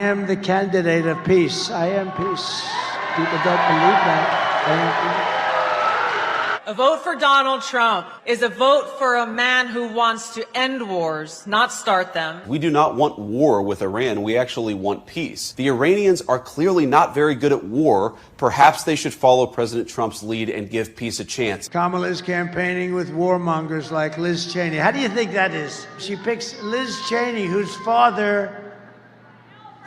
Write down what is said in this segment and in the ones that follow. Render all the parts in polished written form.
I am the candidate of peace. I am peace. People don't believe that. I am peace. A vote for Donald Trump is a vote for a man who wants to end wars, not start them. We do not want war with Iran. We actually want peace. The Iranians are clearly not very good at war. Perhaps they should follow President Trump's lead and give peace a chance. Kamala's campaigning with warmongers like Liz Cheney. How do you think that is? She picks Liz Cheney, whose father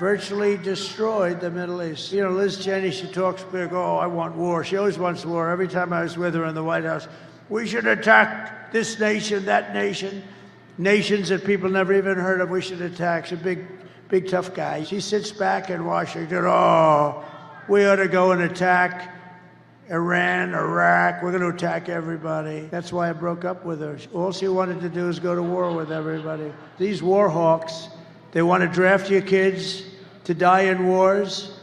virtually destroyed the Middle East. You know, Liz Cheney, she talks big, oh, I want war. She always wants war. Every time I was with her in the White House, we should attack this nation, that nation, nations that people never even heard of, we should attack. She's a big, tough guy. She sits back in Washington, oh, we ought to go and attack Iran, Iraq. We're going to attack everybody. That's why I broke up with her. All she wanted to do is go to war with everybody. These war hawks, they want to draft your kids to die in wars,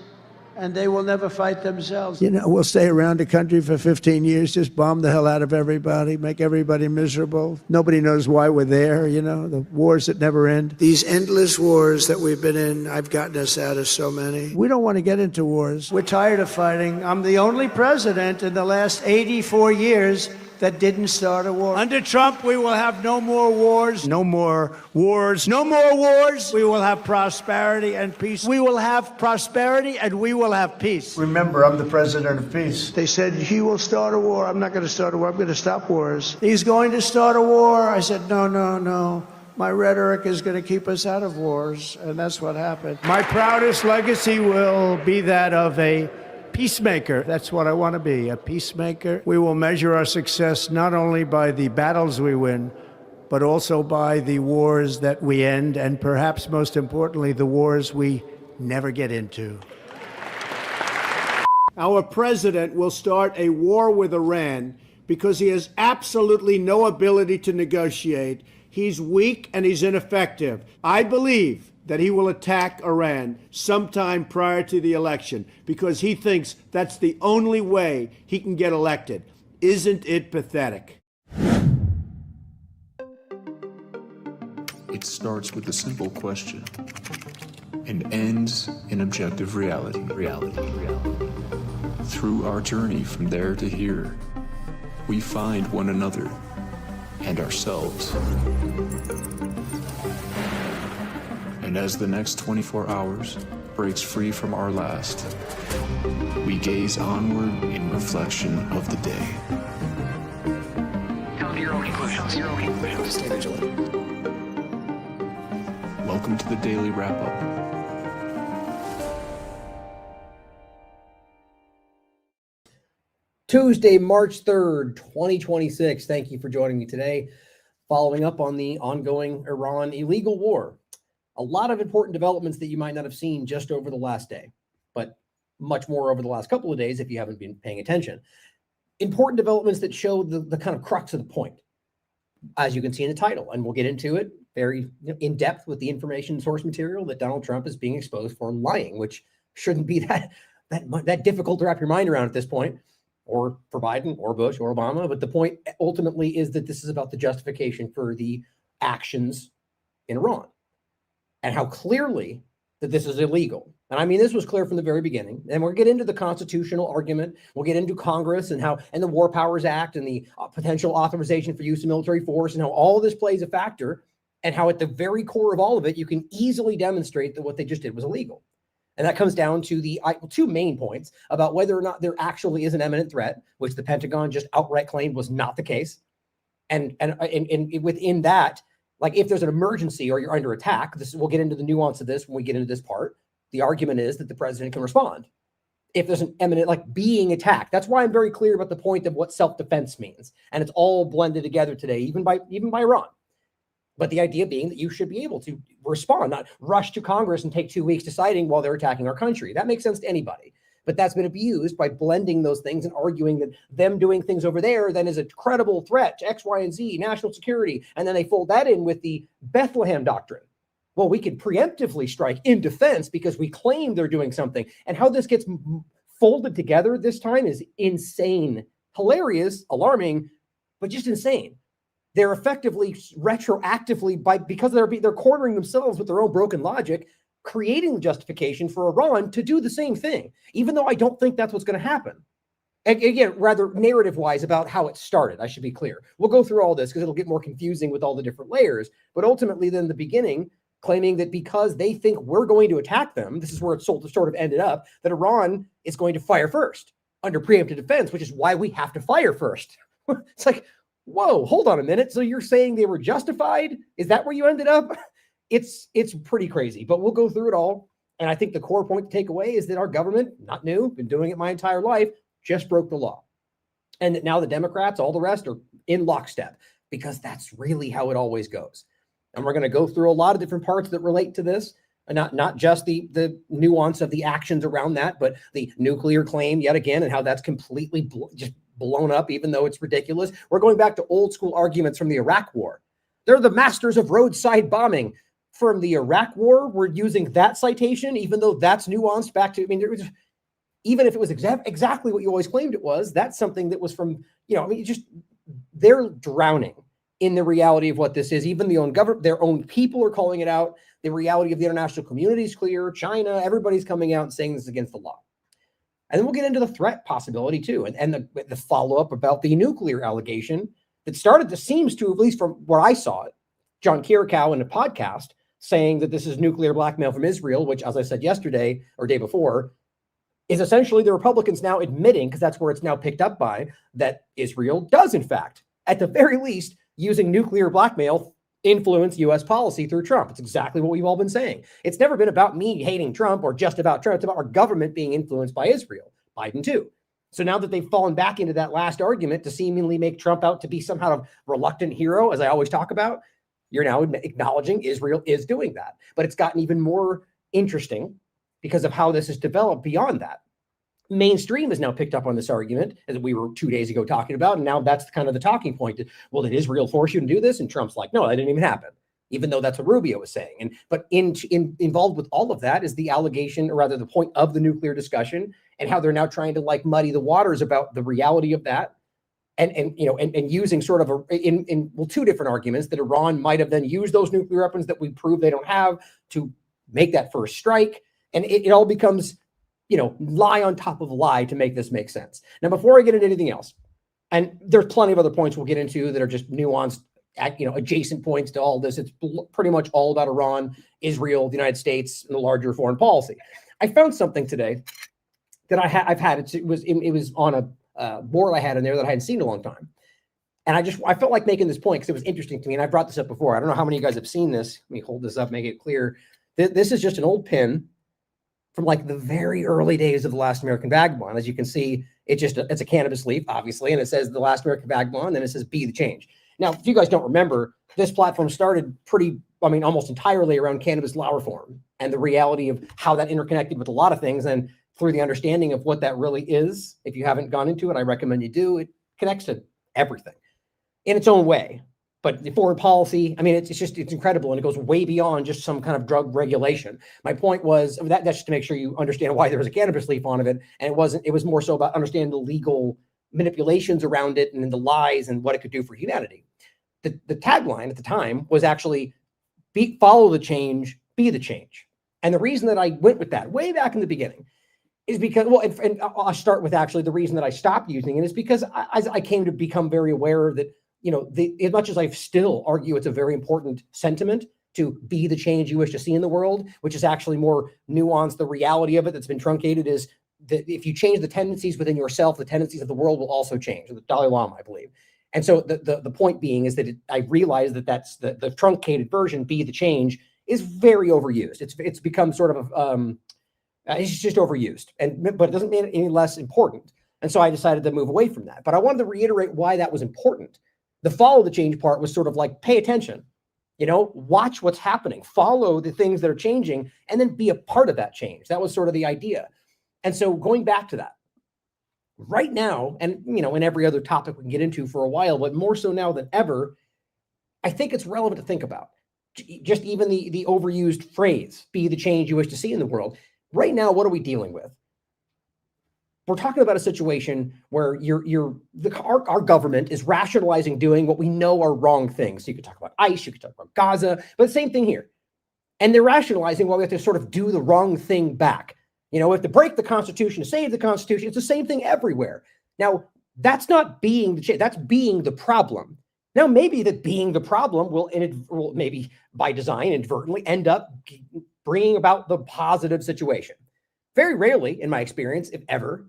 and they will never fight themselves. You know, we'll stay around the country for 15 years, just bomb the hell out of everybody, make everybody miserable. Nobody knows why we're there, you know, the wars that never end. These endless wars that we've been in, I've gotten us out of so many. We don't want to get into wars. We're tired of fighting. I'm the only president in the last 84 years that didn't start a war. Under Trump, we will have no more wars. No more wars. No more wars. We will have prosperity and peace. We will have prosperity and we will have peace. Remember, I'm the president of peace. They said, he will start a war. I'm not going to start a war. I'm going to stop wars. He's going to start a war. I said, no. My rhetoric is going to keep us out of wars. And that's what happened. My proudest legacy will be that of a peacemaker. That's what I want to be, a peacemaker. We will measure our success not only by the battles we win, but also by the wars that we end, and perhaps most importantly, the wars we never get into. Our president will start a war with Iran because he has absolutely no ability to negotiate. He's weak and he's ineffective. I believe that he will attack Iran sometime prior to the election because he thinks that's the only way he can get elected. Isn't it pathetic? It starts with a simple question and ends in objective reality. Through our journey from there to here, we find one another and ourselves. And as the next 24 hours breaks free from our last, we gaze onward in reflection of the day. Come to your own conclusions. Stay vigilant. Welcome to the Daily Wrap-Up. Tuesday, March 3rd, 2026. Thank you for joining me today. Following up on the ongoing Iran illegal war. A lot of important developments that you might not have seen just over the last day, but much more over the last couple of days if you haven't been paying attention. Important developments that show the kind of crux of the point, as you can see in the title, and we'll get into it very in depth with the information source material that Donald Trump is being exposed for lying, which shouldn't be that difficult to wrap your mind around at this point, or for Biden or Bush or Obama. But the point ultimately is that this is about the justification for the actions in Iran, and how clearly that this is illegal. And I mean, this was clear from the very beginning. And we'll get into the constitutional argument. We'll get into Congress and the War Powers Act and the potential authorization for use of military force and how all this plays a factor, and how at the very core of all of it, you can easily demonstrate that what they just did was illegal. And that comes down to the two main points about whether or not there actually is an imminent threat, which the Pentagon just outright claimed was not the case. And within that, like if there's an emergency or you're under attack, we'll get into the nuance of this when we get into this part. The argument is that the president can respond if there's an imminent, like being attacked. That's why I'm very clear about the point of what self-defense means. And it's all blended together today, even by Iran. But the idea being that you should be able to respond, not rush to Congress and take 2 weeks deciding while they're attacking our country. That makes sense to anybody. But that's been abused by blending those things and arguing that them doing things over there then is a credible threat to X, Y, and Z, national security. And then they fold that in with the Bethlehem doctrine. Well, we could preemptively strike in defense because we claim they're doing something. And how this gets folded together this time is insane, hilarious, alarming, but just insane. They're effectively retroactively because they're cornering themselves with their own broken logic, creating the justification for Iran to do the same thing, even though I don't think that's what's going to happen. And again, rather narrative-wise about how it started, I should be clear. We'll go through all this because it'll get more confusing with all the different layers. But ultimately, then the beginning, claiming that because they think we're going to attack them, this is where it sort of ended up, that Iran is going to fire first under preemptive defense, which is why we have to fire first. It's like, whoa, hold on a minute. So you're saying they were justified? Is that where you ended up? It's pretty crazy, but we'll go through it all. And I think the core point to take away is that our government, not new, been doing it my entire life, just broke the law. And that now the Democrats, all the rest, are in lockstep, because that's really how it always goes. And we're going to go through a lot of different parts that relate to this, and not just the nuance of the actions around that, but the nuclear claim yet again, and how that's completely just blown up, even though it's ridiculous. We're going back to old school arguments from the Iraq War. They're the masters of roadside bombing. From the Iraq War, we're using that citation, even though that's nuanced back to, I mean, there was, even if it was exactly what you always claimed it was, that's something that was from, I mean, just, they're drowning in the reality of what this is. Even the own government, their own people are calling it out. The reality of the international community is clear. China, everybody's coming out and saying this is against the law. And then we'll get into the threat possibility too. And the follow-up about the nuclear allegation that started to, seems to, at least from where I saw it, John Kirikow in a podcast saying that this is nuclear blackmail from Israel, which, as I said yesterday or day before, is essentially the Republicans now admitting, because that's where it's now picked up by, that Israel does, in fact, at the very least, using nuclear blackmail influence U.S. policy through Trump. It's exactly what we've all been saying. It's never been about me hating Trump or just about Trump. It's about our government being influenced by Israel. Biden too. So now that they've fallen back into that last argument to seemingly make Trump out to be some kind of reluctant hero, as I always talk about, you're now acknowledging Israel is doing that. But it's gotten even more interesting because of how this has developed beyond that. Mainstream has now picked up on this argument, as we were 2 days ago talking about, and now that's kind of the talking point. Well, did Israel force you to do this? And Trump's like, no, that didn't even happen, even though that's what Rubio was saying. But involved with all of that is the allegation, or rather the point of the nuclear discussion, and how they're now trying to like muddy the waters about the reality of that. And using sort of two different arguments that Iran might have then used those nuclear weapons that we prove they don't have to make that first strike. And it all becomes, lie on top of lie to make this make sense. Now, before I get into anything else, and there's plenty of other points we'll get into that are just nuanced, adjacent points to all this. It's pretty much all about Iran, Israel, the United States, and the larger foreign policy. I found something today that I've had. It was on a board I had in there that I hadn't seen in a long time. And I felt like making this point because it was interesting to me. And I brought this up before. I don't know how many of you guys have seen this. Let me hold this up, make it clear. This is just an old pin from like the very early days of the Last American Vagabond. As you can see, it's a cannabis leaf, obviously. And it says the Last American Vagabond, and it says be the change. Now, if you guys don't remember, this platform started almost entirely around cannabis law reform and the reality of how that interconnected with a lot of things. And through the understanding of what that really is, if you haven't gone into it, I recommend you do. It connects to everything in its own way. But the foreign policy, it's incredible. And it goes way beyond just some kind of drug regulation. My point was that's just to make sure you understand why there was a cannabis leaf on it. And it was more so about understanding the legal manipulations around it and the lies and what it could do for humanity. The tagline at the time was actually follow the change, be the change. And the reason that I went with that way back in the beginning is because, and I'll start with actually the reason that I stopped using it is because as I came to become very aware that, as much as I still argue it's a very important sentiment to be the change you wish to see in the world, which is actually more nuanced. The reality of it that's been truncated is that if you change the tendencies within yourself, the tendencies of the world will also change. The Dalai Lama, I believe. And so the point being is that I realize that that's the truncated version, be the change, is very overused. It's become sort of it's just overused, but it doesn't mean it any less important. And so I decided to move away from that. But I wanted to reiterate why that was important. The follow the change part was sort of like, pay attention, watch what's happening, follow the things that are changing, and then be a part of that change. That was sort of the idea. And so going back to that, right now, and, in every other topic we can get into for a while, but more so now than ever, I think it's relevant to think about. Just even the overused phrase, be the change you wish to see in the world. Right now, what are we dealing with? We're talking about a situation where our government is rationalizing doing what we know are wrong things. So you could talk about ICE, you could talk about Gaza, but the same thing here. And they're rationalizing, well, we have to sort of do the wrong thing back. You know, we have to break the Constitution to save the Constitution. It's the same thing everywhere. Now, that's not being the change. That's being the problem. Now, maybe that being the problem will maybe by design inadvertently end up bringing about the positive situation. Very rarely, in my experience, if ever.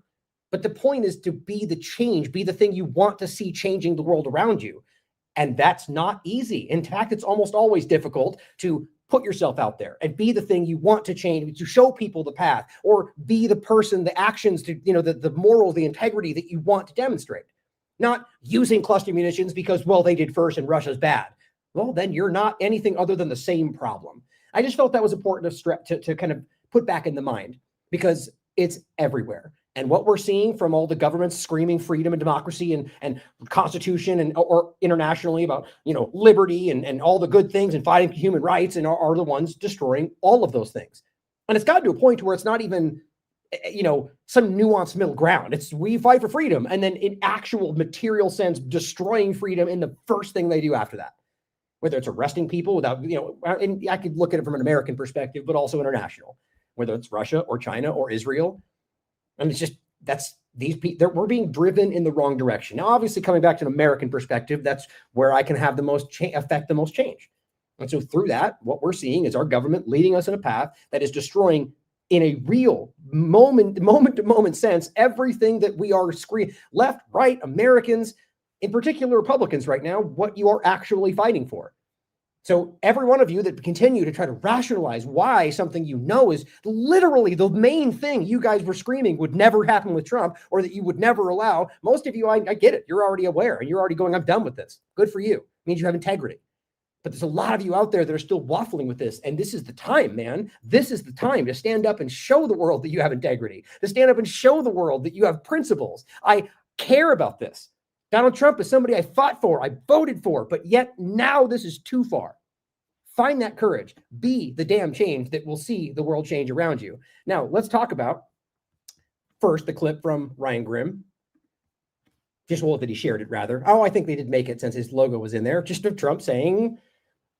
But the point is to be the change, be the thing you want to see changing the world around you. And that's not easy. In fact, it's almost always difficult to put yourself out there and be the thing you want to change, to show people the path, or be the person, the actions, to, you know, the moral, the integrity that you want to demonstrate. Not using cluster munitions because, well, they did first and Russia's bad. Well, then you're not anything other than the same problem. I just felt that was important to kind of put back in the mind, because it's everywhere. And what we're seeing from all the governments screaming freedom and democracy and Constitution and or internationally about, you know, liberty and all the good things and fighting human rights, and are the ones destroying all of those things. And it's gotten to a point where it's not even, you know, some nuanced middle ground. It's we fight for freedom, and then in actual material sense, destroying freedom in the first thing they do after that. Whether it's arresting people without, you know, and I could look at it from an American perspective, but also international, whether it's Russia or China or Israel. And it's just, that's these people, we're being driven in the wrong direction. Now, obviously, coming back to an American perspective, that's where I can have the most affect the most change. And so through that, what we're seeing is our government leading us in a path that is destroying, in a real moment to moment sense, everything that we are screaming, left, right, Americans, in particular Republicans right now, what you are actually fighting for. So every one of you that continue to try to rationalize why something you know is literally the main thing you guys were screaming would never happen with Trump, or that you would never allow. Most of you, I get it. You're already aware, and you're already going, I'm done with this. Good for you. It means you have integrity. But there's a lot of you out there that are still waffling with this. And this is the time, man. This is the time to stand up and show the world that you have integrity, to stand up and show the world that you have principles. I care about this. Donald Trump is somebody I fought for, I voted for, but yet now this is too far. Find that courage. Be the damn change that will see the world change around you. Now, let's talk about first the clip from Ryan Grimm. Just that he shared it, rather. Oh, I think they did make it since his logo was in there. Just of Trump saying,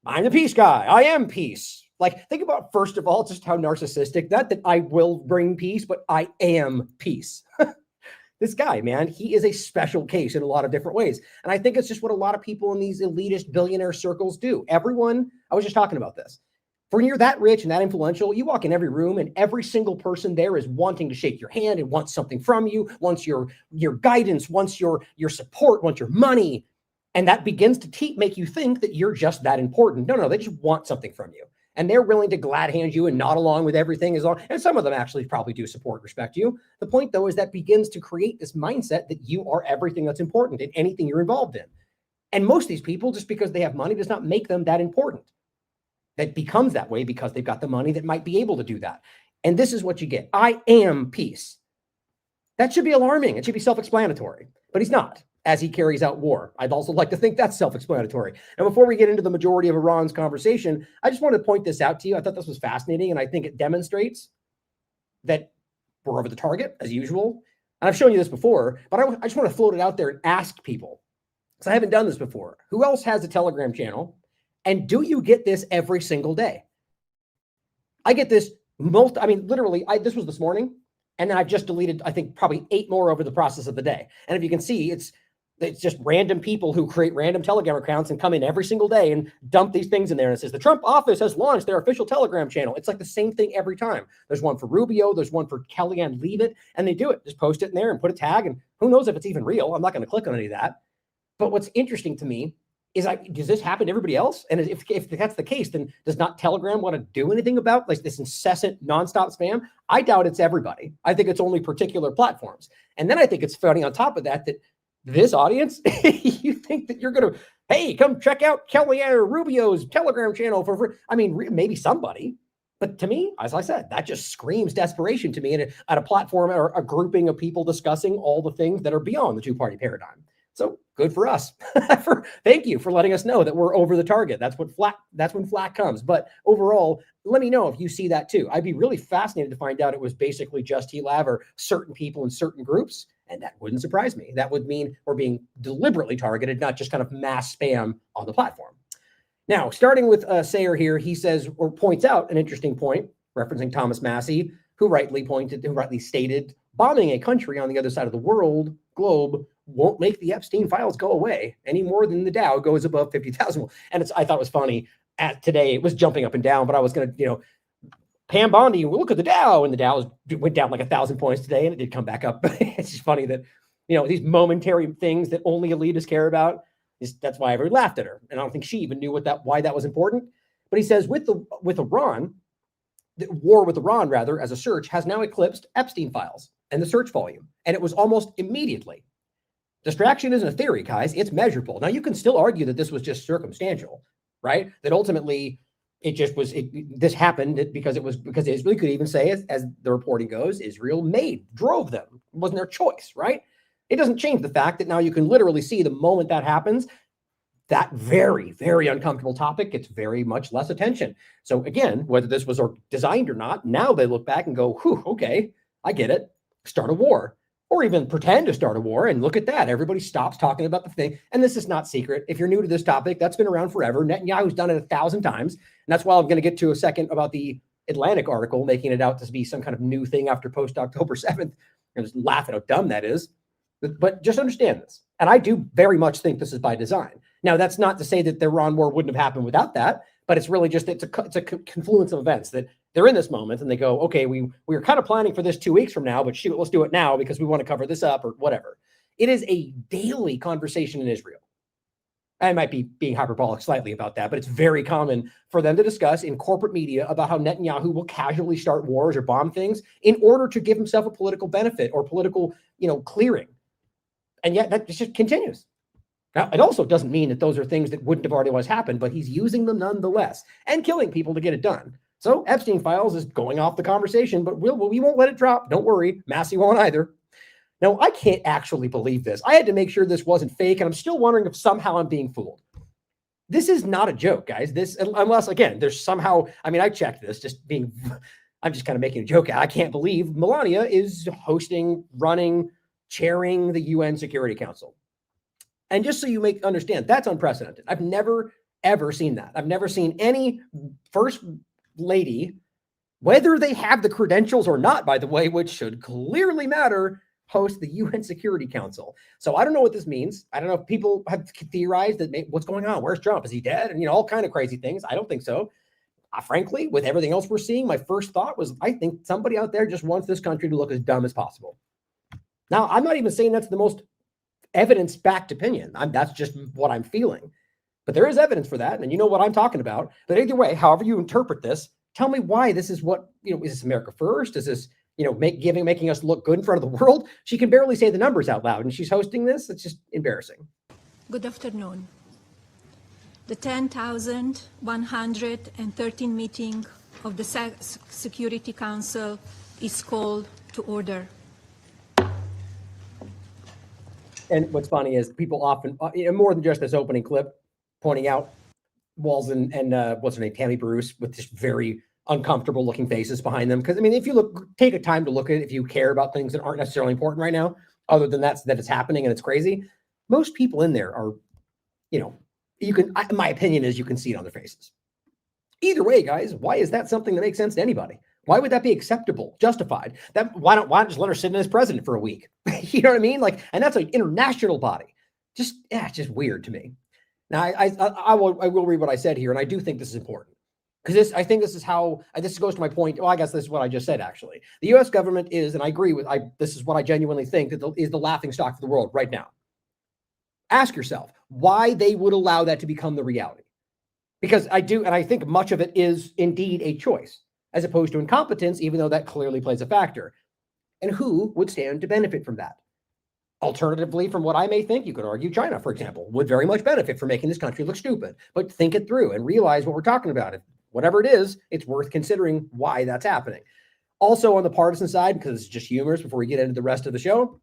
I'm the peace guy. I am peace. Like, think about, first of all, just how narcissistic that I will bring peace, but I am peace. This guy, man, he is a special case in a lot of different ways. And I think it's just what a lot of people in these elitist billionaire circles do. Everyone, I was just talking about this. When you're that rich and that influential, you walk in every room and every single person there is wanting to shake your hand and wants something from you, wants your guidance, wants your support, wants your money. And that begins to make you think that you're just that important. No, they just want something from you. And they're willing to glad hand you and nod along with everything as long. And some of them actually probably do support and respect you. The point, though, is that begins to create this mindset that you are everything that's important in anything you're involved in. And most of these people, just because they have money, does not make them that important. That becomes that way because they've got the money that might be able to do that. And this is what you get. I am peace. That should be alarming. It should be self-explanatory. But he's not, as he carries out war. I'd also like to think that's self-explanatory. And before we get into the majority of Iran's conversation, I just want to point this out to you. I thought this was fascinating, and I think it demonstrates that we're over the target, as usual. And I've shown you this before, but I just want to float it out there and ask people, because I haven't done this before. Who else has a Telegram channel? And do you get this every single day? I get this literally, this was this morning, and then I've just deleted, I think, probably 8 more over the process of the day. And if you can see, it's just random people who create random Telegram accounts and come in every single day and dump these things in there. And it says, the Trump office has launched their official Telegram channel. It's like the same thing every time. There's one for Rubio. There's one for Kellyanne Leave It. And they do it. Just post it in there and put a tag. And who knows if it's even real. I'm not going to click on any of that. But what's interesting to me is, does this happen to everybody else? And if that's the case, then does not Telegram want to do anything about like this incessant nonstop spam? I doubt it's everybody. I think it's only particular platforms. And then I think it's funny on top of that this audience, you think that you're going to, hey, come check out Kellyanne or Rubio's Telegram channel for free. I mean, maybe somebody. But to me, as I said, that just screams desperation to me at a platform or a grouping of people discussing all the things that are beyond the two-party paradigm. So good for us. Thank you for letting us know that we're over the target. That's when flat comes. But overall, let me know if you see that too. I'd be really fascinated to find out it was basically just TLAV or certain people in certain groups. And that wouldn't surprise me. That would mean we're being deliberately targeted, not just kind of mass spam on the platform. Now, starting with Sayer here, he says or points out an interesting point, referencing Thomas Massey, who rightly stated, bombing a country on the other side of the globe won't make the Epstein files go away any more than the Dow goes above 50,000. And I thought it was funny. Today it was jumping up and down, but I was going to, Pam Bondi, we'll look at the Dow, and the Dow went down like 1,000 points today, and it did come back up. It's just funny that, these momentary things that only elitists care about, that's why everyone laughed at her. And I don't think she even knew why that was important. But he says with Iran, the war with Iran, rather, as a search, has now eclipsed Epstein files and the search volume. And it was almost immediately. Distraction isn't a theory, guys. It's measurable. Now, you can still argue that this was just circumstantial, right? That ultimately it just was, this happened because Israel could even say, as the reporting goes, Israel drove them. It wasn't their choice, right? It doesn't change the fact that now you can literally see the moment that happens, that very, very uncomfortable topic gets very much less attention. So again, whether this was designed or not, now they look back and go, whew, okay, I get it. Start a war. Or even pretend to start a war, and look at that. Everybody stops talking about the thing. And this is not secret. If you're new to this topic, that's been around forever. Netanyahu's done it 1,000 times. And that's why I'm going to get to a second about the Atlantic article, making it out to be some kind of new thing after post-October 7th. And just laugh at how dumb that is. But just understand this. And I do very much think this is by design. Now, that's not to say that the Iran war wouldn't have happened without that, but it's really just, it's a confluence of events that they're in this moment and they go, okay, we were kind of planning for this 2 weeks from now, but shoot, let's do it now because we want to cover this up or whatever. It is a daily conversation in Israel. I might be being hyperbolic slightly about that, but it's very common for them to discuss in corporate media about how Netanyahu will casually start wars or bomb things in order to give himself a political benefit or political, clearing. And yet that just continues. Now, it also doesn't mean that those are things that wouldn't have otherwise happened, but he's using them nonetheless and killing people to get it done. So Epstein files is going off the conversation, but we won't let it drop. Don't worry. Massey won't either. Now, I can't actually believe this. I had to make sure this wasn't fake, and I'm still wondering if somehow I'm being fooled. This is not a joke, guys. Unless, again, there's somehow, I checked this, I'm just kind of making a joke out. I can't believe Melania is hosting, running, chairing the UN Security Council. And just so you understand, that's unprecedented. I've never, ever seen that. I've never seen any first lady, whether they have the credentials or not, by the way, which should clearly matter, host the UN Security Council. So I don't know what this means. I don't know if people have theorized that what's going on? Where's Trump? Is he dead? And, all kind of crazy things. I don't think so. Frankly, with everything else we're seeing, my first thought was, I think somebody out there just wants this country to look as dumb as possible. Now, I'm not even saying that's the most evidence-backed opinion. That's just what I'm feeling. But there is evidence for that, and you know what I'm talking about. But either way, however you interpret this, tell me why this is what, is this America first? Is this, making us look good in front of the world? She can barely say the numbers out loud, and she's hosting this. It's just embarrassing. Good afternoon. The 10,113 meeting of the Security Council is called to order. And what's funny is people often, more than just this opening clip, pointing out Walls and what's her name, Tammy Bruce, with just very uncomfortable looking faces behind them. Because, if you take a time to look at it, if you care about things that aren't necessarily important right now, other than that it's happening and it's crazy, most people in there are, my opinion is you can see it on their faces. Either way, guys, why is that something that makes sense to anybody? Why would that be acceptable, justified? Why not just let her sit in as president for a week? You know what I mean? And that's an international body. It's just weird to me. Now, I will read what I said here, and I do think this is important because I think this is how this goes to my point. Well, I guess this is what I just said. Actually, the U.S. government is, and I agree with. This is what I genuinely think is the laughing stock for the world right now. Ask yourself why they would allow that to become the reality, because I do, and I think much of it is indeed a choice, as opposed to incompetence, even though that clearly plays a factor. And who would stand to benefit from that? Alternatively, from what I may think, you could argue China, for example, would very much benefit from making this country look stupid. But think it through and realize what we're talking about. Whatever it is, it's worth considering why that's happening. Also on the partisan side, because it's just humorous before we get into the rest of the show,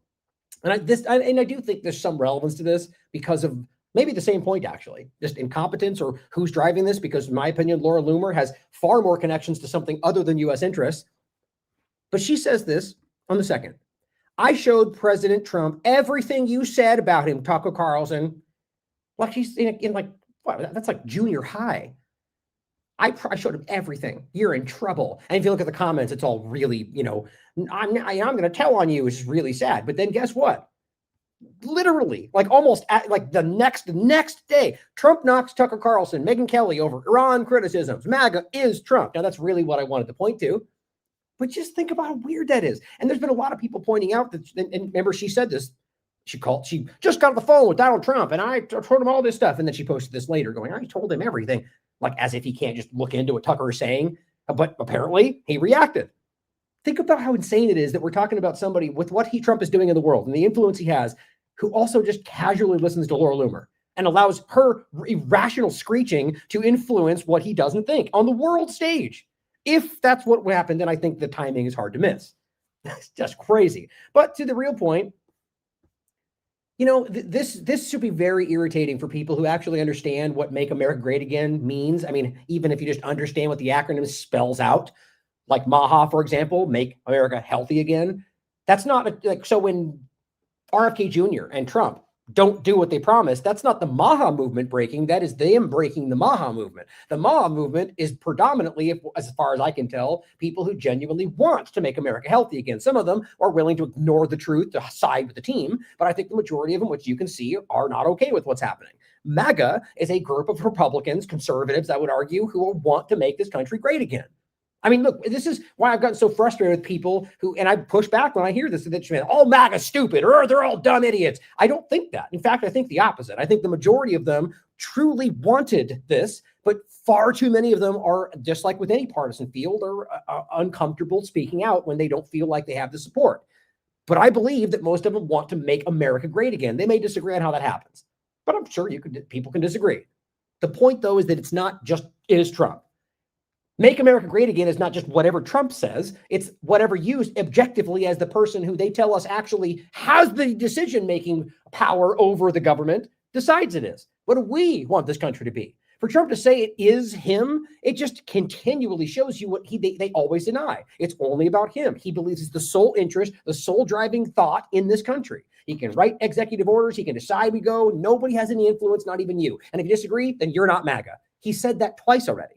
and I do think there's some relevance to this because of maybe the same point, actually, just incompetence or who's driving this, because in my opinion, Laura Loomer has far more connections to something other than U.S. interests. But she says this on the second. I showed President Trump everything you said about him, Tucker Carlson. Like she's in like What? That's like junior high. I showed him everything. You're in trouble. And if you look at the comments, it's all really, I'm going to tell on you, which is really sad. But then guess what? Literally, like almost like the next day, Trump knocks Tucker Carlson, Megyn Kelly over Iran criticisms. MAGA is Trump. Now, that's really what I wanted to point to. But just think about how weird that is. And there's been a lot of people pointing out that, and remember, she said this. She just got on the phone with Donald Trump, and I told him all this stuff. And then she posted this later going, I told him everything. Like as if he can't just look into what Tucker is saying. But apparently he reacted. Think about how insane it is that we're talking about somebody with what Trump is doing in the world and the influence he has, who also just casually listens to Laura Loomer and allows her irrational screeching to influence what he doesn't think on the world stage. If that's what happened, then I think the timing is hard to miss. That's just crazy. But to the real point, this should be very irritating for people who actually understand what Make America Great Again means. I mean, even if you just understand what the acronym spells out, like MAHA, for example, Make America Healthy Again. That's not so when RFK Jr. and Trump don't do what they promised, that's not the MAHA movement breaking. That is them breaking the MAHA movement. The MAHA movement is predominantly, as far as I can tell, people who genuinely want to make America healthy again. Some of them are willing to ignore the truth to side with the team, but I think the majority of them, which you can see, are not okay with what's happening. MAGA is a group of Republicans, conservatives, I would argue, who want to make this country great again. I mean, look, this is why I've gotten so frustrated with people who, and I push back when I hear this, that all MAGA stupid or they're all dumb idiots. I don't think that. In fact, I think the opposite. I think the majority of them truly wanted this, but far too many of them are, just like with any partisan field, are uncomfortable speaking out when they don't feel like they have the support. But I believe that most of them want to make America great again. They may disagree on how that happens, but I'm sure people can disagree. The point, though, is that it's not just, it is Trump. Make America Great Again is not just whatever Trump says. It's whatever you objectively as the person who they tell us actually has the decision-making power over the government decides it is. What do we want this country to be? For Trump to say it is him, it just continually shows you what they always deny. It's only about him. He believes it's the sole interest, the sole driving thought in this country. He can write executive orders. He can decide we go. Nobody has any influence, not even you. And if you disagree, then you're not MAGA. He said that twice already.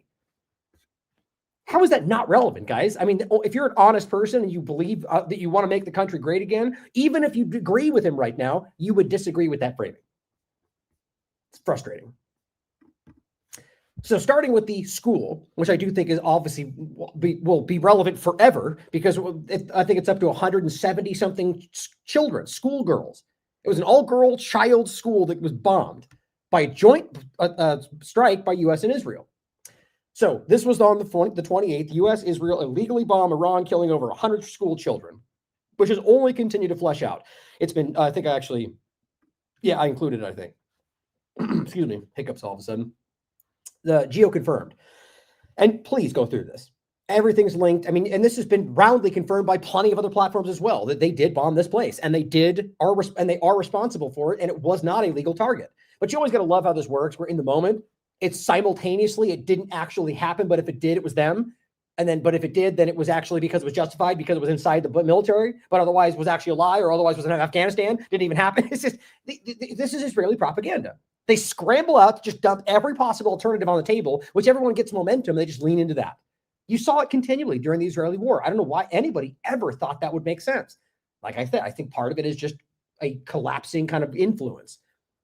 How is that not relevant, guys? I mean, if you're an honest person and you believe that you want to make the country great again, even if you agree with him right now, you would disagree with that framing. It's frustrating. So starting with the school, which I do think is obviously will be relevant forever, because I think it's up to 170 something children, schoolgirls. It was an all-girl child school that was bombed by a joint strike by U.S. and Israel. So this was on the 28th. U.S. Israel illegally bombed Iran, killing over 100 school children, which has only continued to flesh out. It's been, I included it, I think. Excuse me, hiccups all of a sudden. The Geo confirmed. And please go through this. Everything's linked. I mean, and this has been roundly confirmed by plenty of other platforms as well, that they did bomb this place, and they are responsible for it, and it was not a legal target. But you always got to love how this works, where in the moment, it's simultaneously, it didn't actually happen, but if it did, it was them. But if it did, then it was actually because it was justified, because it was inside the military, but otherwise was actually a lie, or otherwise was in Afghanistan, didn't even happen. It's just, this is Israeli propaganda. They scramble out to just dump every possible alternative on the table, which everyone gets momentum, they just lean into that. You saw it continually during the Israeli war. I don't know why anybody ever thought that would make sense. Like I said, I think part of it is just a collapsing kind of influence.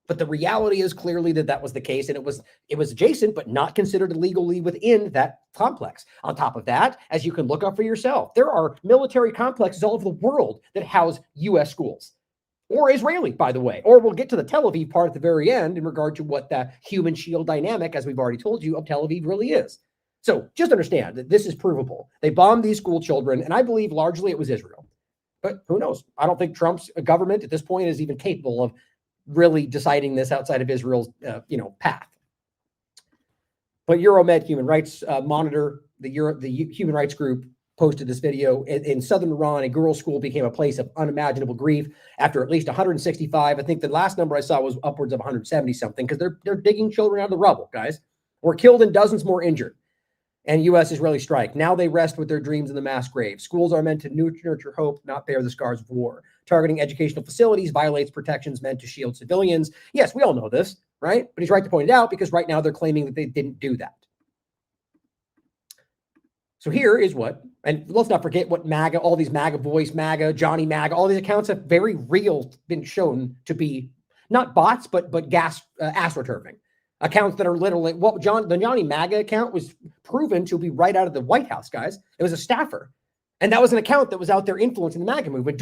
But the reality is clearly that was the case, and it was adjacent, but not considered illegally within that complex. On top of that, as you can look up for yourself, there are military complexes all over the world that house U.S. schools, or Israeli, by the way. Or we'll get to the Tel Aviv part at the very end in regard to what the human shield dynamic, as we've already told you, of Tel Aviv really is. So just understand that this is provable. They bombed these school children, and I believe largely it was Israel. But who knows? I don't think Trump's government at this point is even capable of really deciding this outside of Israel's, path. But Euromed Human Rights Monitor, the human rights group, posted this video. In southern Iran, a girls' school became a place of unimaginable grief after at least 165. I think the last number I saw was upwards of 170 something, because they're digging children out of the rubble, guys. Were killed and dozens more injured. And U.S.-Israeli strike. Now they rest with their dreams in the mass grave. Schools are meant to nurture hope, not bear the scars of war. Targeting educational facilities violates protections meant to shield civilians. Yes, we all know this. right? But he's right to point it out because right now they're claiming that they didn't do that. So here is what, and let's not forget what MAGA, all these MAGA voice, MAGA, Johnny MAGA, all these accounts have very real been shown to be not bots, but astroturfing. Accounts that are literally, the Johnny MAGA account was proven to be right out of the White House, guys. It was a staffer. And that was an account that was out there influencing the MAGA movement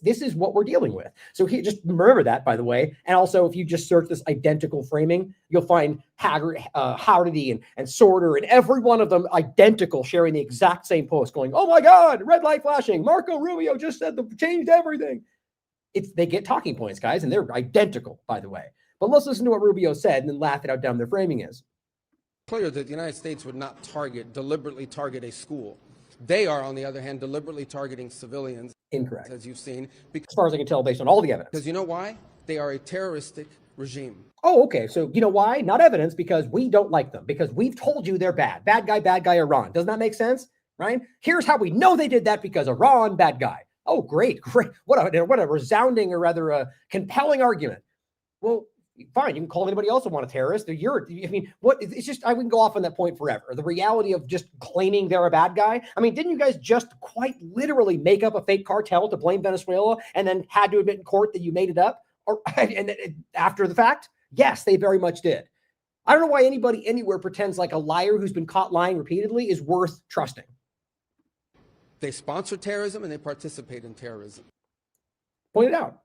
this is what we're dealing with. So just remember that, by the way. And also, if you just search this identical framing, you'll find Howdy and Sorter and every one of them identical, sharing the exact same post going, oh my God, red light flashing. Marco Rubio just said changed everything. They get talking points, guys, and they're identical, by the way. But let's listen to what Rubio said and then laugh at how dumb their framing is. Clear that the United States would not deliberately target a school. They are, on the other hand, deliberately targeting civilians. Incorrect. As you've seen. As far as I can tell, based on all the evidence. Because you know why? They are a terroristic regime. Oh, okay. So you know why? Not evidence, because we don't like them. Because we've told you they're bad. Bad guy, Iran. Doesn't that make sense? Right? Here's how we know they did that, because Iran, bad guy. Oh, great. What a resounding, or rather a compelling argument. Well, fine, you can call anybody else who want a terrorist. It's just, I wouldn't go off on that point forever. The reality of just claiming they're a bad guy. I mean, didn't you guys just quite literally make up a fake cartel to blame Venezuela and then had to admit in court that you made it up? And after the fact? Yes, they very much did. I don't know why anybody anywhere pretends like a liar who's been caught lying repeatedly is worth trusting. They sponsor terrorism and they participate in terrorism. Point it out.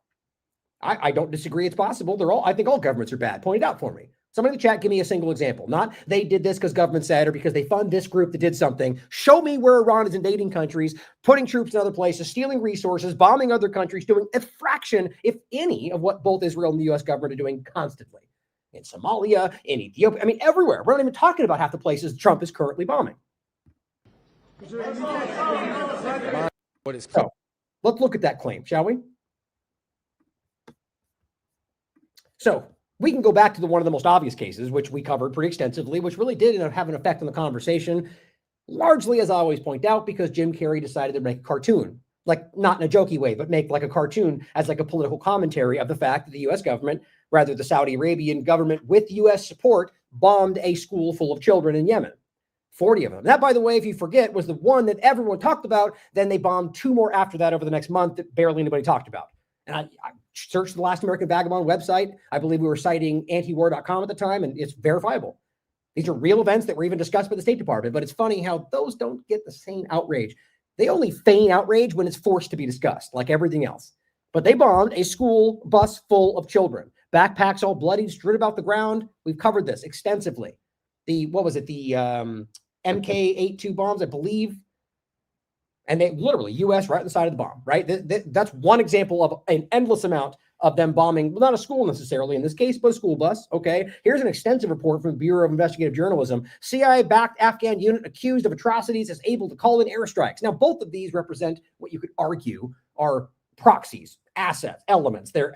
I don't disagree. It's possible. I think all governments are bad. Point it out for me. Somebody in the chat, give me a single example. Not they did this because government said, or because they fund this group that did something. Show me where Iran is invading countries, putting troops in other places, stealing resources, bombing other countries, doing a fraction, if any, of what both Israel and the U.S. government are doing constantly. In Somalia, in Ethiopia, everywhere. We're not even talking about half the places Trump is currently bombing. So, let's look at that claim, shall we? So we can go back to one of the most obvious cases, which we covered pretty extensively, which really did have an effect on the conversation, largely, as I always point out, because Jim Carrey decided to make a cartoon, like not in a jokey way, but make like a cartoon as like a political commentary of the fact that the U.S. government, rather the Saudi Arabian government with U.S. support, bombed a school full of children in Yemen. 40 of them. That, by the way, if you forget, was the one that everyone talked about. Then they bombed 2 more after that over the next month that barely anybody talked about. And I searched the Last American Vagabond website. I believe we were citing antiwar.com at the time, and it's verifiable. These are real events that were even discussed by the State Department, but it's funny how those don't get the same outrage. They only feign outrage when it's forced to be discussed, like everything else. But they bombed a school bus full of children. Backpacks all bloodied, strewed about the ground. We've covered this extensively. The MK-82 bombs, I believe. And they literally, U.S. right on the side of the bomb, right? That's one example of an endless amount of them bombing, well, not a school necessarily in this case, but a school bus, okay? Here's an extensive report from the Bureau of Investigative Journalism. CIA-backed Afghan unit accused of atrocities is able to call in airstrikes. Now, both of these represent what you could argue are proxies, assets, elements. They're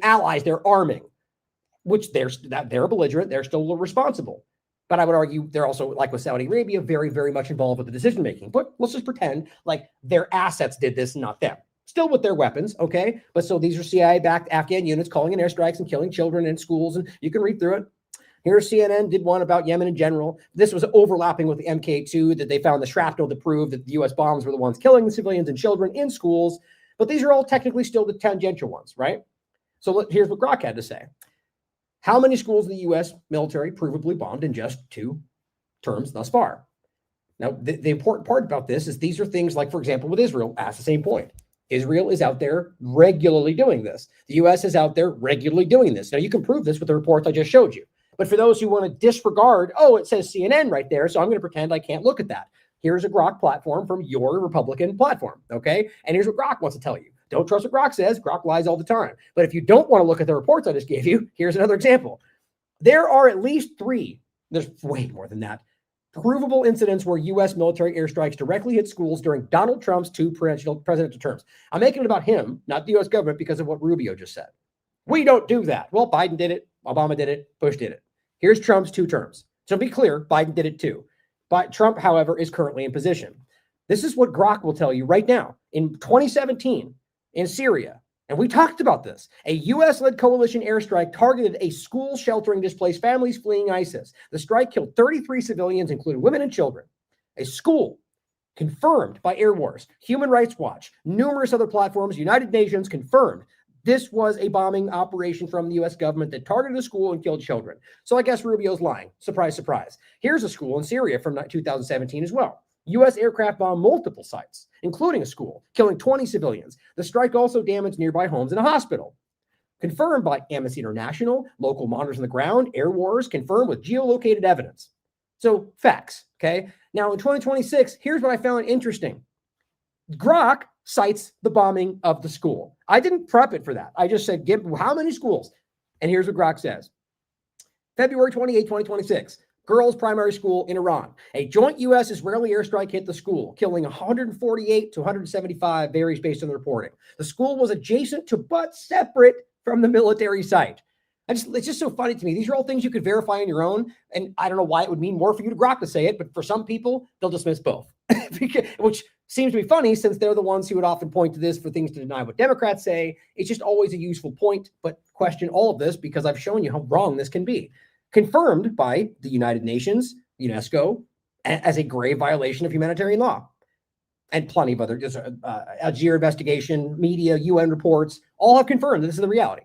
allies, they're arming, which they're belligerent, they're still responsible. But I would argue they're also, like with Saudi Arabia, very, very much involved with the decision-making. But let's just pretend like their assets did this, not them. Still with their weapons, okay? But so these are CIA-backed Afghan units calling in airstrikes and killing children in schools, and you can read through it. Here, CNN did one about Yemen in general. This was overlapping with the MK2, that they found the shrapnel to prove that the U.S. bombs were the ones killing the civilians and children in schools. But these are all technically still the tangential ones, right? So here's what Grok had to say. How many schools in the U.S. military provably bombed in just 2 terms thus far? Now, the important part about this is these are things like, for example, with Israel, ask the same point. Israel is out there regularly doing this. The U.S. is out there regularly doing this. Now, you can prove this with the reports I just showed you. But for those who want to disregard, oh, it says CNN right there, so I'm going to pretend I can't look at that. Here's a Grok platform from your Republican platform, okay? And here's what Grok wants to tell you. Don't trust what Grok says. Grok lies all the time. But if you don't want to look at the reports I just gave you, here's another example. There are at least 3, there's way more than that, provable incidents where U.S. military airstrikes directly hit schools during Donald Trump's 2 presidential terms. I'm making it about him, not the U.S. government, because of what Rubio just said. We don't do that. Well, Biden did it. Obama did it. Bush did it. Here's Trump's 2 terms. So be clear, Biden did it too. But Trump, however, is currently in position. This is what Grok will tell you right now. In 2017, in Syria, And we talked about this. A U.S.-led coalition airstrike targeted a school sheltering displaced families fleeing ISIS. The strike killed 33 civilians, including women and children. A school confirmed by Air Wars, Human Rights Watch, numerous other platforms, United Nations confirmed this was a bombing operation from the U.S. government that targeted a school and killed children. So I guess Rubio's lying. Surprise, surprise. Here's a school in Syria from 2017 as well. U.S. aircraft bombed multiple sites, including a school, killing 20 civilians. The strike also damaged nearby homes and a hospital. Confirmed by Amnesty International, local monitors on the ground, Air Wars, confirmed with geolocated evidence. So facts, okay? Now in 2026, here's what I found interesting. Grok cites the bombing of the school. I didn't prep it for that. I just said, give how many schools? And here's what Grok says. February 28, 2026, girls' primary school in Iran. A joint U.S.-Israeli airstrike hit the school, killing 148 to 175, varies based on the reporting. The school was adjacent to but separate from the military site. It's just so funny to me. These are all things you could verify on your own, and I don't know why it would mean more for you to Grok to say it, but for some people, they'll dismiss both, which seems to be funny since they're the ones who would often point to this for things to deny what Democrats say. It's just always a useful point, but question all of this because I've shown you how wrong this can be. Confirmed by the United Nations, UNESCO, as a grave violation of humanitarian law. And plenty of other, Algeria investigation, media, UN reports, all have confirmed that this is the reality.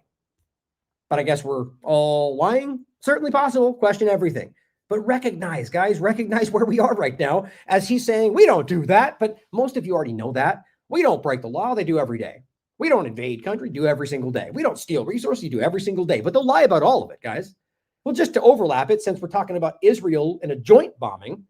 But I guess we're all lying. Certainly possible. Question everything. But recognize, guys, recognize where we are right now. As he's saying, we don't do that. But most of you already know that. We don't break the law. They do every day. We don't invade country. Do every single day. We don't steal resources. You do every single day. But they'll lie about all of it, guys. Well, just to overlap it, since we're talking about Israel and a joint bombing,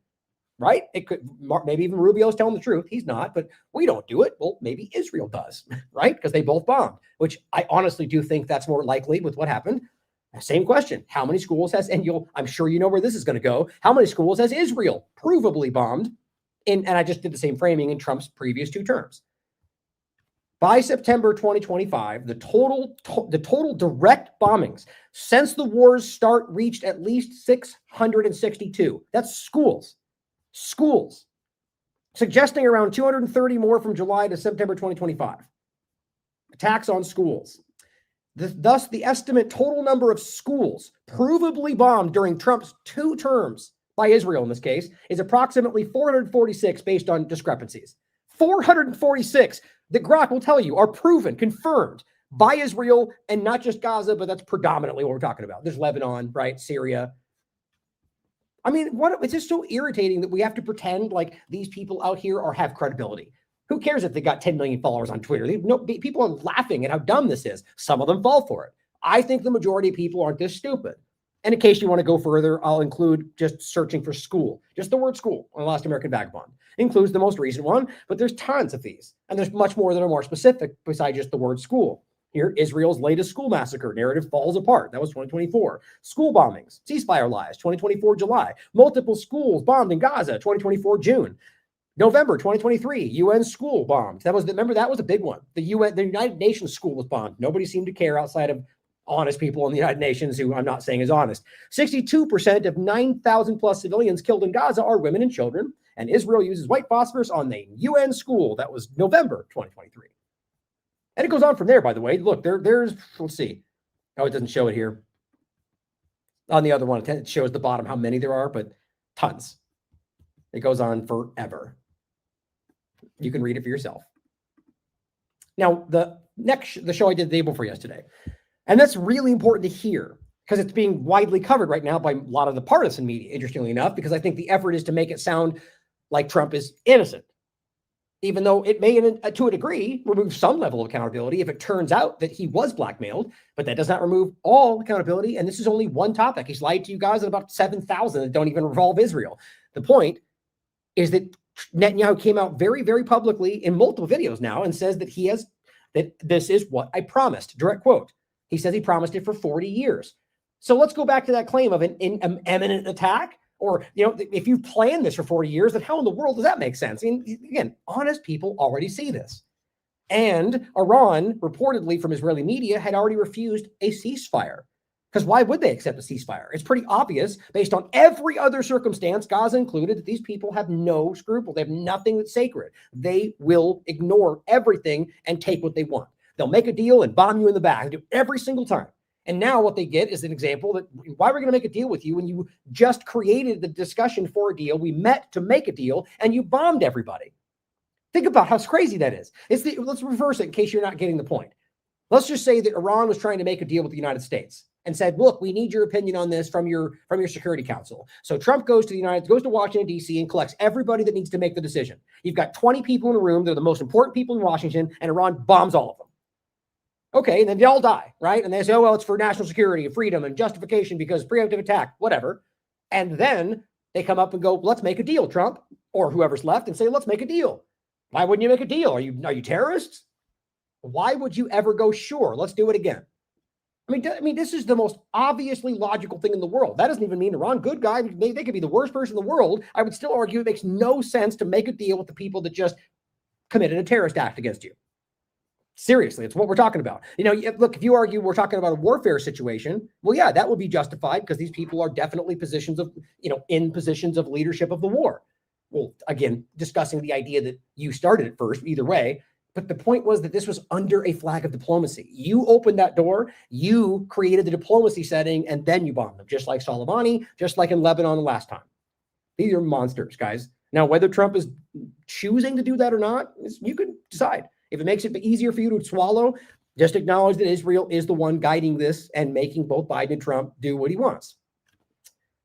right? It could, maybe even Rubio's telling the truth. He's not, but we don't do it. Well, maybe Israel does, right? Because they both bombed, which I honestly do think that's more likely with what happened. Same question. How many schools has, and I'm sure you know where this is going to go. How many schools has Israel provably bombed? And I just did the same framing in Trump's previous two terms. By September 2025, the total direct bombings since the war's start reached at least 662. That's schools. Schools. Suggesting around 230 more from July to September 2025. Attacks on schools. Thus, the estimate total number of schools provably bombed during Trump's two terms, by Israel in this case, is approximately 446 based on discrepancies. 446 that Grok will tell you are proven, confirmed by Israel, and not just Gaza, but that's predominantly what we're talking about. There's Lebanon, right? Syria. I mean, it's just so irritating that we have to pretend like these people out here have credibility. Who cares if they got 10 million followers on Twitter? People are laughing at how dumb this is. Some of them fall for it. I think the majority of people aren't this stupid. And in case you want to go further, I'll include just searching for school. Just the word school on Last American Vagabond. Includes the most recent one, but there's tons of these. And there's much more that are more specific besides just the word school. Here, Israel's latest school massacre narrative falls apart. That was 2024. School bombings, ceasefire lies, 2024 July. Multiple schools bombed in Gaza, 2024 June. November 2023, UN school bombed. Remember, that was a big one. The United Nations school was bombed. Nobody seemed to care outside of honest people in the United Nations, who I'm not saying is honest. 62% of 9,000 plus civilians killed in Gaza are women and children. And Israel uses white phosphorus on the UN school. That was November 2023. And it goes on from there, by the way. Look, there's, let's see. Oh, it doesn't show it here. On the other one, it shows the bottom how many there are, but tons. It goes on forever. You can read it for yourself. Now, the show I did the day before yesterday, and that's really important to hear because it's being widely covered right now by a lot of the partisan media, interestingly enough, because I think the effort is to make it sound like Trump is innocent. Even though it may, to a degree, remove some level of accountability if it turns out that he was blackmailed, but that does not remove all accountability. And this is only one topic. He's lied to you guys at about 7,000 that don't even involve Israel. The point is that Netanyahu came out very, very publicly in multiple videos now and says that this is what I promised. Direct quote. He says he promised it for 40 years. So let's go back to that claim of an imminent attack. Or, if you planned this for 40 years, then how in the world does that make sense? I mean, again, honest people already see this. And Iran, reportedly from Israeli media, had already refused a ceasefire. Because why would they accept a ceasefire? It's pretty obvious, based on every other circumstance, Gaza included, that these people have no scruple. They have nothing that's sacred. They will ignore everything and take what they want. They'll make a deal and bomb you in the back. They do every single time. And now what they get is an example that why we're going to make a deal with you when you just created the discussion for a deal. We met to make a deal and you bombed everybody. Think about how crazy that is. Let's reverse it in case you're not getting the point. Let's just say that Iran was trying to make a deal with the United States and said, look, we need your opinion on this from your Security Council. So Trump goes to Washington, D.C. and collects everybody that needs to make the decision. You've got 20 people in a room. They're the most important people in Washington, and Iran bombs all of them. Okay, and then they all die, right? And they say, oh, well, it's for national security and freedom and justification because preemptive attack, whatever. And then they come up and go, let's make a deal, Trump, or whoever's left, and say, let's make a deal. Why wouldn't you make a deal? Are you terrorists? Why would you ever go, sure, let's do it again? I mean, this is the most obviously logical thing in the world. That doesn't even mean Iran, good guy. They could be the worst person in the world. I would still argue it makes no sense to make a deal with the people that just committed a terrorist act against you. Seriously, it's what we're talking about. Look, if you argue we're talking about a warfare situation, well, yeah, that would be justified because these people are definitely in positions of leadership of the war. Well, again, discussing the idea that you started it first, either way. But the point was that this was under a flag of diplomacy. You opened that door, you created the diplomacy setting, and then you bombed them, just like Soleimani, just like in Lebanon the last time. These are monsters, guys. Now, whether Trump is choosing to do that or not, you can decide. If it makes it easier for you to swallow, just acknowledge that Israel is the one guiding this and making both Biden and Trump do what he wants.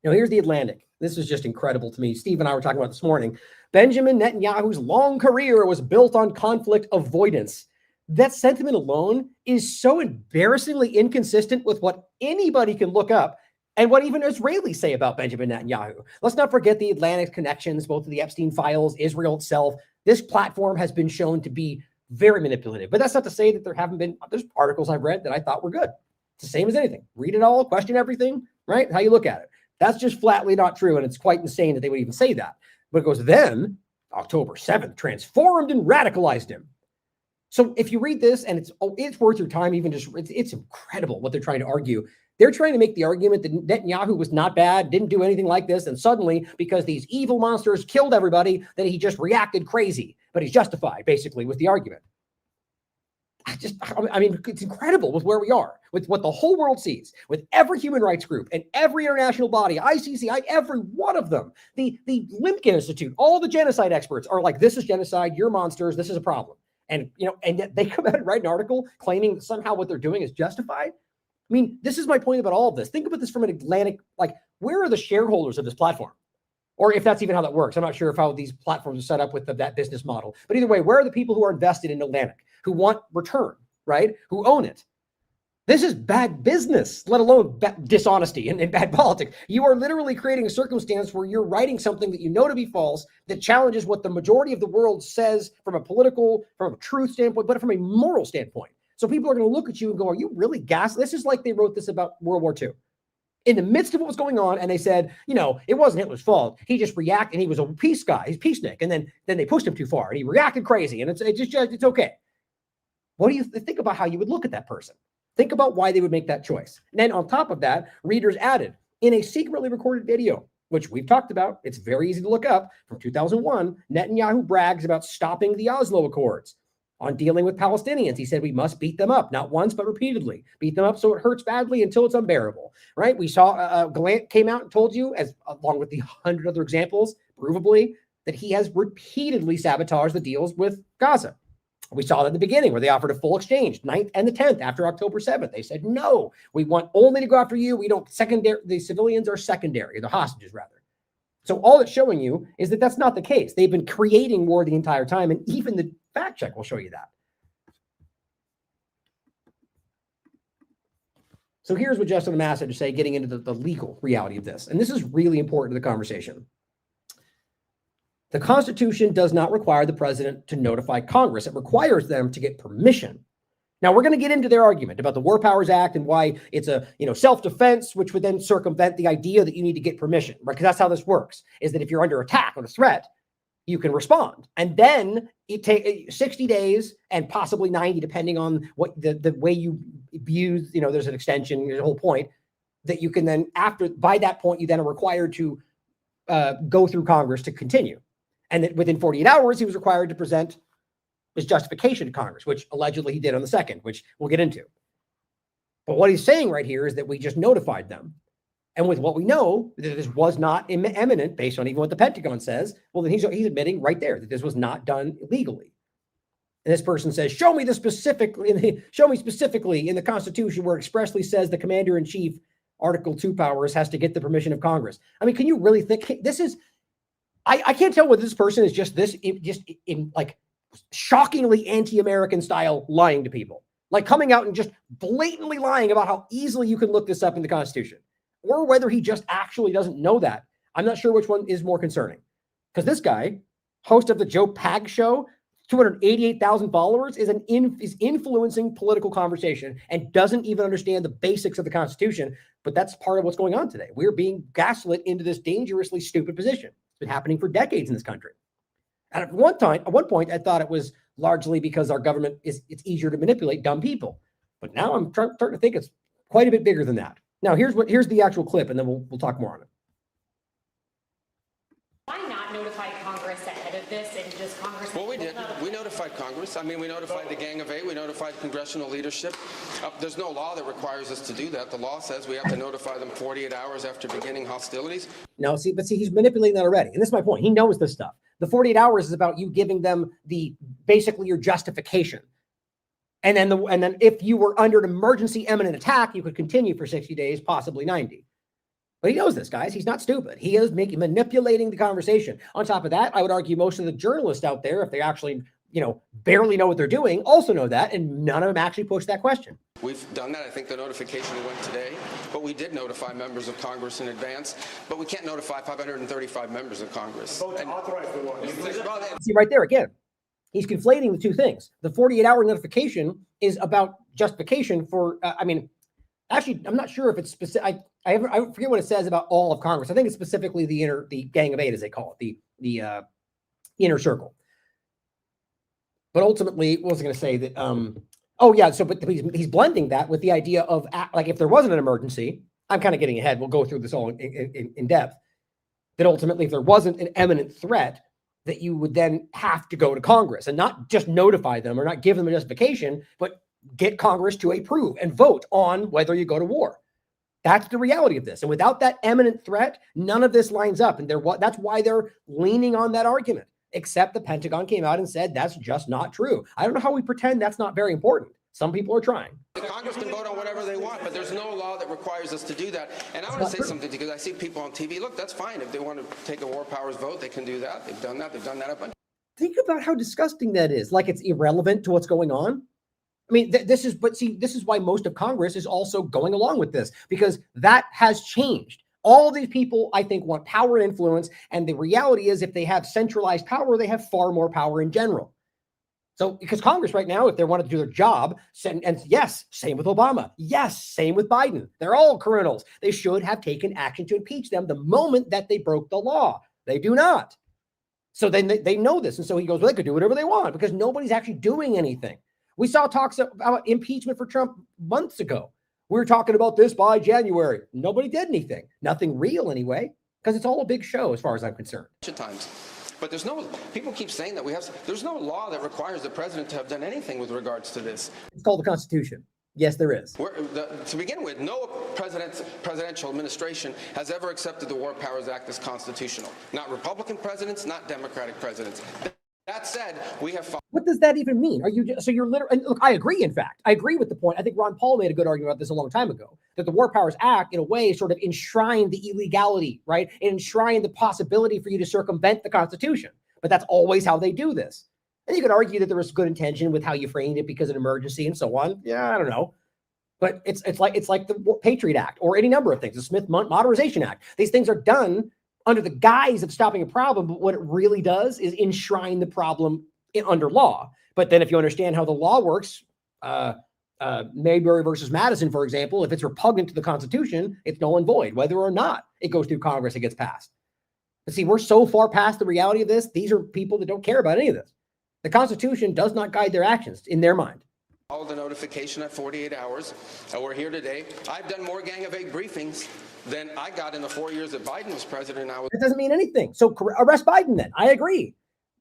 Now, here's the Atlantic. This is just incredible to me. Steve and I were talking about this morning. Benjamin Netanyahu's long career was built on conflict avoidance. That sentiment alone is so embarrassingly inconsistent with what anybody can look up and what even Israelis say about Benjamin Netanyahu. Let's not forget the Atlantic connections, both of the Epstein files, Israel itself. This platform has been shown to be very manipulative, but that's not to say that there's articles I've read that I thought were good. It's the same as anything. Read it all, question everything, right? How you look at it. That's just flatly not true. And it's quite insane that they would even say that. But it goes, then October 7th transformed and radicalized him. So if you read this, and it's worth your time, even just, it's incredible what they're trying to argue. They're trying to make the argument that Netanyahu was not bad, didn't do anything like this. And suddenly, because these evil monsters killed everybody, that he just reacted crazy, but he's justified basically with the argument. It's incredible with where we are, with what the whole world sees, with every human rights group and every international body, ICC, every one of them, the Limkin Institute, all the genocide experts are like, this is genocide, you're monsters, this is a problem. And, and yet they come out and write an article claiming that somehow what they're doing is justified. I mean, this is my point about all of this. Think about this from an Atlantic, where are the shareholders of this platform? Or if that's even how that works. I'm not sure how these platforms are set up with that business model. But either way, where are the people who are invested in Atlantic, who want return, right? Who own it? This is bad business, let alone dishonesty and bad politics. You are literally creating a circumstance where you're writing something that you know to be false, that challenges what the majority of the world says from a truth standpoint, but from a moral standpoint. So people are going to look at you and go, are you really gassed? This is like they wrote this about World War II. In the midst of what was going on, and they said, it wasn't Hitler's fault. He just reacted, and he was a peace guy. He's peacenik. And then they pushed him too far, and he reacted crazy, and it's okay. What do you think about how you would look at that person? Think about why they would make that choice. And then on top of that, readers added, in a secretly recorded video, which we've talked about, it's very easy to look up, from 2001, Netanyahu brags about stopping the Oslo Accords. On dealing with Palestinians, he said, we must beat them up, not once, but repeatedly. Beat them up so it hurts badly until it's unbearable, right? We saw Gallant came out and told you, along with the 100 other examples, provably, that he has repeatedly sabotaged the deals with Gaza. We saw that in the beginning where they offered a full exchange, 9th and the 10th after October 7th. They said, no, we want only to go after you. We don't the civilians are secondary, the hostages rather. So all it's showing you is that that's not the case. They've been creating war the entire time. And even the fact check will show you that. So here's what Justin Amass had to say, getting into the legal reality of this. And this is really important to the conversation. The Constitution does not require the president to notify Congress. It requires them to get permission. Now, we're going to get into their argument about the War Powers Act and why it's a self-defense, which would then circumvent the idea that you need to get permission, right? Because that's how this works, is that if you're under attack or a threat, you can respond. And then it takes 60 days and possibly 90, depending on what the way you use, there's an extension, the whole point, that you can then, by that point, you then are required to go through Congress to continue. And that within 48 hours, he was required to present his justification to Congress, which allegedly he did on the 2nd, which we'll get into. But what he's saying right here is that we just notified them. And with what we know, that this was not imminent based on even what the Pentagon says, well, then he's admitting right there that this was not done illegally. And this person says, show me specifically in the Constitution where it expressly says the commander-in-chief Article 2 powers has to get the permission of Congress. I mean, can you really think this is, I can't tell whether this person is just in like shockingly anti-American style lying to people, like coming out and just blatantly lying about how easily you can look this up in the Constitution, or whether he just actually doesn't know that. I'm not sure which one is more concerning, because this guy, host of the Joe Pag Show, 288,000 followers, is influencing political conversation and doesn't even understand the basics of the Constitution. But that's part of what's going on today. We're being gaslit into this dangerously stupid position. It's been happening for decades in this country. And at one point, I thought it was largely because our government it's easier to manipulate dumb people. But now I'm starting to think it's quite a bit bigger than that. Now, here's the actual clip, and then we'll talk more on it. Why not notify Congress ahead of this and just Congress? Well, we did. We notified Congress. I mean, we notified the Gang of Eight. We notified congressional leadership. There's no law that requires us to do that. The law says we have to notify them 48 hours after beginning hostilities. No, see, he's manipulating that already. And this is my point. He knows this stuff. The 48 hours is about you giving them basically your justification. And then if you were under an emergency imminent attack, you could continue for 60 days, possibly 90. But he knows this, guys. He's not stupid. He is manipulating the conversation. On top of that, I would argue most of the journalists out there, if they actually, barely know what they're doing, also know that, and none of them actually push that question. We've done that. I think the notification went today, but we did notify members of Congress in advance. But we can't notify 535 members of Congress. See, right there again, he's conflating the two things. The 48-hour notification is about justification for, actually, I'm not sure if it's specific. I forget what it says about all of Congress. I think it's specifically the Gang of Eight, as they call it, the inner circle. But ultimately, what was I going to say? That but he's blending that with the idea of, like, if there wasn't an emergency, I'm kind of getting ahead. We'll go through this all in depth. That ultimately, if there wasn't an imminent threat, that you would then have to go to Congress and not just notify them or not give them a justification, but get Congress to approve and vote on whether you go to war. That's the reality of this. And without that imminent threat, none of this lines up. And that's why they're leaning on that argument, except the Pentagon came out and said that's just not true. I don't know how we pretend that's not very important. Some people are trying. Congress can vote on whatever they want, but there's no law that requires us to do that. And I want to say something, because I see people on TV. Look, that's fine. If they want to take a war powers vote, they can do that. They've done that. They've done that a bunch. Think about how disgusting that is. Like, it's irrelevant to what's going on. I mean, this is why most of Congress is also going along with this, because that has changed. All of these people, I think, want power and influence. And the reality is, if they have centralized power, they have far more power in general. So, because Congress right now, if they want to do their job, and yes, same with Obama. Yes, same with Biden. They're all criminals. They should have taken action to impeach them the moment that they broke the law. They do not. So then they know this. And so he goes, well, they could do whatever they want because nobody's actually doing anything. We saw talks about impeachment for Trump months ago. We were talking about this by January. Nobody did anything. Nothing real anyway, because it's all a big show as far as I'm concerned. Times. But people keep saying that there's no law that requires the president to have done anything with regards to this. It's called the Constitution. Yes, there is. To begin with, no presidential administration has ever accepted the War Powers Act as constitutional. Not Republican presidents, not Democratic presidents. That said, we have. What does that even mean? You're literally, look, I agree, in fact. I agree with the point. I think Ron Paul made a good argument about this a long time ago, that the War Powers Act, in a way, sort of enshrined the illegality, right? It enshrined the possibility for you to circumvent the Constitution. But that's always how they do this. And you could argue that there was good intention with how you framed it because of an emergency and so on. Yeah, I don't know. But it's like the Patriot Act or any number of things, the Smith Modernization Act. These things are done under the guise of stopping a problem, but what it really does is enshrine the problem under law. But then if you understand how the law works, Mayberry versus Madison, for example, if it's repugnant to the Constitution, it's null and void, whether or not it goes through Congress, it gets passed. But see, we're so far past the reality of this. These are people that don't care about any of this. The Constitution does not guide their actions in their mind. All the notification at 48 hours. We're here today. I've done more Gang of Eight briefings than I got in the 4 years that Biden was president. It doesn't mean anything. So arrest Biden then. I agree.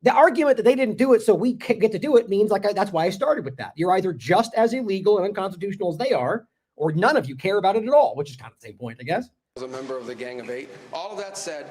the argument that they didn't do it so we get to do it means that's why I started with that. You're either just as illegal and unconstitutional as they are, or none of you care about it at all, which is kind of the same point, I guess. As a member of the Gang of Eight. All of that said,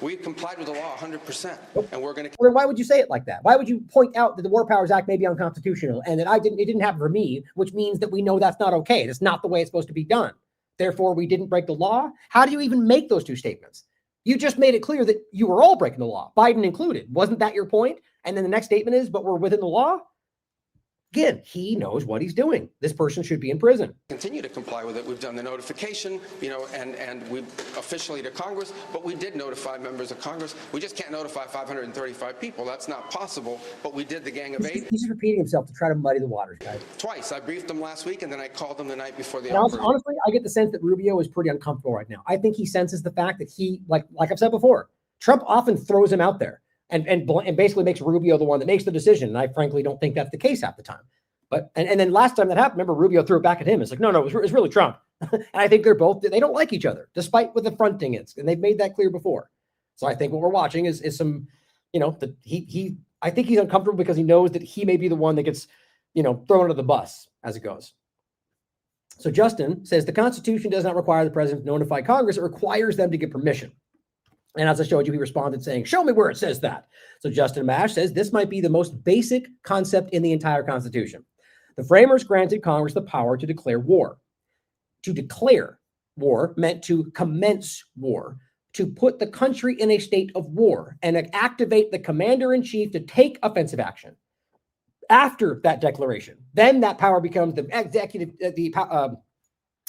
we've complied with the law 100%, and we're going to. Well, then why would you say it like that? Why would you point out that the War Powers Act may be unconstitutional and that it didn't happen for me, which means that we know that's not okay. That's not the way it's supposed to be done. Therefore, we didn't break the law. How do you even make those two statements? You just made it clear that you were all breaking the law, Biden included. Wasn't that your point? And then the next statement is, but we're within the law. Again, he knows what he's doing. This person should be in prison. Continue to comply with it. We've done the notification, and we officially to Congress, but we did notify members of Congress. We just can't notify 535 people. That's not possible, but we did the Gang of Eight. He's just repeating himself to try to muddy the waters, guys. Twice. I briefed them last week, and then I called them the night before the honestly, I get the sense that Rubio is pretty uncomfortable right now. I think he senses the fact that he, like I've said before, Trump often throws him out there and basically makes Rubio the one that makes the decision. And I frankly don't think that's the case half the time. But and then last time that happened, remember, Rubio threw it back at him. It's like, no, it was really Trump. And I think they don't like each other, despite what the fronting is. And they've made that clear before. So I think what we're watching is some, that I think he's uncomfortable because he knows that he may be the one that gets, thrown under the bus as it goes. So Justin says the Constitution does not require the president to notify Congress. It requires them to give permission. And as I showed you, he responded saying, show me where it says that. So Justin Mash says this might be the most basic concept in the entire Constitution. The framers granted Congress the power to declare war. To declare war meant to commence war, to put the country in a state of war and activate the commander-in-chief to take offensive action. After that declaration, then that power becomes the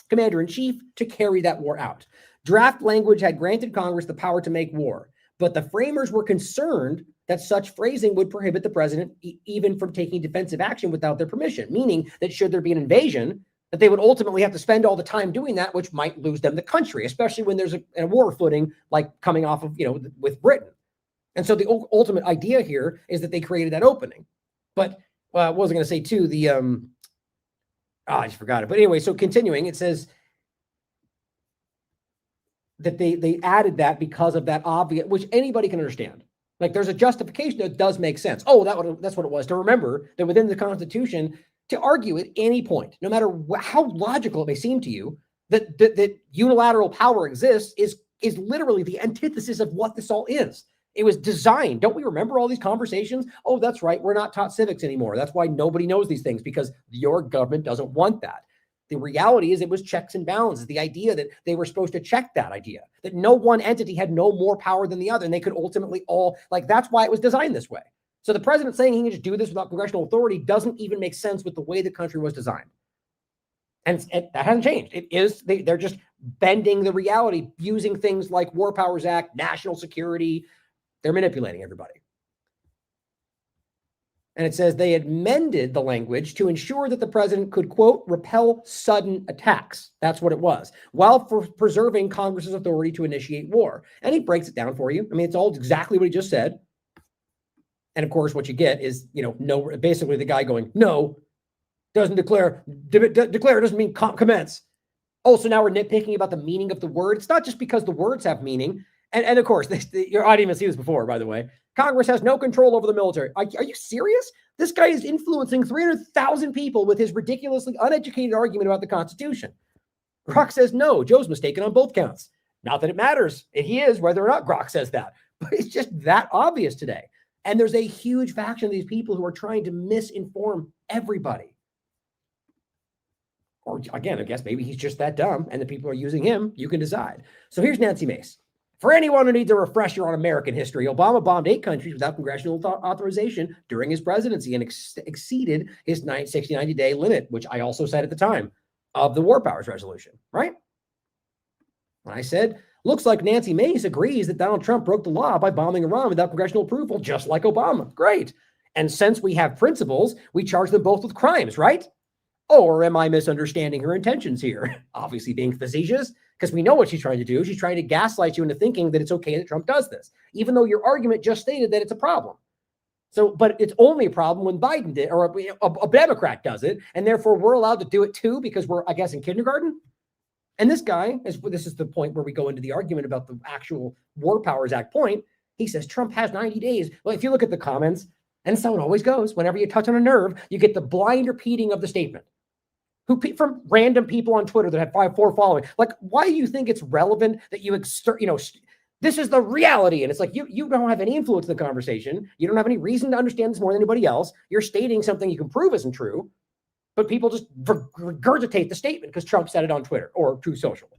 commander-in-chief to carry that war out. Draft language had granted Congress the power to make war, but the framers were concerned that such phrasing would prohibit the president even from taking defensive action without their permission, meaning that should there be an invasion, that they would ultimately have to spend all the time doing that, which might lose them the country, especially when there's a war footing like coming off of, with Britain. And so the ultimate idea here is that they created that opening. But what was I going to say too? I just forgot it. But anyway, so continuing, it says that they added that because of that obvious, which anybody can understand. Like there's a justification that does make sense. Oh, that's what it was. To remember that within the Constitution, to argue at any point, no matter how logical it may seem to you, that unilateral power exists is literally the antithesis of what this all is. It was designed. Don't we remember all these conversations? Oh, that's right. We're not taught civics anymore. That's why nobody knows these things, because your government doesn't want that. The reality is it was checks and balances. The idea that they were supposed to check that idea, that no one entity had no more power than the other, and they could ultimately that's why it was designed this way. So the president saying he can just do this without congressional authority doesn't even make sense with the way the country was designed. And that hasn't changed. It is, they're just bending the reality, using things like War Powers Act, national security. They're manipulating everybody. And it says they amended the language to ensure that the president could, quote, repel sudden attacks. That's what it was, while preserving Congress's authority to initiate war. And he breaks it down for you. I mean, it's all exactly what he just said. And of course, what you get is, no, basically the guy going, no, doesn't declare, declare doesn't mean commence. Oh, so now we're nitpicking about the meaning of the word. It's not just because the words have meaning. And of course, I didn't even see this before, by the way. Congress has no control over the military. Are you serious? This guy is influencing 300,000 people with his ridiculously uneducated argument about the Constitution. Grok says no. Joe's mistaken on both counts. Not that it matters. He is, whether or not Grok says that. But it's just that obvious today. And there's a huge faction of these people who are trying to misinform everybody. Or again, I guess maybe he's just that dumb and the people are using him. You can decide. So here's Nancy Mace. For anyone who needs a refresher on American history, Obama bombed 8 countries without congressional authorization during his presidency and exceeded his 90-day limit, which I also said at the time of the War Powers Resolution, right? And I said, looks like Nancy Mace agrees that Donald Trump broke the law by bombing Iran without congressional approval, just like Obama. Great. And since we have principles, we charge them both with crimes, right? Or am I misunderstanding her intentions here? Obviously being facetious, because we know what she's trying to do. She's trying to gaslight you into thinking that it's okay that Trump does this, even though your argument just stated that it's a problem. So, but it's only a problem when Biden did, or a Democrat does it, and therefore we're allowed to do it too because we're, I guess, in kindergarten. And this guy, this is the point where we go into the argument about the actual War Powers Act point. He says Trump has 90 days. Well, if you look at the comments, and so it always goes, whenever you touch on a nerve, you get the blind repeating of the statement. From random people on Twitter that have 4 following. Like, why do you think it's relevant that you this is the reality? And it's like, you don't have any influence in the conversation. You don't have any reason to understand this more than anybody else. You're stating something you can prove isn't true, but people just regurgitate the statement because Trump said it on Twitter or Truth Social.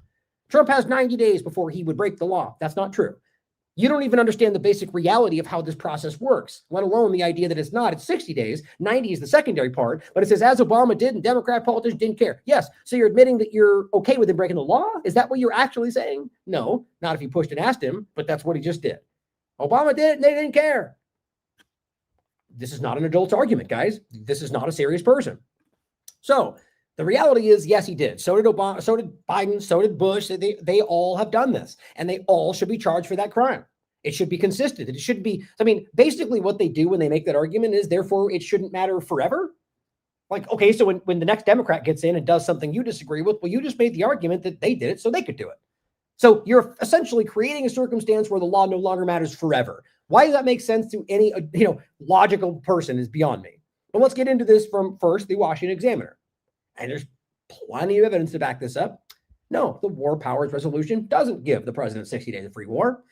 Trump has 90 days before he would break the law. That's not true. You don't even understand the basic reality of how this process works, let alone the idea that it's not. It's 60 days. 90 is the secondary part, but it says as Obama did and Democrat politicians didn't care. Yes. So you're admitting that you're okay with him breaking the law? Is that what you're actually saying? No, not if you pushed and asked him, but that's what he just did. Obama did it and they didn't care. This is not an adult's argument, guys. This is not a serious person. So the reality is, yes, he did. So did Obama, so did Biden, so did Bush. They all have done this, and they all should be charged for that crime. It should be consistent. It shouldn't be, basically what they do when they make that argument is, therefore, it shouldn't matter forever. Like, okay, so when the next Democrat gets in and does something you disagree with, well, you just made the argument that they did it so they could do it. So you're essentially creating a circumstance where the law no longer matters forever. Why does that make sense to any, logical person is beyond me. But let's get into this from first, the Washington Examiner. And there's plenty of evidence to back this up. No, the War Powers Resolution doesn't give the president 60 days of free war.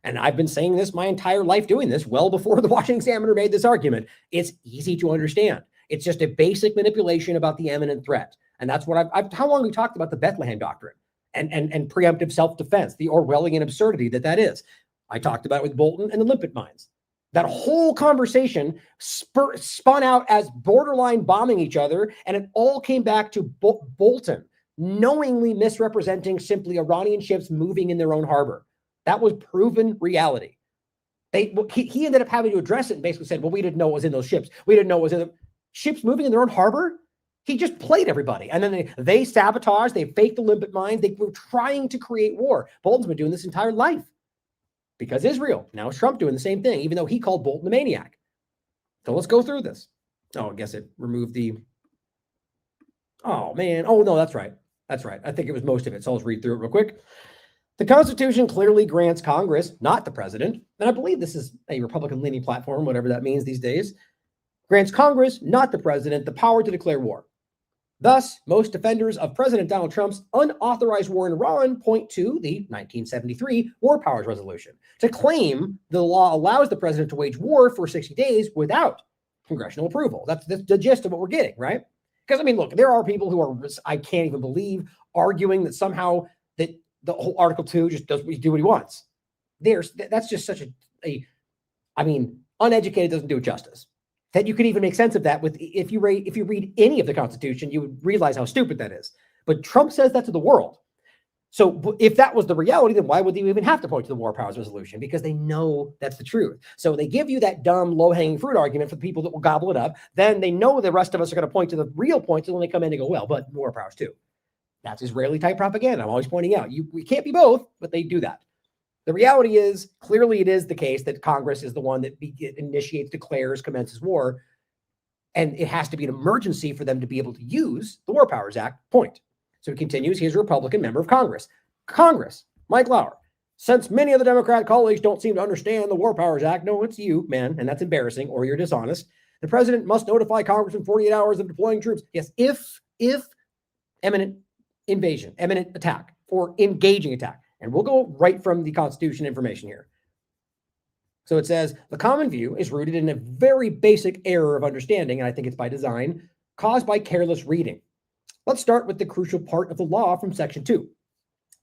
And I've been saying this my entire life, doing this well before the Washington Examiner made this argument. It's easy to understand. It's just a basic manipulation about the imminent threat. And that's what how long we talked about the Bethlehem Doctrine and preemptive self-defense, the Orwellian absurdity that is. I talked about it with Bolton and the limpet mines. That whole conversation spun out as borderline bombing each other, and it all came back to Bolton knowingly misrepresenting simply Iranian ships moving in their own harbor. That was proven reality. He ended up having to address it and basically said, well, we didn't know it was in those ships. We didn't know it was in the ships moving in their own harbor. He just played everybody. And then they sabotaged, they faked the limpet mines. They were trying to create war. Bolton's been doing this entire life. Because Israel. Now is Trump doing the same thing, even though he called Bolton a maniac. So let's go through this. Oh, I guess it removed the... Oh, man. Oh, no, that's right. That's right. I think it was most of it. So I'll just read through it real quick. The Constitution clearly grants Congress, not the president, and I believe this is a Republican-leaning platform, whatever that means these days, grants Congress, not the president, the power to declare war. Thus, most defenders of President Donald Trump's unauthorized war in Iran point to the 1973 War Powers Resolution to claim the law allows the president to wage war for 60 days without congressional approval. That's the gist of what we're getting, right? Because, look, there are people who are, I can't even believe, arguing that somehow that the whole Article 2 just do what he wants. That's just such uneducated doesn't do it justice. That you could even make sense of that with if you read any of the Constitution, you would realize how stupid that is. But Trump says that to the world. So if that was the reality, then why would they even have to point to the War Powers Resolution? Because they know that's the truth. So they give you that dumb, low-hanging fruit argument for the people that will gobble it up. Then they know the rest of us are going to point to the real points, and when they come in, they go, well, but War Powers too. That's Israeli-type propaganda. I'm always pointing out. We can't be both, but they do that. The reality is, clearly it is the case that Congress is the one that initiates, declares, commences war, and it has to be an emergency for them to be able to use the War Powers Act, point. So he continues, he's a Republican member of Congress. Congress, Mike Lauer, since many of the Democrat colleagues don't seem to understand the War Powers Act, no, it's you, man, and that's embarrassing, or you're dishonest, the president must notify Congress in 48 hours of deploying troops. Yes, if imminent invasion, imminent attack, or engaging attack. And we'll go right from the Constitution information here. So it says, the common view is rooted in a very basic error of understanding, and I think it's by design, caused by careless reading. Let's start with the crucial part of the law from Section 2.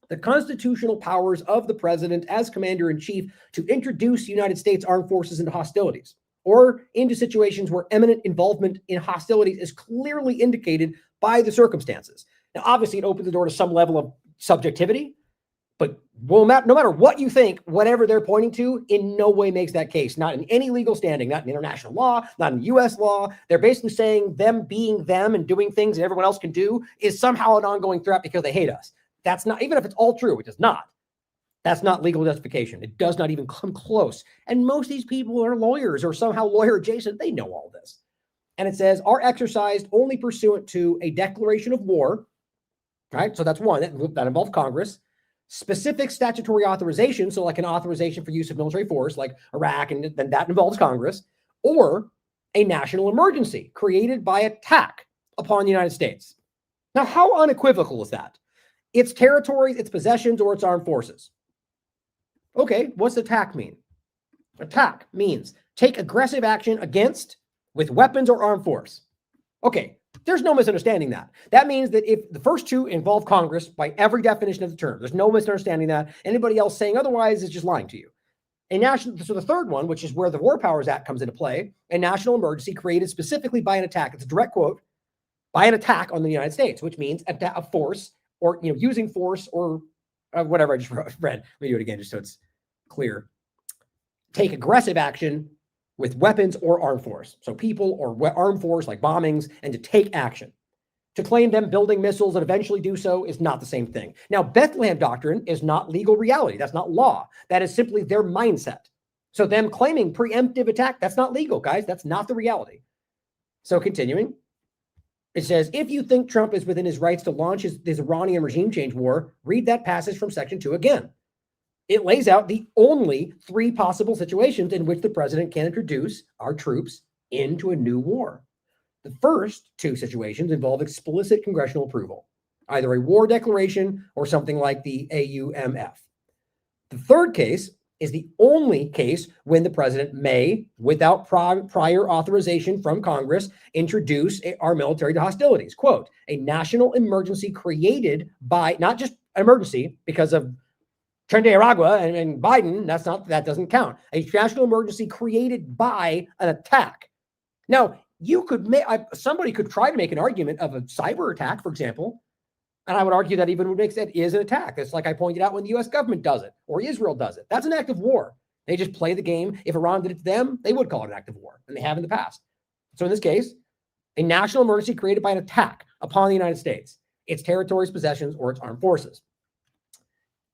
The constitutional powers of the president as commander-in-chief to introduce United States armed forces into hostilities, or into situations where imminent involvement in hostilities is clearly indicated by the circumstances. Now, obviously, it opens the door to some level of subjectivity, but no matter what you think, whatever they're pointing to in no way makes that case. Not in any legal standing, not in international law, not in U.S. law. They're basically saying them being them and doing things that everyone else can do is somehow an ongoing threat because they hate us. That's not, even if it's all true, it does not. That's not legal justification. It does not even come close. And most of these people are lawyers or somehow lawyer adjacent. They know all this. And it says, are exercised only pursuant to a declaration of war. Right? So that's one. That involves Congress. specific statutory authorization, so like an authorization for use of military force, like Iraq, and then that involves Congress, or a national emergency created by attack upon the United States. Now, how unequivocal is that? Its territories, its possessions, or its armed forces. Okay, what's attack mean? Attack means take aggressive action against with weapons or armed force. Okay, there's no misunderstanding that. That means that if the first two involve Congress by every definition of the term, there's no misunderstanding that. Anybody else saying otherwise is just lying to you. So the third one, which is where the War Powers Act comes into play, a national emergency created specifically by an attack. It's a direct quote, by an attack on the United States, which means a force or using force or whatever I just read. Let me do it again just so it's clear. Take aggressive action with weapons or armed force. So people or armed force like bombings, and to take action. To claim them building missiles and eventually do so is not the same thing. Now, Bethlehem Doctrine is not legal reality. That's not law. That is simply their mindset. So them claiming preemptive attack, that's not legal, guys. That's not the reality. So continuing, it says, if you think Trump is within his rights to launch his Iranian regime change war, read that passage from Section 2 again. It lays out the only 3 possible situations in which the president can introduce our troops into a new war. The first 2 situations involve explicit congressional approval, either a war declaration or something like the AUMF. The third case is the only case when the president may, without prior authorization from Congress, introduce our military to hostilities. Quote, a national emergency created by, not just an emergency because of Tren de Aragua and Biden, that doesn't count. A national emergency created by an attack. Now, somebody could try to make an argument of a cyber attack, for example, and I would argue that even would make that is an attack. It's like I pointed out when the U.S. government does it or Israel does it. That's an act of war. They just play the game. If Iran did it to them, they would call it an act of war, and they have in the past. So in this case, a national emergency created by an attack upon the United States, its territories, possessions, or its armed forces.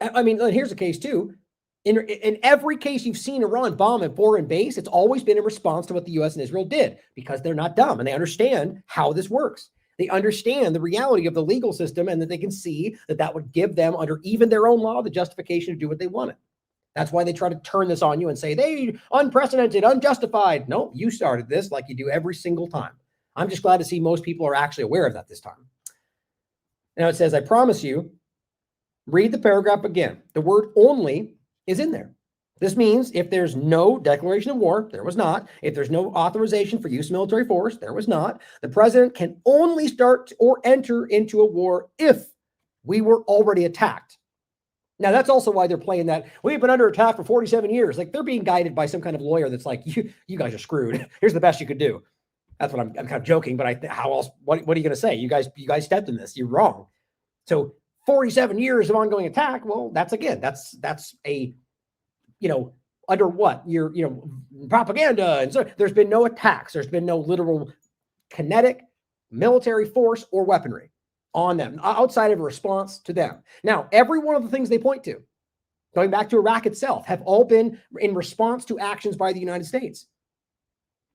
I mean, here's a case too. In every case you've seen Iran bomb a foreign base, it's always been in response to what the U.S. and Israel did, because they're not dumb and they understand how this works. They understand the reality of the legal system, and that they can see that would give them, under even their own law, the justification to do what they wanted. That's why they try to turn this on you and say, they unprecedented, unjustified. No, you started this, like you do every single time. I'm just glad to see most people are actually aware of that this time. Now it says, I promise you, read the paragraph again. The word only is in there. This means if there's no declaration of war, there was not. If there's no authorization for use of military force, there was not. The president can only start or enter into a war if we were already attacked. Now, that's also why they're playing that. We've been under attack for 47 years. Like, they're being guided by some kind of lawyer that's like, you guys are screwed. Here's the best you could do. That's what I'm kind of joking, but how else? What are you going to say? You guys stepped in this. You're wrong. So 47 years of ongoing attack. Well, that's a, under what? Propaganda. And so there's been no attacks. There's been no literal kinetic military force or weaponry on them outside of a response to them. Now, every one of the things they point to, going back to Iraq itself, have all been in response to actions by the United States.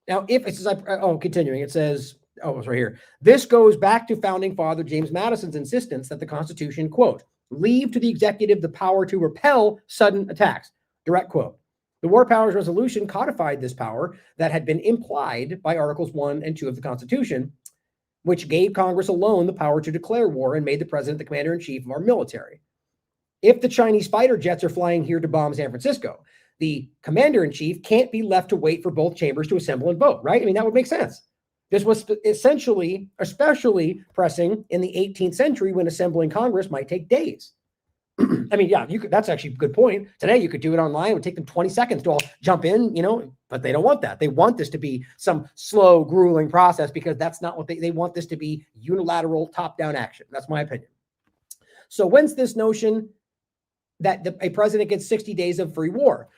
Now, if it says, continuing, it says, it's right here. This goes back to founding father James Madison's insistence that the Constitution, quote, leave to the executive the power to repel sudden attacks. Direct quote. The War Powers Resolution codified this power that had been implied by Articles 1 and 2 of the Constitution, which gave Congress alone the power to declare war and made the president the commander-in-chief of our military. If the Chinese fighter jets are flying here to bomb San Francisco, the commander-in-chief can't be left to wait for both chambers to assemble and vote, right? I mean, that would make sense. This was especially pressing in the 18th century when assembling Congress might take days. I mean, yeah, that's actually a good point. Today, you could do it online. It would take them 20 seconds to all jump in, but they don't want that. They want this to be some slow, grueling process, because that's not what they want. This to be unilateral, top-down action. That's my opinion. So when's this notion that a president gets 60 days of free war?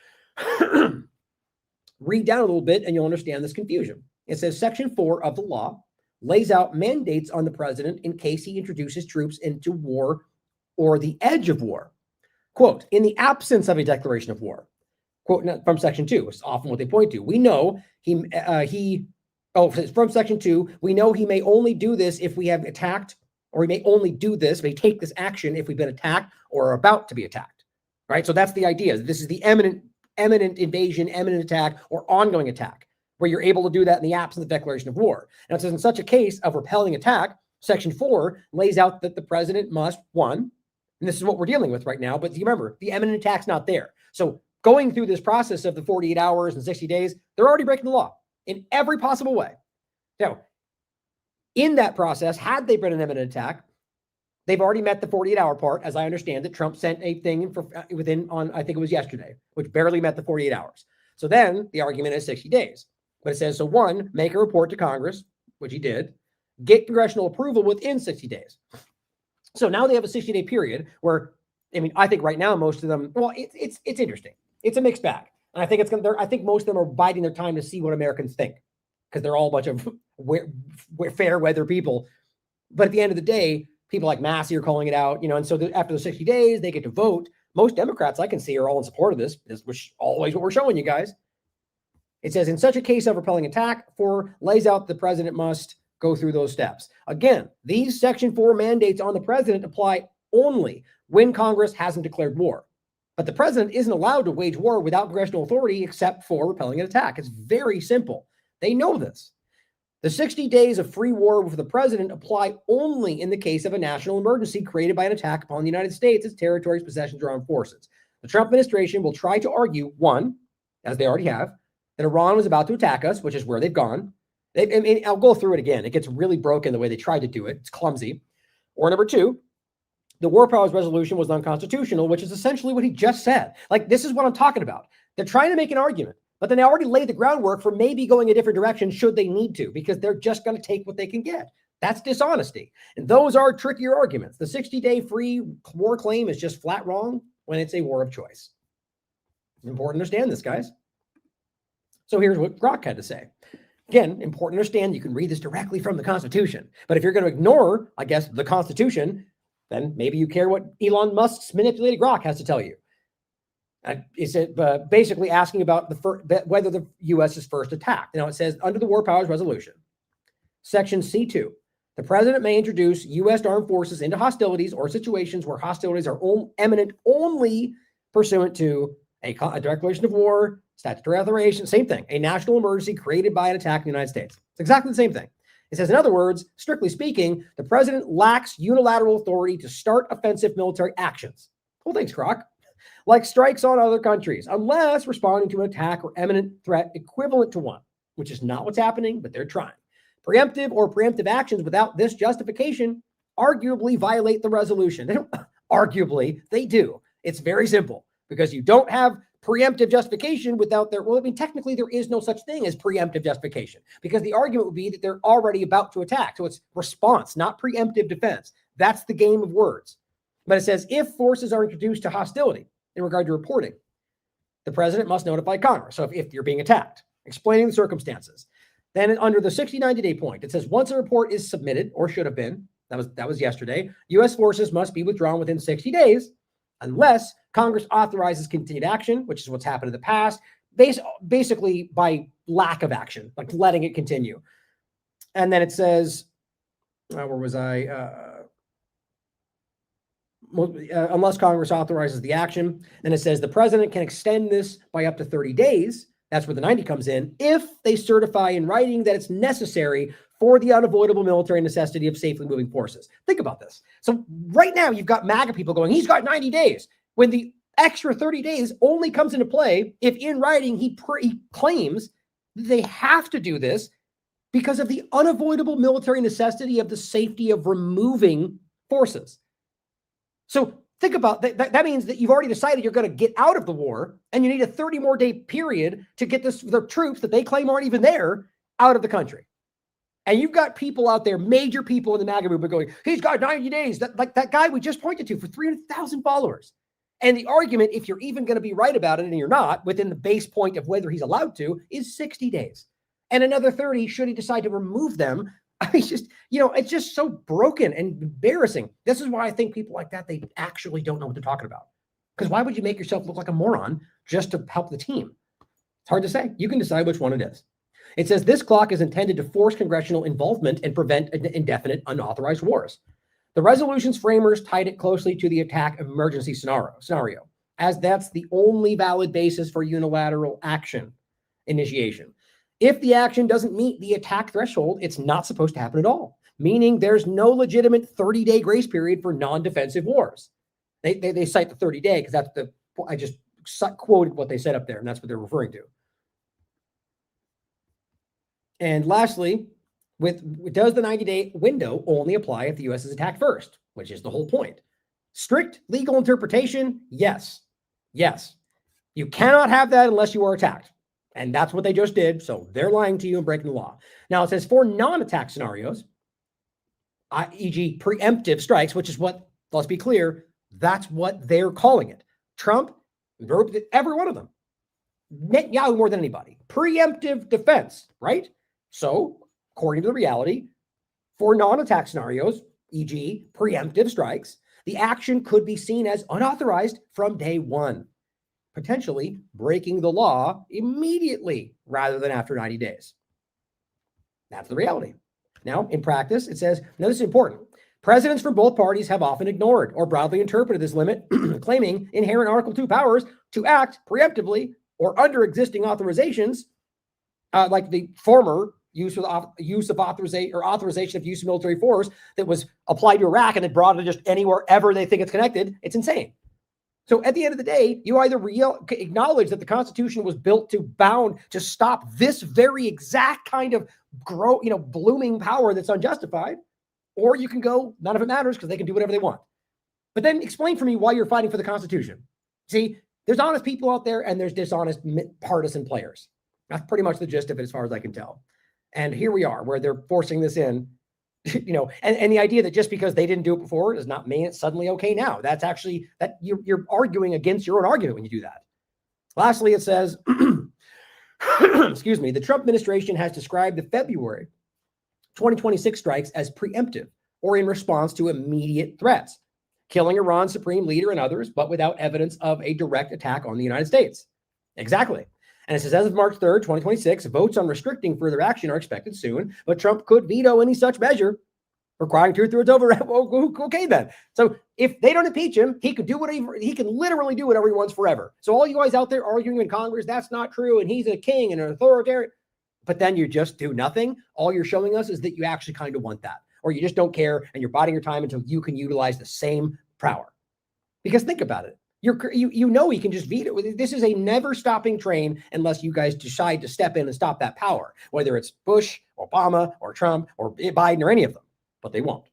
Read down a little bit and you'll understand this confusion. It says Section 4 of the law lays out mandates on the president in case he introduces troops into war or the edge of war. Quote, in the absence of a declaration of war. Quote from Section 2, it's often what they point to. We know from Section 2, we know he may only do this if we have attacked or we may only do this, may take this action if we've been attacked or are about to be attacked, right? So that's the idea. This is the imminent invasion, imminent attack, or ongoing attack, where you're able to do that in the absence of declaration of war. And it says in such a case of repelling attack, Section 4 lays out that the president must, one, and this is what we're dealing with right now, but you remember, the imminent attack's not there. So going through this process of the 48 hours and 60 days, they're already breaking the law in every possible way. Now, in that process, had they been an imminent attack, they've already met the 48-hour part, as I understand it. Trump sent a thing on, I think it was yesterday, which barely met the 48 hours. So then the argument is 60 days. But it says, so one, make a report to Congress, which he did, get congressional approval within 60 days. So now they have a 60-day period where, I mean, I think right now most of them, well, it's interesting. It's a mixed bag. And I think I think most of them are biding their time to see what Americans think, because they're all a bunch of fair weather people. But at the end of the day, people like Massey are calling it out, and so after the 60 days, they get to vote. Most Democrats I can see are all in support of this, which is always what we're showing you guys. It says, in such a case of repelling attack, 4 lays out the president must go through those steps. Again, these Section 4 mandates on the president apply only when Congress hasn't declared war. But the president isn't allowed to wage war without congressional authority except for repelling an attack. It's very simple. They know this. The 60 days of free war for the president apply only in the case of a national emergency created by an attack upon the United States, its territories, possessions, or armed forces. The Trump administration will try to argue, one, as they already have, that Iran was about to attack us, which is where they've gone. I'll go through it again. It gets really broken the way they tried to do it. It's clumsy. Or number 2, the War Powers Resolution was unconstitutional, which is essentially what he just said. Like, this is what I'm talking about. They're trying to make an argument, but then they already laid the groundwork for maybe going a different direction should they need to, because they're just going to take what they can get. That's dishonesty. And those are trickier arguments. The 60-day free war claim is just flat wrong when it's a war of choice. It's important to understand this, guys. So here's what Grok had to say. Again, important to understand, you can read this directly from the Constitution. But if you're going to ignore, I guess, the Constitution, then maybe you care what Elon Musk's manipulated Grok has to tell you. It's basically asking about whether the U.S. is first attacked. Now, it says, under the War Powers Resolution, Section C2, the president may introduce U.S. armed forces into hostilities or situations where hostilities are imminent only pursuant to a declaration of war, statutory authorization, same thing, a national emergency created by an attack in the United States. It's exactly the same thing. It says, in other words, strictly speaking, the president lacks unilateral authority to start offensive military actions. Well, thanks, Croc. Like strikes on other countries, unless responding to an attack or imminent threat equivalent to one, which is not what's happening, but they're trying. Preemptive or preemptive actions without this justification arguably violate the resolution. They don't, arguably, they do. It's very simple, because you don't have preemptive justification without their, well, I mean, technically there is no such thing as preemptive justification, because the argument would be that they're already about to attack. So it's response, not preemptive defense. That's the game of words. But it says, if forces are introduced to hostility in regard to reporting, the president must notify Congress. So if you're being attacked, explaining the circumstances. Then under the 60-90-day point, it says, once a report is submitted, or should have been, that was yesterday, U.S. forces must be withdrawn within 60 days, unless Congress authorizes continued action, which is what's happened in the past, basically by lack of action, like letting it continue. And then it says, where was I? Unless Congress authorizes the action. Then it says the president can extend this by up to 30 days. That's where the 90 comes in, if they certify in writing that it's necessary for the unavoidable military necessity of safely moving forces. Think about this. So right now you've got MAGA people going, he's got 90 days, when the extra 30 days only comes into play if in writing he claims that they have to do this because of the unavoidable military necessity of the safety of removing forces. So think about that. That means that you've already decided you're going to get out of the war, and you need a 30 more day period to get the troops that they claim aren't even there out of the country. And you've got people out there, major people in the MAGA movement going, he's got 90 days. Like that guy we just pointed to for 300,000 followers. And the argument, if you're even going to be right about it, and you're not, within the base point of whether he's allowed to, is 60 days. And another 30 should he decide to remove them. I mean, it's just so broken and embarrassing. This is why I think people like that, they actually don't know what they're talking about. Because why would you make yourself look like a moron just to help the team? It's hard to say. You can decide which one it is. It says this clock is intended to force congressional involvement and prevent indefinite unauthorized wars. The resolution's framers tied it closely to the attack emergency scenario, as that's the only valid basis for unilateral action initiation. If the action doesn't meet the attack threshold, it's not supposed to happen at all, meaning there's no legitimate 30-day grace period for non-defensive wars. They cite the 30-day because that's I just quoted what they said up there, and that's what they're referring to. And lastly, does the 90-day window only apply if the U.S. is attacked first, which is the whole point. Strict legal interpretation, yes. Yes. You cannot have that unless you are attacked. And that's what they just did. So they're lying to you and breaking the law. Now it says for non-attack scenarios, e.g. preemptive strikes, which is what, let's be clear, that's what they're calling it. Trump, every one of them, Netanyahu more than anybody. Preemptive defense, right? So according to the reality, for non-attack scenarios, e.g. preemptive strikes, the action could be seen as unauthorized from day one, potentially breaking the law immediately rather than after 90 days. That's the reality. Now, in practice, it says, now this is important. Presidents from both parties have often ignored or broadly interpreted this limit, claiming inherent Article 2 powers to act preemptively or under existing authorizations, like the former use of authorization of use of military force that was applied to Iraq and then brought it just anywhere ever they think it's connected. It's insane. So at the end of the day, you either acknowledge that the Constitution was built to stop this very exact kind of blooming power that's unjustified, or you can go, none of it matters because they can do whatever they want. But then explain for me why you're fighting for the Constitution. See, there's honest people out there and there's dishonest partisan players. That's pretty much the gist of it as far as I can tell. And here we are where they're forcing this in, and the idea that just because they didn't do it before does not mean it's suddenly okay now. That's actually that you're arguing against your own argument when you do that. Lastly, it says, excuse me, the Trump administration has described the February 2026 strikes as preemptive or in response to immediate threats, killing Iran's supreme leader and others, but without evidence of a direct attack on the United States. Exactly. And it says, as of March 3rd, 2026, votes on restricting further action are expected soon, but Trump could veto any such measure, requiring two-thirds over. Okay, then. So if they don't impeach him, he could do whatever, he can literally do whatever he wants forever. So all you guys out there arguing in Congress, that's not true, and he's a king and an authoritarian, but then you just do nothing. All you're showing us is that you actually kind of want that, or you just don't care, and you're biding your time until you can utilize the same power. Because think about it. You he can just veto. This is a never-stopping train unless you guys decide to step in and stop that power, whether it's Bush, Obama, or Trump, or Biden, or any of them. But they won't.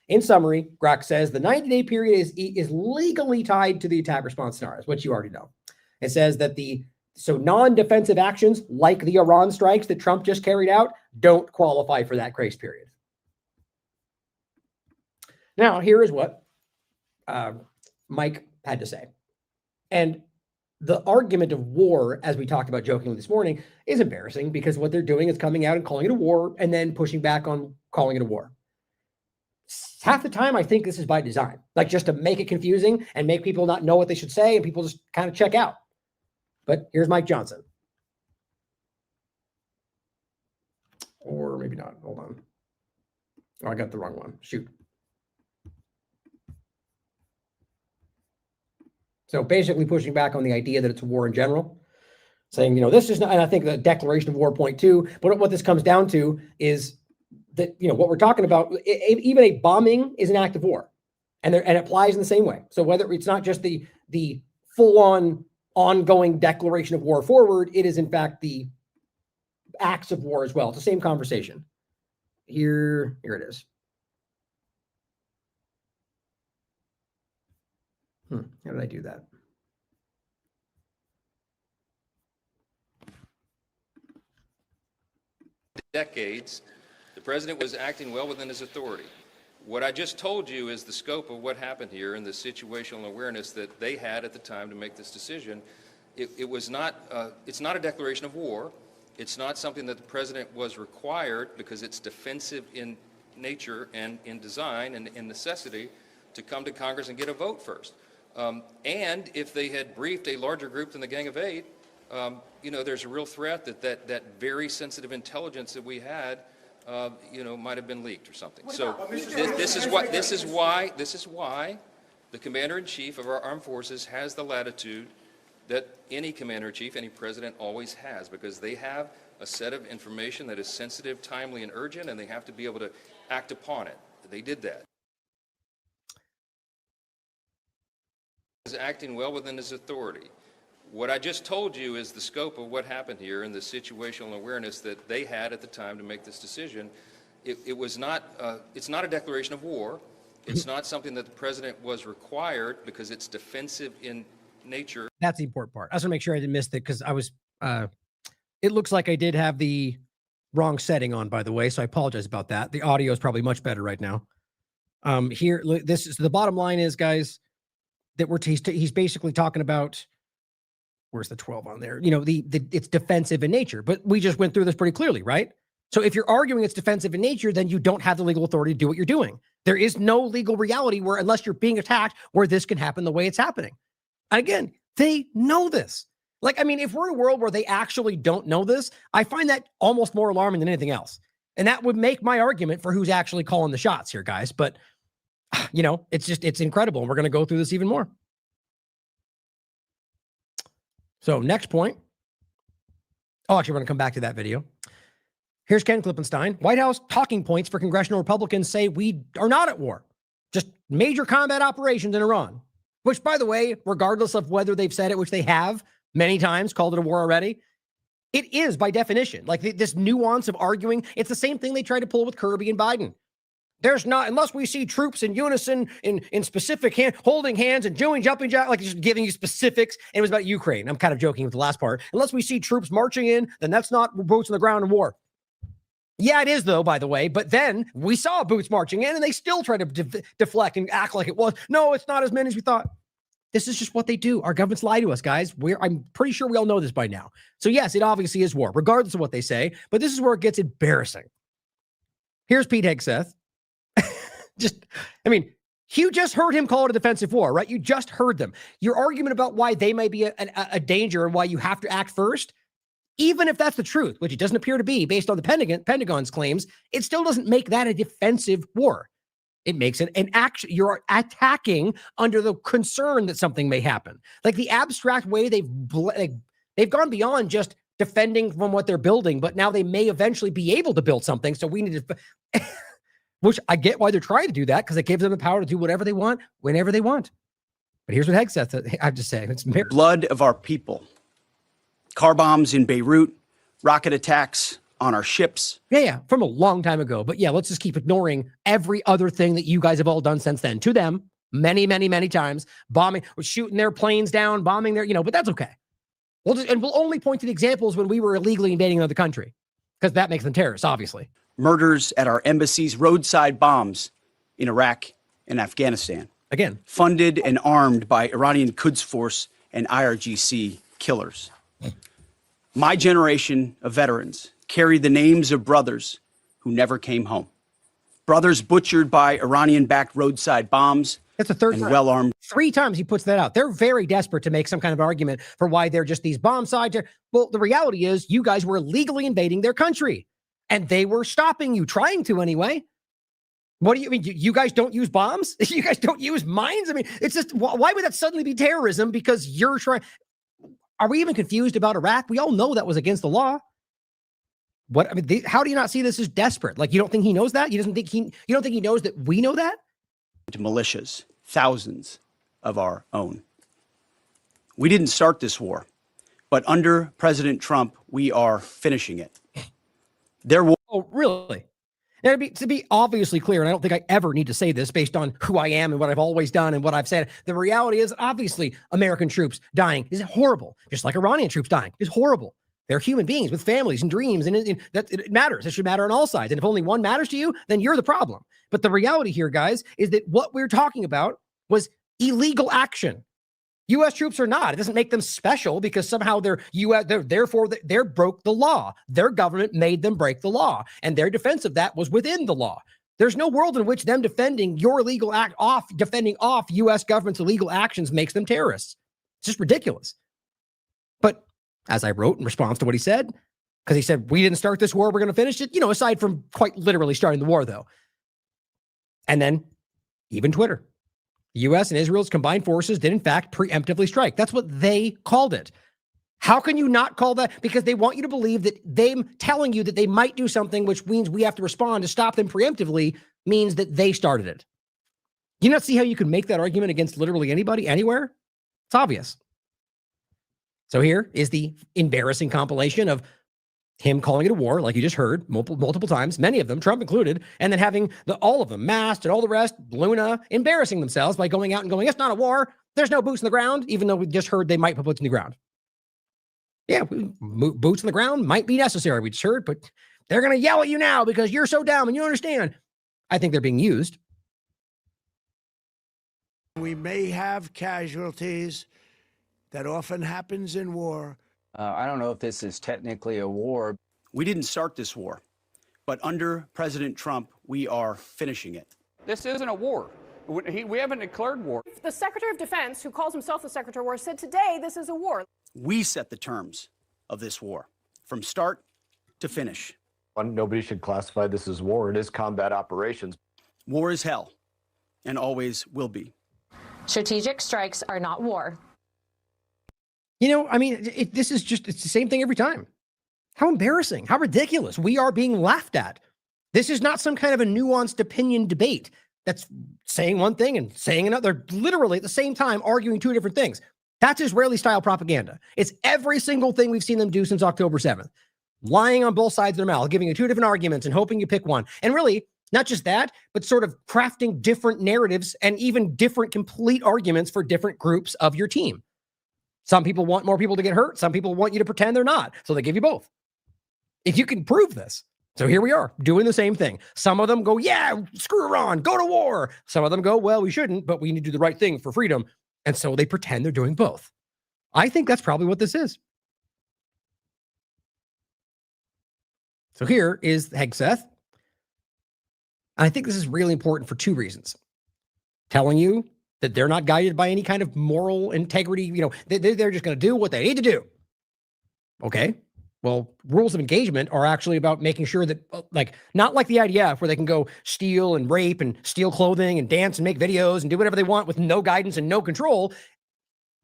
In summary, Grok says the 90-day period is legally tied to the attack response scenarios, which you already know. It says that non-defensive actions like the Iran strikes that Trump just carried out don't qualify for that grace period. Now, here is what Mike had to say. And the argument of war, as we talked about jokingly this morning, is embarrassing because what they're doing is coming out and calling it a war and then pushing back on calling it a war. Half the time, I think this is by design, like just to make it confusing and make people not know what they should say and people just kind of check out. But here's Mike Johnson. Or maybe not. Hold on. Oh, I got the wrong one. Shoot. So basically pushing back on the idea that it's a war in general, saying, this is not, and I think the declaration of war point 2, but what this comes down to is that, what we're talking about, even a bombing is an act of war, and it applies in the same way. So whether it's not just the full-on ongoing declaration of war forward, it is in fact the acts of war as well. It's the same conversation. Here it is. How did I do that? Decades, the president was acting well within his authority. What I just told you is the scope of what happened here and the situational awareness that they had at the time to make this decision. It's not a declaration of war. It's not something that the president was required because it's defensive in nature and in design and in necessity to come to Congress and get a vote first. And if they had briefed a larger group than the Gang of Eight, there's a real threat that very sensitive intelligence that we had might have been leaked or something. So this is why the Commander-in-Chief of our armed forces has the latitude that any Commander-in-Chief, any president always has, because they have a set of information that is sensitive, timely, and urgent, and they have to be able to act upon it. They did that. Is acting well within his authority. What I just told you is the scope of what happened here and the situational awareness that they had at the time to make this decision. It was not, it's not a declaration of war. It's not something that the president was required because it's defensive in nature. That's the important part. I just want to make sure I didn't miss it because I was, it looks like I did have the wrong setting on, by the way, so I apologize about that. The audio is probably much better right now. Here, this is the bottom line is, guys, that he's basically talking about, where's the 12 on there? It's defensive in nature, but we just went through this pretty clearly, right? So if you're arguing it's defensive in nature, then you don't have the legal authority to do what you're doing. There is no legal reality where, unless you're being attacked, where this can happen the way it's happening. And again, they know this. Like, I mean, if we're in a world where they actually don't know this, I find that almost more alarming than anything else. And that would make my argument for who's actually calling the shots here, guys. But, it's incredible. And we're going to go through this even more. So next point. Oh, actually, we're going to come back to that video. Here's Ken Klippenstein. White House talking points for congressional Republicans say we are not at war. Just major combat operations in Iran. Which, by the way, regardless of whether they've said it, which they have many times, called it a war already, it is by definition. Like this nuance of arguing, it's the same thing they tried to pull with Kirby and Biden. There's not, unless we see troops in unison, in specific holding hands and jumping, like just giving you specifics. And it was about Ukraine. I'm kind of joking with the last part. Unless we see troops marching in, then that's not boots on the ground in war. Yeah, it is, though, by the way. But then we saw boots marching in and they still try to deflect and act like it was. No, it's not as many as we thought. This is just what they do. Our governments lie to us, guys. I'm pretty sure we all know this by now. So yes, it obviously is war, regardless of what they say. But this is where it gets embarrassing. Here's Pete Hegseth. You just heard him call it a defensive war, right? You just heard them. Your argument about why they may be a danger and why you have to act first, even if that's the truth, which it doesn't appear to be based on the Pentagon's claims, it still doesn't make that a defensive war. It makes it an action. You're attacking under the concern that something may happen. Like the abstract way they've gone beyond just defending from what they're building, but now they may eventually be able to build something. So we need to, which I get why they're trying to do that, because it gives them the power to do whatever they want, whenever they want. But here's what Hegseth said. I'm just saying, it's blood of our people. Car bombs in Beirut, rocket attacks on our ships. Yeah, from a long time ago. But yeah, let's just keep ignoring every other thing that you guys have all done since then to them many, many, many times. Bombing, shooting their planes down, bombing their, but that's okay. We'll only point to the examples when we were illegally invading another country, because that makes them terrorists, obviously. Murders at our embassies, roadside bombs in Iraq and Afghanistan. Again, funded and armed by Iranian Quds Force and IRGC killers. My generation of veterans carry the names of brothers who never came home. Brothers butchered by Iranian-backed roadside bombs. That's the third time. Well-armed. 3 times he puts that out. They're very desperate to make some kind of argument for why they're just these bomb sites. Well, the reality is you guys were illegally invading their country, and they were stopping you, trying to anyway. What do you mean? You guys don't use bombs? You guys don't use mines? I mean, it's just, why would that suddenly be terrorism? Because you're trying. Are we even confused about Iraq? We all know that was against the law. How do you not see this as desperate? Like, you don't think he knows that? You don't think he knows that we know that? To militias, thousands of our own. We didn't start this war, but under President Trump, we are finishing it. Oh, really? Now, to be obviously clear, and I don't think I ever need to say this based on who I am and what I've always done and what I've said, the reality is obviously American troops dying is horrible, just like Iranian troops dying is horrible. They're human beings with families and dreams, and that it matters. It should matter on all sides. And if only one matters to you, then you're the problem. But the reality here, guys, is that what we're talking about was illegal action. U.S. troops are not. It doesn't make them special because somehow they're broke the law. Their government made them break the law, and their defense of that was within the law. There's no world in which them defending your illegal act defending off U.S. government's illegal actions makes them terrorists. It's just ridiculous. But as I wrote in response to what he said, because he said, we didn't start this war, we're going to finish it. Aside from quite literally starting the war, though. And then even Twitter. The U.S. and Israel's combined forces did, in fact, preemptively strike. That's what they called it. How can you not call that? Because they want you to believe that them telling you that they might do something, which means we have to respond to stop them preemptively, means that they started it. You not see how you can make that argument against literally anybody, anywhere? It's obvious. So here is the embarrassing compilation of him calling it a war, like you just heard multiple times, many of them, Trump included, and then having all of them, masked and all the rest, Luna, embarrassing themselves by going out and going, it's not a war. There's no boots in the ground, even though we just heard they might put boots in the ground. Yeah, boots in the ground might be necessary, we just heard, but they're going to yell at you now because you're so dumb and you understand. I think they're being used. We may have casualties. That often happens in war. I don't know if this is technically a war. We didn't start this war, but under President Trump, we are finishing it. This isn't a war. We haven't declared war. The Secretary of Defense, who calls himself the Secretary of War, said today this is a war. We set the terms of this war from start to finish. Nobody should classify this as war. It is combat operations. War is hell and always will be. Strategic strikes are not war. This is just, it's the same thing every time. How embarrassing, how ridiculous. We are being laughed at. This is not some kind of a nuanced opinion debate that's saying one thing and saying another. They're literally at the same time arguing two different things. That's Israeli style propaganda. It's every single thing we've seen them do since October 7th. Lying on both sides of their mouth, giving you two different arguments and hoping you pick one. And really, not just that, but sort of crafting different narratives and even different complete arguments for different groups of your team. Some people want more people to get hurt. Some people want you to pretend they're not. So they give you both. If you can prove this. So here we are doing the same thing. Some of them go, yeah, screw Iran, go to war. Some of them go, well, we shouldn't, but we need to do the right thing for freedom. And so they pretend they're doing both. I think that's probably what this is. So here is Hegseth. I think this is really important for two reasons. Telling you that they're not guided by any kind of moral integrity. They're just going to do what they need to do. Okay. Well, rules of engagement are actually about making sure that, not like the IDF where they can go steal and rape and steal clothing and dance and make videos and do whatever they want with no guidance and no control,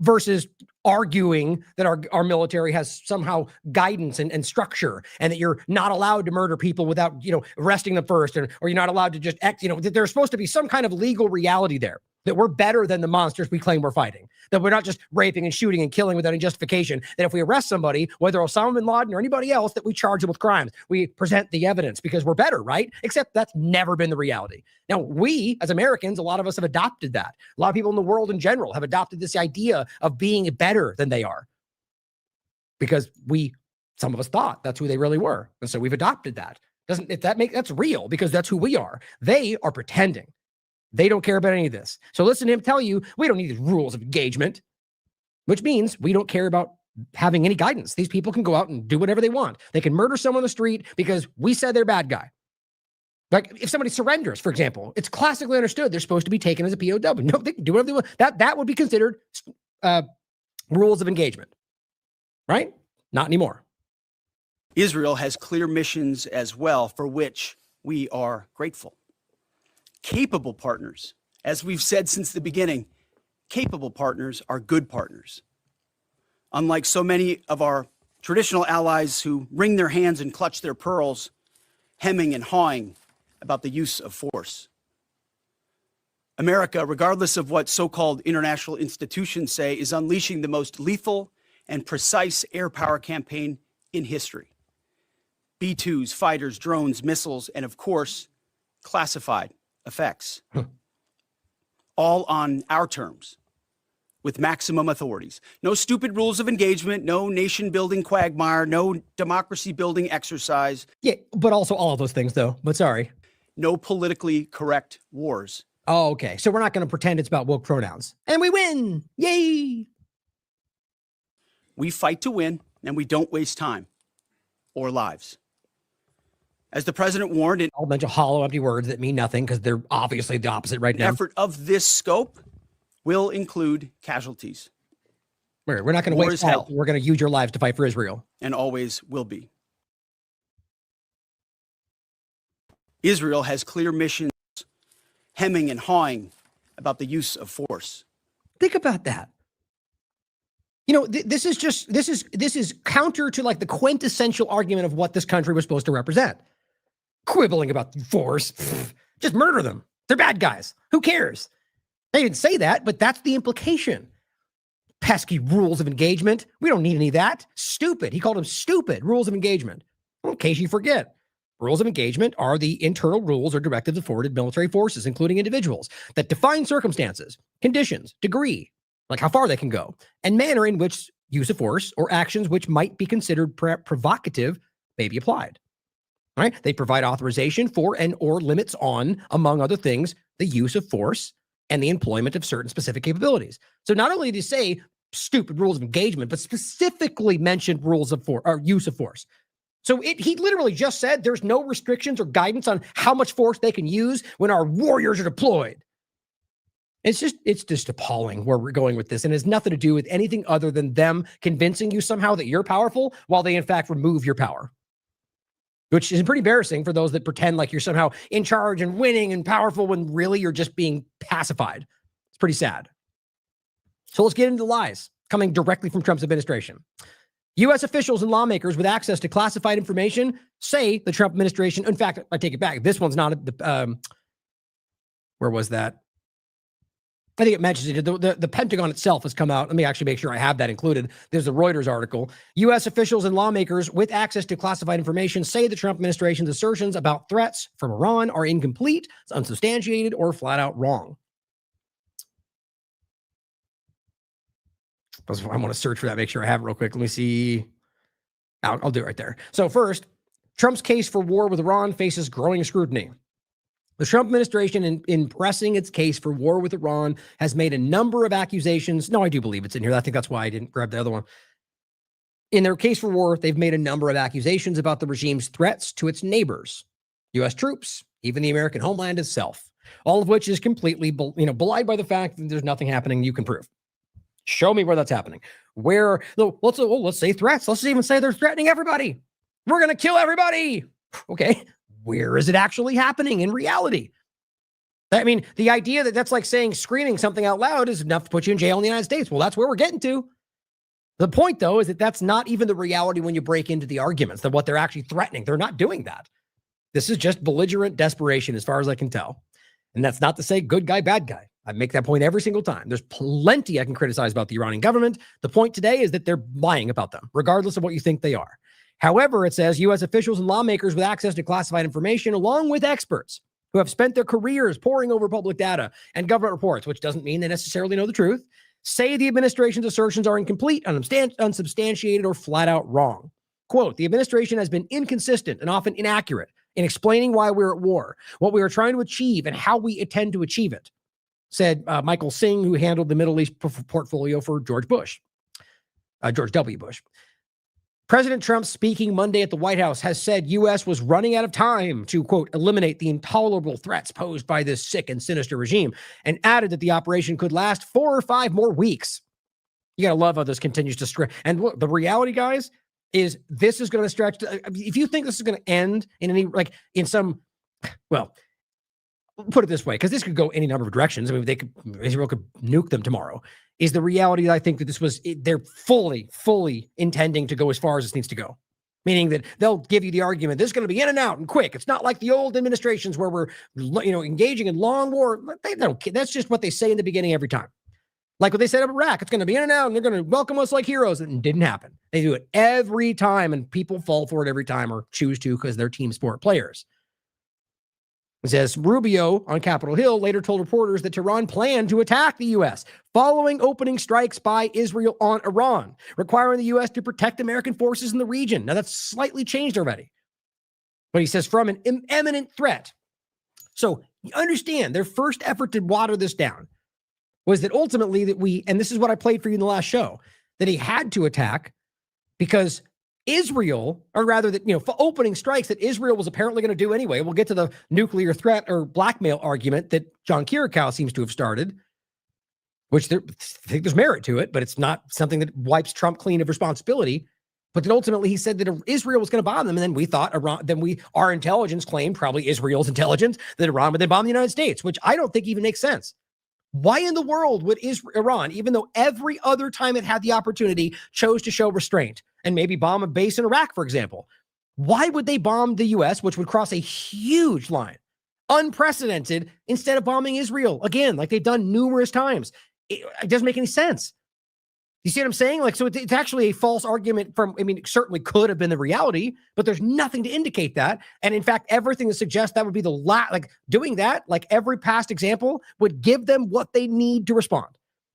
versus arguing that our military has somehow guidance and structure, and that you're not allowed to murder people without, arresting them first, or you're not allowed to just act, that there's supposed to be some kind of legal reality there, that we're better than the monsters we claim we're fighting, that we're not just raping and shooting and killing without any justification, that if we arrest somebody, whether Osama bin Laden or anybody else, that we charge them with crimes. We present the evidence because we're better, right? Except that's never been the reality. Now, we, as Americans, a lot of us have adopted that. A lot of people in the world in general have adopted this idea of being better than they are. Because some of us thought that's who they really were. And so we've adopted that. That's real, because that's who we are. They are pretending. They don't care about any of this. So listen to him tell you, we don't need these rules of engagement, which means we don't care about having any guidance. These people can go out and do whatever they want. They can murder someone on the street because we said they're a bad guy. Like if somebody surrenders, for example, it's classically understood they're supposed to be taken as a POW. No, they can do whatever they want. That would be considered rules of engagement, right? Not anymore. Israel has clear missions as well, for which we are grateful. Capable partners, as we've said since the beginning, capable partners are good partners. Unlike so many of our traditional allies who wring their hands and clutch their pearls, hemming and hawing about the use of force. America, regardless of what so-called international institutions say, is unleashing the most lethal and precise air power campaign in history. B-2s, fighters, drones, missiles, and of course, classified effects. All on our terms, with maximum authorities. No stupid rules of engagement, no nation-building quagmire, no democracy-building exercise. Yeah, but also all of those things, though. But sorry. No politically correct wars. Oh, okay. So we're not going to pretend it's about woke pronouns. And we win! Yay! We fight to win, and we don't waste time or lives. As the president warned, in a bunch of hollow, empty words that mean nothing because they're obviously the opposite right now. An effort of this scope will include casualties. We're not going to waste hell. We're going to use your lives to fight for Israel. And always will be. Israel has clear missions, hemming and hawing about the use of force. Think about that. You know, this is counter to like the quintessential argument of what this country was supposed to represent. Quibbling about force. Just murder them. They're bad guys. Who cares? They didn't say that, but that's the implication. Pesky rules of engagement. We don't need any of that. Stupid. He called them stupid rules of engagement. Well, in case you forget, rules of engagement are the internal rules or directives afforded military forces, including individuals, that define circumstances, conditions, degree, like how far they can go, and manner in which use of force or actions which might be considered provocative may be applied. All right? They provide authorization for and or limits on, among other things, the use of force and the employment of certain specific capabilities. So not only did he say stupid rules of engagement, but specifically mentioned rules of force or use of force. So he literally just said there's no restrictions or guidance on how much force they can use when our warriors are deployed. It's just appalling where we're going with this. And it has nothing to do with anything other than them convincing you somehow that you're powerful while they in fact remove your power. Which is pretty embarrassing for those that pretend like you're somehow in charge and winning and powerful when really you're just being pacified. It's pretty sad. So let's get into the lies coming directly from Trump's administration. U.S. officials and lawmakers with access to classified information say the Trump administration, in fact, I take it back. This one's not, where was that? I think it mentions it. The Pentagon itself has come out. Let me actually make sure I have that included. There's a Reuters article. U.S. officials and lawmakers with access to classified information say the Trump administration's assertions about threats from Iran are incomplete, unsubstantiated, or flat out wrong. I want to search for that, make sure I have it real quick. Let me see. I'll do it right there. So first, Trump's case for war with Iran faces growing scrutiny. The Trump administration, in pressing its case for war with Iran, has made a number of accusations. No, I do believe it's in here. I think that's why I didn't grab the other one. In their case for war, they've made a number of accusations about the regime's threats to its neighbors, U.S. troops, even the American homeland itself, all of which is completely belied by the fact that there's nothing happening you can prove. Show me where that's happening. Where, let's say threats. Let's even say they're threatening everybody. We're going to kill everybody. Okay. Where is it actually happening in reality? I mean, the idea that that's like saying screaming something out loud is enough to put you in jail in the United States. Well, that's where we're getting to. The point, though, is that that's not even the reality when you break into the arguments that what they're actually threatening. They're not doing that. This is just belligerent desperation as far as I can tell. And that's not to say good guy, bad guy. I make that point every single time. There's plenty I can criticize about the Iranian government. The point today is that they're lying about them, regardless of what you think they are. However, it says U.S. officials and lawmakers with access to classified information, along with experts who have spent their careers poring over public data and government reports, which doesn't mean they necessarily know the truth, say the administration's assertions are incomplete, unsubstantiated, or flat out wrong. Quote, the administration has been inconsistent and often inaccurate in explaining why we're at war, what we are trying to achieve, and how we intend to achieve it, said Michael Singh, who handled the Middle East portfolio for George W. Bush. President Trump, speaking Monday at the White House, has said U.S. was running out of time to, quote, eliminate the intolerable threats posed by this sick and sinister regime, and added that the operation could last 4 or 5 more weeks. You got to love how this continues to stretch. And look, the reality, guys, is this is going to stretch. If you think this is going to end in any, like in some, well, put it this way, because this could go any number of directions. I mean, Israel could nuke them tomorrow. Is the reality that I think that they're fully intending to go as far as this needs to go. Meaning that they'll give you the argument, this is going to be in and out and quick. It's not like the old administrations where we're, engaging in long war. They don't care. That's just what they say in the beginning every time. Like what they said about Iraq, it's going to be in and out and they're going to welcome us like heroes. And it didn't happen. They do it every time and people fall for it every time or choose to because they're team sport players. It says Rubio on Capitol Hill later told reporters that Tehran planned to attack the U.S. following opening strikes by Israel on Iran, requiring the U.S. to protect American forces in the region. Now, that's slightly changed already. But he says from an imminent threat. So you understand their first effort to water this down was that ultimately that and this is what I played for you in the last show, that he had to attack because Israel, or rather that, for opening strikes that Israel was apparently going to do anyway. We'll get to the nuclear threat or blackmail argument that John Kirikow seems to have started, which I think there's merit to it, but it's not something that wipes Trump clean of responsibility. But then ultimately he said that Israel was going to bomb them. And then we thought our intelligence claimed, probably Israel's intelligence, that Iran would then bomb the United States, which I don't think even makes sense. Why in the world would Iran, even though every other time it had the opportunity, chose to show restraint and maybe bomb a base in Iraq, for example? Why would they bomb the U.S., which would cross a huge line, unprecedented, instead of bombing Israel? Again, like they've done numerous times. It doesn't make any sense. You see what I'm saying? Like, so it's actually a false argument it certainly could have been the reality, but there's nothing to indicate that. And in fact, everything that suggests that would be doing that, like every past example would give them what they need to respond.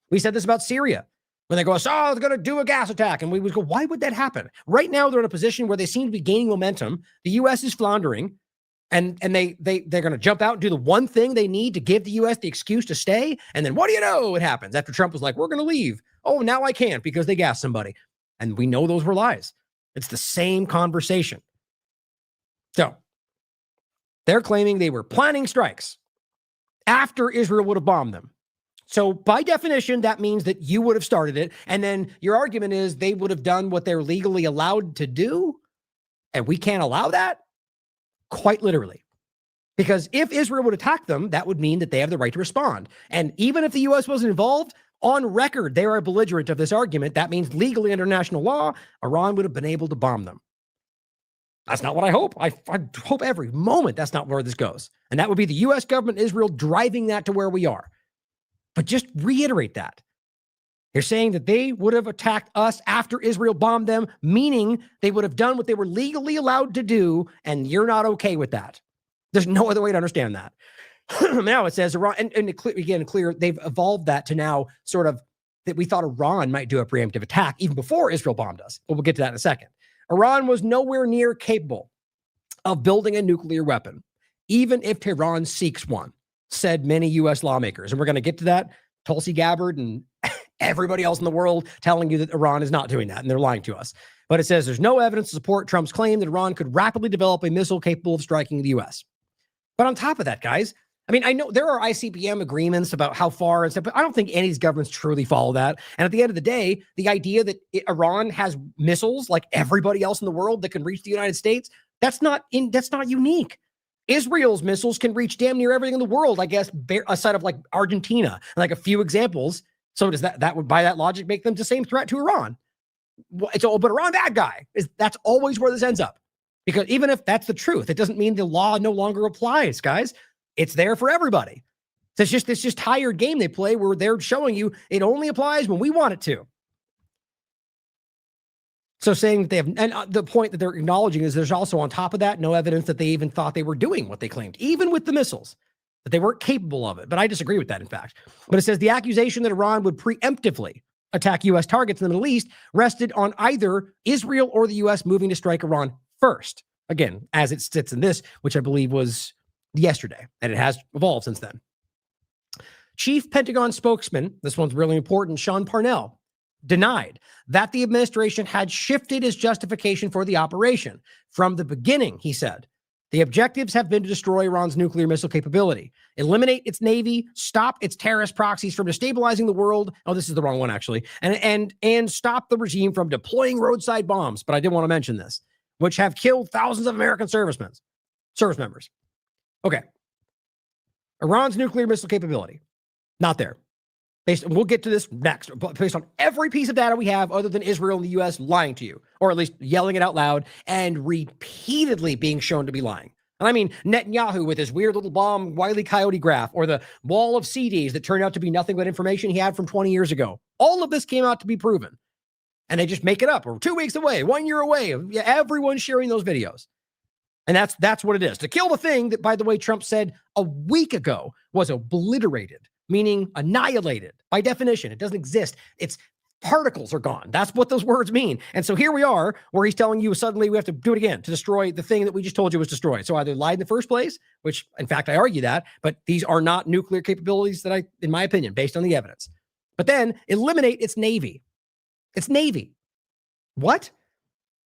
We said this about Syria when they go, they're going to do a gas attack. And we would go, why would that happen? Right now, they're in a position where they seem to be gaining momentum. The U.S. is floundering. And they're going to jump out and do the one thing they need to give the U.S. the excuse to stay. And then what do you know? What happens after Trump was like, we're going to leave. Oh, now I can't because they gassed somebody. And we know those were lies. It's the same conversation. So they're claiming they were planning strikes after Israel would have bombed them. So by definition, that means that you would have started it. And then your argument is they would have done what they're legally allowed to do. And we can't allow that. Quite literally. Because if Israel would attack them, that would mean that they have the right to respond. And even if the U.S. wasn't involved, on record, they are a belligerent of this argument. That means legally under international law, Iran would have been able to bomb them. That's not what I hope. I hope every moment that's not where this goes. And that would be the U.S. government, Israel, driving that to where we are. But just reiterate that. They're saying that they would have attacked us after Israel bombed them, meaning they would have done what they were legally allowed to do, and you're not okay with that. There's no other way to understand that. Now it says Iran, and clear, they've evolved that to now sort of that we thought Iran might do a preemptive attack even before Israel bombed us. But we'll get to that in a second. Iran was nowhere near capable of building a nuclear weapon, even if Tehran seeks one, said many U.S. lawmakers. And we're going to get to that. Tulsi Gabbard and everybody else in the world telling you that Iran is not doing that, and they're lying to us. But it says there's no evidence to support Trump's claim that Iran could rapidly develop a missile capable of striking the U.S. But on top of that, guys, I mean, I know there are ICBM agreements about how far and stuff, but I don't think any of these governments truly follow that. And at the end of the day, the idea that Iran has missiles like everybody else in the world that can reach the United States, that's not unique. Israel's missiles can reach damn near everything in the world, I guess, aside of like Argentina, and like a few examples. So does that would by that logic make them the same threat to Iran? It's all but Iran bad guy. That's always where this ends up. Because even if that's the truth, it doesn't mean the law no longer applies, guys. It's there for everybody. So it's just this tired game they play where they're showing you it only applies when we want it to. So saying that they have, and the point that they're acknowledging is there's also on top of that no evidence that they even thought they were doing what they claimed, even with the missiles, that they weren't capable of it. But I disagree with that, in fact. But it says the accusation that Iran would preemptively attack U.S. targets in the Middle East rested on either Israel or the U.S. moving to strike Iran first. Again, as it sits in this, which I believe was yesterday, and it has evolved since then. Chief Pentagon spokesman, this one's really important, Sean Parnell, denied that the administration had shifted its justification for the operation. From the beginning, he said, the objectives have been to destroy Iran's nuclear missile capability, eliminate its navy, stop its terrorist proxies from destabilizing the world. Oh, this is the wrong one, actually. And stop the regime from deploying roadside bombs. But I did want to mention this, which have killed thousands of American service members. Okay. Iran's nuclear missile capability, not there. We'll get to this next, but based on every piece of data we have other than Israel and the U.S. lying to you, or at least yelling it out loud and repeatedly being shown to be lying. And I mean, Netanyahu with his weird little bomb Wile E. Coyote graph, or the wall of CDs that turned out to be nothing but information he had from 20 years ago. All of this came out to be proven. And they just make it up. We're 2 weeks away, 1 year away. Everyone's sharing those videos. And that's what it is. To kill the thing that, by the way, Trump said a week ago was obliterated, meaning annihilated. By definition, it doesn't exist. Its particles are gone. That's what those words mean. And so here we are, where he's telling you suddenly we have to do it again to destroy the thing that we just told you was destroyed. So either lied in the first place, which in fact I argue that, but these are not nuclear capabilities that in my opinion, based on the evidence. But then eliminate its navy. Its navy. What?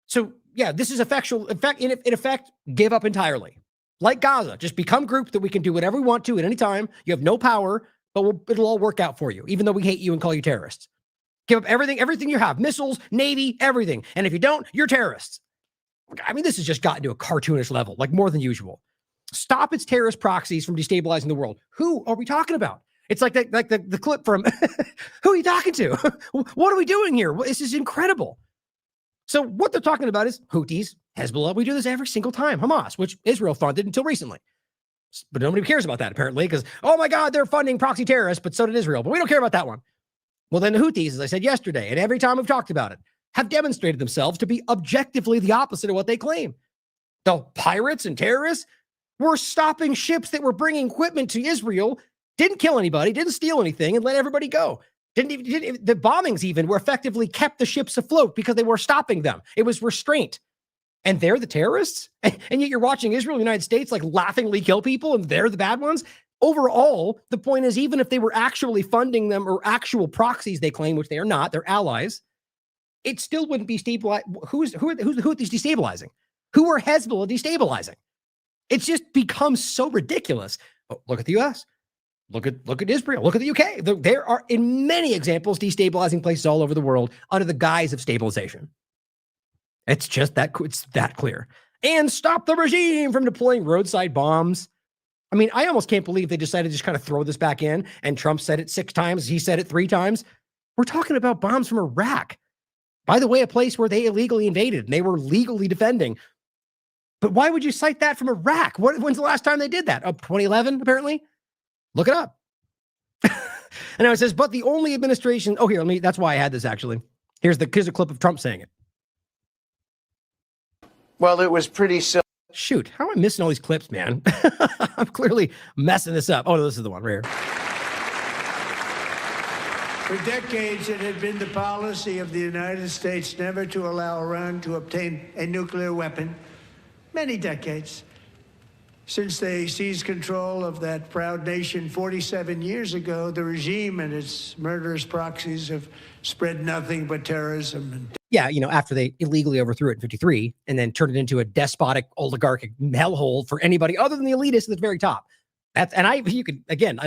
So yeah, this is effectual. In effect, give up entirely. Like Gaza, just become group that we can do whatever we want to at any time. You have no power, but it'll all work out for you, even though we hate you and call you terrorists. Give up everything you have, missiles, Navy, everything. And if you don't, you're terrorists. I mean, this has just gotten to a cartoonish level, like more than usual. Stop its terrorist proxies from destabilizing the world. Who are we talking about? It's like the clip from, who are you talking to? What are we doing here? This is incredible. So what they're talking about is Houthis, Hezbollah. We do this every single time. Hamas, which Israel funded until recently. But nobody cares about that, apparently, because, oh my God, they're funding proxy terrorists, but so did Israel. But we don't care about that one. Well, then the Houthis, as I said yesterday, and every time we've talked about it, have demonstrated themselves to be objectively the opposite of what they claim. The pirates and terrorists were stopping ships that were bringing equipment to Israel, didn't kill anybody, didn't steal anything, and let everybody go. The bombings even were effectively kept the ships afloat because they were stopping them. It was restraint. And they're the terrorists? And yet you're watching Israel, the United States, like laughingly kill people, and they're the bad ones? Overall, the point is, even if they were actually funding them or actual proxies they claim, which they are not, they're allies, it still wouldn't be stabilized. Who's the Houthis destabilizing? Who are Hezbollah destabilizing? It's just become so ridiculous. Oh, look at the U.S. Look at Israel. Look at the UK. There are, in many examples, destabilizing places all over the world under the guise of stabilization. It's just that it's that clear. And stop the regime from deploying roadside bombs. I mean, I almost can't believe they decided to just kind of throw this back in. And Trump said it 6 times. He said it 3 times. We're talking about bombs from Iraq. By the way, a place where they illegally invaded and they were legally defending. But why would you cite that from Iraq? When's the last time they did that? 2011, apparently? Look it up. And now it says, but the only administration. Oh, here, that's why I had this actually. Here's a clip of Trump saying it. Well, it was pretty silly. Shoot, how am I missing all these clips, man? I'm clearly messing this up. Oh, no, this is the one right here. For decades, it had been the policy of the United States never to allow Iran to obtain a nuclear weapon. Many decades. Since they seized control of that proud nation 47 years ago, the regime and its murderous proxies have spread nothing but terrorism. And yeah, after they illegally overthrew it in 53 and then turned it into a despotic, oligarchic hellhole for anybody other than the elitists at the very top. I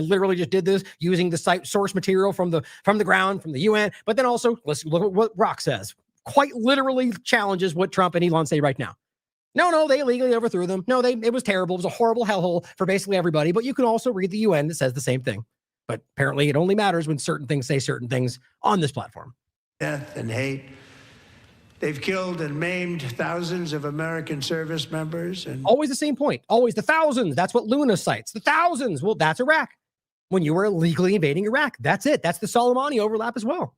literally just did this using the site source material from the ground, from the UN, but then also let's look at what Rock says. Quite literally challenges what Trump and Elon say right now. No, they illegally overthrew them. No, it was terrible. It was a horrible hellhole for basically everybody. But you can also read the UN that says the same thing. But apparently it only matters when certain things say certain things on this platform. Death and hate. They've killed and maimed thousands of American service members. And always the same point. Always the thousands. That's what Luna cites. The thousands. Well, that's Iraq. When you were illegally invading Iraq. That's it. That's the Soleimani overlap as well.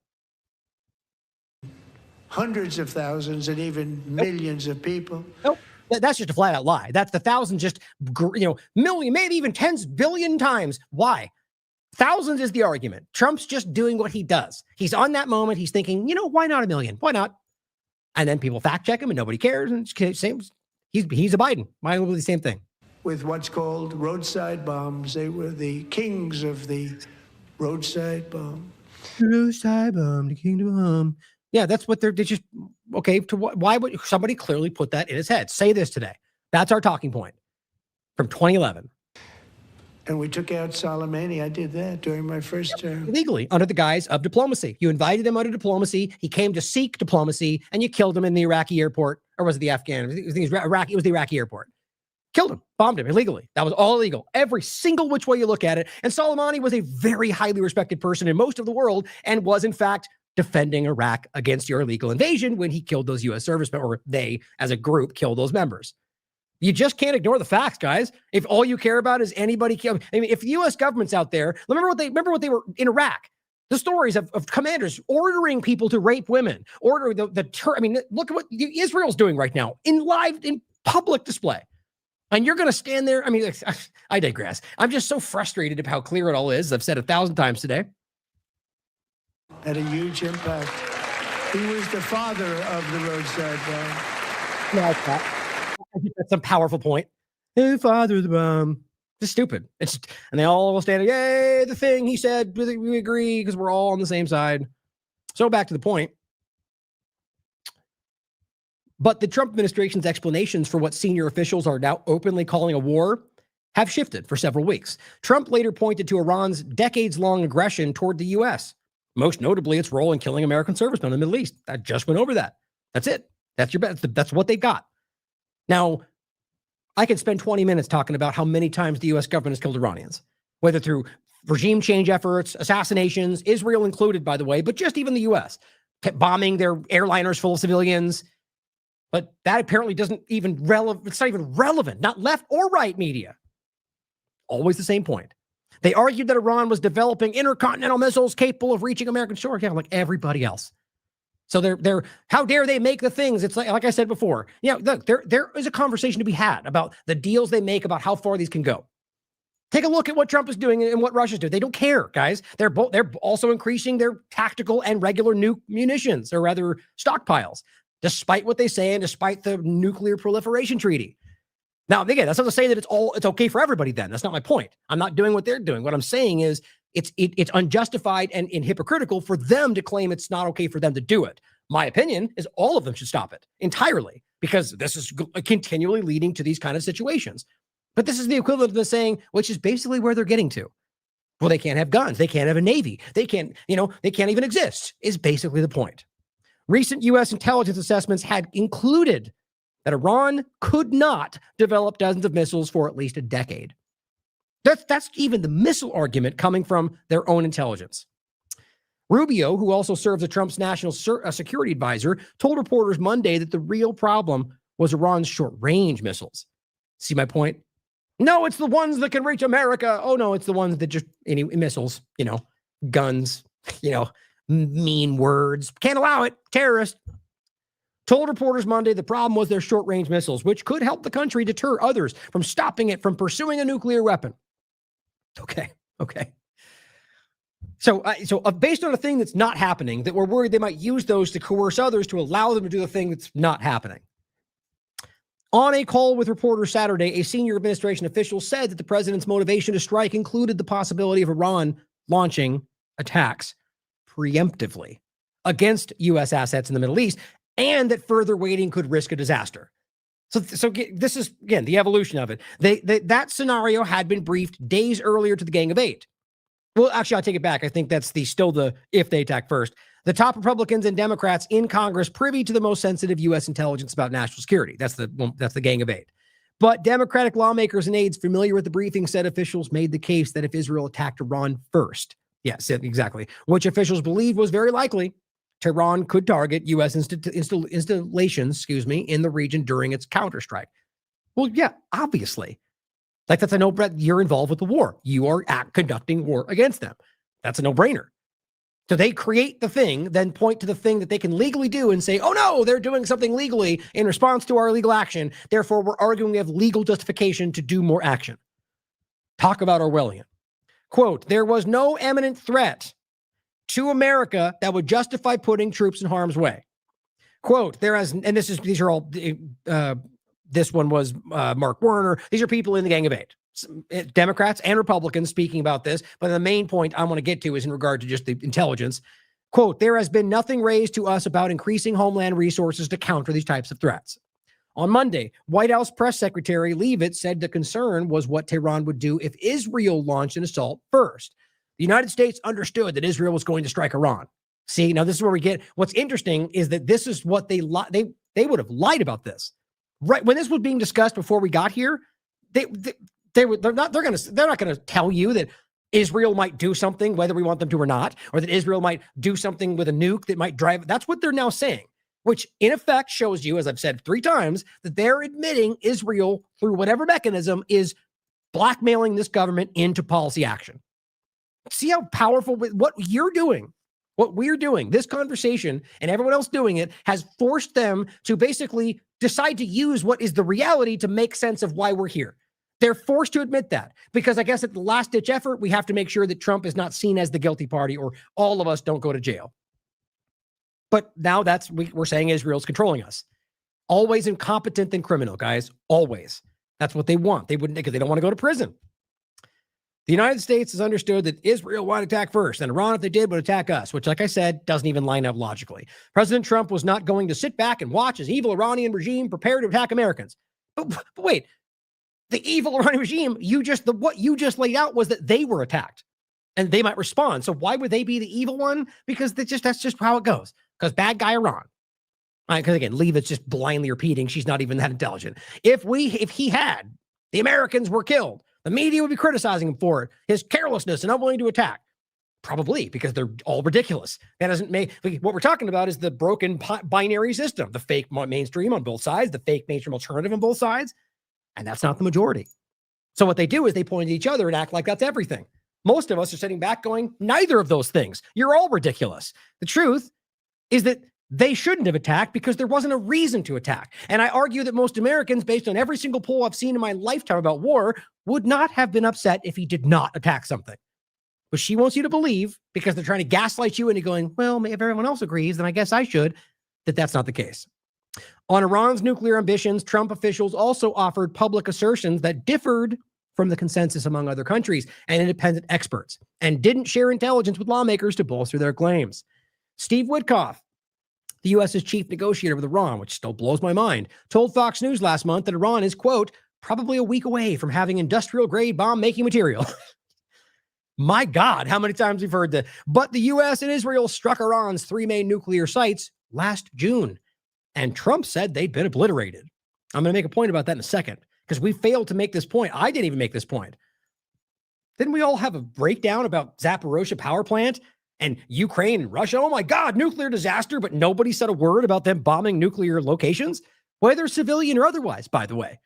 Hundreds of thousands and even millions of people. Nope. That's just a flat out lie. That's the thousands, just, million, maybe even tens, billion times. Why? Thousands is the argument. Trump's just doing what he does. He's on that moment. He's thinking, why not a million? Why not? And then people fact check him and nobody cares. And he's a Biden. Might will be the same thing. With what's called roadside bombs. They were the kings of the roadside bomb. Roadside bomb, the kingdom bomb. Yeah, that's what they're just, okay, why would somebody clearly put that in his head? Say this today. That's our talking point from 2011. And we took out Soleimani. I did that during my first term. Illegally, under the guise of diplomacy. You invited him under diplomacy. He came to seek diplomacy, and you killed him in the Iraqi airport. Or was it the Afghan? I think it was the Iraqi airport. Killed him, bombed him illegally. That was all illegal. Every single which way you look at it. And Soleimani was a very highly respected person in most of the world and was, in fact, defending Iraq against your illegal invasion when he killed those U.S. servicemen, or they, as a group, killed those members. You just can't ignore the facts, guys. If all you care about is anybody killing, if the U.S. government's out there, remember what they were in Iraq. The stories of commanders ordering people to rape women, look at what Israel's doing right now in public display. And you're going to stand there. I digress. I'm just so frustrated of how clear it all is. I've said 1,000 times today. Had a huge impact. He was the father of the roadside bomb. No, it's not. I think that's a powerful point. Hey, father of the bomb. It's stupid. And they all will stand, yay, the thing he said, we agree because we're all on the same side. So back to the point. But the Trump administration's explanations for what senior officials are now openly calling a war have shifted for several weeks. Trump later pointed to Iran's decades-long aggression toward the U.S. Most notably, its role in killing American servicemen in the Middle East. I just went over that. That's it. That's your bet. That's what they got. Now, I could spend 20 minutes talking about how many times the U.S. government has killed Iranians, whether through regime change efforts, assassinations, Israel included, by the way, but just even the U.S. kept bombing their airliners full of civilians. But that apparently doesn't even relevant. It's not even relevant, not left or right media. Always the same point. They argued that Iran was developing intercontinental missiles capable of reaching American shores, like everybody else. So they're how dare they make the things? It's like I said before. Look, there is a conversation to be had about the deals they make, about how far these can go. Take a look at what Trump is doing and what Russia's doing. They don't care, guys. They're also increasing their tactical and regular nuke munitions, or rather stockpiles, despite what they say and despite the nuclear proliferation treaty. Now, again, that's not to say that it's okay for everybody then. That's not my point. I'm not doing what they're doing. What I'm saying is it's unjustified and hypocritical for them to claim it's not okay for them to do it. My opinion is all of them should stop it entirely, because this is continually leading to these kind of situations. But this is the equivalent of the saying, which is basically where they're getting to. Well, they can't have guns. They can't have a navy. They can't even exist, is basically the point. Recent U.S. intelligence assessments had included that Iran could not develop dozens of missiles for at least a decade. That's even the missile argument coming from their own intelligence. Rubio, who also serves as Trump's national security advisor, told reporters Monday that the real problem was Iran's short-range missiles. See my point? No, it's the ones that can reach America. Oh, no, it's the ones that just, missiles, guns, mean words. Can't allow it. Terrorist. Told reporters Monday the problem was their short-range missiles, which could help the country deter others from stopping it from pursuing a nuclear weapon. Okay. So based on a thing that's not happening, that we're worried they might use those to coerce others to allow them to do the thing that's not happening. On a call with reporters Saturday, a senior administration official said that the president's motivation to strike included the possibility of Iran launching attacks preemptively against U.S. assets in the Middle East, and that further waiting could risk a disaster. So this is, again, the evolution of it. That scenario had been briefed days earlier to the Gang of Eight. Well, actually, I'll take it back. I think that's still the if they attack first. The top Republicans and Democrats in Congress privy to the most sensitive U.S. intelligence about national security. That's the Gang of Eight. But Democratic lawmakers and aides familiar with the briefing said officials made the case that if Israel attacked Iran first, yes, exactly, which officials believed was very likely, Tehran could target U.S. installations, in the region during its counterstrike. Well, yeah, obviously. Like, that's a no-brainer. You're involved with the war. You are conducting war against them. That's a no-brainer. So they create the thing, then point to the thing that they can legally do and say, oh no, they're doing something legally in response to our illegal action. Therefore, we're arguing we have legal justification to do more action. Talk about Orwellian. Quote, there was no imminent threat to America that would justify putting troops in harm's way. Quote, these are all, this one was Mark Warner. These are people in the Gang of Eight, Democrats and Republicans speaking about this. But the main point I want to get to is in regard to just the intelligence. Quote, there has been nothing raised to us about increasing homeland resources to counter these types of threats. On Monday, White House Press Secretary Leavitt said the concern was what Tehran would do if Israel launched an assault first. The United States understood that Israel was going to strike Iran. See, now this is where we get, what's interesting is that this is what they would have lied about this. Right when this was being discussed before we got here, they're not going to tell you that Israel might do something whether we want them to or not, or that Israel might do something with a nuke that might drive. That's what they're now saying, which in effect shows you, as I've said 3 times, that they're admitting Israel through whatever mechanism is blackmailing this government into policy action. See how powerful what you're doing, what we're doing, this conversation and everyone else doing it has forced them to basically decide to use what is the reality to make sense of why we're here. They're forced to admit that because I guess at the last ditch effort, we have to make sure that Trump is not seen as the guilty party or all of us don't go to jail. But now we're saying Israel's controlling us. Always incompetent and criminal, guys. Always. That's what they want. They wouldn't, because they don't want to go to prison. The United States has understood that Israel would attack first, and Iran, if they did, would attack us, which, like I said, doesn't even line up logically. President Trump was not going to sit back and watch his evil Iranian regime prepare to attack Americans. But wait, the evil Iranian regime, what you just laid out was that they were attacked. And they might respond. So why would they be the evil one? Because that's just how it goes. Because bad guy Iran. Because again, Leave it's just blindly repeating. She's not even that intelligent. If he had, the Americans were killed, the media would be criticizing him for it, his carelessness and unwilling to attack. Probably, because they're all ridiculous. That doesn't make, what we're talking about is the broken binary system, the fake mainstream on both sides, the fake mainstream alternative on both sides. And that's not the majority. So what they do is they point at each other and act like that's everything. Most of us are sitting back going, neither of those things. You're all ridiculous. The truth is that they shouldn't have attacked because there wasn't a reason to attack. And I argue that most Americans, based on every single poll I've seen in my lifetime about war, would not have been upset if he did not attack something. But she wants you to believe, because they're trying to gaslight you into going, well, if everyone else agrees, then I guess I should, that that's not the case. On Iran's nuclear ambitions, Trump officials also offered public assertions that differed from the consensus among other countries and independent experts, and didn't share intelligence with lawmakers to bolster their claims. Steve Witkoff, the U.S.'s chief negotiator with Iran, which still blows my mind, told Fox News last month that Iran is, quote, probably a week away from having industrial-grade bomb-making material. My God, how many times we've heard that. But the U.S. and Israel struck Iran's 3 main nuclear sites last June, and Trump said they'd been obliterated. I'm going to make a point about that in a second, because we failed to make this point. I didn't even make this point. Didn't we all have a breakdown about Zaporozhye power plant and Ukraine and Russia? Oh my God, nuclear disaster, but nobody said a word about them bombing nuclear locations, whether civilian or otherwise, by the way.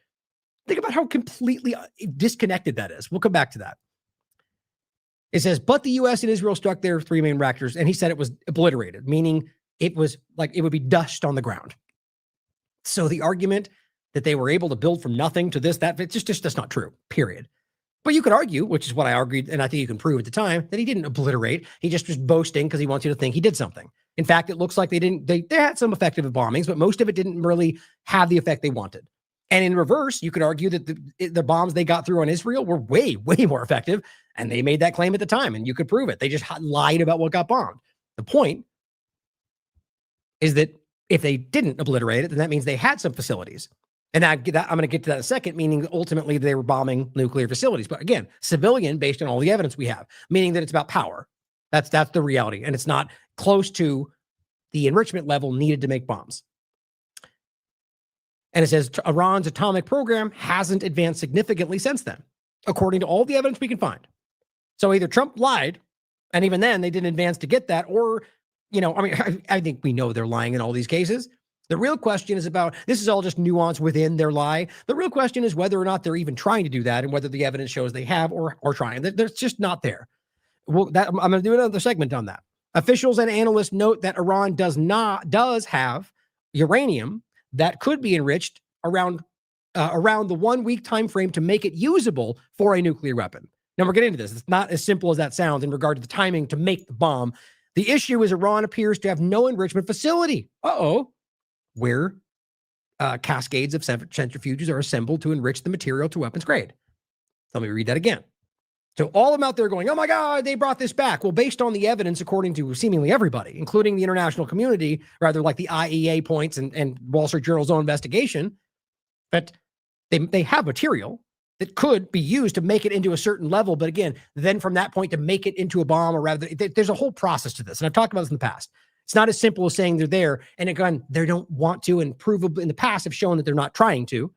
Think about how completely disconnected that is. We'll come back to that. It says, but the U.S. and Israel struck their 3 main reactors, and he said it was obliterated, meaning it was like it would be dust on the ground. So the argument that they were able to build from nothing to this, that, it's just that's not true, period. But you could argue, which is what I argued, and I think you can prove at the time, that he didn't obliterate. He just was boasting because he wants you to think he did something. In fact, it looks like they had some effective bombings, but most of it didn't really have the effect they wanted. And in reverse, you could argue that the bombs they got through on Israel were way, way more effective, and they made that claim at the time, and you could prove it. They just lied about what got bombed. The point is that if they didn't obliterate it, then that means they had some facilities. And I'm going to get to that in a second, meaning ultimately they were bombing nuclear facilities. But again, civilian based on all the evidence we have, meaning that it's about power. That's the reality. And it's not close to the enrichment level needed to make bombs. And it says Iran's atomic program hasn't advanced significantly since then, according to all the evidence we can find. So either Trump lied, and even then they didn't advance to get that, or, I think we know they're lying in all these cases. The real question is about, this is all just nuance within their lie. The real question is whether or not they're even trying to do that, and whether the evidence shows they have or trying. They're just not there. Well, I'm going to do another segment on that. Officials and analysts note that Iran does have uranium that could be enriched around the 1 week time frame to make it usable for a nuclear weapon. Now we're getting into this. It's not as simple as that sounds in regard to the timing to make the bomb. The issue is Iran appears to have no enrichment facility. Where cascades of centrifuges are assembled to enrich the material to weapons grade. Let me read that again. So all of them out there going, oh my God, they brought this back. Well, based on the evidence, according to seemingly everybody, including the international community, rather like the IEA points and Wall Street Journal's own investigation, that they have material that could be used to make it into a certain level. But again, then from that point to make it into a bomb, or rather, there's a whole process to this. And I've talked about this in the past. It's not as simple as saying they're there. And again, they don't want to, and provably in the past have shown that they're not trying to.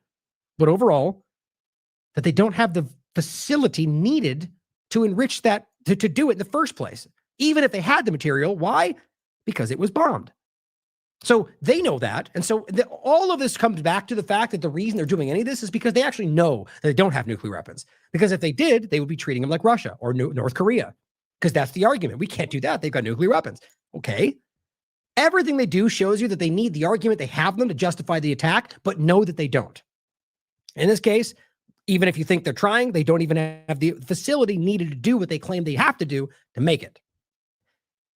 But overall, that they don't have the facility needed to enrich that, to do it in the first place. Even if they had the material. Why? Because it was bombed. So they know that. And so all of this comes back to the fact that the reason they're doing any of this is because they actually know that they don't have nuclear weapons. Because if they did, they would be treating them like Russia or North Korea. Because that's the argument. We can't do that. They've got nuclear weapons. Okay. Everything they do shows you that they need the argument. They have them to justify the attack, but know that they don't. In this case, even if you think they're trying, they don't even have the facility needed to do what they claim they have to do to make it.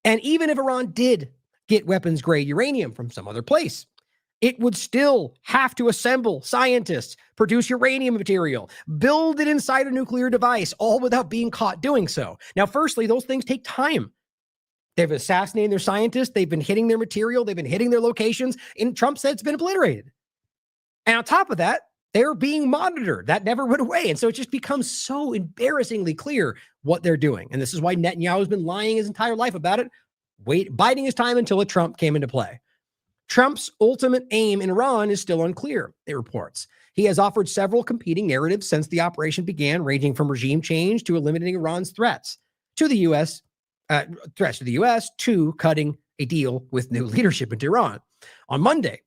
And even if Iran did get weapons-grade uranium from some other place, it would still have to assemble scientists, produce uranium material, build it inside a nuclear device, all without being caught doing so. Now, firstly, those things take time. They've assassinated their scientists. They've been hitting their material. They've been hitting their locations. And Trump said it's been obliterated. And on top of that, They're being monitored. That never went away. And so it just becomes so embarrassingly clear what they're doing. And this is why Netanyahu has been lying his entire life about it, biding his time until a Trump came into play. Trump's ultimate aim in Iran is still unclear, it reports. He has offered several competing narratives since the operation began, ranging from regime change to eliminating Iran's threats to the U.S., to cutting a deal with new leadership in Iran. On Monday,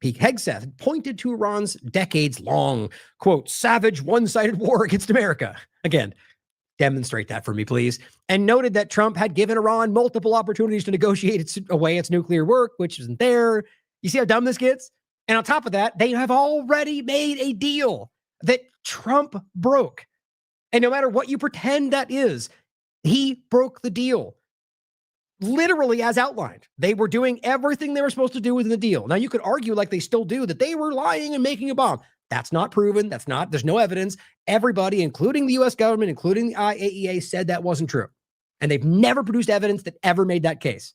Pete Hegseth pointed to Iran's decades-long, quote, savage one-sided war against America. Again, demonstrate that for me, please. And noted that Trump had given Iran multiple opportunities to negotiate away its nuclear work, which isn't there. You see how dumb this gets? And on top of that, they have already made a deal that Trump broke. And no matter what you pretend that is, he broke the deal. Literally as outlined. They were doing everything they were supposed to do within the deal. Now, you could argue, like they still do, that they were lying and making a bomb. That's not proven. There's no evidence. Everybody, including the U.S. government, including the IAEA, said that wasn't true. And they've never produced evidence that ever made that case.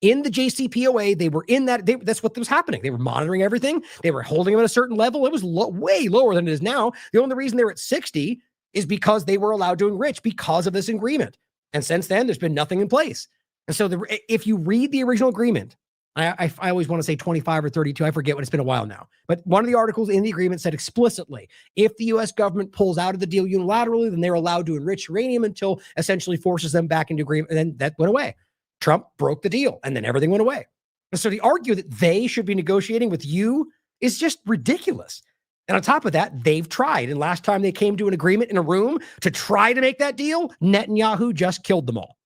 In the JCPOA, they were in that. That's what was happening. They were monitoring everything. They were holding them at a certain level. It was way lower than it is now. The only reason they're at 60 is because they were allowed to enrich because of this agreement. And since then, there's been nothing in place. And so if you read the original agreement, I always want to say 25 or 32. I forget when. It's been a while now. But one of the articles in the agreement said explicitly, if the U.S. government pulls out of the deal unilaterally, then they're allowed to enrich uranium until essentially forces them back into agreement. And then that went away. Trump broke the deal, and then everything went away. And so to argue that they should be negotiating with you is just ridiculous. And on top of that, they've tried. And last time they came to an agreement in a room to try to make that deal, Netanyahu just killed them all.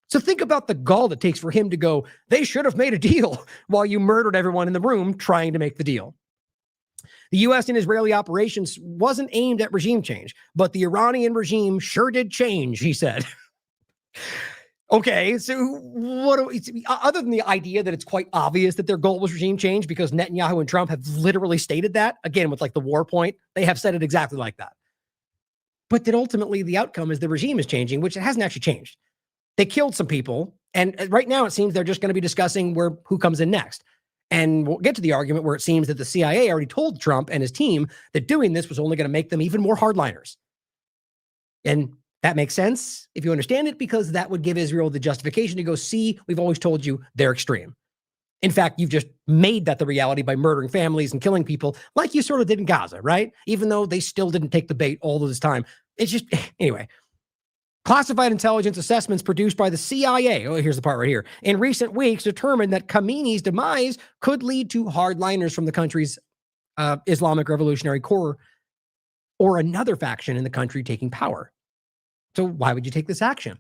So think about the gall it takes for him to go, they should have made a deal while you murdered everyone in the room trying to make the deal. The U.S. and Israeli operations wasn't aimed at regime change, but the Iranian regime sure did change, he said. Okay, so other than the idea that it's quite obvious that their goal was regime change because Netanyahu and Trump have literally stated that, again, with like the war point, they have said it exactly like that. But that ultimately the outcome is the regime is changing, which it hasn't actually changed. They killed some people, and right now it seems they're just going to be discussing who comes in next. And we'll get to the argument where it seems that the CIA already told Trump and his team that doing this was only going to make them even more hardliners. And that makes sense if you understand it, because that would give Israel the justification to go, see, we've always told you they're extreme. In fact, you've just made that the reality by murdering families and killing people like you sort of did in Gaza, right? Even though they still didn't take the bait all of this time. It's just, anyway. Classified intelligence assessments produced by the CIA, here's the part right here, in recent weeks determined that Khamenei's demise could lead to hardliners from the country's Islamic Revolutionary Corps or another faction in the country taking power. So why would you take this action?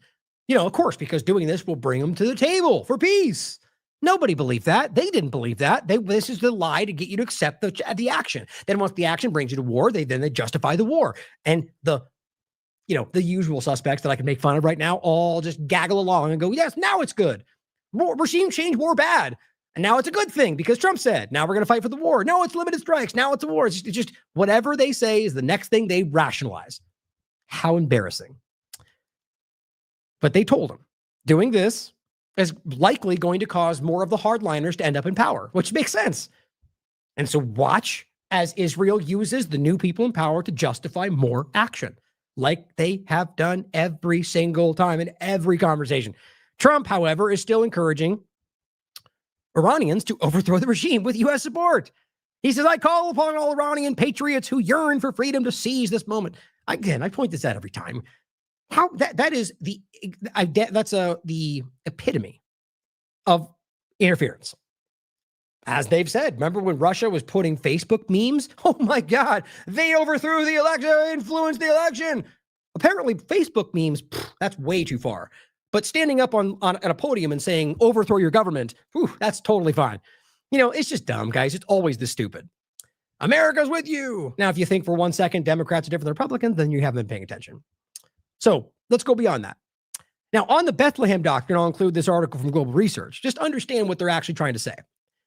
Of course, because doing this will bring them to the table for peace. Nobody believed that. They didn't believe that. This is the lie to get you to accept the action. Then once the action brings you to war, they justify the war. And the usual suspects that I can make fun of right now all just gaggle along and go, yes, now it's good. Regime change, war bad. And now it's a good thing because Trump said, now we're going to fight for the war. No, it's limited strikes. Now it's a war. It's just whatever they say is the next thing they rationalize. How embarrassing. But they told him doing this is likely going to cause more of the hardliners to end up in power, which makes sense. And so watch as Israel uses the new people in power to justify more action, like they have done every single time in every conversation. Trump, however, is still encouraging Iranians to overthrow the regime with U.S. support. He says, I call upon all Iranian patriots who yearn for freedom to seize this moment. Again, I point this out every time. How that is the epitome of interference. As they've said, remember when Russia was putting Facebook memes? Oh my God, they overthrew the election, influenced the election. Apparently Facebook memes, that's way too far. But standing up at a podium and saying, overthrow your government, that's totally fine. It's just dumb, guys. It's always this stupid. America's with you. Now, if you think for 1 second Democrats are different than Republicans, then you haven't been paying attention. So let's go beyond that. Now, on the Bethlehem Doctrine, I'll include this article from Global Research. Just understand what they're actually trying to say.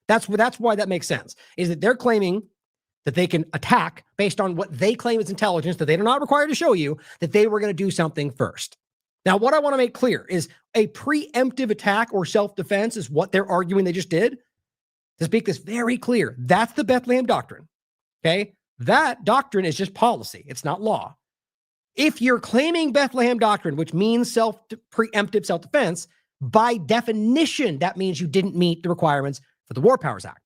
That's why that makes sense, is that they're claiming that they can attack based on what they claim is intelligence that they are not required to show you, that they were going to do something first. Now, what I want to make clear is a preemptive attack or self-defense is what they're arguing they just did. To speak this very clear, that's the Bethlehem Doctrine, okay? That doctrine is just policy. It's not law. If you're claiming Bethlehem Doctrine, which means preemptive self-defense, by definition, that means you didn't meet the requirements for the War Powers Act,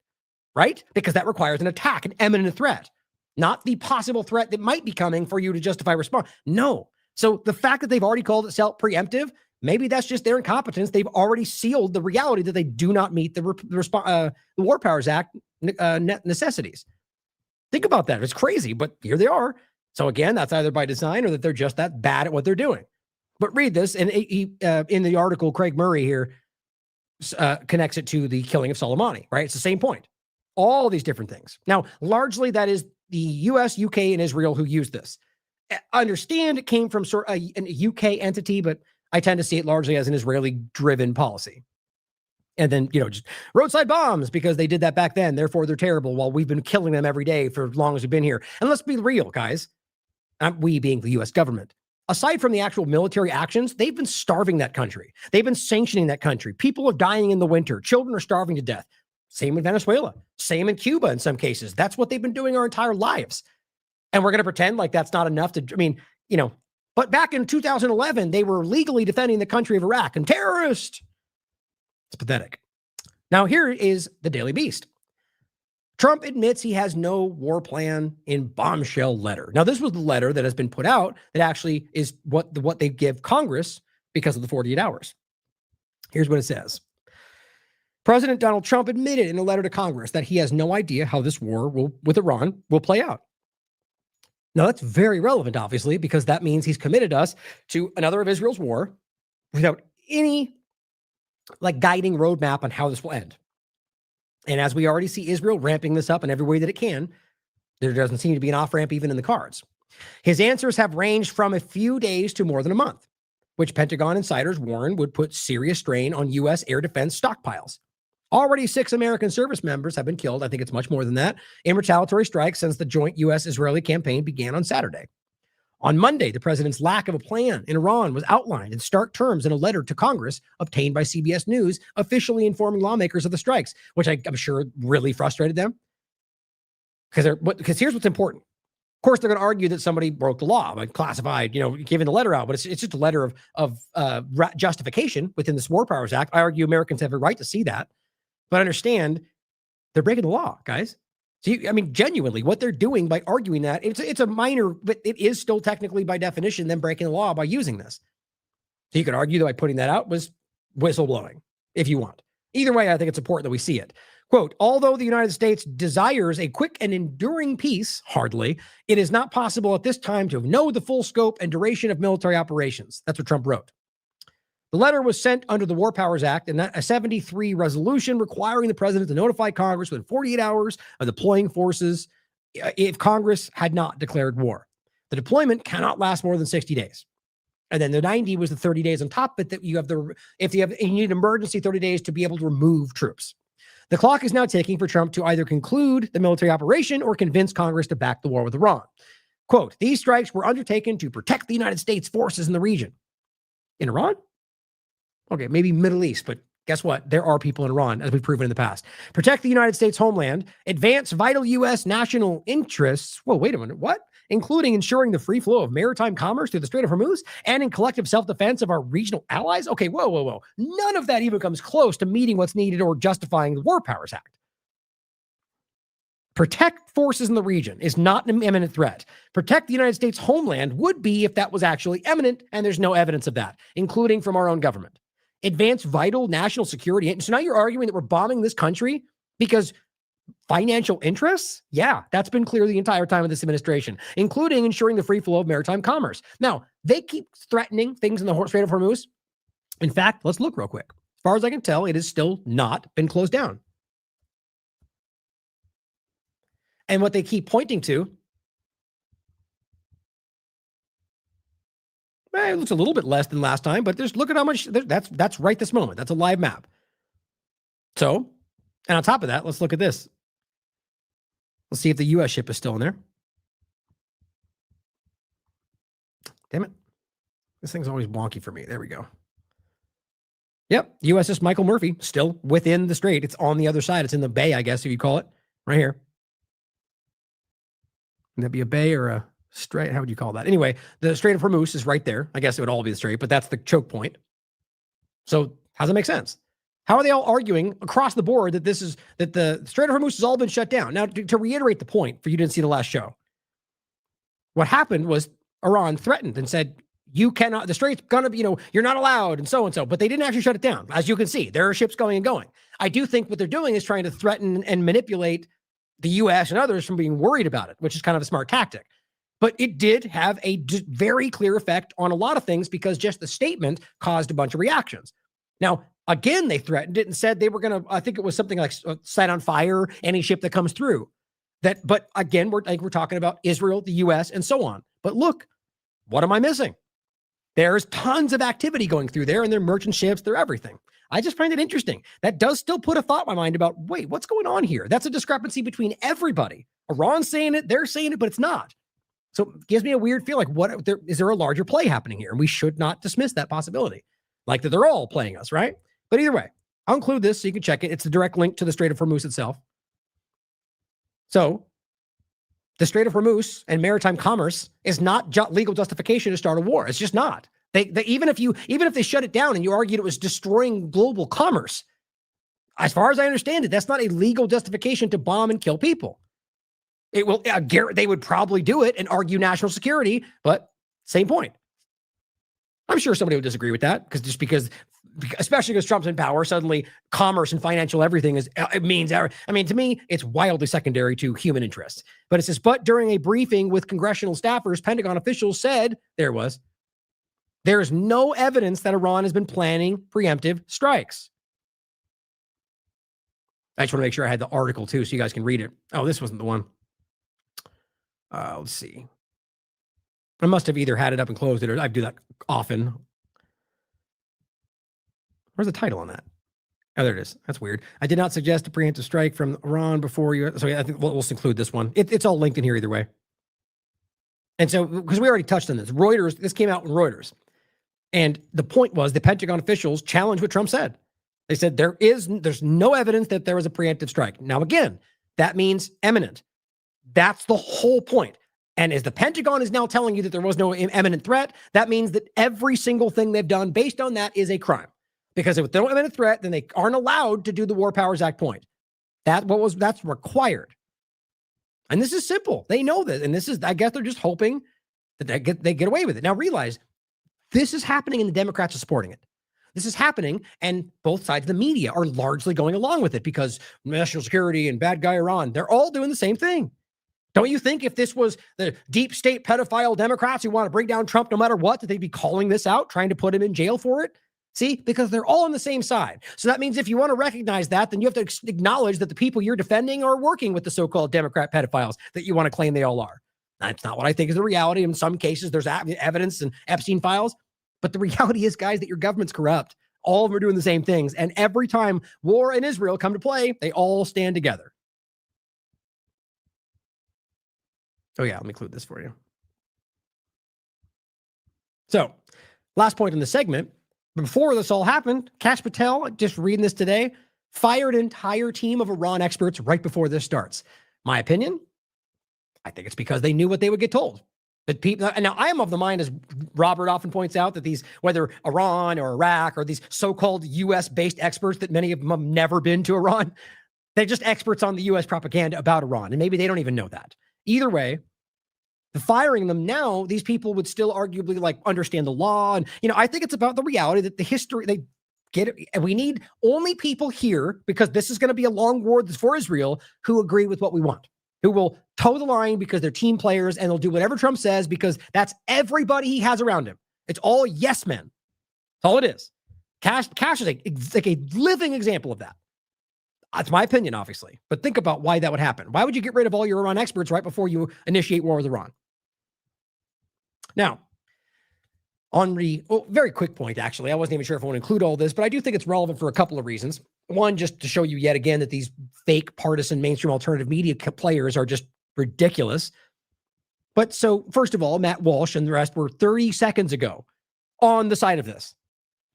right? Because that requires an attack, an imminent threat, not the possible threat that might be coming for you to justify response. No. So the fact that they've already called it preemptive, maybe that's just their incompetence. They've already sealed the reality that they do not meet the War Powers Act necessities. Think about that. It's crazy, but here they are. So again, that's either by design or that they're just that bad at what they're doing. But read this, and in the article, Craig Murray here connects it to the killing of Soleimani, right? It's the same point. All these different things. Now, largely that is the US, UK, and Israel who used this. I understand it came from sort of an UK entity, but I tend to see it largely as an Israeli-driven policy. And then, just roadside bombs because they did that back then. Therefore, they're terrible while we've been killing them every day for as long as we've been here. And let's be real, guys. We being the US government. Aside from the actual military actions, they've been starving that country. They've been sanctioning that country. People are dying in the winter. Children are starving to death. Same in Venezuela. Same in Cuba in some cases. That's what they've been doing our entire lives. And we're going to pretend like that's not enough to, but back in 2011, they were legally defending the country of Iraq and terrorist. It's pathetic. Now, here is the Daily Beast. Trump admits he has no war plan in bombshell letter. Now, this was the letter that has been put out that actually is what they give Congress because of the 48 hours. Here's what it says. President Donald Trump admitted in a letter to Congress that he has no idea how this war with Iran will play out. Now, that's very relevant, obviously, because that means he's committed us to another of Israel's war without any guiding roadmap on how this will end. And as we already see Israel ramping this up in every way that it can, there doesn't seem to be an off-ramp even in the cards. His answers have ranged from a few days to more than a month, which Pentagon insiders warn would put serious strain on U.S. air defense stockpiles. Already 6 American service members have been killed. I think it's much more than that in retaliatory strikes since the joint U.S.-Israeli campaign began on Saturday. On Monday, the president's lack of a plan in Iran was outlined in stark terms in a letter to Congress obtained by CBS News, officially informing lawmakers of the strikes, which I'm sure really frustrated them. Because here's what's important. Of course, they're going to argue that somebody broke the law, like classified, giving the letter out, but it's just a letter of justification within this War Powers Act. I argue Americans have a right to see that, but understand they're breaking the law, guys. So, genuinely, what they're doing by arguing that, it's a minor, but it is still technically by definition them breaking the law by using this. So you could argue that by putting that out was whistleblowing, if you want. Either way, I think it's important that we see it. Quote, although the United States desires a quick and enduring peace, hardly, it is not possible at this time to know the full scope and duration of military operations. That's what Trump wrote. The letter was sent under the War Powers Act and a 73 resolution requiring the president to notify Congress within 48 hours of deploying forces if Congress had not declared war. The deployment cannot last more than 60 days. And then the 90 was the 30 days on top of it that you need an emergency 30 days to be able to remove troops. The clock is now ticking for Trump to either conclude the military operation or convince Congress to back the war with Iran. Quote, these strikes were undertaken to protect the United States forces in the region. In Iran? Okay, maybe Middle East, but guess what? There are people in Iran, as we've proven in the past. Protect the United States homeland, advance vital U.S. national interests. Whoa, wait a minute. What? Including ensuring the free flow of maritime commerce through the Strait of Hormuz and in collective self-defense of our regional allies? Okay, whoa. None of that even comes close to meeting what's needed or justifying the War Powers Act. Protect forces in the region is not an imminent threat. Protect the United States homeland would be if that was actually imminent, and there's no evidence of that, including from our own government. Advance vital national security. So now you're arguing that we're bombing this country because financial interests? Yeah, that's been clear the entire time of this administration, including ensuring the free flow of maritime commerce. Now, they keep threatening things in the Strait of Hormuz. In fact, let's look real quick. As far as I can tell, it has still not been closed down. And what they keep pointing to, it looks a little bit less than last time, but just look at how much, that's right this moment. That's a live map. So, and on top of that, let's look at this. Let's see if the U.S. ship is still in there. Damn it. This thing's always wonky for me. There we go. Yep, USS Michael Murphy, still within the strait. It's on the other side. It's in the bay, I guess, if you call it. Right here. Would that be a bay or a strait? How would you call that? Anyway, the Strait of Hormuz is right there. I guess it would all be the strait, but that's the choke point. So how does that make sense? How are they all arguing across the board that the Strait of Hormuz has all been shut down? Now, to reiterate the point, for you didn't see the last show, what happened was Iran threatened and said, you cannot, the strait's gonna be, you're not allowed, and so, but they didn't actually shut it down. As you can see, there are ships going and going. I do think what they're doing is trying to threaten and manipulate the U.S. and others from being worried about it, which is kind of a smart tactic. But it did have a very clear effect on a lot of things because just the statement caused a bunch of reactions. Now, again, they threatened it and said they were going to, I think it was something like set on fire any ship that comes through. But again, we're talking about Israel, the U.S., and so on. But look, what am I missing? There's tons of activity going through there, and they're merchant ships, they're everything. I just find it interesting. That does still put a thought in my mind about, wait, what's going on here? That's a discrepancy between everybody. Iran's saying it, they're saying it, but it's not. So it gives me a weird feel like, is there a larger play happening here? And we should not dismiss that possibility. Like that they're all playing us, right? But either way, I'll include this so you can check it. It's a direct link to the Strait of Hormuz itself. So the Strait of Hormuz and maritime commerce is not legal justification to start a war. It's just not. Even if they shut it down and you argued it was destroying global commerce, as far as I understand it, that's not a legal justification to bomb and kill people. It will. They would probably do it and argue national security, but same point. I'm sure somebody would disagree with that because especially because Trump's in power, suddenly commerce and financial everything to me, it's wildly secondary to human interests. But it says, but during a briefing with congressional staffers, Pentagon officials said there's no evidence that Iran has been planning preemptive strikes. I just want to make sure I had the article too, so you guys can read it. Oh, this wasn't the one. Let's see. I must have either had it up and closed it, or I do that often. Where's the title on that? Oh, there it is. That's weird. I did not suggest a preemptive strike from Iran before you. So yeah, I think we'll include this one. It's all linked in here either way. And so, because we already touched on this, Reuters, this came out in Reuters. And the point was the Pentagon officials challenged what Trump said. They said there's no evidence that there was a preemptive strike. Now, again, that means imminent. That's the whole point. And as the Pentagon is now telling you that there was no imminent threat, that means that every single thing they've done based on that is a crime. Because if there's no imminent threat, then they aren't allowed to do the War Powers Act point. That's required. And this is simple. They know this. And I guess they're just hoping that they get away with it. Now realize this is happening and the Democrats are supporting it. This is happening and both sides of the media are largely going along with it because national security and bad guy Iran, they're all doing the same thing. Don't you think if this was the deep state pedophile Democrats who want to bring down Trump no matter what, that they'd be calling this out, trying to put him in jail for it? See, because they're all on the same side. So that means if you want to recognize that, then you have to acknowledge that the people you're defending are working with the so-called Democrat pedophiles that you want to claim they all are. That's not what I think is the reality. In some cases, there's evidence and Epstein files. But the reality is, guys, that your government's corrupt. All of them are doing the same things. And every time war and Israel come to play, they all stand together. Oh, yeah, let me include this for you. So, last point in the segment. Before this all happened, Kash Patel, just reading this today, fired an entire team of Iran experts right before this starts. My opinion, I think it's because they knew what they would get told. That people, and now I am of the mind, as Robert often points out, that these, whether Iran or Iraq or these so-called U.S.-based experts, that many of them have never been to Iran, they're just experts on the U.S. propaganda about Iran, and maybe they don't even know that. Either way, the firing them now, these people would still arguably understand the law. And, I think it's about the reality that the history, they get it. And we need only people here, because this is going to be a long war for Israel, who agree with what we want, who will toe the line because they're team players and they'll do whatever Trump says because that's everybody he has around him. It's all yes men. That's all it is. Kash is like a living example of that. That's my opinion, obviously. But think about why that would happen. Why would you get rid of all your Iran experts right before you initiate war with Iran? Now, on the very quick point, actually, I wasn't even sure if I want to include all this, but I do think it's relevant for a couple of reasons. One, just to show you yet again that these fake partisan mainstream alternative media players are just ridiculous. But so, first of all, Matt Walsh and the rest were 30 seconds ago on the side of this.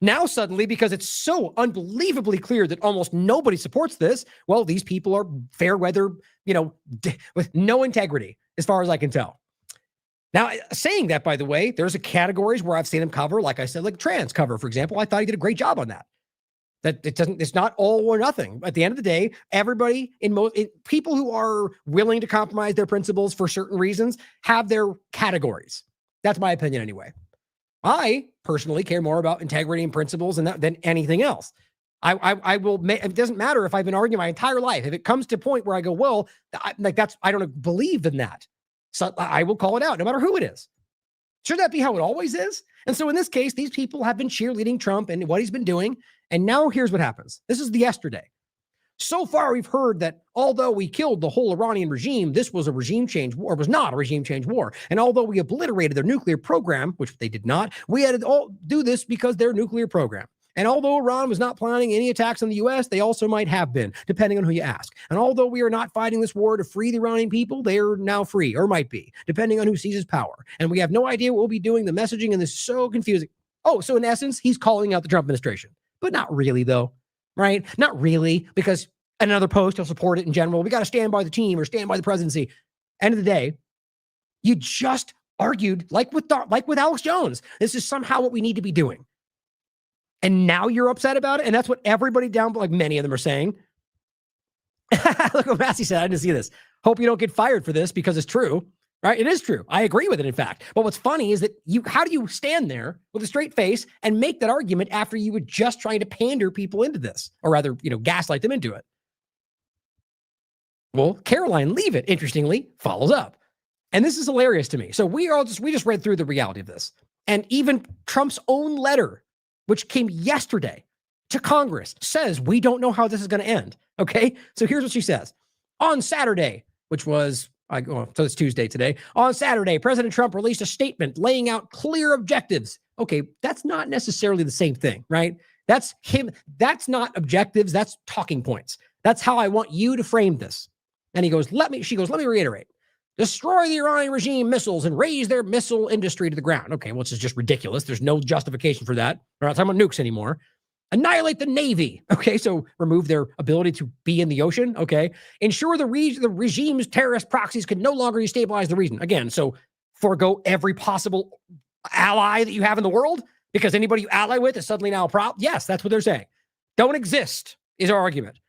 Now, suddenly, because it's so unbelievably clear that almost nobody supports this, well, these people are fair weather, with no integrity, as far as I can tell. Now, saying that, by the way, there's a categories where I've seen him cover, like I said, like trans cover, for example. I thought he did a great job on that. That it's not all or nothing. At the end of the day, everybody people who are willing to compromise their principles for certain reasons have their categories. That's my opinion anyway. I personally care more about integrity and principles than anything else. I will. It doesn't matter if I've been arguing my entire life. If it comes to a point where I go, well, I don't believe in that, so I will call it out, no matter who it is. Should that be how it always is? And so in this case, these people have been cheerleading Trump and what he's been doing. And now here's what happens. This is the yesterday. So far, we've heard that although we killed the whole Iranian regime, this was a regime change war, was not a regime change war. And although we obliterated their nuclear program, which they did not, we had to all do this because their nuclear program. And although Iran was not planning any attacks on the U.S., they also might have been, depending on who you ask. And although we are not fighting this war to free the Iranian people, they are now free, or might be, depending on who seizes power. And we have no idea what we'll be doing. The messaging in this is so confusing. Oh, so in essence, he's calling out the Trump administration. But not really, though, right? Not really, because another post, he'll support it in general. We got to stand by the team or stand by the presidency. End of the day, you just argued, like with Alex Jones, this is somehow what we need to be doing. And now you're upset about it. And that's what everybody down, like many of them are saying. Look what Massey said. I didn't see this. Hope you don't get fired for this because it's true, right? It is true. I agree with it, in fact. But what's funny is that how do you stand there with a straight face and make that argument after you were just trying to pander people into this, or rather, gaslight them into it? Well, Caroline Leavitt, interestingly, follows up. And this is hilarious to me. So we just read through the reality of this. And even Trump's own letter, which came yesterday to Congress, says we don't know how this is going to end. Okay. So here's what she says. On Saturday, which was, so it's Tuesday today. On Saturday, President Trump released a statement laying out clear objectives. Okay. That's not necessarily the same thing, right? That's him. That's not objectives. That's talking points. That's how I want you to frame this. And she goes, let me reiterate. Destroy the Iranian regime missiles and raise their missile industry to the ground. Okay, well, this is just ridiculous. There's no justification for that. We're not talking about nukes anymore. Annihilate the Navy. Okay, so remove their ability to be in the ocean. Okay, ensure the regime's terrorist proxies can no longer destabilize the region. Again, so forego every possible ally that you have in the world because anybody you ally with is suddenly now a problem. Yes, that's what they're saying. Don't exist is our argument.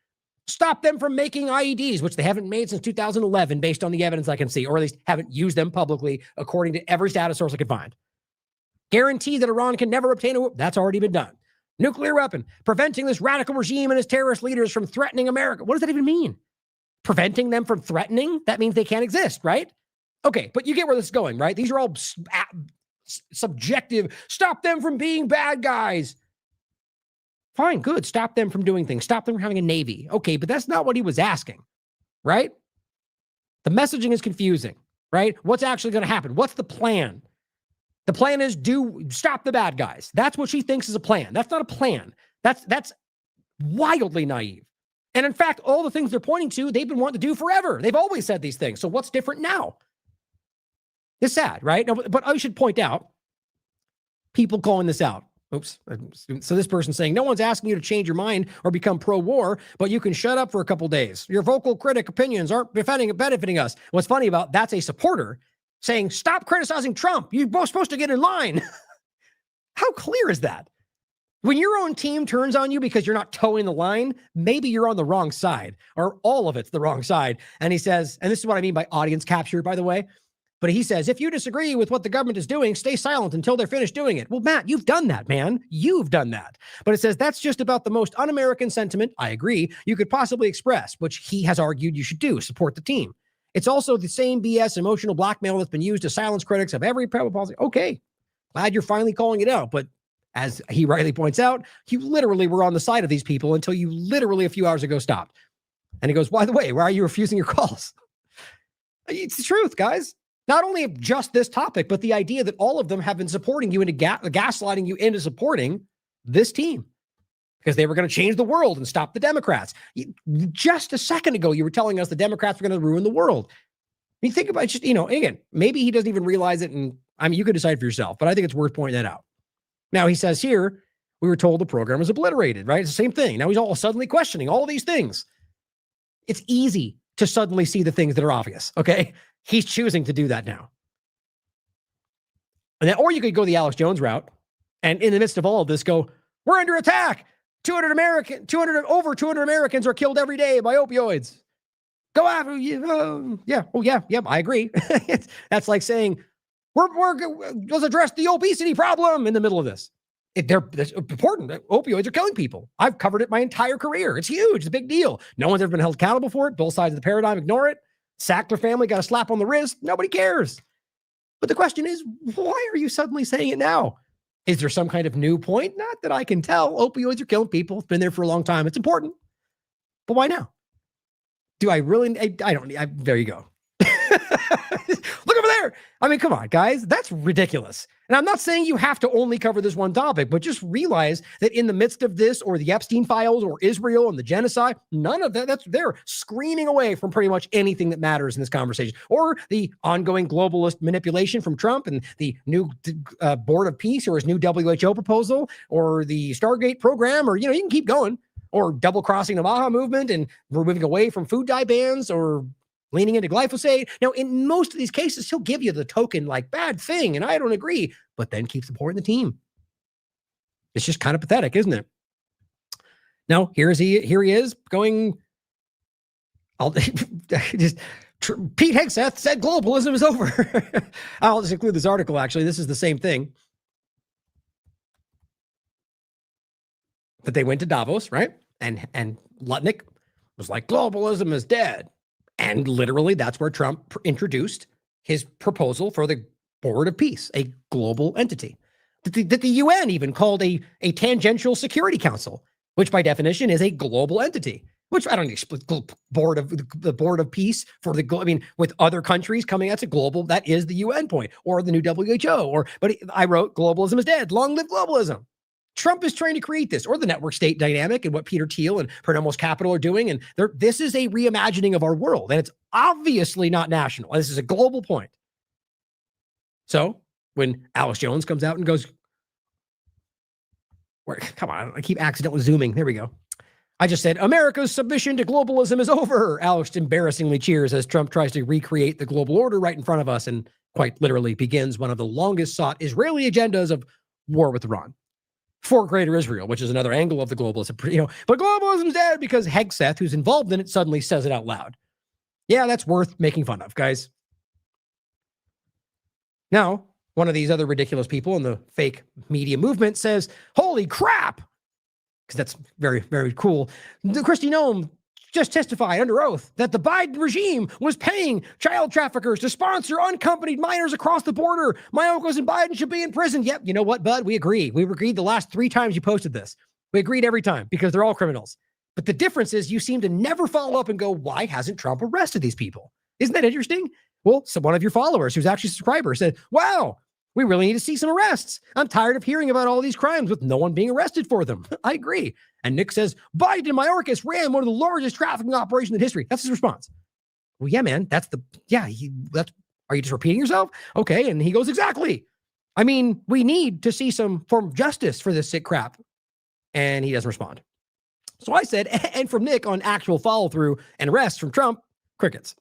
Stop them from making IEDs, which they haven't made since 2011, based on the evidence I can see, or at least haven't used them publicly, according to every status source I could find. Guarantee that Iran can never obtain that's already been done. Nuclear weapon, preventing this radical regime and its terrorist leaders from threatening America. What does that even mean? Preventing them from threatening? That means they can't exist, right? Okay, but you get where this is going, right? These are all subjective. Stop them from being bad guys. Fine, good. Stop them from doing things. Stop them from having a Navy. Okay, but that's not what he was asking, right? The messaging is confusing, right? What's actually going to happen? What's the plan? The plan is stop the bad guys. That's what she thinks is a plan. That's not a plan. That's wildly naive. And in fact, all the things they're pointing to, they've been wanting to do forever. They've always said these things. So what's different now? It's sad, right? No, but I should point out, people calling this out. Oops. So this person's saying, no one's asking you to change your mind or become pro-war, but you can shut up for a couple days. Your vocal critic opinions aren't benefiting us. What's funny about that's a supporter saying, stop criticizing Trump. You're both supposed to get in line. How clear is that? When your own team turns on you because you're not towing the line, maybe you're on the wrong side, or all of it's the wrong side. And he says, and this is what I mean by audience capture, by the way. But he says, if you disagree with what the government is doing, stay silent until they're finished doing it. Well, Matt, you've done that, man. You've done that. But it says that's just about the most un-American sentiment, I agree, you could possibly express, which he has argued you should do, support the team. It's also the same BS emotional blackmail that's been used to silence critics of every public policy. Okay, glad you're finally calling it out. But as he rightly points out, you literally were on the side of these people until you literally a few hours ago stopped. And he goes, by the way, why are you refusing your calls? It's the truth, guys. Not only just this topic, but the idea that all of them have been supporting you into gaslighting you into supporting this team because they were going to change the world and stop the Democrats. Just a second ago, you were telling us the Democrats were going to ruin the world. You think about it, just, again, maybe he doesn't even realize it. And I mean, you could decide for yourself, but I think it's worth pointing that out. Now he says here, we were told the program was obliterated, right? It's the same thing. Now he's all suddenly questioning all these things. It's easy to suddenly see the things that are obvious, okay? He's choosing to do that now. And then, or you could go the Alex Jones route and in the midst of all of this go, we're under attack. Over 200 Americans are killed every day by opioids. Go after you. Yeah. Oh, yeah. I agree. That's like saying, let's address the obesity problem in the middle of this. It's important. Opioids are killing people. I've covered it my entire career. It's huge. It's a big deal. No one's ever been held accountable for it. Both sides of the paradigm ignore it. Sackler family got a slap on the wrist. Nobody cares. But the question is, why are you suddenly saying it now? Is there some kind of new point? Not that I can tell. Opioids are killing people. It's been there for a long time. It's important. But why now? Do I really? I don't. There you go. Look over there. I mean, come on, guys. That's ridiculous. And I'm not saying you have to only cover this one topic, but just realize that in the midst of this or the Epstein files or Israel and the genocide, none of that, they're screaming away from pretty much anything that matters in this conversation. Or the ongoing globalist manipulation from Trump and the new Board of Peace or his new WHO proposal or the Stargate program, or, you can keep going, or double crossing the Maha movement and we're moving away from food dye bans or leaning into glyphosate. Now, in most of these cases, he'll give you the token like bad thing, and I don't agree, but then keep supporting the team. It's just kind of pathetic, isn't it? Now, here he is going. Pete Hegseth said globalism is over. I'll just include this article. Actually, this is the same thing. But they went to Davos, right? And Lutnick was like, globalism is dead. And literally, that's where Trump introduced his proposal for the Board of Peace, a global entity that the UN even called a tangential security council, which by definition is a global entity. Which I don't explain. The Board of Peace for with other countries coming, that's a global. That is the UN point, or the new WHO. But I wrote, globalism is dead. Long live globalism. Trump is trying to create this, or the network state dynamic, and what Peter Thiel and Perdomo's Capital are doing. And this is a reimagining of our world. And it's obviously not national. This is a global point. So when Alex Jones comes out and goes, come on, I keep accidentally zooming. There we go. I just said, America's submission to globalism is over. Alex embarrassingly cheers as Trump tries to recreate the global order right in front of us and quite literally begins one of the longest sought Israeli agendas of war with Iran. For Greater Israel, which is another angle of the globalism, but globalism's dead because Hegseth, who's involved in it, suddenly says it out loud. Yeah, that's worth making fun of, guys. Now, one of these other ridiculous people in the fake media movement says, holy crap, because that's very, very cool. The Kristi Noem just testified under oath that the Biden regime was paying child traffickers to sponsor unaccompanied minors across the border. My uncles and Biden should be in prison. Yep. You know what, bud? We agree. We agreed the last 3 times you posted this. We agreed every time because they're all criminals. But the difference is you seem to never follow up and go, why hasn't Trump arrested these people? Isn't that interesting? Well, so one of your followers who's actually a subscriber said, wow, we really need to see some arrests. I'm tired of hearing about all these crimes with no one being arrested for them. I agree. And Nick says, Biden and Mayorkas ran one of the largest trafficking operations in history. That's his response. Well, yeah, man, are you just repeating yourself? Okay. And he goes, exactly. I mean, we need to see some form of justice for this sick crap. And he doesn't respond. So I said, and from Nick on actual follow through and arrests from Trump, crickets.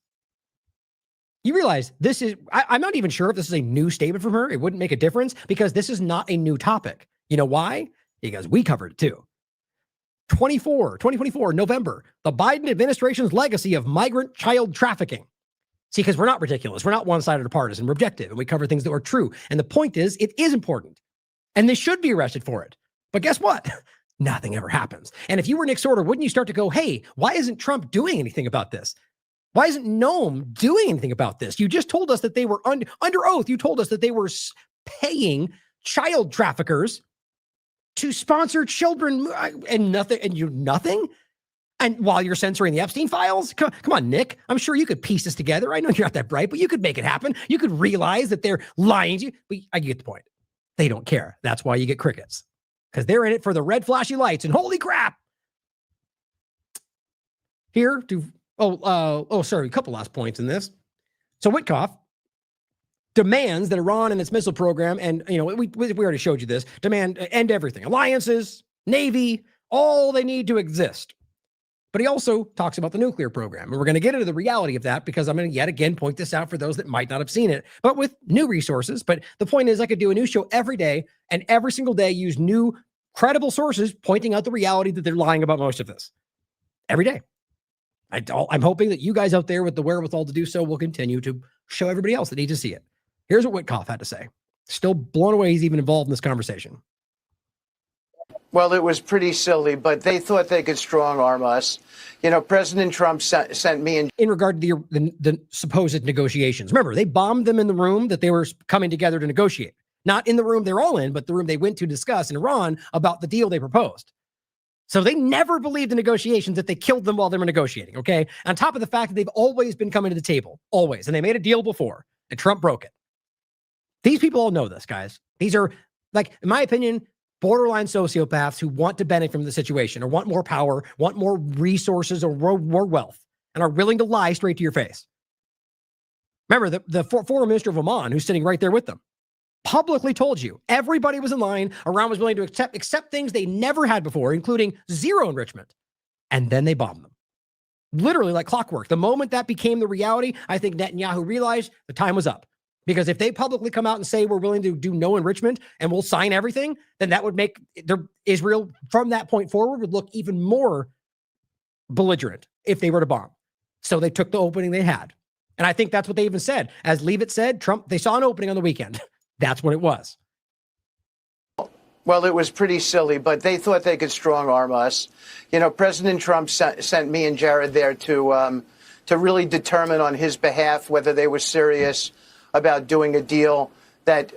You realize this is, I'm not even sure if this is a new statement from her. It wouldn't make a difference because this is not a new topic. You know why? Because we covered it too. 2024, November, the Biden administration's legacy of migrant child trafficking. See, because we're not ridiculous. We're not one-sided or partisan. We're objective, and we cover things that are true. And the point is, it is important. And they should be arrested for it. But guess what? Nothing ever happens. And if you were Nick Sorter, wouldn't you start to go, hey, why isn't Trump doing anything about this? Why isn't Noem doing anything about this? You just told us that they were under oath. You told us that they were paying child traffickers to sponsor children and nothing. And while you're censoring the Epstein files, come on, Nick. I'm sure you could piece this together. I know you're not that bright, but you could make it happen. You could realize that they're lying to you. But I get the point. They don't care. That's why you get crickets, because they're in it for the red flashy lights. And holy crap! Sorry. A couple last points in this. So Witkoff demands that Iran and its missile program, and we already showed you this, demand end everything. Alliances, Navy, all they need to exist. But he also talks about the nuclear program. And we're going to get into the reality of that because I'm going to yet again point this out for those that might not have seen it, but with new resources. But the point is I could do a new show every day and every single day use new credible sources pointing out the reality that they're lying about most of this every day. I'm hoping that you guys out there with the wherewithal to do so will continue to show everybody else that needs to see it. Here's what Witkoff had to say. Still blown away he's even involved in this conversation. Well, it was pretty silly, but they thought they could strong arm us. President Trump sent me in regard to the supposed negotiations. Remember, they bombed them in the room that they were coming together to negotiate. Not in the room they're all in, but the room they went to discuss in Iran about the deal they proposed. So they never believed the negotiations, that they killed them while they were negotiating, okay? On top of the fact that they've always been coming to the table, always. And they made a deal before, and Trump broke it. These people all know this, guys. These are, in my opinion, borderline sociopaths who want to benefit from the situation or want more power, want more resources or more wealth, and are willing to lie straight to your face. Remember, the former minister of Oman, who's sitting right there with them, publicly told you everybody was in line. Iran was willing to accept things they never had before, including zero enrichment. And then they bombed them. Literally like clockwork. The moment that became the reality, I think Netanyahu realized the time was up. Because if they publicly come out and say we're willing to do no enrichment and we'll sign everything, then that would make Israel from that point forward would look even more belligerent if they were to bomb. So they took the opening they had. And I think that's what they even said. As Leavitt said, Trump, they saw an opening on the weekend. That's what it was. Well, it was pretty silly, but they thought they could strong arm us. President Trump sent me and Jared there to really determine on his behalf whether they were serious about doing a deal that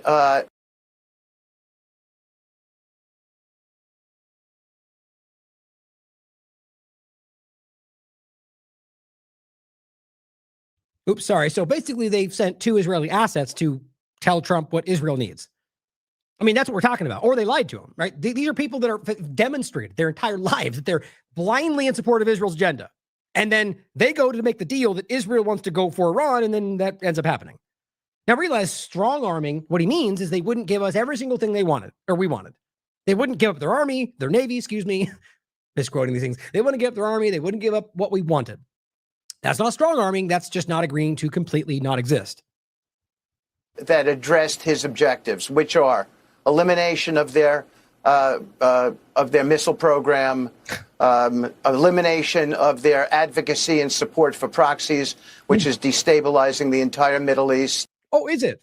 Oops, sorry. So basically they've sent 2 Israeli assets to tell Trump what Israel needs. I mean, that's what we're talking about. Or they lied to him, right? These are people that are demonstrated their entire lives that they're blindly in support of Israel's agenda. And then they go to make the deal that Israel wants to go for Iran, and then that ends up happening. Now realize strong arming, what he means is they wouldn't give us every single thing they wanted, or we wanted. They wouldn't give up their army, their navy, misquoting these things. They wouldn't give up their army. They wouldn't give up what we wanted. That's not strong arming. That's just not agreeing to completely not exist. That addressed his objectives, which are elimination of their missile program, elimination of their advocacy and support for proxies, which is destabilizing the entire Middle East. Oh, is it?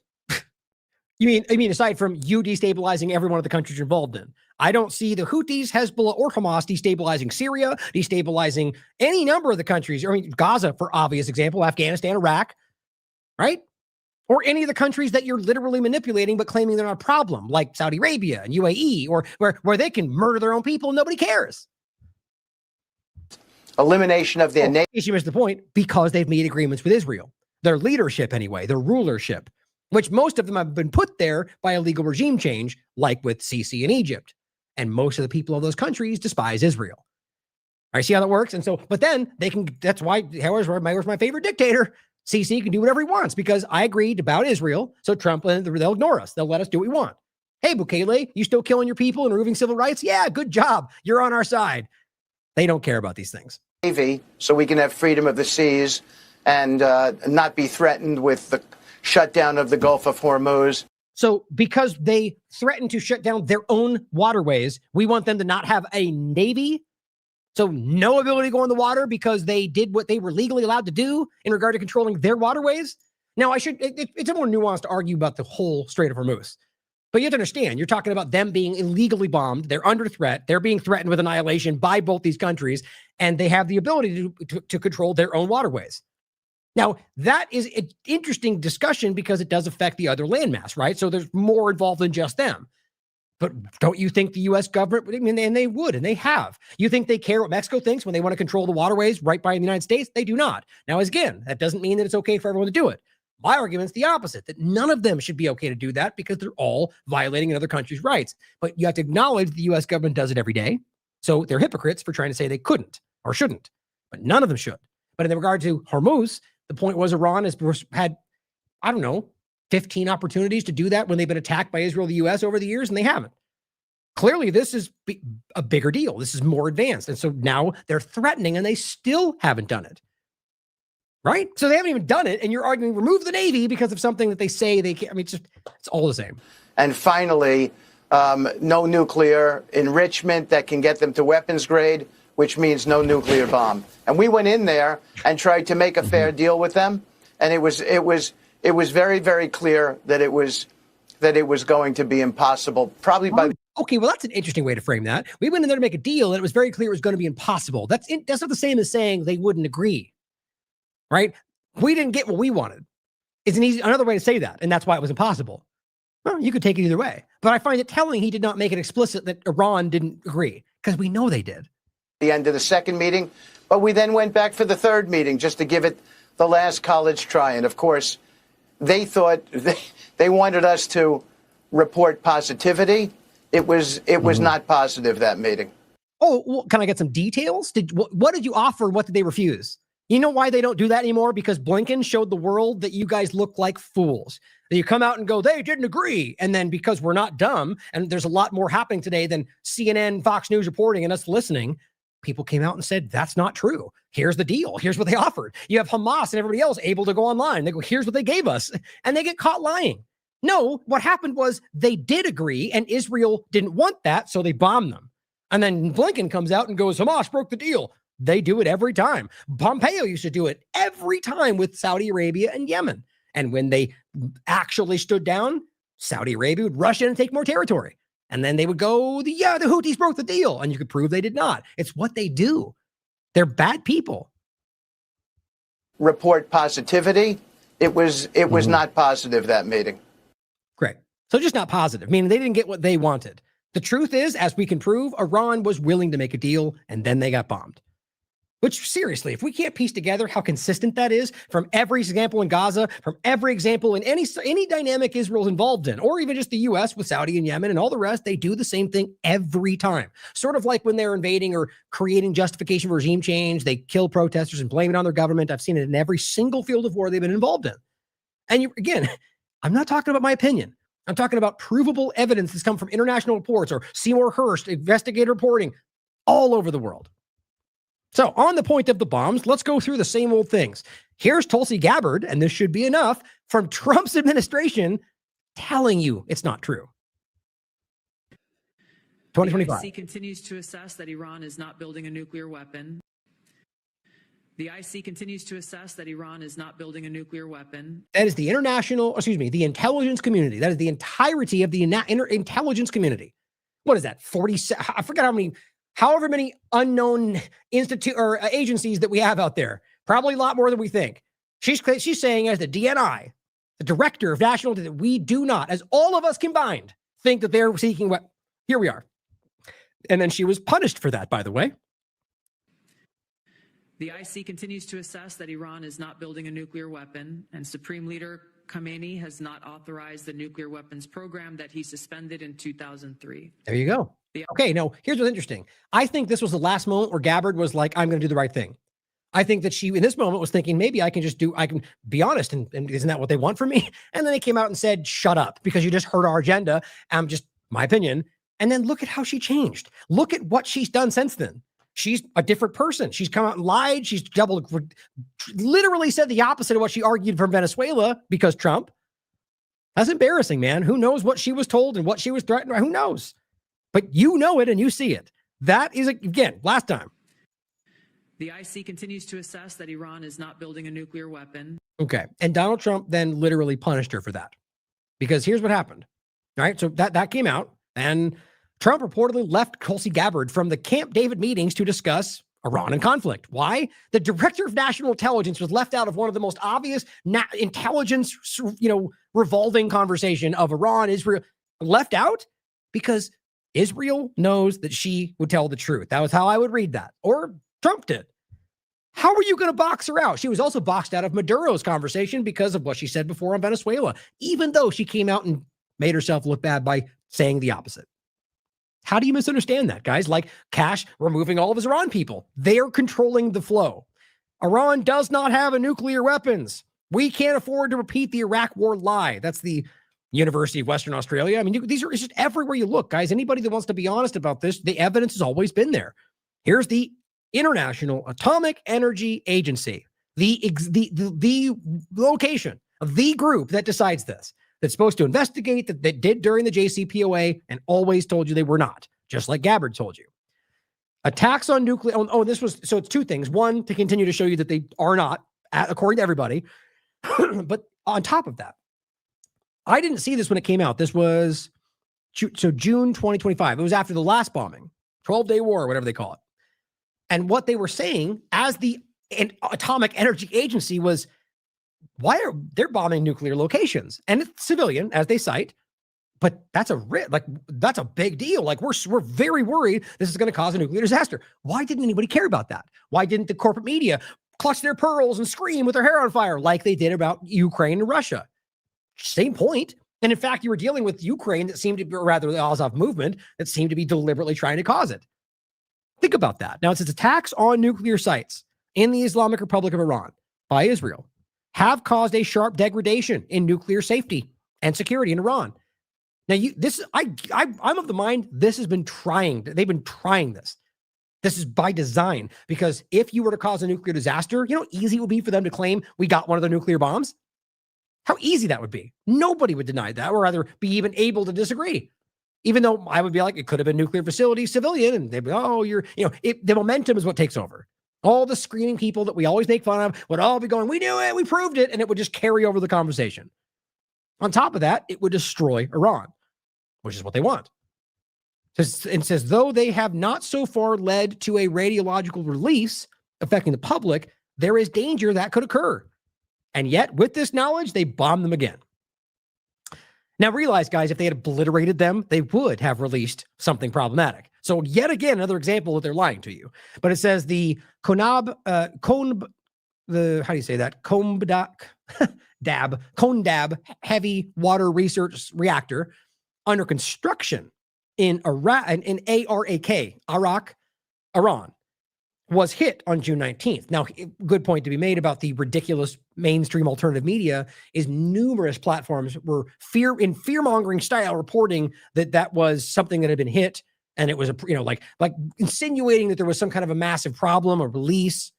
You mean aside from you destabilizing every one of the countries you're involved in? I don't see the Houthis, Hezbollah, or Hamas destabilizing Syria, destabilizing any number of the countries. I mean, Gaza, for obvious example, Afghanistan, Iraq, right? Or any of the countries that you're literally manipulating but claiming they're not a problem, like Saudi Arabia and UAE, or where they can murder their own people and nobody cares. Elimination of their nation. You missed the point, because they've made agreements with Israel. Their leadership, anyway, their rulership, which most of them have been put there by a legal regime change, like with Sisi in Egypt. And most of the people of those countries despise Israel. All right, see how that works? And so, but then they can, that's why, where's my favorite dictator? Sisi can do whatever he wants because I agreed about Israel. So Trump, they'll ignore us. They'll let us do what we want. Hey, Bukele, you still killing your people and removing civil rights? Yeah, good job. You're on our side. They don't care about these things. Navy, so we can have freedom of the seas and not be threatened with the shutdown of the Gulf of Hormuz. So because they threatened to shut down their own waterways, we want them to not have a navy. So no ability to go on the water because they did what they were legally allowed to do in regard to controlling their waterways. Now, it's a more nuanced to argue about the whole Strait of Hormuz. But you have to understand, you're talking about them being illegally bombed. They're under threat. They're being threatened with annihilation by both these countries, and they have the ability to control their own waterways. Now, that is an interesting discussion because it does affect the other landmass, right? So there's more involved than just them. But don't you think the U.S. government, I mean, and they would, and they have. You think they care what Mexico thinks when they want to control the waterways right by the United States? They do not. Now, again, that doesn't mean that it's okay for everyone to do it. My argument is the opposite, that none of them should be okay to do that because they're all violating another country's rights. But you have to acknowledge the U.S. government does it every day. So they're hypocrites for trying to say they couldn't or shouldn't, but none of them should. But in regard to Hormuz, the point was Iran had, I don't know, 15 opportunities to do that when they've been attacked by Israel, the U.S. over the years, and they haven't. Clearly, this is a bigger deal. This is more advanced. And so now they're threatening and they still haven't done it. Right? So they haven't even done it. And you're arguing remove the Navy because of something that they say they can't. I mean, it's all the same. And finally, no nuclear enrichment that can get them to weapons grade, which means no nuclear bomb. And we went in there and tried to make a fair deal with them. And it was very, very clear that it was going to be impossible, probably by. Okay, well, that's an interesting way to frame that. We went in there to make a deal, and it was very clear it was going to be impossible. That's not the same as saying they wouldn't agree, right? We didn't get what we wanted. It's another way to say that, and that's why it was impossible. Well, you could take it either way, but I find it telling he did not make it explicit that Iran didn't agree, because we know they did. The end of the second meeting, but we then went back for the third meeting just to give it the last college try, and of course, they thought they wanted us to report positivity. It was not positive, that meeting. Oh, well, can I get some details? What did you offer? What did they refuse? You know why they don't do that anymore? Because Blinken showed the world that you guys look like fools. That you come out and go, they didn't agree. And then because we're not dumb, and there's a lot more happening today than CNN, Fox News reporting and us listening, people came out and said, that's not true. Here's the deal. Here's what they offered. You have Hamas and everybody else able to go online. They go, here's what they gave us. And they get caught lying. No, what happened was they did agree and Israel didn't want that, so they bombed them. And then Blinken comes out and goes, Hamas broke the deal. They do it every time. Pompeo used to do it every time with Saudi Arabia and Yemen. And when they actually stood down, Saudi Arabia would rush in and take more territory. And then they would go, the Houthis broke the deal. And you could prove they did not. It's what they do. They're bad people. Report positivity. It was not positive, that meeting. Great. So just not positive, meaning they didn't get what they wanted. The truth is, as we can prove, Iran was willing to make a deal and then they got bombed. Which, seriously, if we can't piece together how consistent that is from every example in Gaza, from every example in any dynamic Israel's involved in, or even just the U.S. with Saudi and Yemen and all the rest, they do the same thing every time. Sort of like when they're invading or creating justification for regime change, they kill protesters and blame it on their government. I've seen it in every single field of war they've been involved in. And again, I'm not talking about my opinion. I'm talking about provable evidence that's come from international reports or Seymour Hersh investigative reporting all over the world. So on the point of the bombs, let's go through the same old things. Here's Tulsi Gabbard, and this should be enough, from Trump's administration telling you it's not true. 2025. The IC continues to assess that Iran is not building a nuclear weapon. The IC continues to assess that Iran is not building a nuclear weapon. That is the the intelligence community. That is the entirety of the intelligence community. What is that? 47? I forget however many unknown institute or agencies that we have out there. Probably a lot more than we think. She's saying as the DNI, the director of national, that we do not, as all of us combined, think that they're seeking what. Here we are. And then she was punished for that, by the way. The IC continues to assess that Iran is not building a nuclear weapon, and Supreme Leader Khamenei has not authorized the nuclear weapons program that he suspended in 2003. There you go. Okay, now here's what's interesting. I think this was the last moment where Gabbard was like, I'm going to do the right thing. I think that she, in this moment, was thinking, maybe I can be honest, and isn't that what they want from me? And then they came out and said, shut up, because you just heard our agenda. My opinion. And then look at how she changed. Look at what she's done since then. She's a different person. She's come out and lied. She's literally said the opposite of what she argued from Venezuela because Trump. That's embarrassing, man. Who knows what she was told and what she was threatened by? Who knows? But you know it and you see it. That is, again, last time. The IC continues to assess that Iran is not building a nuclear weapon. Okay. And Donald Trump then literally punished her for that. Because here's what happened. All right. So that came out, and Trump reportedly left Tulsi Gabbard from the Camp David meetings to discuss Iran and conflict. Why? The director of national intelligence was left out of one of the most obvious intelligence, revolving conversation of Iran, Israel, left out because Israel knows that she would tell the truth. That was how I would read that. Or Trump did. How are you going to box her out? She was also boxed out of Maduro's conversation because of what she said before on Venezuela, even though she came out and made herself look bad by saying the opposite. How do you misunderstand that, guys? Like Cash removing all of his Iran people. They are controlling the flow. Iran does not have a nuclear weapons. We can't afford to repeat the Iraq War lie. That's the University of Western Australia. I mean, these are, it's just everywhere you look, guys. Anybody that wants to be honest about this, the evidence has always been there. Here's the International Atomic Energy Agency, the location of the group that decides this, that's supposed to investigate, that did during the JCPOA and always told you they were not, just like Gabbard told you. Attacks on nuclear, this was, so it's two things. One, to continue to show you that they are not, according to everybody. But on top of that, I didn't see this when it came out. This was, so June 2025. It was after the last bombing, 12-day war, whatever they call it. And what they were saying as the Atomic Energy Agency was, why are they bombing nuclear locations? And it's civilian, as they cite, but that's a big deal. Like we're very worried this is going to cause a nuclear disaster. Why didn't anybody care about that? Why didn't the corporate media clutch their pearls and scream with their hair on fire like they did about Ukraine and Russia? Same point. And in fact, you were dealing with Ukraine that seemed to be, or rather the Azov movement that seemed to be deliberately trying to cause it. Think about that. Now, it says attacks on nuclear sites in the Islamic Republic of Iran by Israel have caused a sharp degradation in nuclear safety and security in Iran. Now, I'm of the mind this has been trying. They've been trying this. This is by design, because if you were to cause a nuclear disaster, you know how easy it would be for them to claim we got one of the nuclear bombs? How easy that would be. Nobody would deny that, or rather be even able to disagree. Even though I would be like, it could have been nuclear facility, civilian, and they'd be, oh, the momentum is what takes over. All the screaming people that we always make fun of would all be going, we knew it, we proved it, and it would just carry over the conversation. On top of that, it would destroy Iran, which is what they want. It says, though they have not so far led to a radiological release affecting the public, there is danger that could occur. And yet, with this knowledge, they bomb them again. Now, realize, guys, if they had obliterated them, they would have released something problematic. So, yet again, another example that they're lying to you. But it says the Konab heavy water research reactor under construction in Iran, was hit on June 19th. Now, good point to be made about the ridiculous mainstream alternative media is numerous platforms were fear-mongering style reporting that was something that had been hit, and it was like insinuating that there was some kind of a massive problem or release,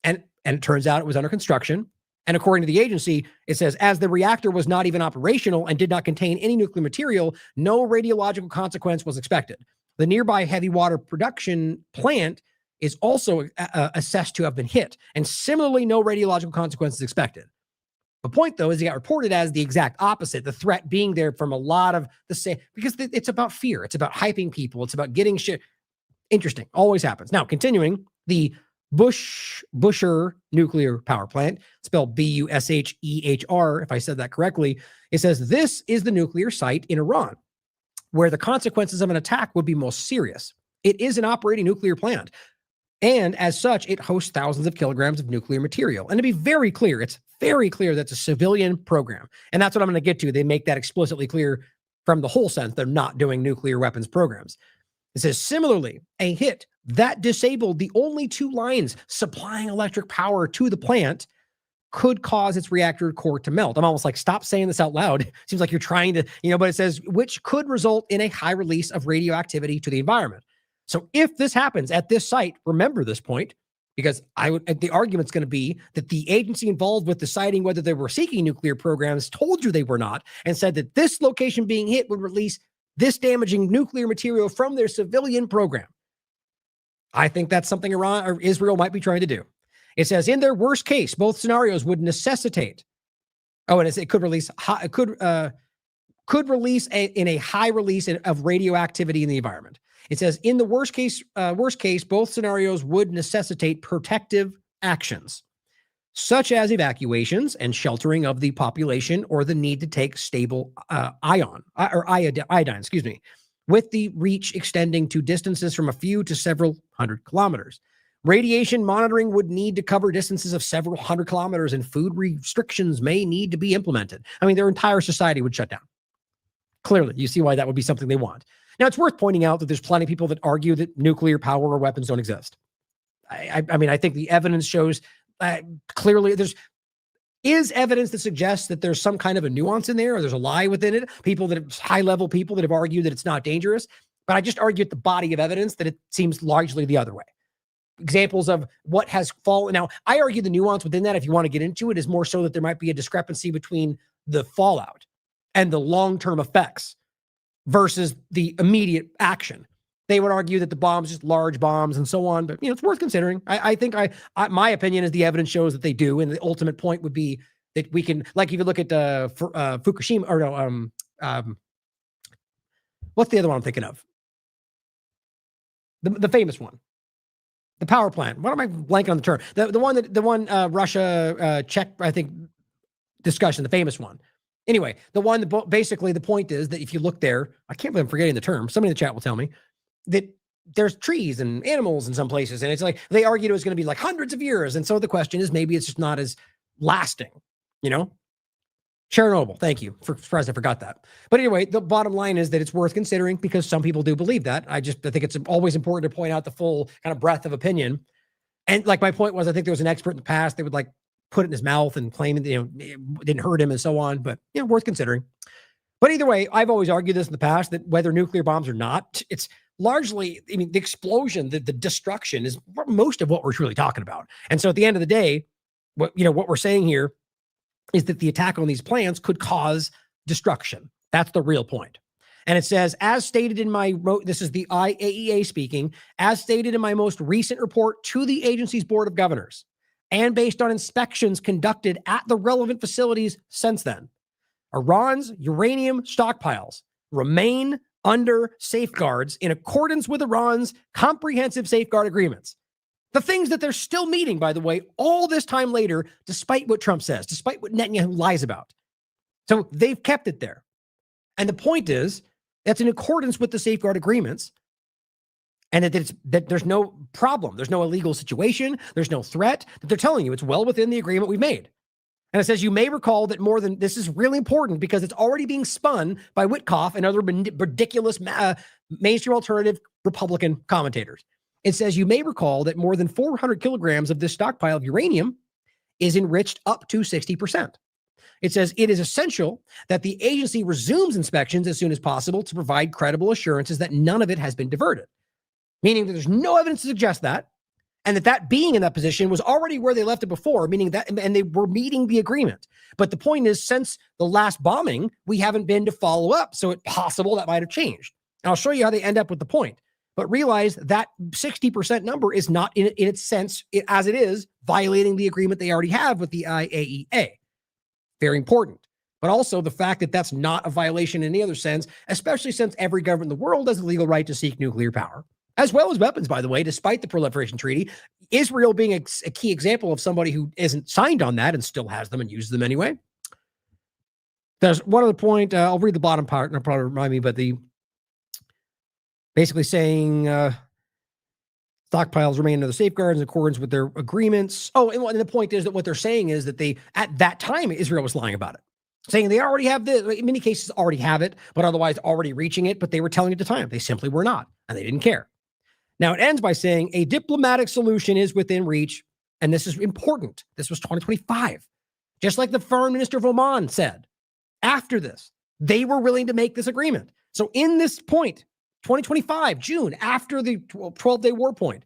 and it turns out it was under construction. And according to the agency, it says, as the reactor was not even operational and did not contain any nuclear material, no radiological consequence was expected. The nearby heavy water production plant is also assessed to have been hit, and similarly, no radiological consequences expected. The point, though, is it got reported as the exact opposite, the threat being there from a lot of the same, because it's about fear. It's about hyping people. It's about getting shit. Interesting. Always happens. Now, continuing, the Bushehr nuclear power plant, spelled Bushehr, if I said that correctly, it says this is the nuclear site in Iran where the consequences of an attack would be most serious. It is an operating nuclear plant, and as such, it hosts thousands of kilograms of nuclear material. And to be very clear, it's very clear that's a civilian program. And that's what I'm going to get to. They make that explicitly clear from the whole sense. They're not doing nuclear weapons programs. It says, similarly, a hit that disabled the only two lines supplying electric power to the plant could cause its reactor core to melt. I'm almost like, stop saying this out loud. Seems like you're trying to, but it says, which could result in a high release of radioactivity to the environment. So if this happens at this site, remember this point, because the argument's going to be that the agency involved with deciding whether they were seeking nuclear programs told you they were not, and said that this location being hit would release this damaging nuclear material from their civilian program. I think that's something Iran or Israel might be trying to do. It says, in their worst case, both scenarios would necessitate. Oh, and it could release in a high release of radioactivity in the environment. It says, in the worst case, both scenarios would necessitate protective actions, such as evacuations and sheltering of the population, or the need to take stable iodine, with the reach extending to distances from a few to several hundred kilometers. Radiation monitoring would need to cover distances of several hundred kilometers, and food restrictions may need to be implemented. I mean, their entire society would shut down. Clearly, you see why that would be something they want. Now, it's worth pointing out that there's plenty of people that argue that nuclear power or weapons don't exist. I mean, I think the evidence shows clearly is evidence that suggests that there's some kind of a nuance in there, or there's a lie within it. People that have high-level people that have argued that it's not dangerous. But I just argue at the body of evidence that it seems largely the other way. Examples of what has fallen. Now, I argue the nuance within that, if you want to get into it, is more so that there might be a discrepancy between the fallout and the long-term effects versus the immediate action. They would argue that the bombs, just large bombs and so on, but it's worth considering. I think my opinion is the evidence shows that they do, and the ultimate point would be that we can, like, if you look at Fukushima, or no, what's the other one I'm thinking of? The famous one, the power plant. What am I blanking on the term? The one Russia Czech, I think, discussion, the famous one. Anyway, the one that basically the point is that if you look there, I can't believe I'm forgetting the term. Somebody in the chat will tell me that there's trees and animals in some places, and it's like they argued it was going to be like hundreds of years, and so the question is maybe it's just not as lasting, Chernobyl. Thank you. Surprised I forgot that. But anyway, the bottom line is that it's worth considering because some people do believe that. I think it's always important to point out the full kind of breadth of opinion. And like my point was, I think there was an expert in the past that would like put it in his mouth and claim that, it didn't hurt him and so on, but worth considering. But either way, I've always argued this in the past that whether nuclear bombs or not, it's largely, the explosion, the destruction is most of what we're really talking about. And so at the end of the day, what we're saying here is that the attack on these plants could cause destruction. That's the real point. And it says, as stated in this is the IAEA speaking, as stated in my most recent report to the agency's board of governors, and based on inspections conducted at the relevant facilities since then, Iran's uranium stockpiles remain under safeguards in accordance with Iran's comprehensive safeguard agreements. The things that they're still meeting, by the way, all this time later, despite what Trump says, despite what Netanyahu lies about. So they've kept it there. And the point is, that's in accordance with the safeguard agreements, and that there's no problem. There's no illegal situation. There's no threat. That they're telling you it's well within the agreement we've made. And it says, you may recall that this is really important because it's already being spun by Witkoff and other ridiculous mainstream alternative Republican commentators. It says, you may recall that more than 400 kilograms of this stockpile of uranium is enriched up to 60%. It says, it is essential that the agency resumes inspections as soon as possible to provide credible assurances that none of it has been diverted. Meaning that there's no evidence to suggest that, and that being in that position was already where they left it before, meaning that, and they were meeting the agreement. But the point is, since the last bombing, we haven't been to follow up, so it's possible that might have changed. And I'll show you how they end up with the point. But realize that 60% number is not in its sense, as it is, violating the agreement they already have with the IAEA. Very important. But also the fact that that's not a violation in any other sense, especially since every government in the world has the legal right to seek nuclear power, as well as weapons, by the way, despite the Proliferation Treaty. Israel being a key example of somebody who isn't signed on that and still has them and uses them anyway. There's one other point. I'll read the bottom part, and it'll probably remind me, but basically saying stockpiles remain under the safeguards in accordance with their agreements. Oh, and the point is that what they're saying is that at that time, Israel was lying about it, saying they already have this. In many cases, already have it, but otherwise already reaching it. But they were telling at the time they simply were not, and they didn't care. Now it ends by saying a diplomatic solution is within reach, and this is important. This was 2025, just like the foreign minister of Oman said. After this, they were willing to make this agreement. So in this point, 2025, June, after the 12-day war point,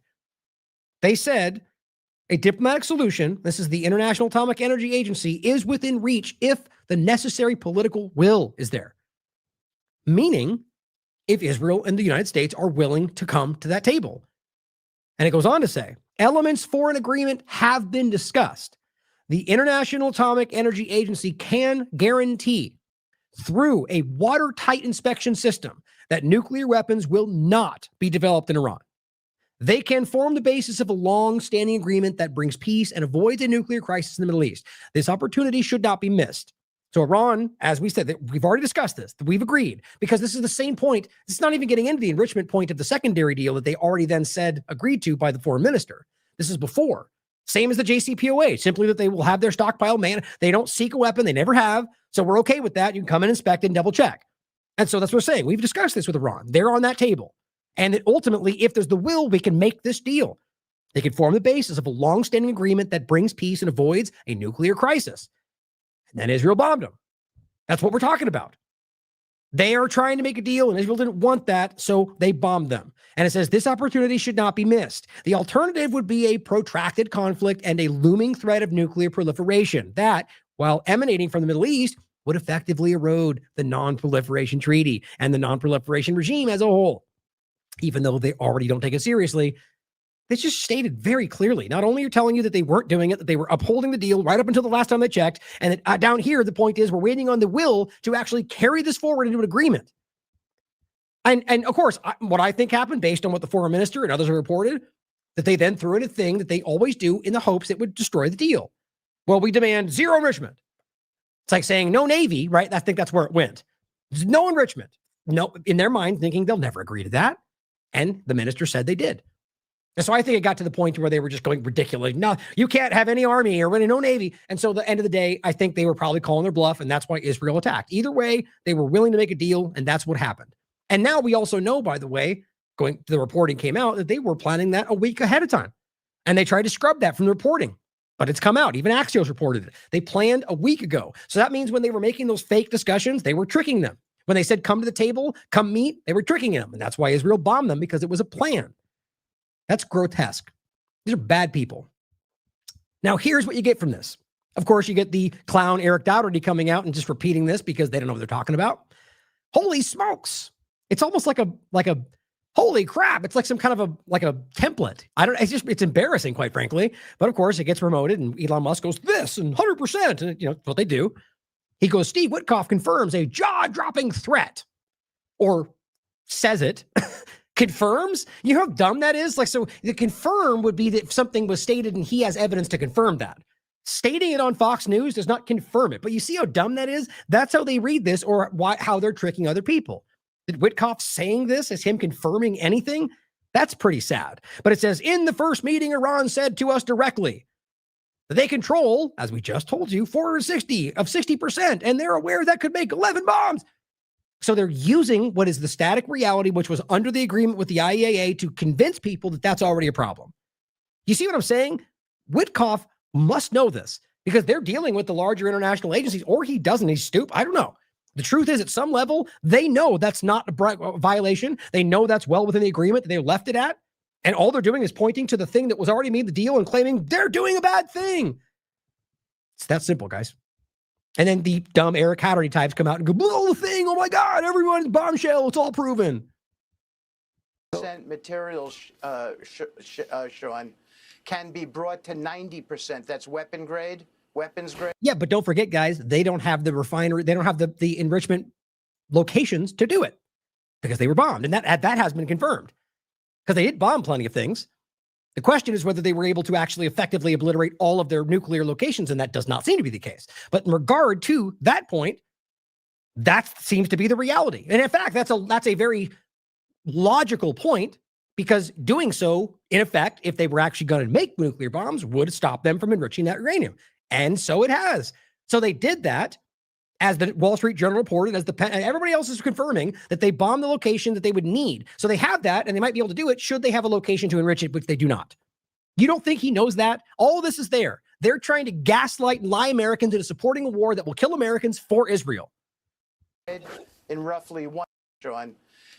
they said a diplomatic solution, this is the International Atomic Energy Agency, is within reach if the necessary political will is there. Meaning, if Israel and the United States are willing to come to that table. And it goes on to say, elements for an agreement have been discussed. The International Atomic Energy Agency can guarantee through a watertight inspection system that nuclear weapons will not be developed in Iran. They can form the basis of a long-standing agreement that brings peace and avoids a nuclear crisis in the Middle East. This opportunity should not be missed. So Iran, as we said, we've already discussed this, we've agreed, because this is the same point. It's not even getting into the enrichment point of the secondary deal that they already then said agreed to by the foreign minister. This is before. Same as the JCPOA, simply that they will have their stockpile They don't seek a weapon. They never have. So we're okay with that. You can come and inspect and double check. And so that's what we're saying. We've discussed this with Iran. They're on that table. And that ultimately, if there's the will, we can make this deal. They can form the basis of a long-standing agreement that brings peace and avoids a nuclear crisis. And then Israel bombed them. That's what we're talking about. They are trying to make a deal, and Israel didn't want that, so they bombed them. And it says this opportunity should not be missed. The alternative would be a protracted conflict and a looming threat of nuclear proliferation that, while emanating from the Middle East, would effectively erode the non-proliferation treaty and the non-proliferation regime as a whole. Even though they already don't take it seriously, they just stated very clearly, not only are telling you that they weren't doing it, that they were upholding the deal right up until the last time they checked, and that down here, the point is we're waiting on the will to actually carry this forward into an agreement. And of course, what I think happened based on what the foreign minister and others have reported, that they then threw in a thing that they always do in the hopes it would destroy the deal. Well, we demand zero enrichment. It's like saying no Navy, right? I think that's where it went. There's no enrichment. No, in their mind, thinking they'll never agree to that. And the minister said they did. And so I think it got to the point where they were just going ridiculous. No, you can't have any army or no Navy. And so at the end of the day, I think they were probably calling their bluff, and that's why Israel attacked. Either way, they were willing to make a deal, and that's what happened. And now we also know, by the way, the reporting came out that they were planning that a week ahead of time. And they tried to scrub that from the reporting, but it's come out. Even Axios reported it. They planned a week ago. So that means when they were making those fake discussions, they were tricking them. When they said, come to the table, come meet, they were tricking them. And that's why Israel bombed them, because it was a plan. That's grotesque. These are bad people. Now, here's what you get from this. Of course, you get the clown Eric Dougherty coming out and just repeating this because they don't know what they're talking about. Holy smokes. It's almost like a holy crap. It's like some kind of a template. It's embarrassing, quite frankly. But of course, it gets promoted and Elon Musk goes, this and 100%. And that's what they do. He goes, Steve Witkoff confirms a jaw-dropping threat, or says it. Confirms? You know how dumb that is? Like, so the confirm would be that if something was stated and he has evidence to confirm that. Stating it on Fox News does not confirm it. But you see how dumb that is? That's how they read this, or how they're tricking other people. Did Witkoff saying this as him confirming anything? That's pretty sad. But it says, in the first meeting, Iran said to us directly that they control, as we just told you, 460 of 60%, and they're aware that could make 11 bombs. So they're using what is the static reality, which was under the agreement with the IAEA, to convince people that that's already a problem. You see what I'm saying? Witkoff must know this because they're dealing with the larger international agencies, or he doesn't. He's stupid. I don't know. The truth is, at some level, they know that's not a violation. They know that's well within the agreement that they left it at. And all they're doing is pointing to the thing that was already made the deal and claiming they're doing a bad thing. It's that simple, guys. And then the dumb Eric Dougherty types come out and go, blow the thing. Oh my God, everyone's bombshell. It's all proven. Materials, Sean, can be brought to 90%. That's weapons grade. Yeah, but don't forget, guys, they don't have the refinery. They don't have the enrichment locations to do it because they were bombed. And that has been confirmed because they did bomb plenty of things. The question is whether they were able to actually effectively obliterate all of their nuclear locations, and that does not seem to be the case. But in regard to that point, that seems to be the reality. And in fact, that's a very logical point, because doing so, in effect, if they were actually going to make nuclear bombs, would stop them from enriching that uranium. And so it has. So they did that, as the Wall Street Journal reported, everybody else is confirming that they bombed the location that they would need. So they have that, and they might be able to do it should they have a location to enrich it, which they do not. You don't think he knows that? All this is there. They're trying to gaslight and lie Americans into supporting a war that will kill Americans for Israel. In roughly one, Sean,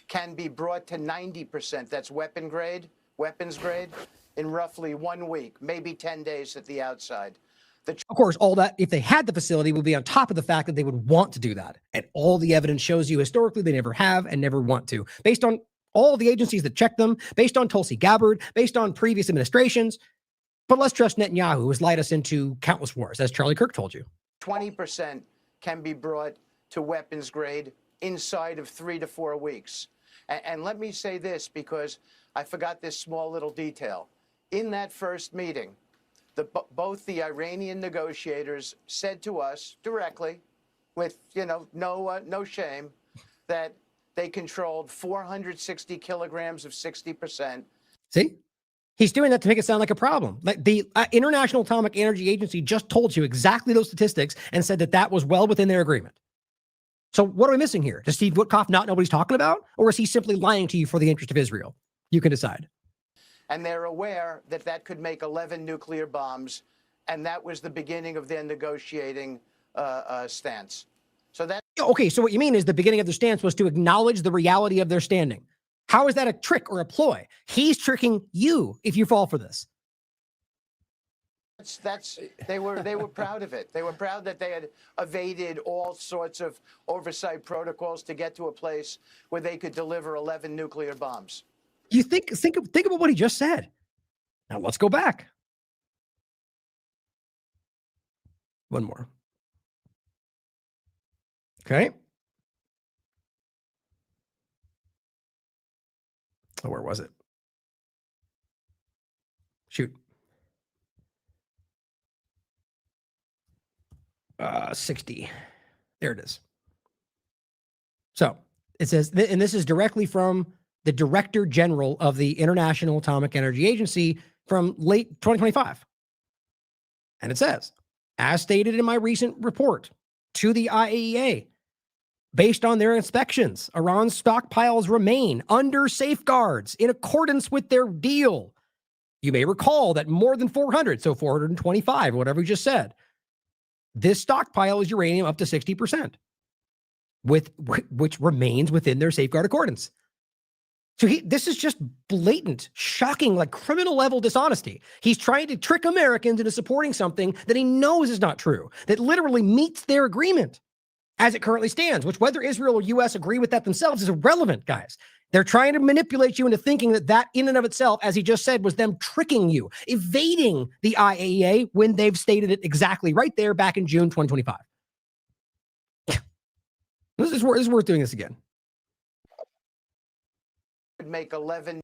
can be brought to 90%. That's weapons grade, in roughly 1 week, maybe 10 days at the outside. Of course, all that, if they had the facility, would be on top of the fact that they would want to do that. And all the evidence shows you historically they never have and never want to, based on all the agencies that check them, based on Tulsi Gabbard, based on previous administrations. But let's trust Netanyahu, who has lied us into countless wars, as Charlie Kirk told you. 20% can be brought to weapons grade inside of 3 to 4 weeks. And let me say this, because I forgot this small little detail. In that first meeting, both the Iranian negotiators said to us directly, with no shame, that they controlled 460 kilograms of 60%. See, he's doing that to make it sound like a problem. Like the International Atomic Energy Agency just told you exactly those statistics and said that was well within their agreement. So what are we missing here? Does Steve Witkoff not know what he's talking about, or is he simply lying to you for the interest of Israel? You can decide. And they're aware that could make 11 nuclear bombs, and that was the beginning of their negotiating stance. So that. Okay, so what you mean is the beginning of their stance was to acknowledge the reality of their standing. How is that a trick or a ploy? He's tricking you if you fall for this. They were proud of it. They were proud that they had evaded all sorts of oversight protocols to get to a place where they could deliver 11 nuclear bombs. You think about what he just said. Now let's go back. One more. Okay. Oh, where was it? Shoot. 60. There it is. So it says, and this is directly from the Director General of the International Atomic Energy Agency from late 2025. And it says, as stated in my recent report to the IAEA, based on their inspections, Iran's stockpiles remain under safeguards in accordance with their deal. You may recall that more than 400, so 425, whatever we just said, this stockpile is uranium up to 60%, which remains within their safeguard accordance. So this is just blatant, shocking, like criminal level dishonesty. He's trying to trick Americans into supporting something that he knows is not true, that literally meets their agreement as it currently stands, which whether Israel or U.S. agree with that themselves is irrelevant, guys. They're trying to manipulate you into thinking that in and of itself, as he just said, was them tricking you, evading the IAEA when they've stated it exactly right there back in June 2025. This is worth doing this again. Would make 11,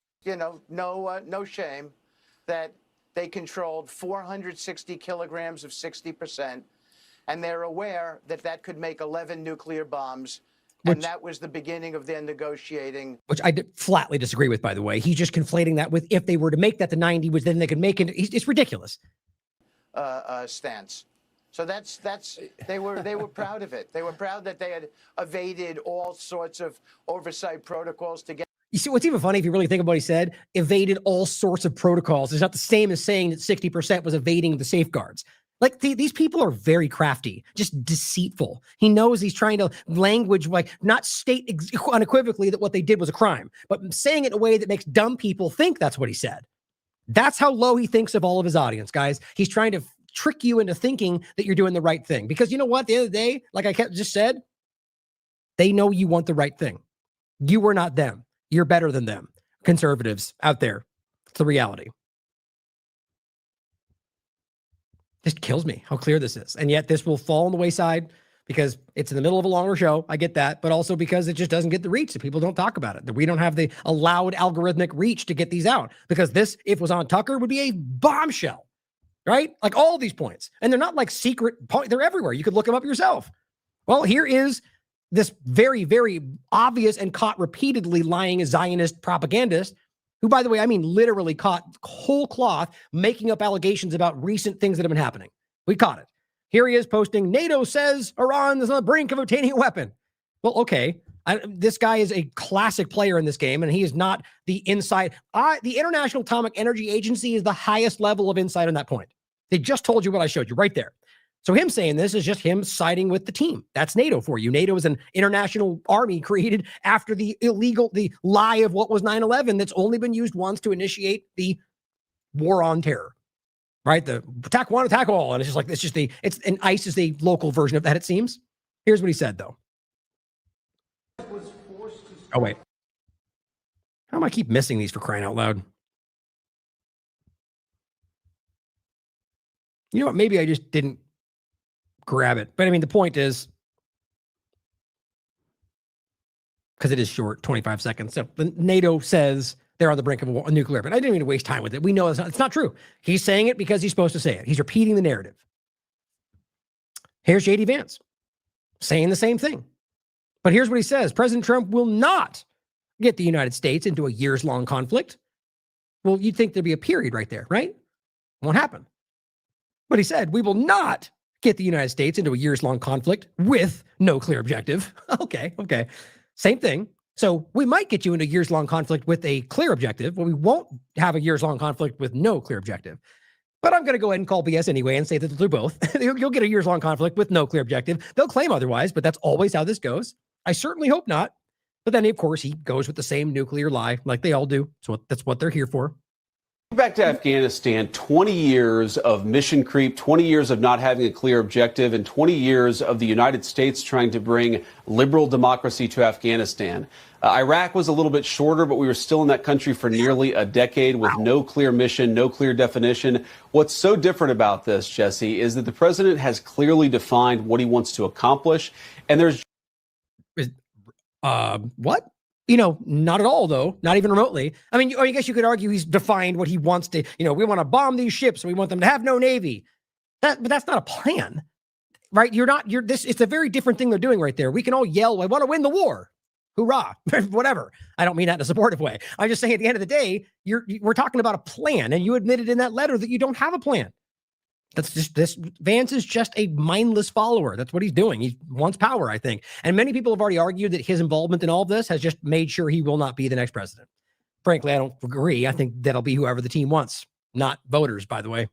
no shame that they controlled 460 kilograms of 60%, and they're aware that that could make 11 nuclear bombs. And that was the beginning of their negotiating. Which I flatly disagree with, by the way. He's just conflating that with if they were to make that to 90, which then they could make it. It's ridiculous. Stance. So they were proud of it. They were proud that they had evaded all sorts of oversight protocols to get. You see, what's even funny, if you really think about what he said, evaded all sorts of protocols. It's not the same as saying that 60% was evading the safeguards. Like these people are very crafty, just deceitful. He knows he's trying to language, like not state unequivocally that what they did was a crime, but saying it in a way that makes dumb people think that's what he said. That's how low he thinks of all of his audience, guys. He's trying to trick you into thinking that you're doing the right thing. Because you know what? At the end of the day, like I just said, they know you want the right thing. You are not them. You're better than them. Conservatives out there. It's the reality. Just kills me how clear this is. And yet this will fall on the wayside because it's in the middle of a longer show. I get that. But also because it just doesn't get the reach. So people don't talk about it. That we don't have the allowed algorithmic reach to get these out. Because this, if it was on Tucker, would be a bombshell. Right? Like all these points. And they're not like secret. They're everywhere. You could look them up yourself. Well, here is this very, very obvious and caught repeatedly lying Zionist propagandist who, by the way, I mean literally caught whole cloth making up allegations about recent things that have been happening. We caught it. Here he is posting, NATO says Iran is on the brink of obtaining a weapon. Well, okay. This guy is a classic player in this game, and he is not the inside. The International Atomic Energy Agency is the highest level of insight on that point. They just told you what I showed you right there. So him saying this is just him siding with the team. That's NATO for you. NATO is an international army created after the lie of what was 9/11 that's only been used once to initiate the war on terror, right? The attack one, attack all. And it's just like, and ICE is the local version of that, it seems. Here's what he said, though. Oh, wait. How am I keep missing these for crying out loud? You know what? Maybe I just didn't grab it. But I mean, the point is, because it is short, 25 seconds. So NATO says they're on the brink of a nuclear, but I didn't mean to waste time with it. We know it's not true. He's saying it because he's supposed to say it. He's repeating the narrative. Here's J.D. Vance saying the same thing. But here's what he says. President Trump will not get the United States into a years-long conflict. Well, you'd think there'd be a period right there, right? Won't happen. But he said, we will not get the United States into a years-long conflict with no clear objective. Okay. Same thing. So we might get you into a years-long conflict with a clear objective, but we won't have a years-long conflict with no clear objective. But I'm going to go ahead and call BS anyway and say that they'll do both. You'll get a years-long conflict with no clear objective. They'll claim otherwise, but that's always how this goes. I certainly hope not. But then, of course, he goes with the same nuclear lie, like they all do. So that's what they're here for. Back to Afghanistan, 20 years of mission creep, 20 years of not having a clear objective, and 20 years of the United States trying to bring liberal democracy to Afghanistan. Iraq was a little bit shorter, but we were still in that country for nearly a decade with no clear mission, no clear definition. What's so different about this, Jesse, is that the president has clearly defined what he wants to accomplish, and there's... What? Not at all, though. Not even remotely. I mean, I guess you could argue he's defined what he wants to, we want to bomb these ships. We want them to have no Navy. But that's not a plan, right? It's a very different thing they're doing right there. We can all yell, I want to win the war. Hoorah. Whatever. I don't mean that in a supportive way. I'm just saying at the end of the day, we're talking about a plan, and you admitted in that letter that you don't have a plan. That's just this. Vance is just a mindless follower. That's what he's doing. He wants power, I think. And many people have already argued that his involvement in all of this has just made sure he will not be the next president. Frankly, I don't agree. I think that'll be whoever the team wants, not voters, by the way.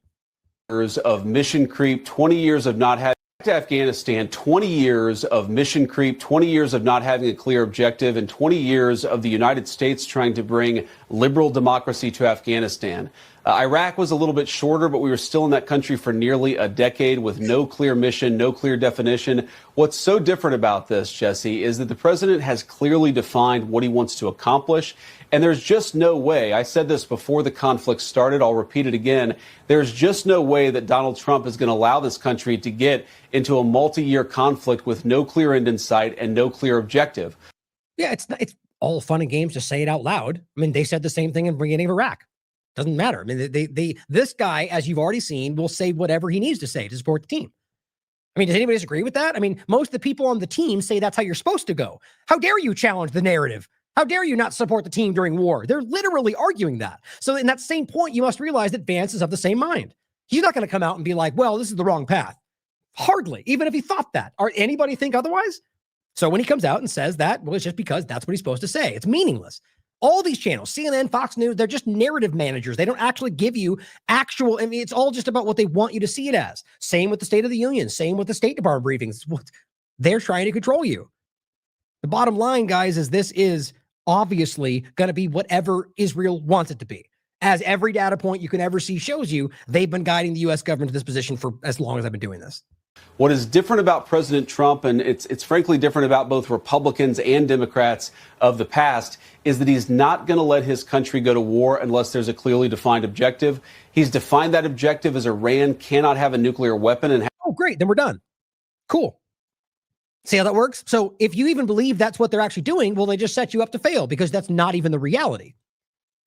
Years of mission creep, 20 years of not having to Afghanistan, 20 years of mission creep, 20 years of not having a clear objective, and 20 years of the United States trying to bring liberal democracy to Afghanistan. Iraq was a little bit shorter, but we were still in that country for nearly a decade with no clear mission, no clear definition. What's so different about this, Jesse, is that the president has clearly defined what he wants to accomplish. And there's just no way, I said this before the conflict started, I'll repeat it again, there's just no way that Donald Trump is going to allow this country to get into a multi-year conflict with no clear end in sight and no clear objective. Yeah, it's all fun and games to say it out loud. I mean, they said the same thing in the beginning of Iraq. Doesn't matter. I mean, this guy, as you've already seen, will say whatever he needs to say to support the team. I mean, does anybody disagree with that? I mean, most of the people on the team say that's how you're supposed to go. How dare you challenge the narrative? How dare you not support the team during war? They're literally arguing that. So in that same point, you must realize that Vance is of the same mind. He's not going to come out and be like, well, this is the wrong path. Hardly, even if he thought that. Or anybody think otherwise? So when he comes out and says that, well, it's just because that's what he's supposed to say. It's meaningless. All these channels, CNN, Fox News, they're just narrative managers. They don't actually give you actual, I mean, it's all just about what they want you to see it as. Same with the State of the Union, same with the State Department briefings. They're trying to control you. The bottom line, guys, is this is obviously going to be whatever Israel wants it to be. As every data point you can ever see shows you, they've been guiding the U.S. government to this position for as long as I've been doing this. What is different about President Trump, and it's frankly different about both Republicans and Democrats of the past, is that he's not going to let his country go to war unless there's a clearly defined objective. He's defined that objective as Iran cannot have a nuclear weapon. And oh, great. Then we're done. Cool. See how that works? So if you even believe that's what they're actually doing, well, they just set you up to fail because that's not even the reality.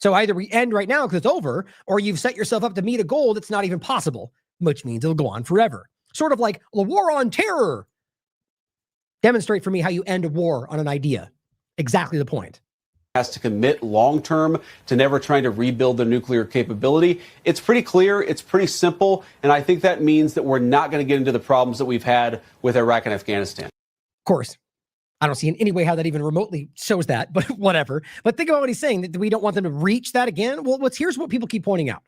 So either we end right now because it's over, or you've set yourself up to meet a goal that's not even possible, which means it'll go on forever. Sort of like the war on terror. Demonstrate for me how you end a war on an idea. Exactly the point. Has to commit long-term to never trying to rebuild their nuclear capability. It's pretty clear. It's pretty simple. And I think that means that we're not going to get into the problems that we've had with Iraq and Afghanistan. Of course. I don't see in any way how that even remotely shows that, but whatever. But think about what he's saying, that we don't want them to reach that again. Well, here's what people keep pointing out.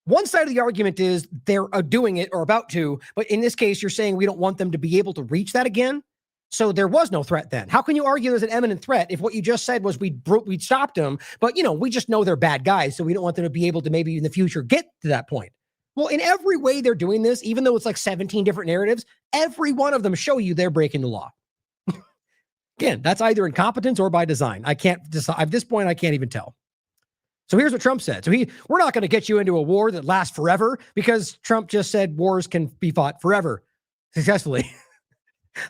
One side of the argument is they're doing it or about to, but in this case, you're saying we don't want them to be able to reach that again. So there was no threat then. How can you argue there's an imminent threat if what you just said was we stopped them, but we just know they're bad guys, so we don't want them to be able to maybe in the future get to that point. Well, in every way they're doing this, even though it's like 17 different narratives, every one of them show you they're breaking the law. Again, that's either incompetence or by design. I can't decide. At this point, I can't even tell. So here's what Trump said. So we're not going to get you into a war that lasts forever because Trump just said wars can be fought forever successfully.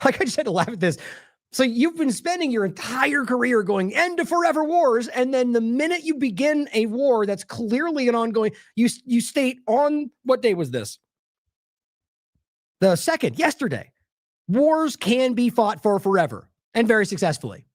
Like I just had to laugh at this. So you've been spending your entire career going end to forever wars. And then the minute you begin a war that's clearly an ongoing, you state on, what day was this? The 2nd, yesterday. Wars can be fought for forever and very successfully.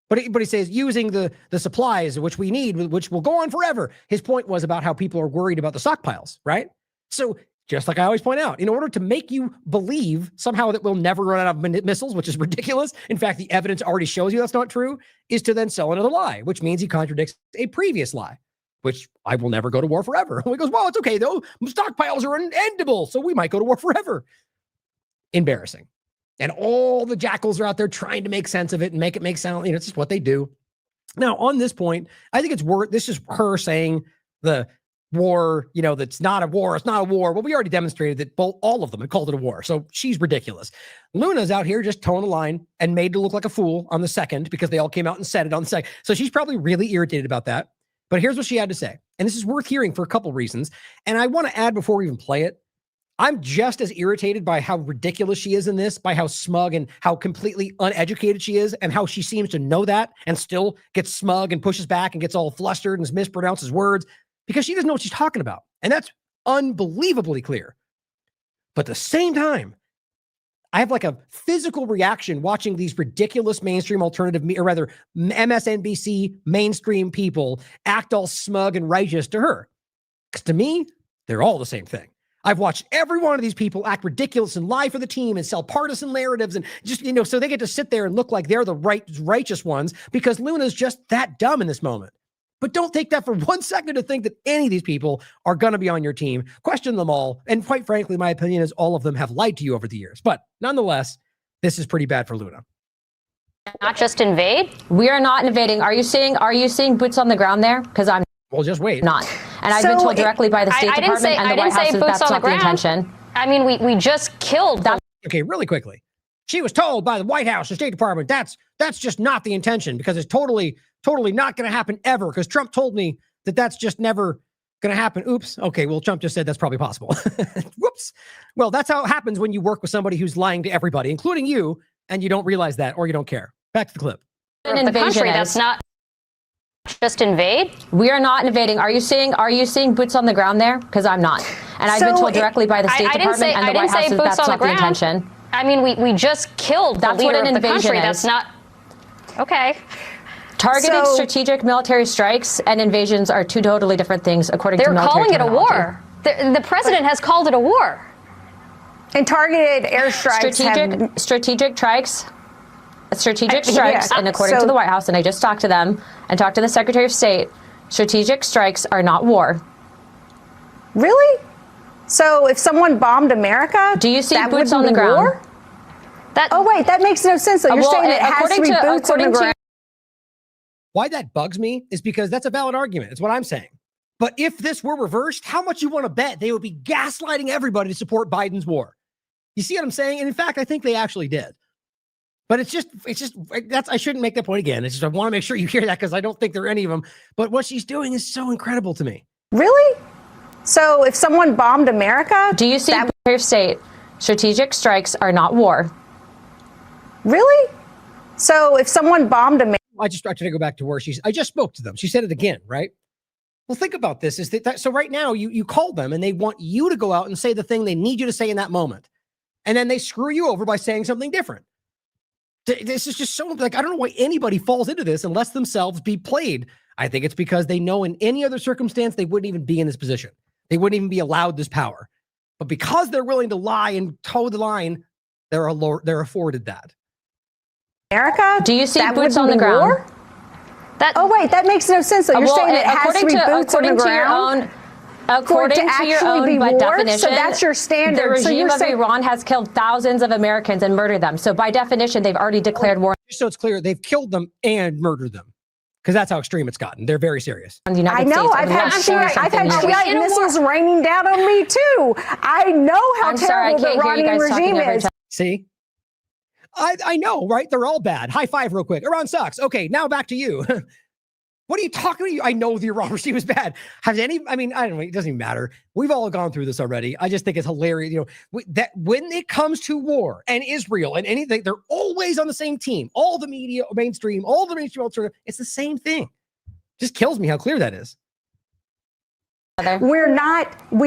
But he says using the supplies which we need, which will go on forever. His point was about how people are worried about the stockpiles, right? So just like I always point out, in order to make you believe somehow that we'll never run out of missiles, which is ridiculous. In fact, the evidence already shows you that's not true, is to then sell another lie, which means he contradicts a previous lie, which I will never go to war forever. He goes, well, it's okay though. Stockpiles are unendable, so we might go to war forever. Embarrassing. And all the jackals are out there trying to make sense of it and make it make sound, it's just what they do. Now, on this point, I think this is her saying the war, that's not a war. It's not a war. Well, we already demonstrated that all of them had called it a war. So she's ridiculous. Luna's out here just towing the line and made to look like a fool on the second because they all came out and said it on the second. So she's probably really irritated about that. But here's what she had to say. And this is worth hearing for a couple reasons. And I want to add before we even play it, I'm just as irritated by how ridiculous she is in this, by how smug and how completely uneducated she is, and how she seems to know that and still gets smug and pushes back and gets all flustered and mispronounces words because she doesn't know what she's talking about. And that's unbelievably clear. But at the same time, I have like a physical reaction watching these ridiculous mainstream alternative, or rather MSNBC mainstream people act all smug and righteous to her. Because to me, they're all the same thing. I've watched every one of these people act ridiculous and lie for the team and sell partisan narratives and just, so they get to sit there and look like they're the righteous ones because Luna's just that dumb in this moment. But don't take that for 1 second to think that any of these people are going to be on your team. Question them all. And quite frankly, my opinion is all of them have lied to you over the years. But nonetheless, this is pretty bad for Luna. Not just invade. We are not invading. Are you seeing boots on the ground there? Because I'm well, just wait. Not. And I've been told directly by the State Department and the White House that that's not the intention. I mean, we just killed that. Okay, really quickly. She was told by the White House, the State Department, that's just not the intention because it's totally not going to happen ever because Trump told me that that's just never going to happen. Oops. Okay, well, Trump just said that's probably possible. Whoops. Well, that's how it happens when you work with somebody who's lying to everybody, including you, and you don't realize that or you don't care. Back to the clip. An invasion that's not just invade. We are not invading. Are you seeing boots on the ground there? Because I'm not. And I've been told directly by the State Department and the White House that that's not the intention. I mean, we just killed the leader of the country. That's not okay. Targeted strategic military strikes and invasions are two totally different things, according to military terminology. They're calling it a war. The president has called it a war. And targeted airstrikes. Strategic strikes, and according to the White House, and I just talked to them and talked to the Secretary of State, strategic strikes are not war. Really? So if someone bombed America, do you see boots on the ground? War? Wait, that makes no sense. So you're saying it has to be boots on the ground. Why that bugs me is because that's a valid argument. It's what I'm saying. But if this were reversed, how much you want to bet they would be gaslighting everybody to support Biden's war? You see what I'm saying? And in fact, I think they actually did. But I shouldn't make that point again. It's just, I want to make sure you hear that because I don't think there are any of them. But what she's doing is so incredible to me. Really? So if someone bombed America, do you see Secretary of State? Strategic strikes are not war. Really? So if someone bombed America, I just tried to go back to where I just spoke to them. She said it again, right? Well, think about this. So right now you call them and they want you to go out and say the thing they need you to say in that moment. And then they screw you over by saying something different. This is just so I don't know why anybody falls into this and lets themselves be played. I think it's because they know in any other circumstance, they wouldn't even be in this position. They wouldn't even be allowed this power. But because they're willing to lie and toe the line, they're afforded that. America? Do you see boots on the ground? War? That makes no sense. So you're saying it has to be boots on the ground? According to your own definition, so that's your standard. The regime of Iran has killed thousands of Americans and murdered them. So by definition, they've already declared war. Just so it's clear, they've killed them and murdered them. Because that's how extreme it's gotten. They're very serious. I know. I've had GI missiles raining down on me too. I know how terrible the Iranian regime is. See? I know, right? They're all bad. High five real quick. Iran sucks. Okay, now back to you. What are you talking about? I know the Iran regime is bad. I don't know. It doesn't even matter. We've all gone through this already. I just think it's hilarious. That when it comes to war and Israel and anything, they're always on the same team. All the media, mainstream alternative, it's the same thing. Just kills me how clear that is. We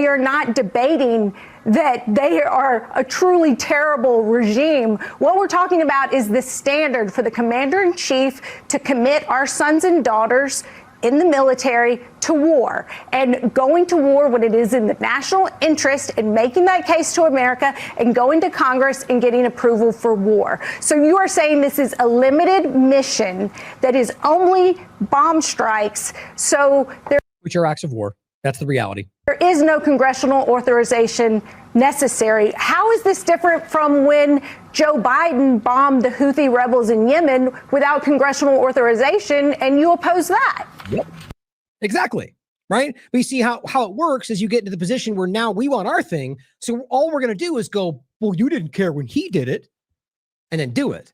are not debating that they are a truly terrible regime. What we're talking about is the standard for the commander-in-chief to commit our sons and daughters in the military to war, and going to war when it is in the national interest, and making that case to America and going to Congress and getting approval for war. So you are saying this is a limited mission that is only bomb strikes. So there which are acts of war. That's the reality. There is no congressional authorization necessary. How is this different from when Joe Biden bombed the Houthi rebels in Yemen without congressional authorization, and you oppose that? Yep. Exactly. Right? We see how it works as you get into the position where now we want our thing. So all we're going to do is go, well, you didn't care when he did it, and then do it.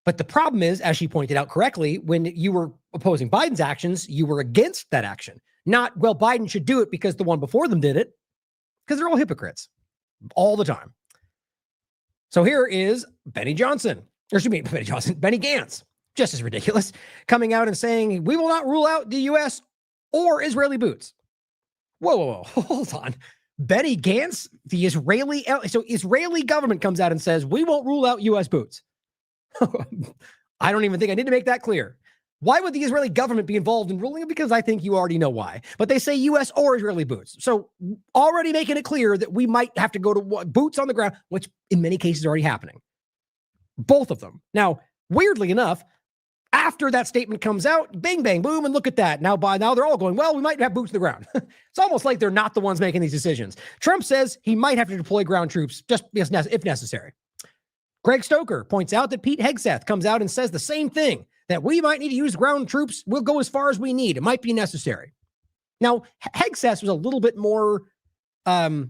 But the problem is, as she pointed out correctly, when you were opposing Biden's actions, you were against that action. Not, well, Biden should do it because the one before them did it, because they're all hypocrites all the time. So here is Benny Gantz, just as ridiculous, coming out and saying, we will not rule out the U.S. or Israeli boots. Whoa, hold on. Benny Gantz, the Israeli government comes out and says, we won't rule out U.S. boots. I don't even think I need to make that clear. Why would the Israeli government be involved in ruling it? Because I think you already know why. But they say U.S. or Israeli boots. So already making it clear that we might have to go to boots on the ground, which in many cases is already happening. Both of them. Now, weirdly enough, after that statement comes out, bang, bang, boom, and look at that. Now they're all going, well, we might have boots on the ground. It's almost like they're not the ones making these decisions. Trump says he might have to deploy ground troops just if necessary. Greg Stoker points out that Pete Hegseth comes out and says the same thing, that we might need to use ground troops. We'll go as far as we need. It might be necessary. Now, Hegseth was a little bit more, we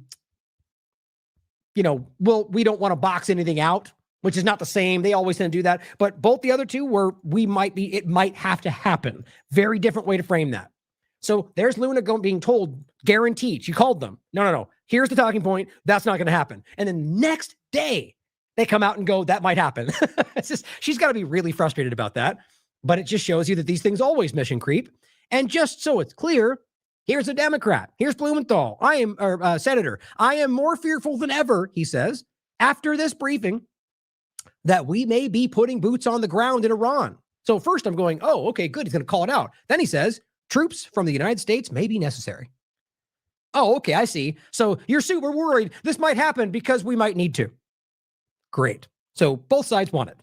don't want to box anything out, which is not the same. They always tend to do that. But both the other two were, it might have to happen. Very different way to frame that. So there's Luna being told, guaranteed. She called them. No. Here's the talking point. That's not going to happen. And then next day, they come out and go, that might happen. She's got to be really frustrated about that. But it just shows you that these things always mission creep. And just so it's clear, here's a Democrat. Here's Blumenthal. Senator. I am more fearful than ever, he says, after this briefing, that we may be putting boots on the ground in Iran. So first I'm going, oh, okay, good. He's going to call it out. Then he says, troops from the United States may be necessary. Oh, okay, I see. So you're super worried this might happen because we might need to. Great. So both sides want it.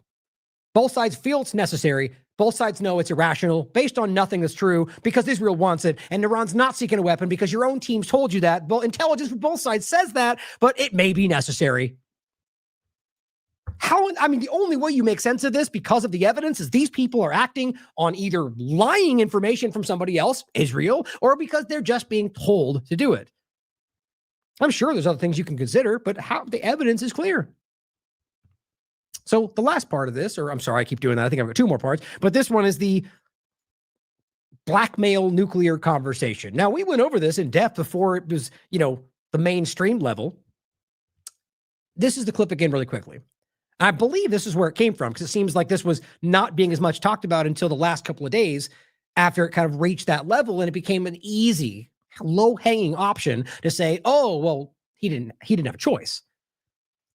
Both sides feel it's necessary. Both sides know it's irrational, based on nothing that's true, because Israel wants it, and Iran's not seeking a weapon because your own teams told you that. Well, intelligence from both sides says that, but it may be necessary. The only way you make sense of this because of the evidence is these people are acting on either lying information from somebody else, Israel, or because they're just being told to do it. I'm sure there's other things you can consider, but the evidence is clear. So the last part of this, or I'm sorry, I keep doing that. I think I've got two more parts, but this one is the blackmail nuclear conversation. Now, we went over this in depth before it was, the mainstream level. This is the clip again really quickly. I believe this is where it came from, because it seems like this was not being as much talked about until the last couple of days after it kind of reached that level, and it became an easy, low-hanging option to say, oh, well, he didn't have a choice.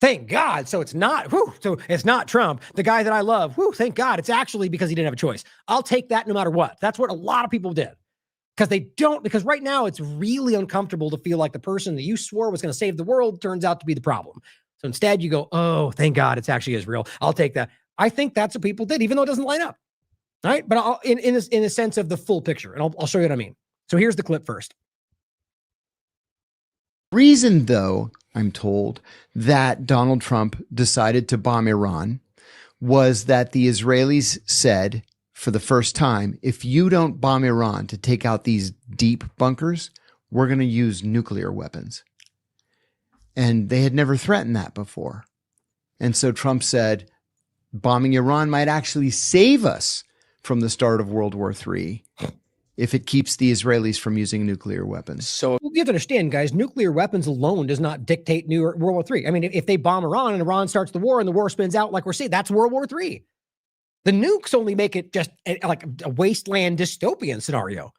Thank God. So it's not Trump, the guy that I love. Thank God. It's actually because he didn't have a choice. I'll take that no matter what. That's what a lot of people did. Because right now it's really uncomfortable to feel like the person that you swore was going to save the world turns out to be the problem. So instead you go, oh, thank God it's actually Israel. I'll take that. I think that's what people did, even though it doesn't line up. All right. But in a sense of the full picture, and I'll show you what I mean. So here's the clip first. Reason, though, I'm told, that Donald Trump decided to bomb Iran was that the Israelis said for the first time, if you don't bomb Iran to take out these deep bunkers, we're going to use nuclear weapons. And they had never threatened that before. And so Trump said, bombing Iran might actually save us from the start of World War III if it keeps the Israelis from using nuclear weapons. So you have to understand, guys, nuclear weapons alone does not dictate World War III. I mean, if they bomb Iran and Iran starts the war and the war spins out like we're seeing, that's World War III. The nukes only make it just like a wasteland dystopian scenario.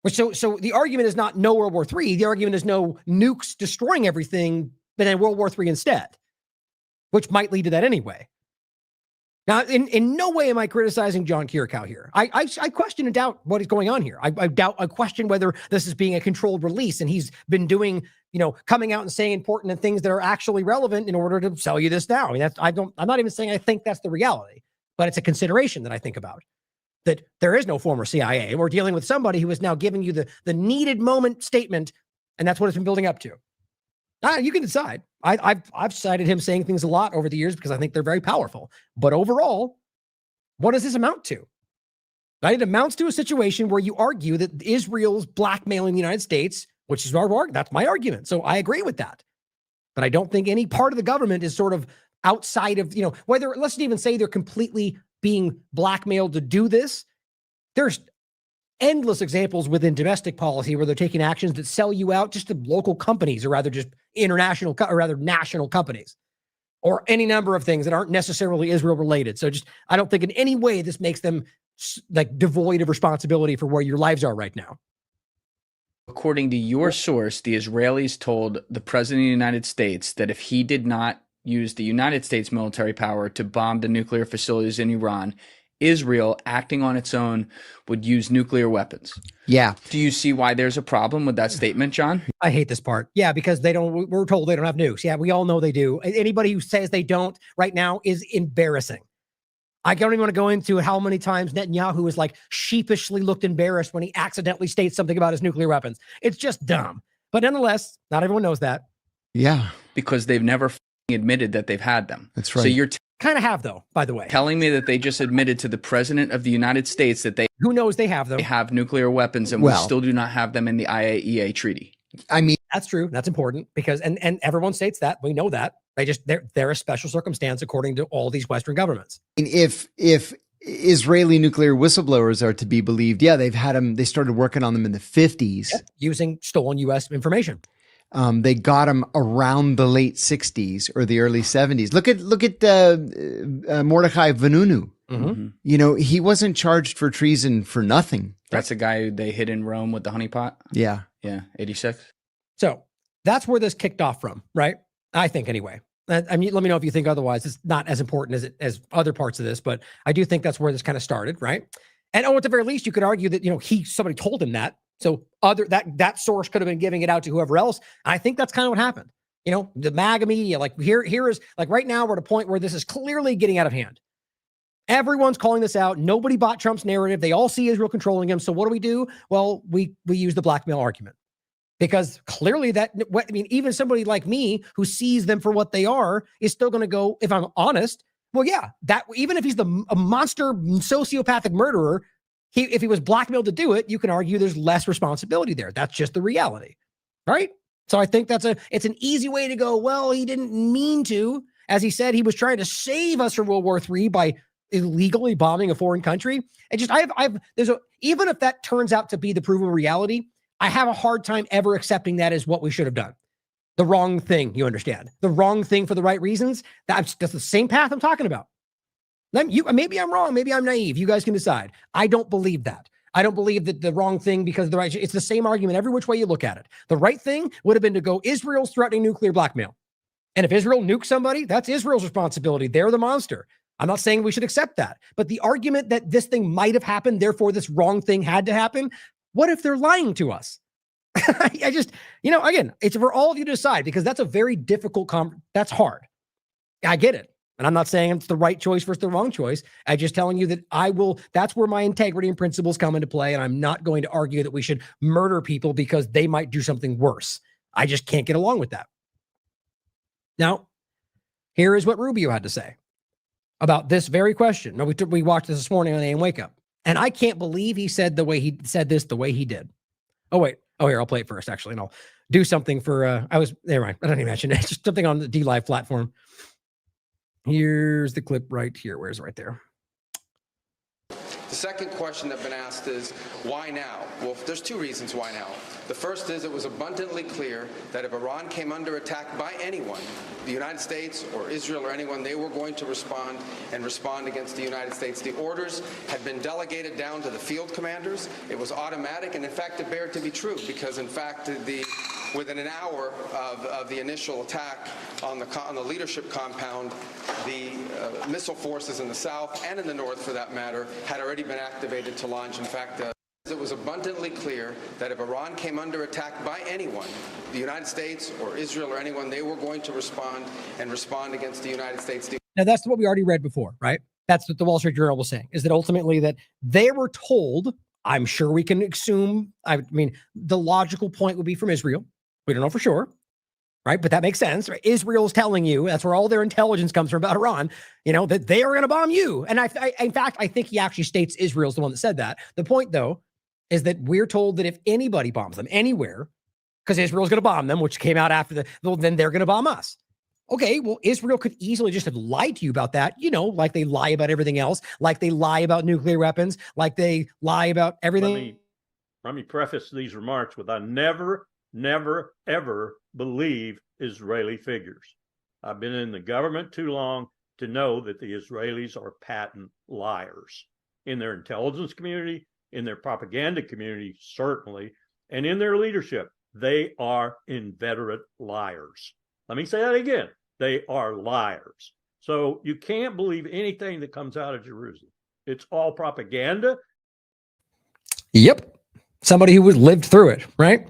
So the argument is not no World War III. The argument is no nukes destroying everything, but then World War III instead, which might lead to that anyway. Now, in no way am I criticizing John Kirikou here. I question and doubt what is going on here. I question whether this is being a controlled release, and he's been doing, coming out and saying important things that are actually relevant in order to sell you this now. I mean, I'm not even saying I think that's the reality, but it's a consideration that I think about. that there is no former CIA. We're dealing with somebody who is now giving you the needed moment statement, and that's what it's been building up to. You can decide. I've cited him saying things a lot over the years because I think they're very powerful. But overall, what does this amount to? Right? It amounts to a situation where you argue that Israel's blackmailing the United States, which is that's my argument. So I agree with that. But I don't think any part of the government is sort of outside of, whether, let's even say they're completely being blackmailed to do this. There's endless examples within domestic policy where they're taking actions that sell you out just to local companies, or rather just national companies, or any number of things that aren't necessarily Israel related. So I don't think in any way this makes them like devoid of responsibility for where your lives are right now. According to your source, the Israelis told the president of the United States that if he did not use the United States military power to bomb the nuclear facilities in Iran, Israel, acting on its own, would use nuclear weapons. Yeah. Do you see why there's a problem with that statement, John? I hate this part. Yeah, because we're told they don't have nukes. Yeah, we all know they do. Anybody who says they don't right now is embarrassing. I don't even want to go into how many times Netanyahu is like sheepishly looked embarrassed when he accidentally states something about his nuclear weapons. It's just dumb. But nonetheless, not everyone knows that. Yeah. Because they've never admitted that they've had them. That's right. So you're kind of have, though, by the way. Telling me that they just admitted to the president of the United States that they... Who knows they have them. They have nuclear weapons, and we still do not have them in the IAEA treaty. I mean... That's true. That's important because, and everyone states that. We know that. They're a special circumstance according to all these Western governments. If Israeli nuclear whistleblowers are to be believed, yeah, they've had them. They started working on them in the 50s. Yeah, using stolen U.S. information. They got them around the late 60s or the early 70s. Look at Mordechai Vanunu. Mm-hmm. He wasn't charged for treason for nothing. That's the guy who they hid in Rome with the honeypot? Yeah. Yeah, 86. So that's where this kicked off from, right? I think anyway. I mean, let me know if you think otherwise. It's not as important as other parts of this, but I do think that's where this kind of started, right? And at the very least, you could argue that somebody told him that, so that source could have been giving it out to whoever else. I think that's kind of what happened. The MAGA media, like here is like right now we're at a point where this is clearly getting out of hand. Everyone's calling this out. Nobody bought Trump's narrative. They all see Israel controlling him. So what do? Well, we use the blackmail argument. Because clearly even somebody like me who sees them for what they are is still going to go, if I'm honest, well, yeah, that even if he's a monster sociopathic murderer, if he was blackmailed to do it, you can argue there's less responsibility there. That's just the reality, right? So I think it's an easy way to go, well, he didn't mean to. As he said, he was trying to save us from World War III by illegally bombing a foreign country. And just even if that turns out to be the proven reality, I have a hard time ever accepting that as what we should have done. The wrong thing, you understand. The wrong thing for the right reasons. That's the same path I'm talking about. Maybe I'm wrong. Maybe I'm naive. You guys can decide. I don't believe that. I don't believe that the wrong thing because of the right. It's the same argument every which way you look at it. The right thing would have been to go, Israel's threatening nuclear blackmail. And if Israel nukes somebody, that's Israel's responsibility. They're the monster. I'm not saying we should accept that. But the argument that this thing might have happened, therefore this wrong thing had to happen, what if they're lying to us? I just, again, it's for all of you to decide because that's a very difficult, that's hard. I get it. And I'm not saying it's the right choice versus the wrong choice. I'm just telling you that that's where my integrity and principles come into play. And I'm not going to argue that we should murder people because they might do something worse. I just can't get along with that. Now, here is what Rubio had to say about this very question. Now, we watched this morning on AM Wake Up. And I can't believe he said the way he did. Oh, wait. Oh, here, I'll play it first, actually. And I'll do something for, never mind. I don't even mention it. It's just something on the DLive platform. Here's the clip right here. Where's it right there? The second question that's been asked is, why now? Well, there's two reasons why now. The first is it was abundantly clear that if Iran came under attack by anyone, the United States or Israel or anyone, they were going to respond against the United States. The orders had been delegated down to the field commanders. It was automatic, and in fact, it bared to be true because, in fact, within an hour of the initial attack on the leadership compound, the missile forces in the south and in the north, for that matter, had already been activated to launch. In fact, it was abundantly clear that if Iran came under attack by anyone, the United States or Israel or anyone, they were going to respond against the United States. Now, that's what we already read before, right? That's what the Wall Street Journal was saying, is that ultimately that they were told, I'm sure we can assume, I mean, the logical point would be from Israel. We don't know for sure, right? But that makes sense, right? Israel's telling you, that's where all their intelligence comes from about Iran, that they are going to bomb you. And in fact, I think he actually states Israel's the one that said that. The point, though, is that we're told that if anybody bombs them anywhere, because Israel's going to bomb them, which came out after then they're going to bomb us. Okay, well, Israel could easily just have lied to you about that, like they lie about everything else, like they lie about nuclear weapons, like they lie about everything. Let me preface these remarks with I never, ever believe Israeli figures. I've been in the government too long to know that the Israelis are patent liars. In their intelligence community, in their propaganda community, certainly, and in their leadership, they are inveterate liars. Let me say that again. They are liars. So you can't believe anything that comes out of Jerusalem. It's all propaganda. Yep. Somebody who was lived through it, right?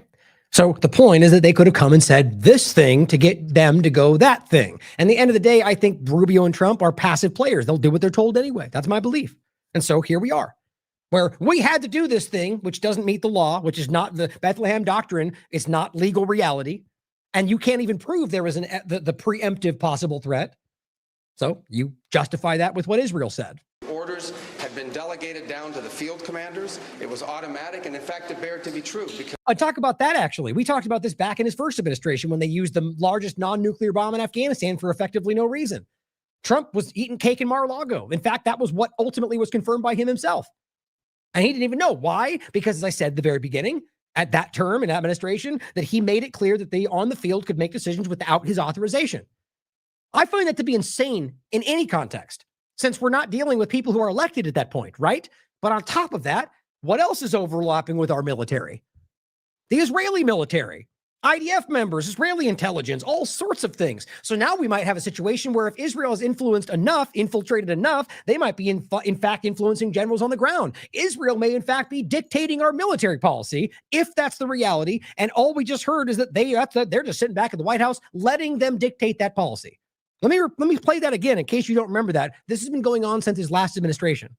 So the point is that they could have come and said this thing to get them to go that thing. And at the end of the day, I think Rubio and Trump are passive players. They'll do what they're told anyway. That's my belief. And so here we are, where we had to do this thing, which doesn't meet the law, which is not the Bethlehem Doctrine. It's not legal reality. And you can't even prove there was the preemptive possible threat. So you justify that with what Israel said. Orders had been delegated down to the field commanders. It was automatic, and in fact, it bared to be true. Because I talk about that, actually. We talked about this back in his first administration when they used the largest non-nuclear bomb in Afghanistan for effectively no reason. Trump was eating cake in Mar-a-Lago. In fact, that was what ultimately was confirmed by him himself. And he didn't even know. Why? Because, as I said at the very beginning, at that term in administration, that he made it clear that they on the field could make decisions without his authorization. I find that to be insane in any context, since we're not dealing with people who are elected at that point, right? But on top of that, what else is overlapping with our military? The Israeli military, IDF members, Israeli intelligence, all sorts of things. So now we might have a situation where if Israel is infiltrated enough, they might be in fact influencing generals on the ground. Israel may in fact be dictating our military policy, if that's the reality. And all we just heard is that they're just sitting back at the White House, letting them dictate that policy. Let me play that again in case you don't remember that. This has been going on since his last administration.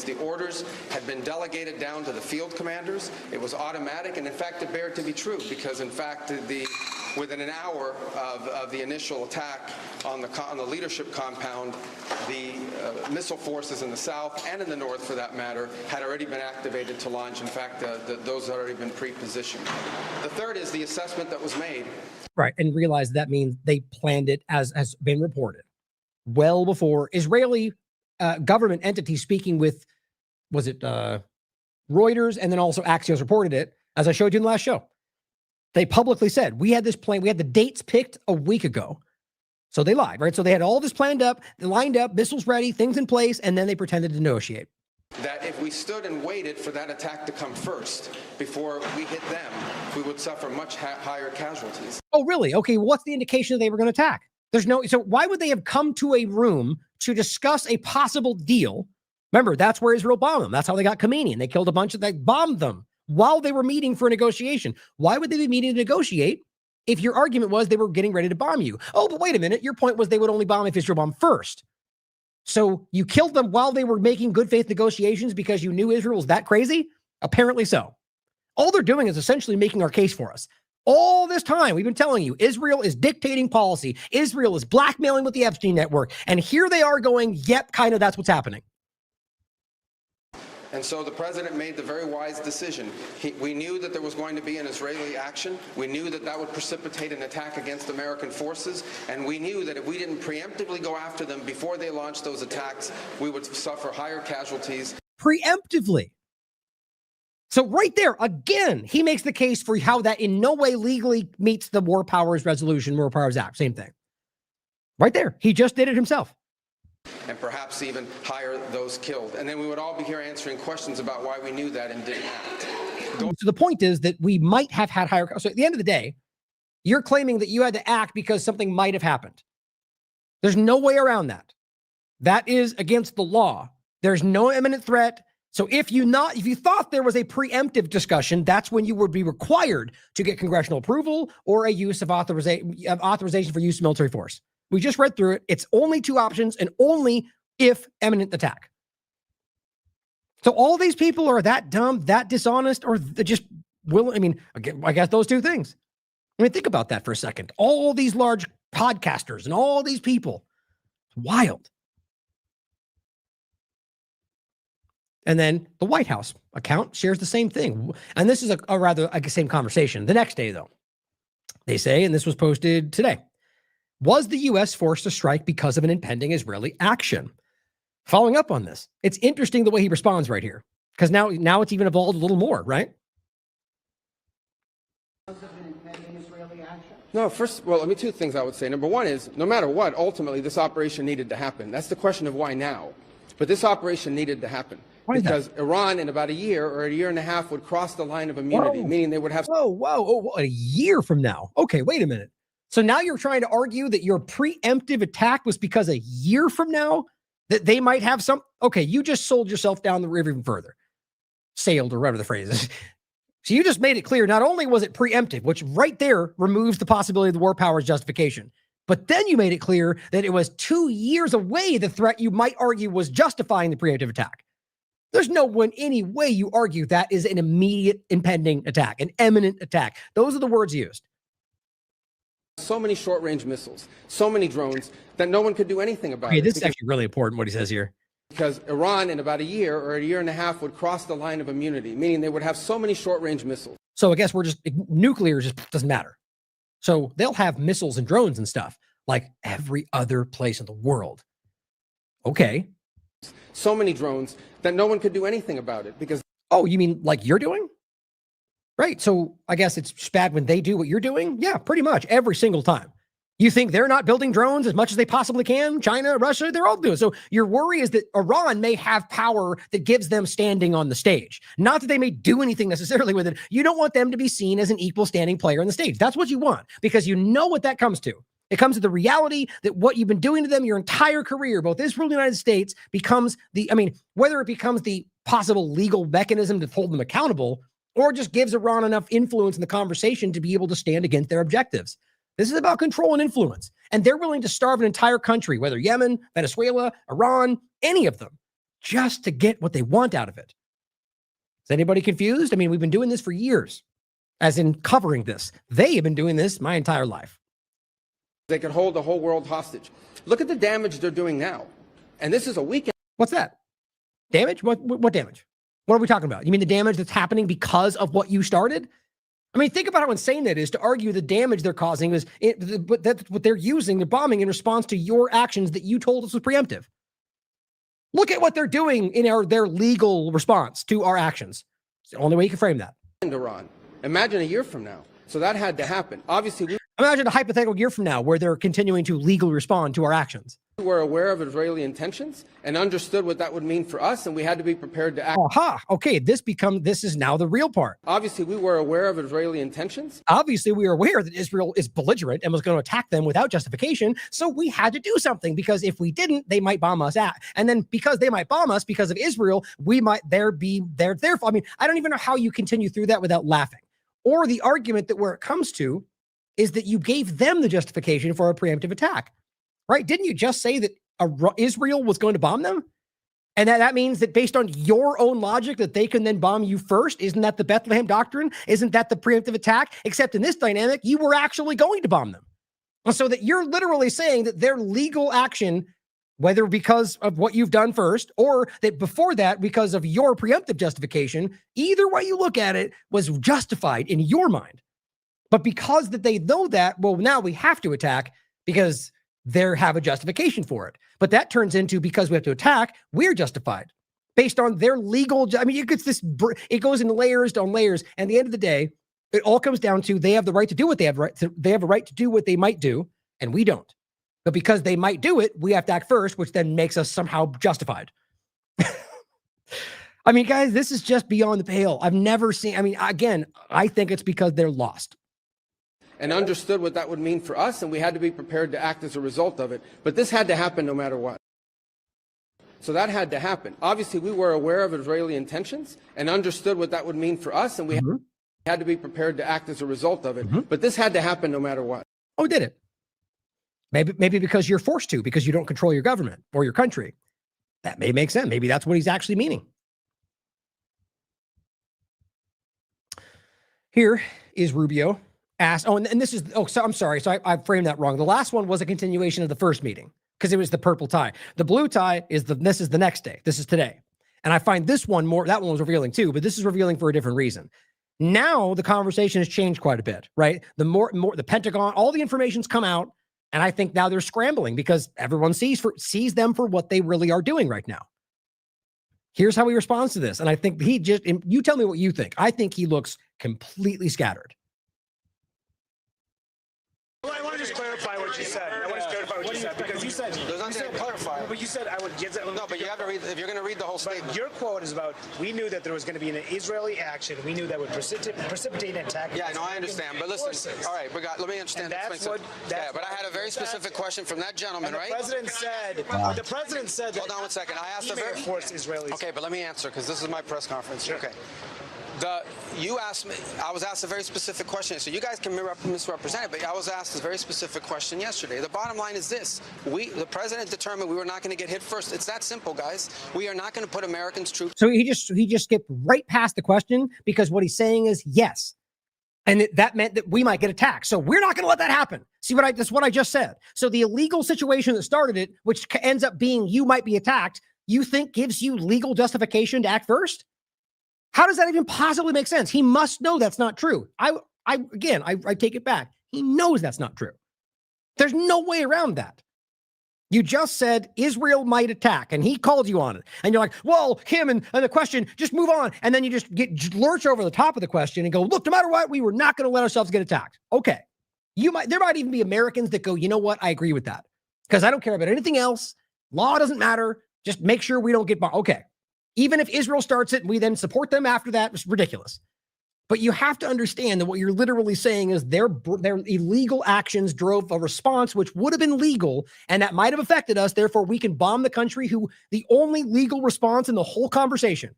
the orders had been delegated down to the field commanders. It was automatic, and in fact, it bared to be true because, in fact, within an hour of the initial attack on the leadership compound, the missile forces in the south and in the north, for that matter, had already been activated to launch. In fact, those had already been pre-positioned. The third is the assessment that was made. Right, and realize that means they planned it as has been reported well before Israeli government entities speaking with, was it Reuters, and then also Axios reported it, as I showed you in the last show. They publicly said, we had this plan, we had the dates picked a week ago. So they lied, right? So they had all this planned up, lined up, missiles ready, things in place, and then they pretended to negotiate. That if we stood and waited for that attack to come first before we hit them, we would suffer much higher casualties. Oh, really? Okay, well, what's the indication that they were going to attack? So why would they have come to a room to discuss a possible deal? Remember, that's where Israel bombed them. That's how they got Khamenei, and they killed a bunch of, they bombed them while they were meeting for a negotiation. Why would they be meeting to negotiate if your argument was they were getting ready to bomb you? Oh, but wait a minute. Your point was they would only bomb if Israel bombed first. So you killed them while they were making good faith negotiations because you knew Israel was that crazy? Apparently so. All they're doing is essentially making our case for us. All this time, we've been telling you, Israel is dictating policy. Israel is blackmailing with the Epstein network. And here they are going, yep, kind of that's what's happening. And so the president made the very wise decision. We knew that there was going to be an Israeli action. We knew that that would precipitate an attack against American forces. And we knew that if we didn't preemptively go after them before they launched those attacks, we would suffer higher casualties. Preemptively. So right there, again, he makes the case for how that in no way legally meets the War Powers Resolution, War Powers Act. Same thing. Right there. He just did it himself. And perhaps even hire those killed. And then we would all be here answering questions about why we knew that and didn't act. So the point is that we might have had higher. So at the end of the day, you're claiming that you had to act because something might have happened. There's no way around that. That is against the law. There's no imminent threat. So if you thought there was a preemptive discussion, that's when you would be required to get congressional approval or a use of authorization for use of military force. We just read through it. It's only two options and only if imminent attack. So all these people are that dumb, that dishonest, or just will. I mean, I guess those two things. I mean, think about that for a second. All these large podcasters and all these people. It's wild. And then the White House account shares the same thing. And this is a rather same conversation. The next day, though, they say, and this was posted today, was the U.S. forced to strike because of an impending Israeli action? Following up on this, it's interesting the way he responds right here, because now it's even evolved a little more, right? No, let me two things I would say. Number one is, no matter what, ultimately this operation needed to happen. That's the question of why now. But this operation needed to happen. Because Iran in about a year or a year and a half would cross the line of immunity, meaning they would have... Whoa, a year from now. Okay, wait a minute. So now you're trying to argue that your preemptive attack was because a year from now that they might have some... Okay, you just sold yourself down the river even further. Sailed, or whatever the phrase is. So you just made it clear, not only was it preemptive, which right there removes the possibility of the war powers justification, but then you made it clear that it was 2 years away the threat you might argue was justifying the preemptive attack. There's any way you argue that is an immediate impending attack, an imminent attack. Those are the words used. So many short-range missiles, so many drones that no one could do anything about it. This is actually really important what he says here. Because Iran in about a year or a year and a half would cross the line of immunity, meaning they would have so many short-range missiles. So I guess nuclear just doesn't matter. So they'll have missiles and drones and stuff like every other place in the world. Okay. So many drones that no one could do anything about it because... Oh, you mean like you're doing? Right. So I guess it's bad when they do what you're doing? Yeah, pretty much every single time. You think they're not building drones as much as they possibly can? China, Russia, they're all doing. So your worry is that Iran may have power that gives them standing on the stage. Not that they may do anything necessarily with it. You don't want them to be seen as an equal standing player on the stage. That's what you want, because you know what that comes to. It comes to the reality that what you've been doing to them your entire career, both Israel and the United States, becomes whether it becomes the possible legal mechanism to hold them accountable, or just gives Iran enough influence in the conversation to be able to stand against their objectives. This is about control and influence. And they're willing to starve an entire country, whether Yemen, Venezuela, Iran, any of them, just to get what they want out of it. Is anybody confused? I mean, we've been doing this for years, as in covering this. They have been doing this my entire life. They could hold the whole world hostage. Look at the damage they're doing now. And this is a weekend. What's that? Damage? What damage? What are we talking about? You mean the damage that's happening because of what you started? I mean, think about how insane that is to argue the damage they're causing is that's what they're using, they're bombing in response to your actions that you told us was preemptive. Look at what they're doing in their legal response to our actions. It's the only way you can frame that. Iran. Imagine a year from now. So that had to happen. Obviously, imagine a hypothetical year from now where they're continuing to legally respond to our actions. We were aware of Israeli intentions and understood what that would mean for us, and we had to be prepared to act. Aha. Okay, this is now the real part. Obviously, we were aware of Israeli intentions. Obviously, we were aware that Israel is belligerent and was going to attack them without justification. So we had to do something, because if we didn't, they might bomb us out. And then because they might bomb us because of Israel, we might I mean, I don't even know how you continue through that without laughing. Or the argument that where it comes to is that you gave them the justification for a preemptive attack, right? Didn't you just say that Israel was going to bomb them? And that means that based on your own logic that they can then bomb you first? Isn't that the Bethlehem doctrine? Isn't that the preemptive attack? Except in this dynamic, you were actually going to bomb them. So that you're literally saying that their legal action, whether because of what you've done first, or that before that, because of your preemptive justification, either way you look at it, was justified in your mind. But because that they know that, well, now we have to attack because they have a justification for it. But that turns into, because we have to attack, we're justified based on their legal. I mean, it goes in layers on layers. And at the end of the day, it all comes down to they have the right to do what they have right to. They have a right to do what they might do, and we don't. But because they might do it, we have to act first, which then makes us somehow justified. I mean, guys, this is just beyond the pale. I've never seen. I mean, again, I think it's because they're lost. And understood what that would mean for us, and we had to be prepared to act as a result of it. But this had to happen no matter what. So that had to happen. Obviously, we were aware of Israeli intentions and understood what that would mean for us, and we had to be prepared to act as a result of it. But this had to happen no matter what. Oh, did it? Maybe because you're forced to, because you don't control your government or your country. That may make sense. Maybe that's what he's actually meaning. Here is Rubio asked, and this is, so I'm sorry. So I framed that wrong. The last one was a continuation of the first meeting because it was the purple tie. The blue tie this is the next day. This is today. And I find this one that one was revealing too, but this is revealing for a different reason. Now the conversation has changed quite a bit, right? The more the Pentagon, all the information's come out. And I think now they're scrambling because everyone sees them for what they really are doing right now. Here's how he responds to this. And I think you tell me what you think. I think he looks completely scattered. Well, I want to just clarify what you said. Because you said there's nothing to clarify. But you said I would get that. No, but you have to read. If you're going to read the whole statement. Your quote is about we knew that there was going to be an Israeli action. We knew that would precipitate an attack. Yeah, no, I understand. But listen, all right, let me understand. But I had a very specific question from that gentleman, right? The president said. The president said that. Hold on one second. I asked force Israelis. Okay, but let me answer because this is my press conference. Sure. Okay. You asked me, I was asked a very specific question. So you guys can misrepresent it, but I was asked a very specific question yesterday. The bottom line is this. The president determined we were not going to get hit first. It's that simple, guys. We are not going to put Americans' troops. So he just skipped right past the question because what he's saying is yes. And that meant that we might get attacked. So we're not going to let that happen. See that's what I just said. So the illegal situation that started it, which ends up being you might be attacked, you think gives you legal justification to act first? How does that even possibly make sense? He must know that's not true. I take it back. He knows that's not true. There's no way around that. You just said Israel might attack, and he called you on it. And you're like, well, him and the question, just move on. And then you just lurch over the top of the question and go, look, no matter what, we were not going to let ourselves get attacked. Okay. There might even be Americans that go, you know what? I agree with that. Because I don't care about anything else. Law doesn't matter. Just make sure we don't get bombed. Okay. Even if Israel starts it and we then support them after that, it's ridiculous. But you have to understand that what you're literally saying is their illegal actions drove a response which would have been legal, and that might have affected us. Therefore, we can bomb the country who the only legal response in the whole conversation.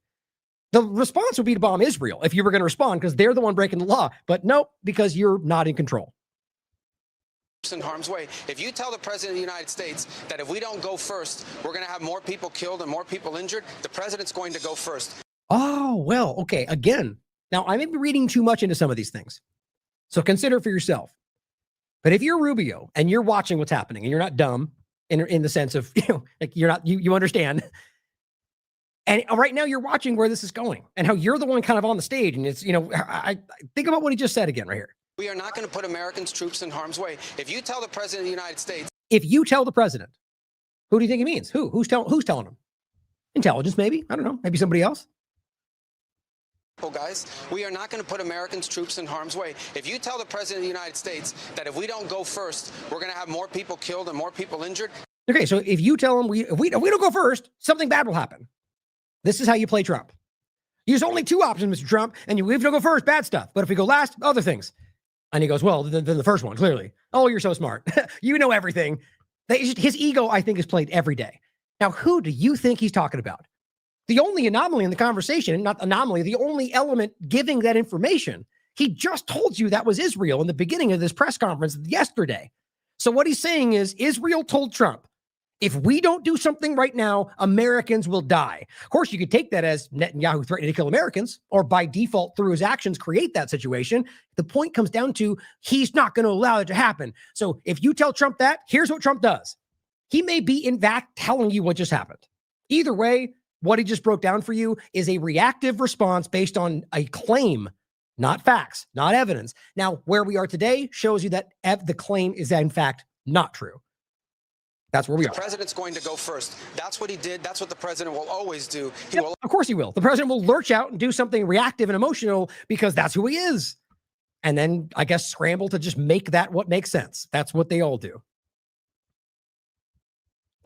The response would be to bomb Israel if you were going to respond because they're the one breaking the law. But no, because you're not in control. In harm's way. If you tell the president of the United States that if we don't go first, we're going to have more people killed and more people injured, the president's going to go first. Oh, well, okay. Again, now I may be reading too much into some of these things. So consider it for yourself. But if you're Rubio and you're watching what's happening and you're not dumb in the sense of, like you understand. And right now you're watching where this is going and how you're the one kind of on the stage. And it's, I think about what he just said again right here. We are not going to put Americans' troops in harm's way. If you tell the president of the United States. If you tell the president, who do you think he means? Who's telling him? Intelligence, maybe? I don't know. Maybe somebody else. Guys, we are not going to put Americans' troops in harm's way. If you tell the president of the United States that if we don't go first, we're going to have more people killed and more people injured. Okay, so if you tell him if we don't go first, something bad will happen. This is how you play Trump. There's only two options, Mr. Trump, and if we don't go first, bad stuff. But if we go last, other things. And he goes, well, then the first one, clearly. Oh, you're so smart. You know everything. His ego, I think, is played every day. Now, who do you think he's talking about? The only anomaly in the conversation, not anomaly, the only element giving that information, he just told you that was Israel in the beginning of this press conference yesterday. So what he's saying is Israel told Trump, if we don't do something right now, Americans will die. Of course, you could take that as Netanyahu threatening to kill Americans, or by default, through his actions, create that situation. The point comes down to he's not going to allow it to happen. So if you tell Trump that, here's what Trump does. He may be, in fact, telling you what just happened. Either way, what he just broke down for you is a reactive response based on a claim, not facts, not evidence. Now, where we are today shows you that the claim is, in fact, not true. That's where we are. The president's going to go first. That's what he did. That's what the president will always do. Of course he will. The president will lurch out and do something reactive and emotional because that's who he is. And then, I guess, scramble to just make that what makes sense. That's what they all do.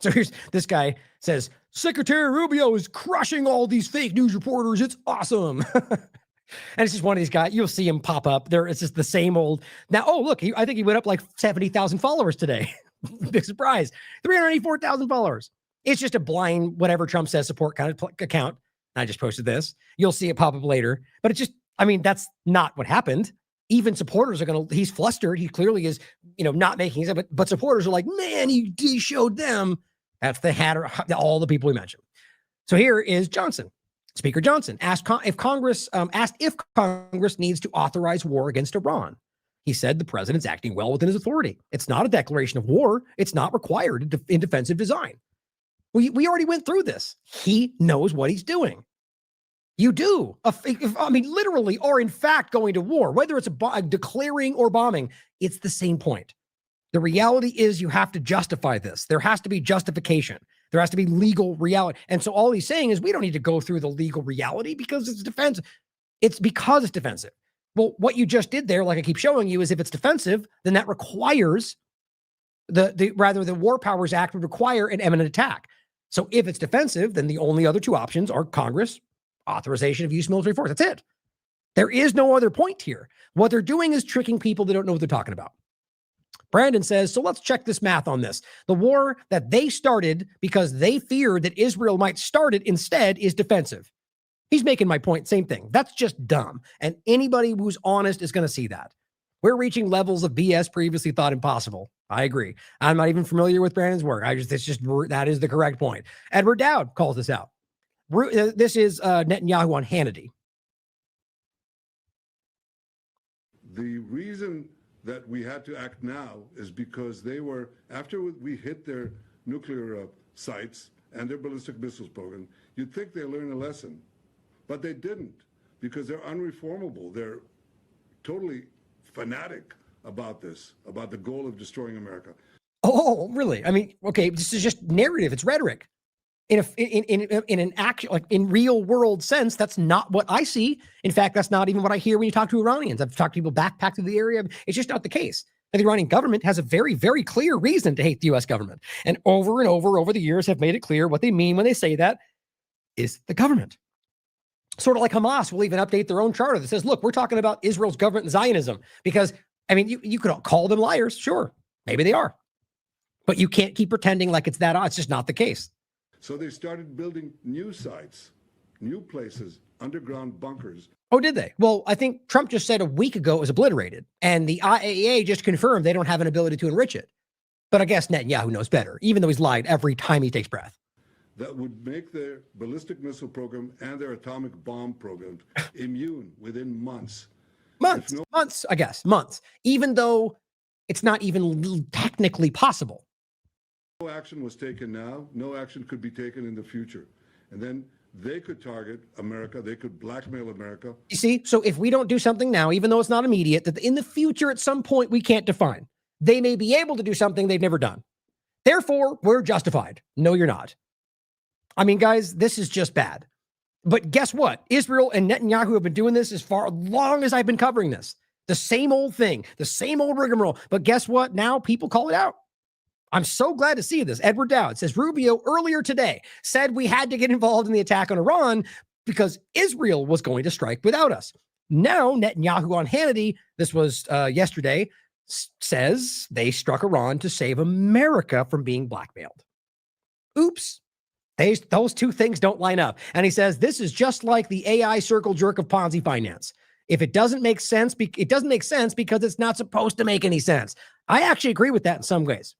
So here's this guy says, Secretary Rubio is crushing all these fake news reporters. It's awesome. And it's just one of these guys. You'll see him pop up there. It's just the same old. Now, oh, look, I think he went up like 70,000 followers today. Big surprise. 384,000 followers. It's just a blind, whatever Trump says support kind of account. I just posted this. You'll see it pop up later. But it's just, that's not what happened. even supporters are going to, he's flustered. He clearly is, not making sense, but supporters are like, man, he showed them. That's the Hatter, all the people we mentioned. So here is Johnson. Speaker Johnson asked if Congress needs to authorize war against Iran. He said the president's acting well within his authority. It's not a declaration of war. It's not required in defensive design. We already went through this. He knows what he's doing. You do. Literally, or in fact, going to war, whether it's a declaring or bombing, it's the same point. The reality is you have to justify this. There has to be justification. There has to be legal reality. And so all he's saying is we don't need to go through the legal reality because it's defensive. It's because it's defensive. Well, what you just did there, like I keep showing you, is if it's defensive, then that requires the War Powers Act would require an imminent attack. So if it's defensive, then the only other two options are Congress, authorization of use of military force. That's it. There is no other point here. What they're doing is tricking people that don't know what they're talking about. Brandon says, so let's check this math on this. The war that they started because they feared that Israel might start it instead is defensive. He's making my point. Same thing. That's just dumb. And anybody who's honest is going to see that. We're reaching levels of BS previously thought impossible. I agree. I'm not even familiar with Brandon's work. That is the correct point. Edward Dowd calls this out. This is Netanyahu on Hannity. The reason that we had to act now is because they were, after we hit their nuclear sites and their ballistic missiles program, you'd think they learned a lesson. But they didn't, because they're unreformable. They're totally fanatic about this, about the goal of destroying America. Oh, really? I mean, okay, this is just narrative. It's rhetoric. In an actual, like in real world sense, that's not what I see. In fact, that's not even what I hear when you talk to Iranians. I've talked to people backpack to the area. It's just not the case. And the Iranian government has a very, very clear reason to hate the U.S. government. And over the years have made it clear what they mean when they say that is the government. Sort of like Hamas will even update their own charter that says, look, we're talking about Israel's government and Zionism. Because, I mean, you could call them liars. Sure, maybe they are. But you can't keep pretending like it's that. It's just not the case. So they started building new sites, new places, underground bunkers. Oh, did they? Well, I think Trump just said a week ago it was obliterated. And the IAEA just confirmed they don't have an ability to enrich it. But I guess Netanyahu knows better, even though he's lied every time he takes breath. That would make their ballistic missile program and their atomic bomb programs immune within months. Months, I guess, months, even though it's not even technically possible. No action was taken now. No action could be taken in the future. And then they could target America. They could blackmail America. You see, so if we don't do something now, even though it's not immediate, that in the future at some point we can't define, they may be able to do something they've never done. Therefore, we're justified. No, you're not. I mean, guys, this is just bad. But guess what? Israel and Netanyahu have been doing this as long as I've been covering this. The same old thing, the same old rigmarole. But guess what? Now people call it out. I'm so glad to see this. Edward Dowd says Rubio earlier today said we had to get involved in the attack on Iran because Israel was going to strike without us. Now Netanyahu on Hannity, this was yesterday, says they struck Iran to save America from being blackmailed. Oops. Those two things don't line up. And he says, this is just like the AI circle jerk of Ponzi finance. If it doesn't make sense, it doesn't make sense because it's not supposed to make any sense. I actually agree with that in some ways.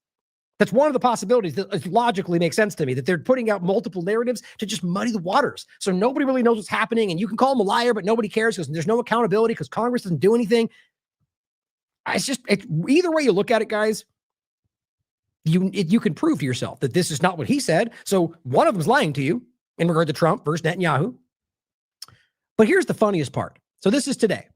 That's one of the possibilities that logically makes sense to me, that they're putting out multiple narratives to just muddy the waters. So nobody really knows what's happening. And you can call them a liar, but nobody cares because there's no accountability because Congress doesn't do anything. Either way you look at it, guys, you can prove to yourself that this is not what he said. So one of them is lying to you in regard to Trump versus Netanyahu. But here's the funniest part. So this is today.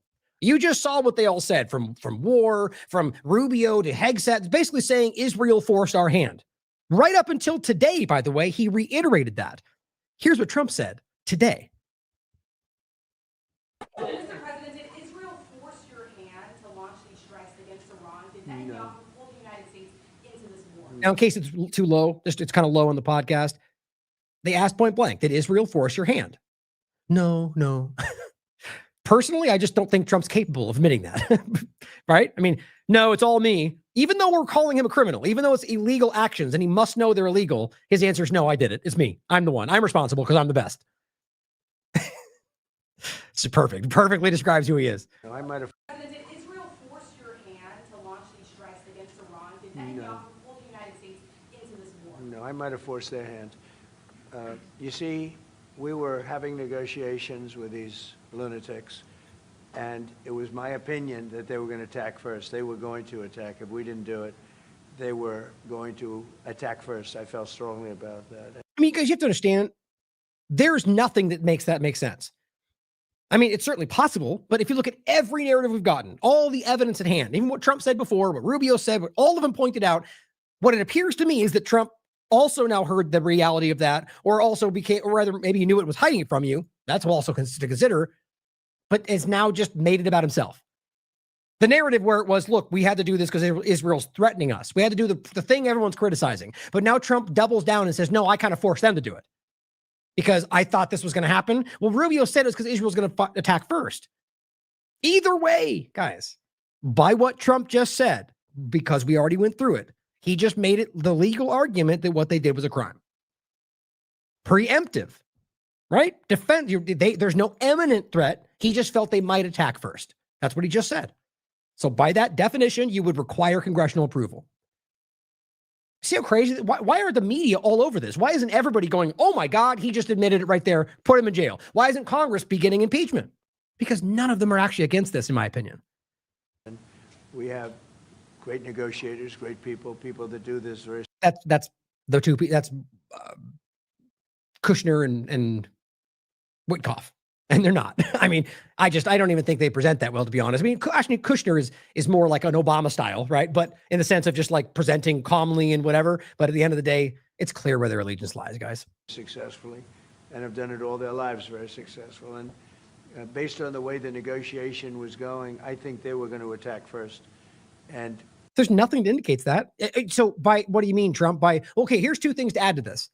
You just saw what they all said from war, from Rubio to Hegseth, basically saying Israel forced our hand. Right up until today, by the way, he reiterated that. Here's what Trump said today. Mr. President, did Israel force your hand to launch these strikes against Iran? Did Netanyahu pull the United States into this war? Now, in case it's too low, it's kind of low on the podcast, they asked point blank, did Israel force your hand? No. Personally, I just don't think Trump's capable of admitting that, right? I mean, no, it's all me. Even though we're calling him a criminal, even though it's illegal actions and he must know they're illegal, his answer is no, I did it. It's me. I'm the one. I'm responsible because I'm the best. It's perfect. Perfectly describes who he is. I might have. know, I might have forced their hand. You see, we were having negotiations with these lunatics, and it was my opinion that they were going to attack first. They were going to attack. If we didn't do it, they were going to attack first. I felt strongly about that. I mean, guys, you have to understand, there's nothing that makes that make sense. I mean, it's certainly possible, but if you look at every narrative we've gotten, all the evidence at hand, even what Trump said before, what Rubio said, what all of them pointed out, what it appears to me is that Trump also now heard the reality of that, or also became, or rather, maybe he knew it was hiding it from you. That's also to consider, but has now just made it about himself. The narrative where it was, look, we had to do this because Israel's threatening us. We had to do the thing everyone's criticizing. But now Trump doubles down and says, no, I kind of forced them to do it because I thought this was going to happen. Well, Rubio said it's because Israel's going to attack first. Either way, guys, by what Trump just said, because we already went through it, he just made it the legal argument that what they did was a crime. Preemptive, right? There's no imminent threat. He just felt they might attack first. That's what he just said. So by that definition, you would require congressional approval. See how crazy? Why aren't the media all over this? Why isn't everybody going, oh my God, he just admitted it right there, put him in jail? Why isn't Congress beginning impeachment? Because none of them are actually against this, in my opinion. We have great negotiators, great people that do this very. That's the two people. That's Kushner and Witkoff. And they're not. I mean, I don't even think they present that well, to be honest. I mean, actually, Kushner is more like an Obama style, right? But in the sense of just like presenting calmly and whatever. But at the end of the day, it's clear where their allegiance lies, guys. Successfully, and have done it all their lives very successful. And based on the way the negotiation was going, I think they were going to attack first. And there's nothing that indicates that. So by what do you mean, Trump? Okay, here's two things to add to this.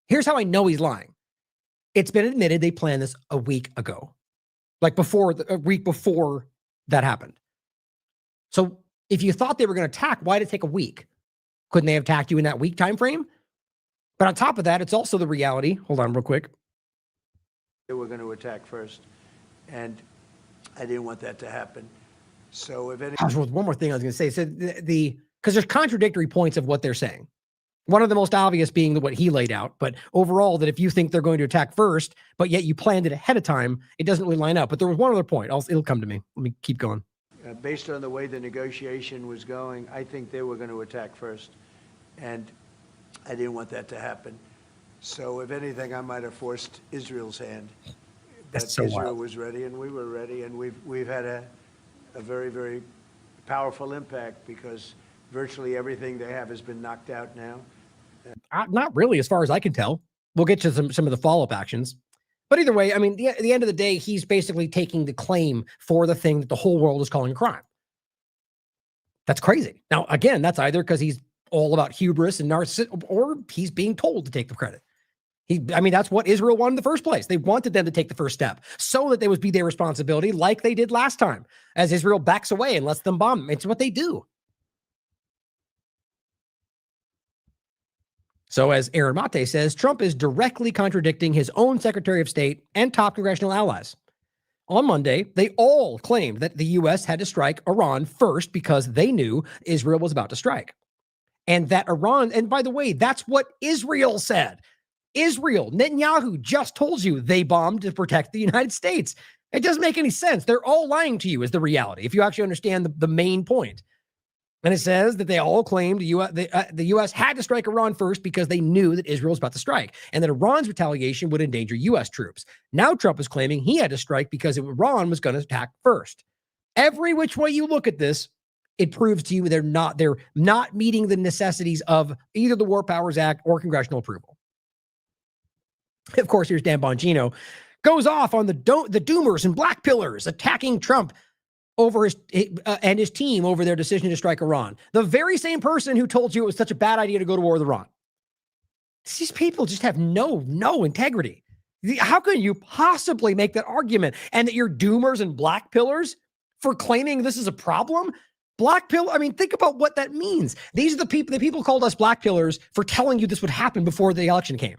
Here's how I know he's lying. It's been admitted they planned this a week ago, like a week before that happened. So if you thought they were going to attack, why did it take a week? Couldn't they have attacked you in that week time frame? But on top of that, it's also the reality. Hold on real quick. They were going to attack first, and I didn't want that to happen. So if any, one more thing I was going to say, so because there's contradictory points of what they're saying. One of the most obvious being what he laid out, but overall, that if you think they're going to attack first, but yet you planned it ahead of time, it doesn't really line up. But there was one other point. It'll come to me. Let me keep going. Based on the way the negotiation was going, I think they were going to attack first, and I didn't want that to happen. So if anything, I might have forced Israel's hand. That's so Israel wild. was ready, and we were ready, and we've had a very, very powerful impact because virtually everything they have has been knocked out now. Not really, as far as I can tell. We'll get to some of the follow-up actions. But either way, I mean, at the end of the day, he's basically taking the claim for the thing that the whole world is calling a crime. That's crazy. Now, again, that's either because he's all about hubris and narcissism, or he's being told to take the credit. That's what Israel wanted in the first place. They wanted them to take the first step so that they would be their responsibility, like they did last time, as Israel backs away and lets them bomb them. It's what they do. So as Aaron Mate says, Trump is directly contradicting his own Secretary of State and top congressional allies. On Monday, they all claimed that the U.S. had to strike Iran first because they knew Israel was about to strike. And that Iran, and by the way, that's what Israel said. Israel, Netanyahu just told you they bombed to protect the United States. It doesn't make any sense. They're all lying to you is the reality, if you actually understand the main point. And it says that they all claimed the U.S. had to strike Iran first because they knew that Israel was about to strike, and that Iran's retaliation would endanger U.S. troops. Now Trump is claiming he had to strike because Iran was going to attack first. Every which way you look at this, it proves to you they're not meeting the necessities of either the War Powers Act or congressional approval. Of course, here's Dan Bongino, goes off on the doomers and black pillars attacking Trump over his team over their decision to strike Iran. The very same person who told you it was such a bad idea to go to war with Iran. These people just have no integrity. How can you possibly make that argument? And that you're doomers and black pillars for claiming this is a problem? Black pill. I mean, think about what that means. These are the people called us black pillars for telling you this would happen before the election came.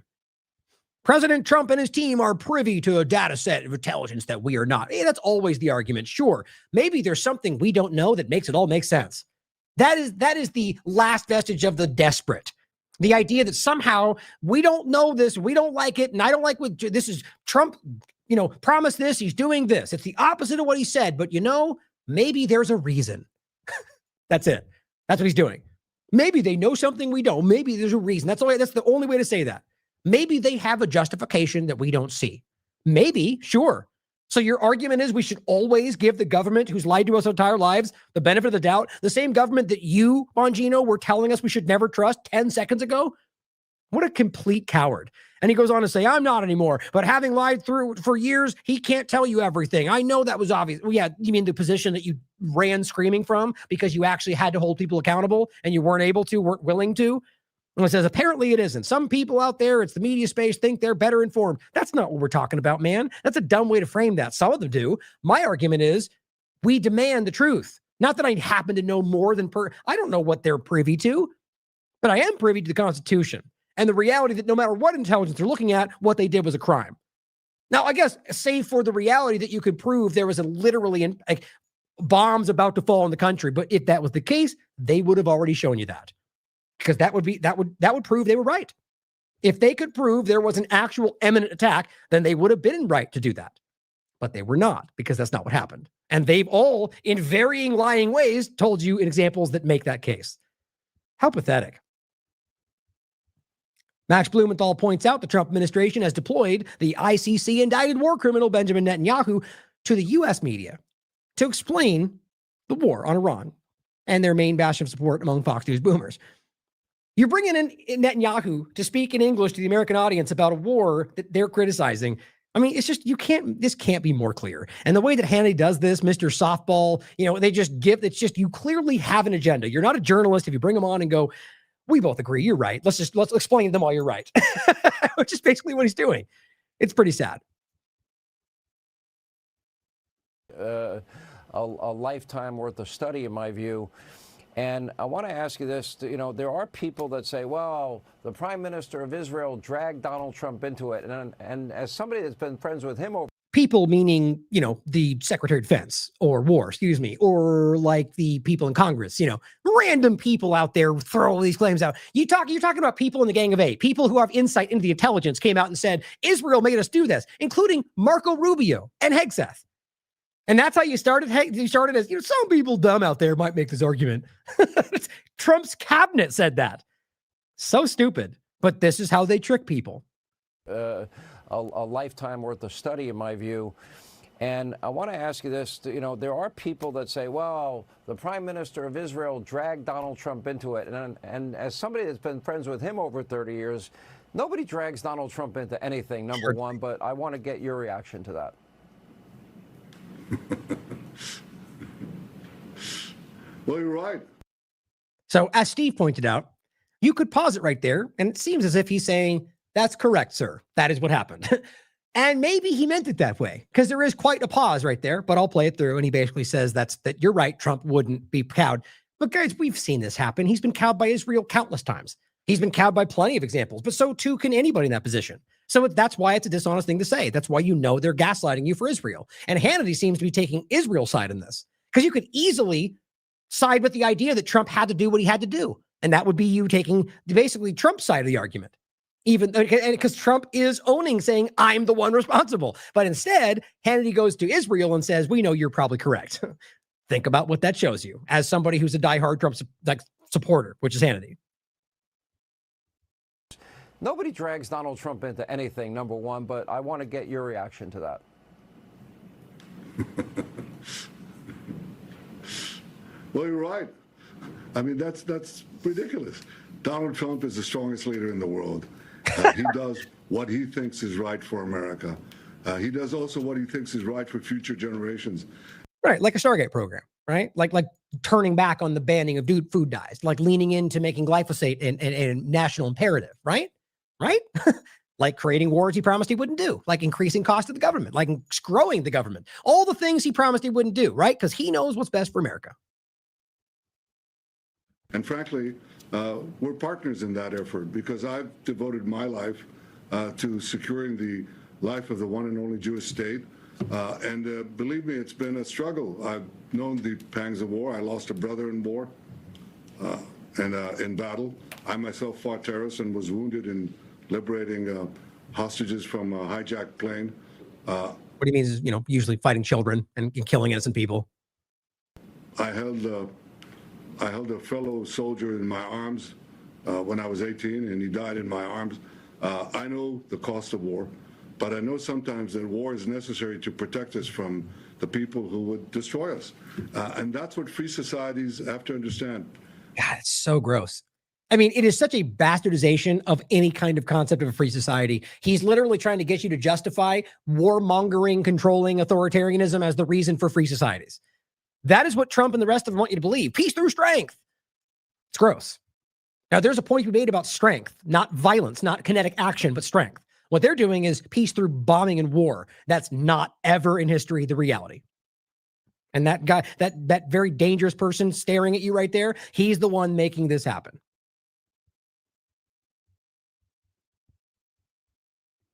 President Trump and his team are privy to a data set of intelligence that we are not. Hey, that's always the argument. Sure, maybe there's something we don't know that makes it all make sense. That is the last vestige of the desperate. The idea that somehow we don't know this, we don't like it, and I don't like what this is. Trump, promised this, he's doing this. It's the opposite of what he said, but maybe there's a reason. That's it. That's what he's doing. Maybe they know something we don't. Maybe there's a reason. That's the only way to say that. Maybe they have a justification that we don't see. Maybe, sure. So your argument is we should always give the government who's lied to us our entire lives the benefit of the doubt, the same government that you, Bongino, were telling us we should never trust 10 seconds ago? What a complete coward. And he goes on to say, I'm not anymore, but having lied through for years, he can't tell you everything. I know that was obvious. Well, yeah, you mean the position that you ran screaming from because you actually had to hold people accountable and you weren't able to, weren't willing to? And it says, apparently it isn't. Some people out there, it's the media space, think they're better informed. That's not what we're talking about, man. That's a dumb way to frame that. Some of them do. My argument is we demand the truth. Not that I happen to know more than I don't know what they're privy to, but I am privy to the Constitution and the reality that no matter what intelligence they're looking at, what they did was a crime. Now, I guess, save for the reality that you could prove there was literally bombs about to fall in the country. But if that was the case, they would have already shown you that. Because that would prove they were right. If they could prove there was an actual imminent attack, then they would have been right to do that. But they were not, because that's not what happened. And they've all, in varying lying ways, told you in examples that make that case. How pathetic. Max Blumenthal points out the Trump administration has deployed the ICC indicted war criminal Benjamin Netanyahu to the U.S. media to explain the war on Iran and their main bastion of support among Fox News boomers. You're bringing in Netanyahu to speak in English to the American audience about a war that they're criticizing. I mean, it's just, this can't be more clear. And the way that Hannity does this, Mr. Softball, it's just, you clearly have an agenda. You're not a journalist if you bring them on and go, we both agree, you're right. Let's explain to them why you're right. Which is basically what he's doing. It's pretty sad. A lifetime worth of study, in my view. And I want to ask you this, there are people that say, well, the Prime Minister of Israel dragged Donald Trump into it. And as somebody that's been friends with him over... People meaning, the Secretary of Defense or War, or like the people in Congress, random people out there throw all these claims out. You're talking about people in the Gang of Eight, people who have insight into the intelligence came out and said, Israel made us do this, including Marco Rubio and Hegseth. And that's how you started. You started as, some people dumb out there might make this argument. Trump's cabinet said that. So stupid. But this is how they trick people. A lifetime worth of study, in my view. And I want to ask you this, there are people that say, well, the Prime Minister of Israel dragged Donald Trump into it. And as somebody that's been friends with him over 30 years, nobody drags Donald Trump into anything, number one. But I want to get your reaction to that. Well, you're right. So as Steve pointed out, you could pause it right there, and it seems as if he's saying, that's correct, sir. That is what happened. And maybe he meant it that way, because there is quite a pause right there, but I'll play it through. And he basically says that you're right, Trump wouldn't be cowed. But guys, we've seen this happen. He's been cowed by Israel countless times. He's been cowed by plenty of examples, but so too can anybody in that position. So that's why it's a dishonest thing to say. That's why they're gaslighting you for Israel. And Hannity seems to be taking Israel's side in this, because you could easily side with the idea that Trump had to do what he had to do. And that would be you taking basically Trump's side of the argument, even because Trump is saying, I'm the one responsible. But instead, Hannity goes to Israel and says, we know you're probably correct. Think about what that shows you as somebody who's a diehard Trump supporter, which is Hannity. Nobody drags Donald Trump into anything, number one, but I want to get your reaction to that. Well, you're right. I mean, that's ridiculous. Donald Trump is the strongest leader in the world. He does what he thinks is right for America. He does also what he thinks is right for future generations. Right, like a Stargate program, right? Like turning back on the banning of food dyes, like leaning into making glyphosate a national imperative, right? Right? Like creating wars he promised he wouldn't do, like increasing cost of the government, like growing the government, all the things he promised he wouldn't do, right? Because he knows what's best for America. And frankly, we're partners in that effort, because I've devoted my life to securing the life of the one and only Jewish state. And believe me, it's been a struggle. I've known the pangs of war. I lost a brother in war and in battle. I myself fought terrorists and was wounded in liberating hostages from a hijacked plane. What he means is, usually fighting children and killing innocent people. I held a fellow soldier in my arms when I was 18, and he died in my arms. I know the cost of war, but I know sometimes that war is necessary to protect us from the people who would destroy us. And that's what free societies have to understand. God, it's so gross. I mean, it is such a bastardization of any kind of concept of a free society. He's literally trying to get you to justify warmongering, controlling authoritarianism as the reason for free societies. That is what Trump and the rest of them want you to believe. Peace through strength. It's gross. Now, there's a point to be made about strength, not violence, not kinetic action, but strength. What they're doing is peace through bombing and war. That's not ever in history the reality. And that guy, that very dangerous person staring at you right there, he's the one making this happen.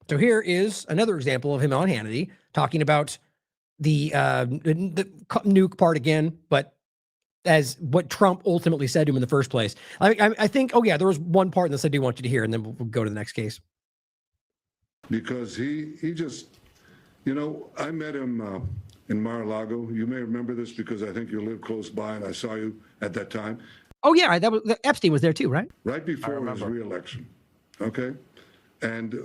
So here is another example of him on Hannity talking about the nuke part again, but as what Trump ultimately said to him in the first place. I think, oh yeah, there was one part in this I do want you to hear, and then we'll go to the next case. Because he just, I met him in Mar-a-Lago. You may remember this because I think you live close by, and I saw you at that time. Oh yeah, Epstein was there too, right? Right before his re-election, okay?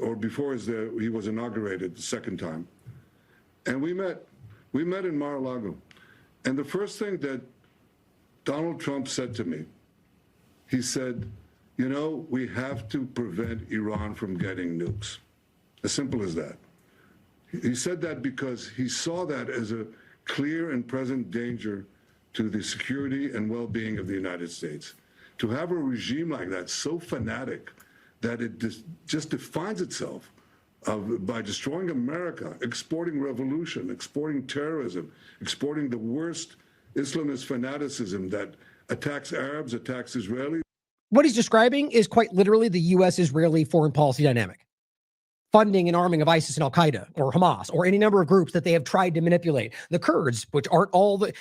Or before he was inaugurated the second time. And we met in Mar-a-Lago. And the first thing that Donald Trump said to me, he said, we have to prevent Iran from getting nukes. As simple as that. He said that because he saw that as a clear and present danger to the security and well-being of the United States. To have a regime like that, so fanatic, that it just defines itself by destroying America, exporting revolution, exporting terrorism, exporting the worst Islamist fanaticism that attacks Arabs, attacks Israelis. What he's describing is quite literally the U.S.-Israeli foreign policy dynamic. Funding and arming of ISIS and Al-Qaeda or Hamas or any number of groups that they have tried to manipulate. The Kurds, which aren't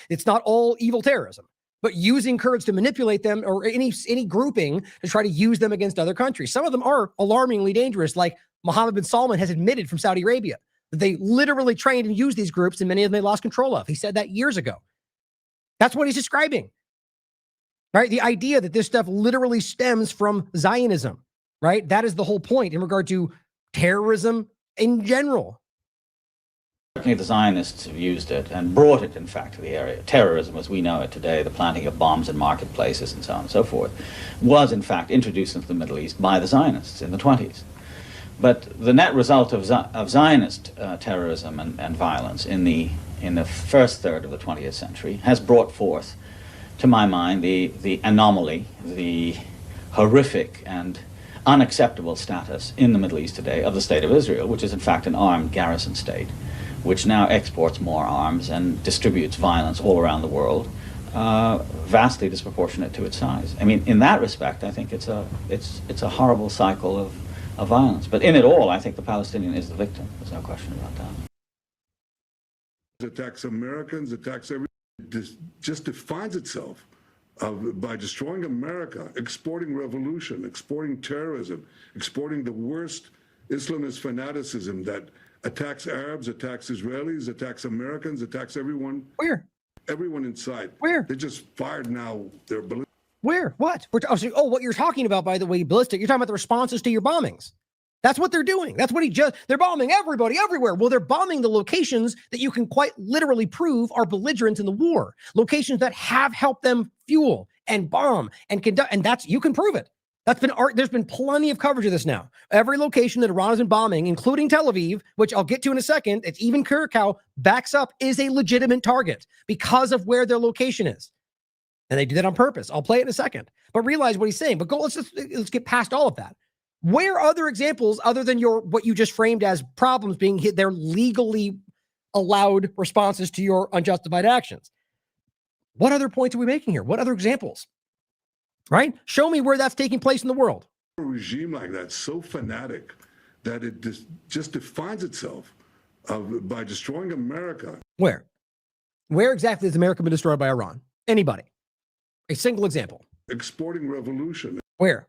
it's not all evil terrorism, but using Kurds to manipulate them or any grouping to try to use them against other countries. Some of them are alarmingly dangerous, like Mohammed bin Salman has admitted from Saudi Arabia that they literally trained and used these groups, and many of them they lost control of. He said that years ago. That's what he's describing, right? The idea that this stuff literally stems from Zionism, right? That is the whole point in regard to terrorism in general. Certainly the Zionists have used it and brought it, in fact, to the area. Terrorism, as we know it today, the planting of bombs in marketplaces and so on and so forth, was, in fact, introduced into the Middle East by the Zionists in the 1920s. But the net result of Zionist terrorism and violence in the first third of the 20th century has brought forth, to my mind, the anomaly, the horrific and unacceptable status in the Middle East today of the State of Israel, which is in fact an armed garrison state, which now exports more arms and distributes violence all around the world, vastly disproportionate to its size. I mean, in that respect, I think it's a horrible cycle of violence. But in it all, I think the Palestinian is the victim. There's no question about that. Attacks Americans, attacks everyone. It just defines itself by destroying America, exporting revolution, exporting terrorism, exporting the worst Islamist fanaticism that attacks Arabs, attacks Israelis, attacks Americans, attacks everyone. Where? Everyone in sight. Where? They just fired now their ballistic. Where? What? What you're talking about, by the way, ballistic, you're talking about the responses to your bombings. That's what they're doing. That's what they're bombing everybody, everywhere. Well, they're bombing the locations that you can quite literally prove are belligerent in the war. Locations that have helped them fuel and bomb and conduct, and you can prove it. There's been plenty of coverage of this now. Every location that Iran has been bombing, including Tel Aviv, which I'll get to in a second, it's even Kurkow backs up, is a legitimate target because of where their location is. And they do that on purpose. I'll play it in a second. But realize what he's saying. But let's get past all of that. Where other examples other than what you just framed as problems being hit, they're legally allowed responses to your unjustified actions? What other points are we making here? What other examples? Right? Show me where that's taking place in the world. A regime like that, so fanatic that it just defines itself by destroying America. Where? Where exactly has America been destroyed by Iran? Anybody? A single example. Exporting revolution. Where?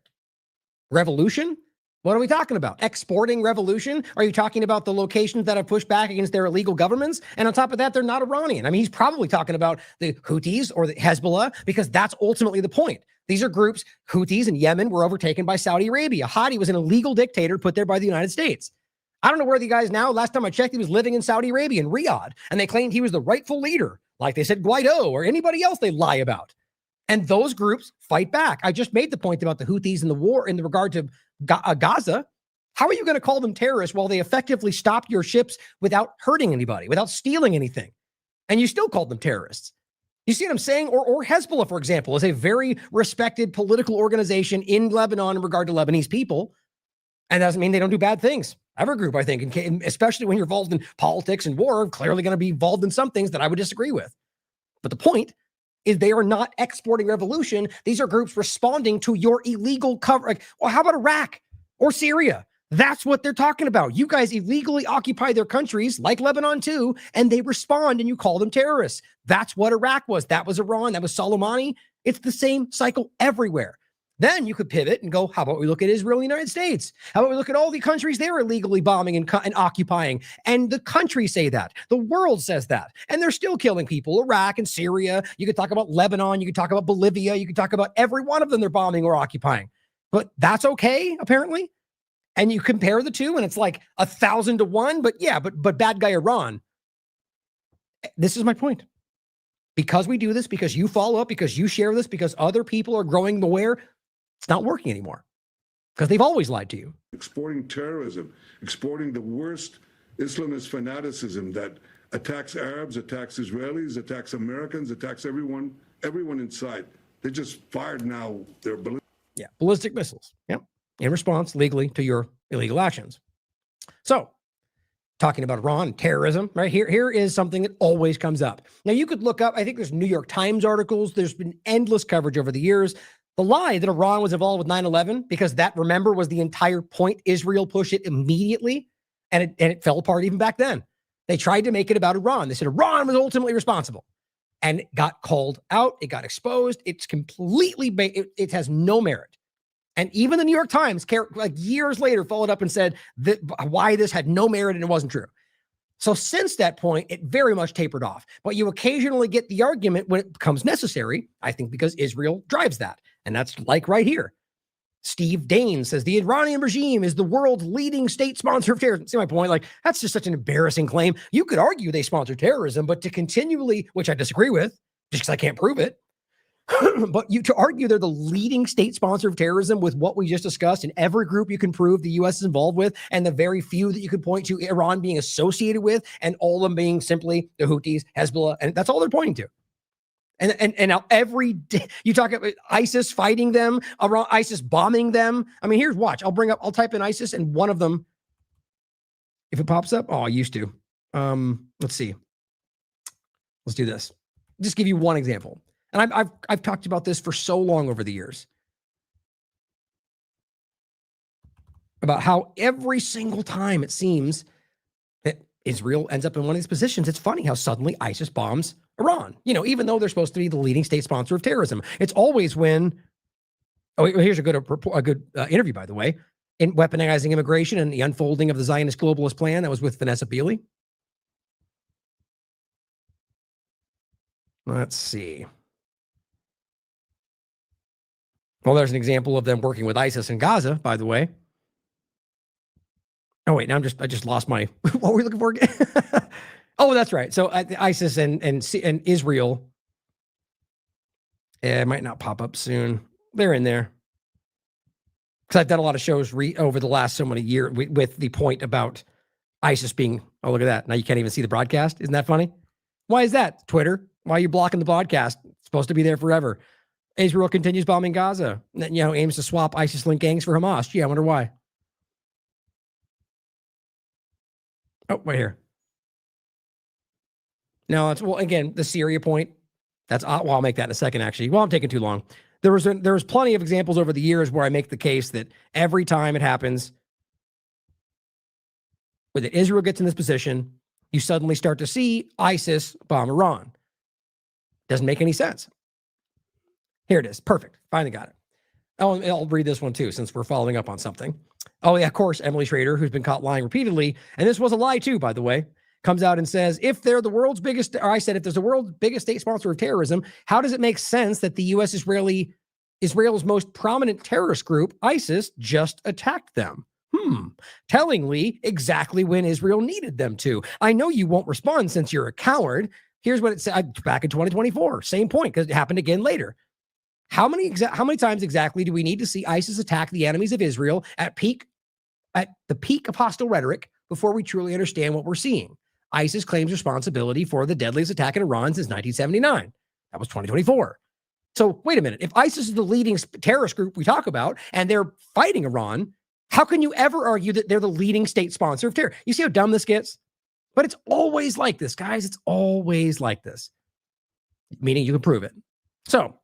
Revolution? What are we talking about? Exporting revolution? Are you talking about the locations that have pushed back against their illegal governments? And on top of that, they're not Iranian. I mean, he's probably talking about the Houthis or the Hezbollah, because that's ultimately the point. These are groups, Houthis in Yemen were overtaken by Saudi Arabia. Hadi was an illegal dictator put there by the United States. I don't know where the guy is now. Last time I checked, he was living in Saudi Arabia, in Riyadh, and they claimed he was the rightful leader, like they said Guaido or anybody else they lie about. And those groups fight back. I just made the point about the Houthis in the war in regard to Gaza. How are you going to call them terrorists while they effectively stopped your ships without hurting anybody, without stealing anything? And you still called them terrorists. You see what I'm saying? Or Hezbollah, for example, is a very respected political organization in Lebanon in regard to Lebanese people. And that doesn't mean they don't do bad things. Every group, I think, especially when you're involved in politics and war, are clearly going to be involved in some things that I would disagree with. But the point is they are not exporting revolution. These are groups responding to your illegal cover. Like, well, how about Iraq or Syria? That's what they're talking about. You guys illegally occupy their countries, like Lebanon too, and they respond and you call them terrorists. That's what Iraq was. That was Iran. That was Soleimani. It's the same cycle everywhere. Then you could pivot and go, how about we look at Israel and the United States? How about we look at all the countries they're illegally bombing and occupying? And the countries say that. The world says that. And they're still killing people. Iraq and Syria. You could talk about Lebanon. You could talk about Bolivia. You could talk about every one of them they're bombing or occupying. But that's okay, apparently. And you compare the two and it's like 1,000 to 1. But yeah, but bad guy Iran. This is my point. Because we do this, because you follow up, because you share this, because other people are growing aware, it's not working anymore. Because they've always lied to you. Exporting terrorism, exporting the worst Islamist fanaticism that attacks Arabs, attacks Israelis, attacks Americans, attacks everyone in sight. They just fired now their ballistic missiles. Yep. In response legally to your illegal actions. So, talking about Iran, terrorism, right? Here is something that always comes up. Now, you could look up, I think there's New York Times articles. There's been endless coverage over the years. The lie that Iran was involved with 9/11, because that, remember, was the entire point. Israel pushed it immediately, and it fell apart even back then. They tried to make it about Iran. They said Iran was ultimately responsible, and it got called out. It got exposed. It's completely, it has no merit. And even the New York Times, like years later, followed up and said that why this had no merit and it wasn't true. So since that point, it very much tapered off. But you occasionally get the argument when it becomes necessary, I think because Israel drives that. And that's like right here. Steve Dane says the Iranian regime is the world's leading state sponsor of terrorism. See my point? Like, that's just such an embarrassing claim. You could argue they sponsor terrorism, but to continually, which I disagree with, just because I can't prove it, but to argue they're the leading state sponsor of terrorism with what we just discussed, and every group you can prove the U.S. is involved with, and the very few that you could point to Iran being associated with, and all of them being simply the Houthis, Hezbollah, and that's all they're pointing to. And now every day you talk about ISIS fighting them, around ISIS bombing them. I mean, watch. I'll type in ISIS, and one of them, if it pops up, I used to. Let's see. Let's do this. Just give you one example. And I've talked about this for so long over the years, about how every single time it seems that Israel ends up in one of these positions, it's funny how suddenly ISIS bombs Iran, even though they're supposed to be the leading state sponsor of terrorism. It's always when, here's a good interview, by the way, in Weaponizing Immigration and the Unfolding of the Zionist Globalist Plan. That was with Vanessa Beeley. Let's see. Well, there's an example of them working with ISIS in Gaza, by the way. Oh, wait, now I just lost my, what were we looking for again? Oh, that's right. So ISIS and Israel, it might not pop up soon. They're in there. Because I've done a lot of shows over the last so many years with the point about ISIS being, oh, look at that. Now you can't even see the broadcast. Isn't that funny? Why is that, Twitter? Why are you blocking the broadcast? It's supposed to be there forever. Israel continues bombing Gaza. Aims to swap ISIS-linked gangs for Hamas. Gee, I wonder why. Oh, right here. No, again, the Syria point. I'll make that in a second, actually. Well, I'm taking too long. There was plenty of examples over the years where I make the case that every time it happens, when Israel gets in this position, you suddenly start to see ISIS bomb Iran. Doesn't make any sense. Here it is. Perfect. Finally got it. Oh, and I'll read this one too, since we're following up on something. Oh, yeah, of course, Emily Schrader, who's been caught lying repeatedly, and this was a lie too, by the way, comes out and says, if they're the world's biggest, or I said, if there's the world's biggest state sponsor of terrorism, how does it make sense that the U.S. Israel's most prominent terrorist group, ISIS, just attacked them? Tellingly, exactly when Israel needed them to. I know you won't respond since you're a coward. Here's what it said back in 2024. Same point, because it happened again later. How many times exactly do we need to see ISIS attack the enemies of Israel at the peak of hostile rhetoric before we truly understand what we're seeing? ISIS claims responsibility for the deadliest attack in Iran since 1979. That was 2024. So wait a minute. If ISIS is the leading terrorist group we talk about and they're fighting Iran, how can you ever argue that they're the leading state sponsor of terror? You see how dumb this gets? But it's always like this, guys. It's always like this. Meaning you can prove it. So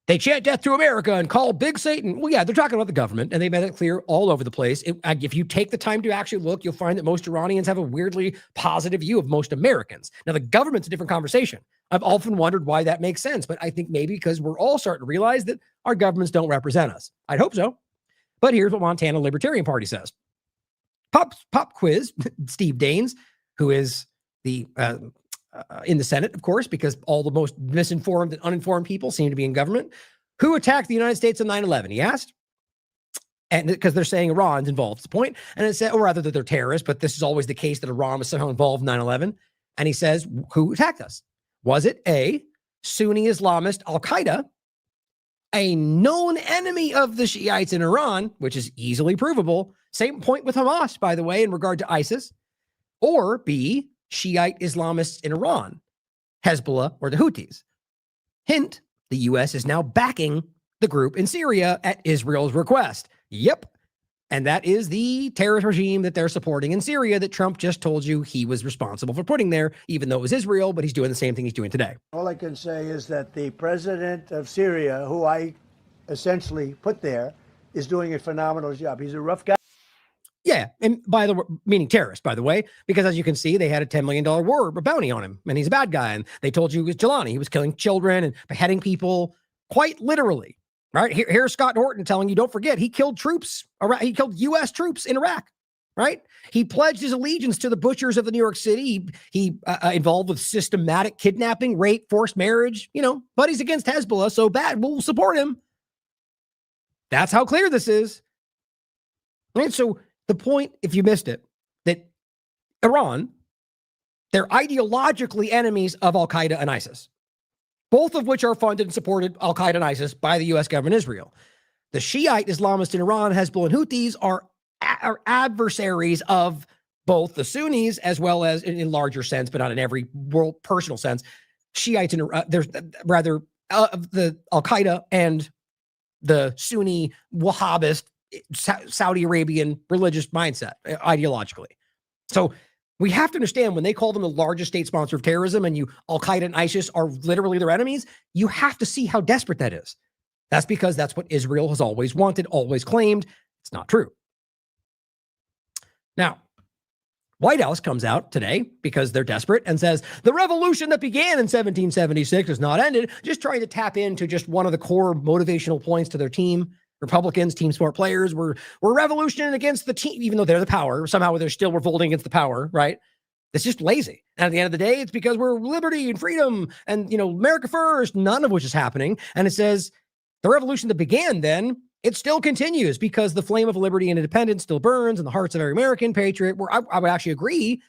they chant death to America and call Big Satan. Well, yeah, they're talking about the government, and they made it clear all over the place. If you take the time to actually look, you'll find that most Iranians have a weirdly positive view of most Americans. Now, the government's a different conversation. I've often wondered why that makes sense, but I think maybe because we're all starting to realize that our governments don't represent us. I'd hope so. But here's what Montana Libertarian Party says. Pop quiz, Steve Daines, who is the in the Senate, of course, because all the most misinformed and uninformed people seem to be in government. Who attacked the United States on 9/11? He asked. And because they're saying Iran's involved, it's the point. And it said, or rather that they're terrorists, but this is always the case that Iran was somehow involved in 9/11. And he says, who attacked us? Was it A, Sunni Islamist Al-Qaeda, a known enemy of the Shiites in Iran, which is easily provable? Same point with Hamas, by the way, in regard to ISIS. Or B, Shiite Islamists in Iran, Hezbollah, or the Houthis. Hint, the U.S. is now backing the group in Syria at Israel's request. Yep. And that is the terrorist regime that they're supporting in Syria that Trump just told you he was responsible for putting there, even though it was Israel, but he's doing the same thing he's doing today. All I can say is that the president of Syria, who I essentially put there, is doing a phenomenal job. He's a rough guy. Yeah, and meaning terrorist, by the way, because as you can see, they had a $10 million war bounty on him, and he's a bad guy. And they told you he was Jelani. He was killing children and beheading people, quite literally. Right? Here's Scott Norton telling you, don't forget, he killed troops. He killed U.S. troops in Iraq. Right? He pledged his allegiance to the butchers of the New York City. He involved with systematic kidnapping, rape, forced marriage. But he's against Hezbollah, so bad. We'll support him. That's how clear this is. Right? So the point, if you missed it, that Iran, they're ideologically enemies of Al-Qaeda and ISIS, both of which are funded and supported, Al-Qaeda and ISIS, by the U.S. government Israel. The Shiite Islamists in Iran, Hezbollah and Houthis, are adversaries of both the Sunnis as well as, in larger sense, but not in every world personal sense, Shiites in there's rather the Al-Qaeda and the Sunni Wahhabist Saudi Arabian religious mindset ideologically. So we have to understand when they call them the largest state sponsor of terrorism and Al-Qaeda and ISIS are literally their enemies, you have to see how desperate that is. That's because that's what Israel has always wanted, always claimed. It's not true. Now, White House comes out today because they're desperate and says the revolution that began in 1776 has not ended, just trying to tap into just one of the core motivational points to their team. Republicans, team smart players, we're revolutioning against the team, even though they're the power. Somehow they're still revolting against the power, right? It's just lazy. And at the end of the day, it's because we're liberty and freedom and, America first, none of which is happening. And it says the revolution that began then, it still continues because the flame of liberty and independence still burns in the hearts of every American patriot. Where I would actually agree.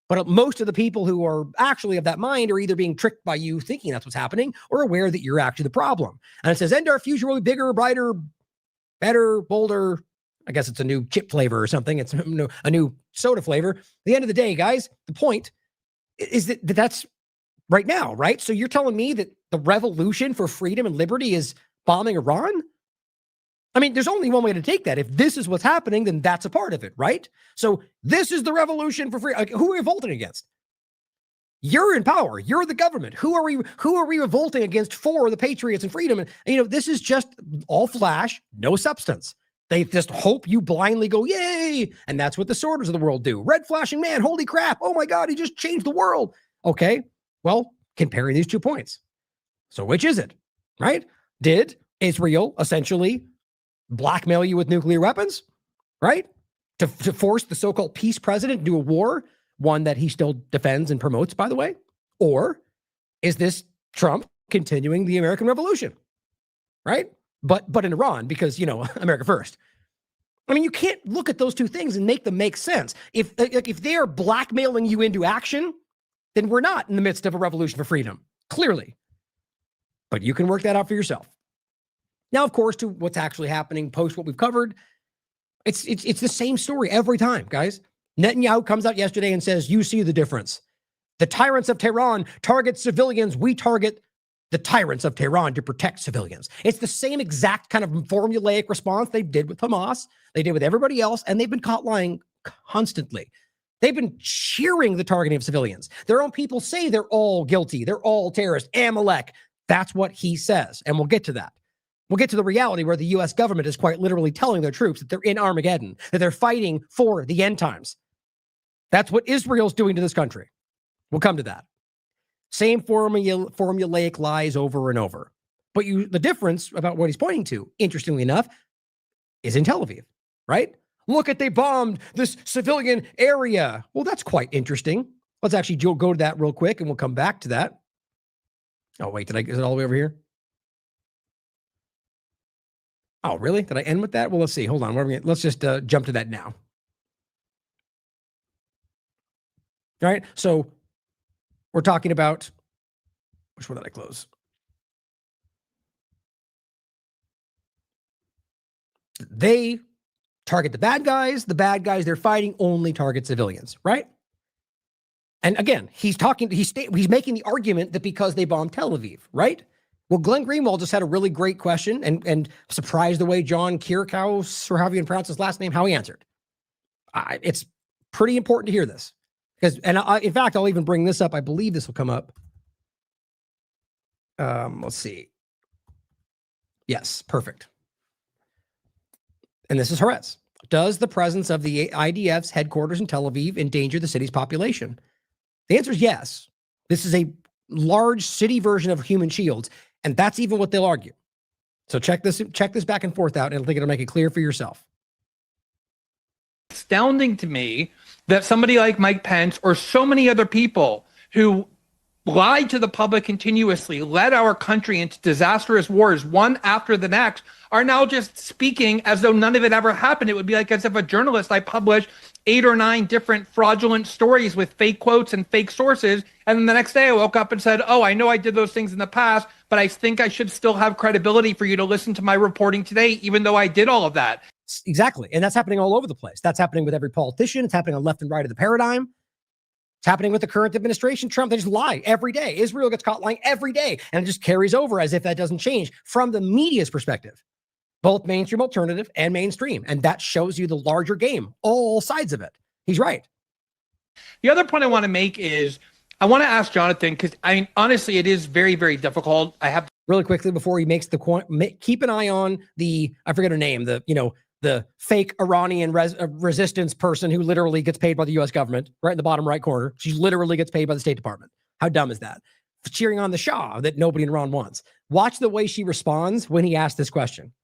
But most of the people who are actually of that mind are either being tricked by you thinking that's what's happening or aware that you're actually the problem. And it says, and our future will be bigger, brighter, better, bolder. I guess it's a new chip flavor or something. It's a new soda flavor. At the end of the day, guys, the point is that that's right now, right? So you're telling me that the revolution for freedom and liberty is bombing Iran? I mean, there's only one way to take that. If this is what's happening, then that's a part of it, right? So this is the revolution for freedom. Like, who are we revolting against? You're in power. You're the government. Who are we revolting against for the patriots and freedom? And, this is just all flash, no substance. They just hope you blindly go, yay. And that's what the sorters of the world do. Red flashing man. Holy crap. Oh my God. He just changed the world. Okay. Well, comparing these 2 points. So which is it, right? Did Israel essentially blackmail you with nuclear weapons, right? To force the so-called peace president to do a war, one that he still defends and promotes, by the way? Or is this Trump continuing the American Revolution, right? But in Iran, because, America first. I mean, you can't look at those two things and make them make sense. If they are blackmailing you into action, then we're not in the midst of a revolution for freedom, clearly. But you can work that out for yourself. Now, of course, to what's actually happening post what we've covered, it's the same story every time, guys. Netanyahu comes out yesterday and says, you see the difference. The tyrants of Tehran target civilians. We target the tyrants of Tehran to protect civilians. It's the same exact kind of formulaic response they did with Hamas, they did with everybody else, and they've been caught lying constantly. They've been cheering the targeting of civilians. Their own people say they're all guilty. They're all terrorists. Amalek. That's what he says. And we'll get to that. We'll get to the reality where the U.S. government is quite literally telling their troops that they're in Armageddon, that they're fighting for the end times. That's what Israel's doing to this country. We'll come to that. Same formulaic lies over and over. But the difference about what he's pointing to, interestingly enough, is in Tel Aviv, right? Look at, they bombed this civilian area. Well, that's quite interesting. Let's actually go to that real quick and we'll come back to that. Oh, wait, is it all the way over here? Oh, really? Did I end with that? Well, let's see. Hold on. Let's just jump to that now. All right. So we're talking about, which one did I close? They target the bad guys. The bad guys they're fighting only target civilians, right? And again, he's making the argument that because they bombed Tel Aviv, right? Well, Glenn Greenwald just had a really great question and surprised the way John Kierkegaard, or however you pronounce his last name, how he answered. It's pretty important to hear this. In fact, I'll even bring this up. I believe this will come up. Let's see. Yes, perfect. And this is Haaretz. Does the presence of the IDF's headquarters in Tel Aviv endanger the city's population? The answer is yes. This is a large city version of human shields, and that's even what they'll argue. So check this back and forth out, and I think it'll make it clear for yourself. Astounding to me that somebody like Mike Pence or so many other people who lied to the public continuously, led our country into disastrous wars, one after the next, are now just speaking as though none of it ever happened. It would be like as if a journalist, I published 8 or 9 different fraudulent stories with fake quotes and fake sources, and then the next day I woke up and said, oh, I know I did those things in the past, but I think I should still have credibility for you to listen to my reporting today, even though I did all of that. Exactly. And that's happening all over the place. That's happening with every politician. It's happening on left and right of the paradigm. It's happening with the current administration. Trump, they just lie every day. Israel gets caught lying every day. And it just carries over as if that doesn't change from the media's perspective, both mainstream alternative and mainstream. And that shows you the larger game, all sides of it. He's right. The other point I want to make is I want to ask Jonathan, because honestly, it is very, very difficult. I have really quickly before he makes the keep an eye on I forget her name, the fake Iranian resistance person who literally gets paid by the U.S. government, right in the bottom right corner. She literally gets paid by the State Department. How dumb is that? Cheering on the Shah that nobody in Iran wants. Watch the way she responds when he asks this question.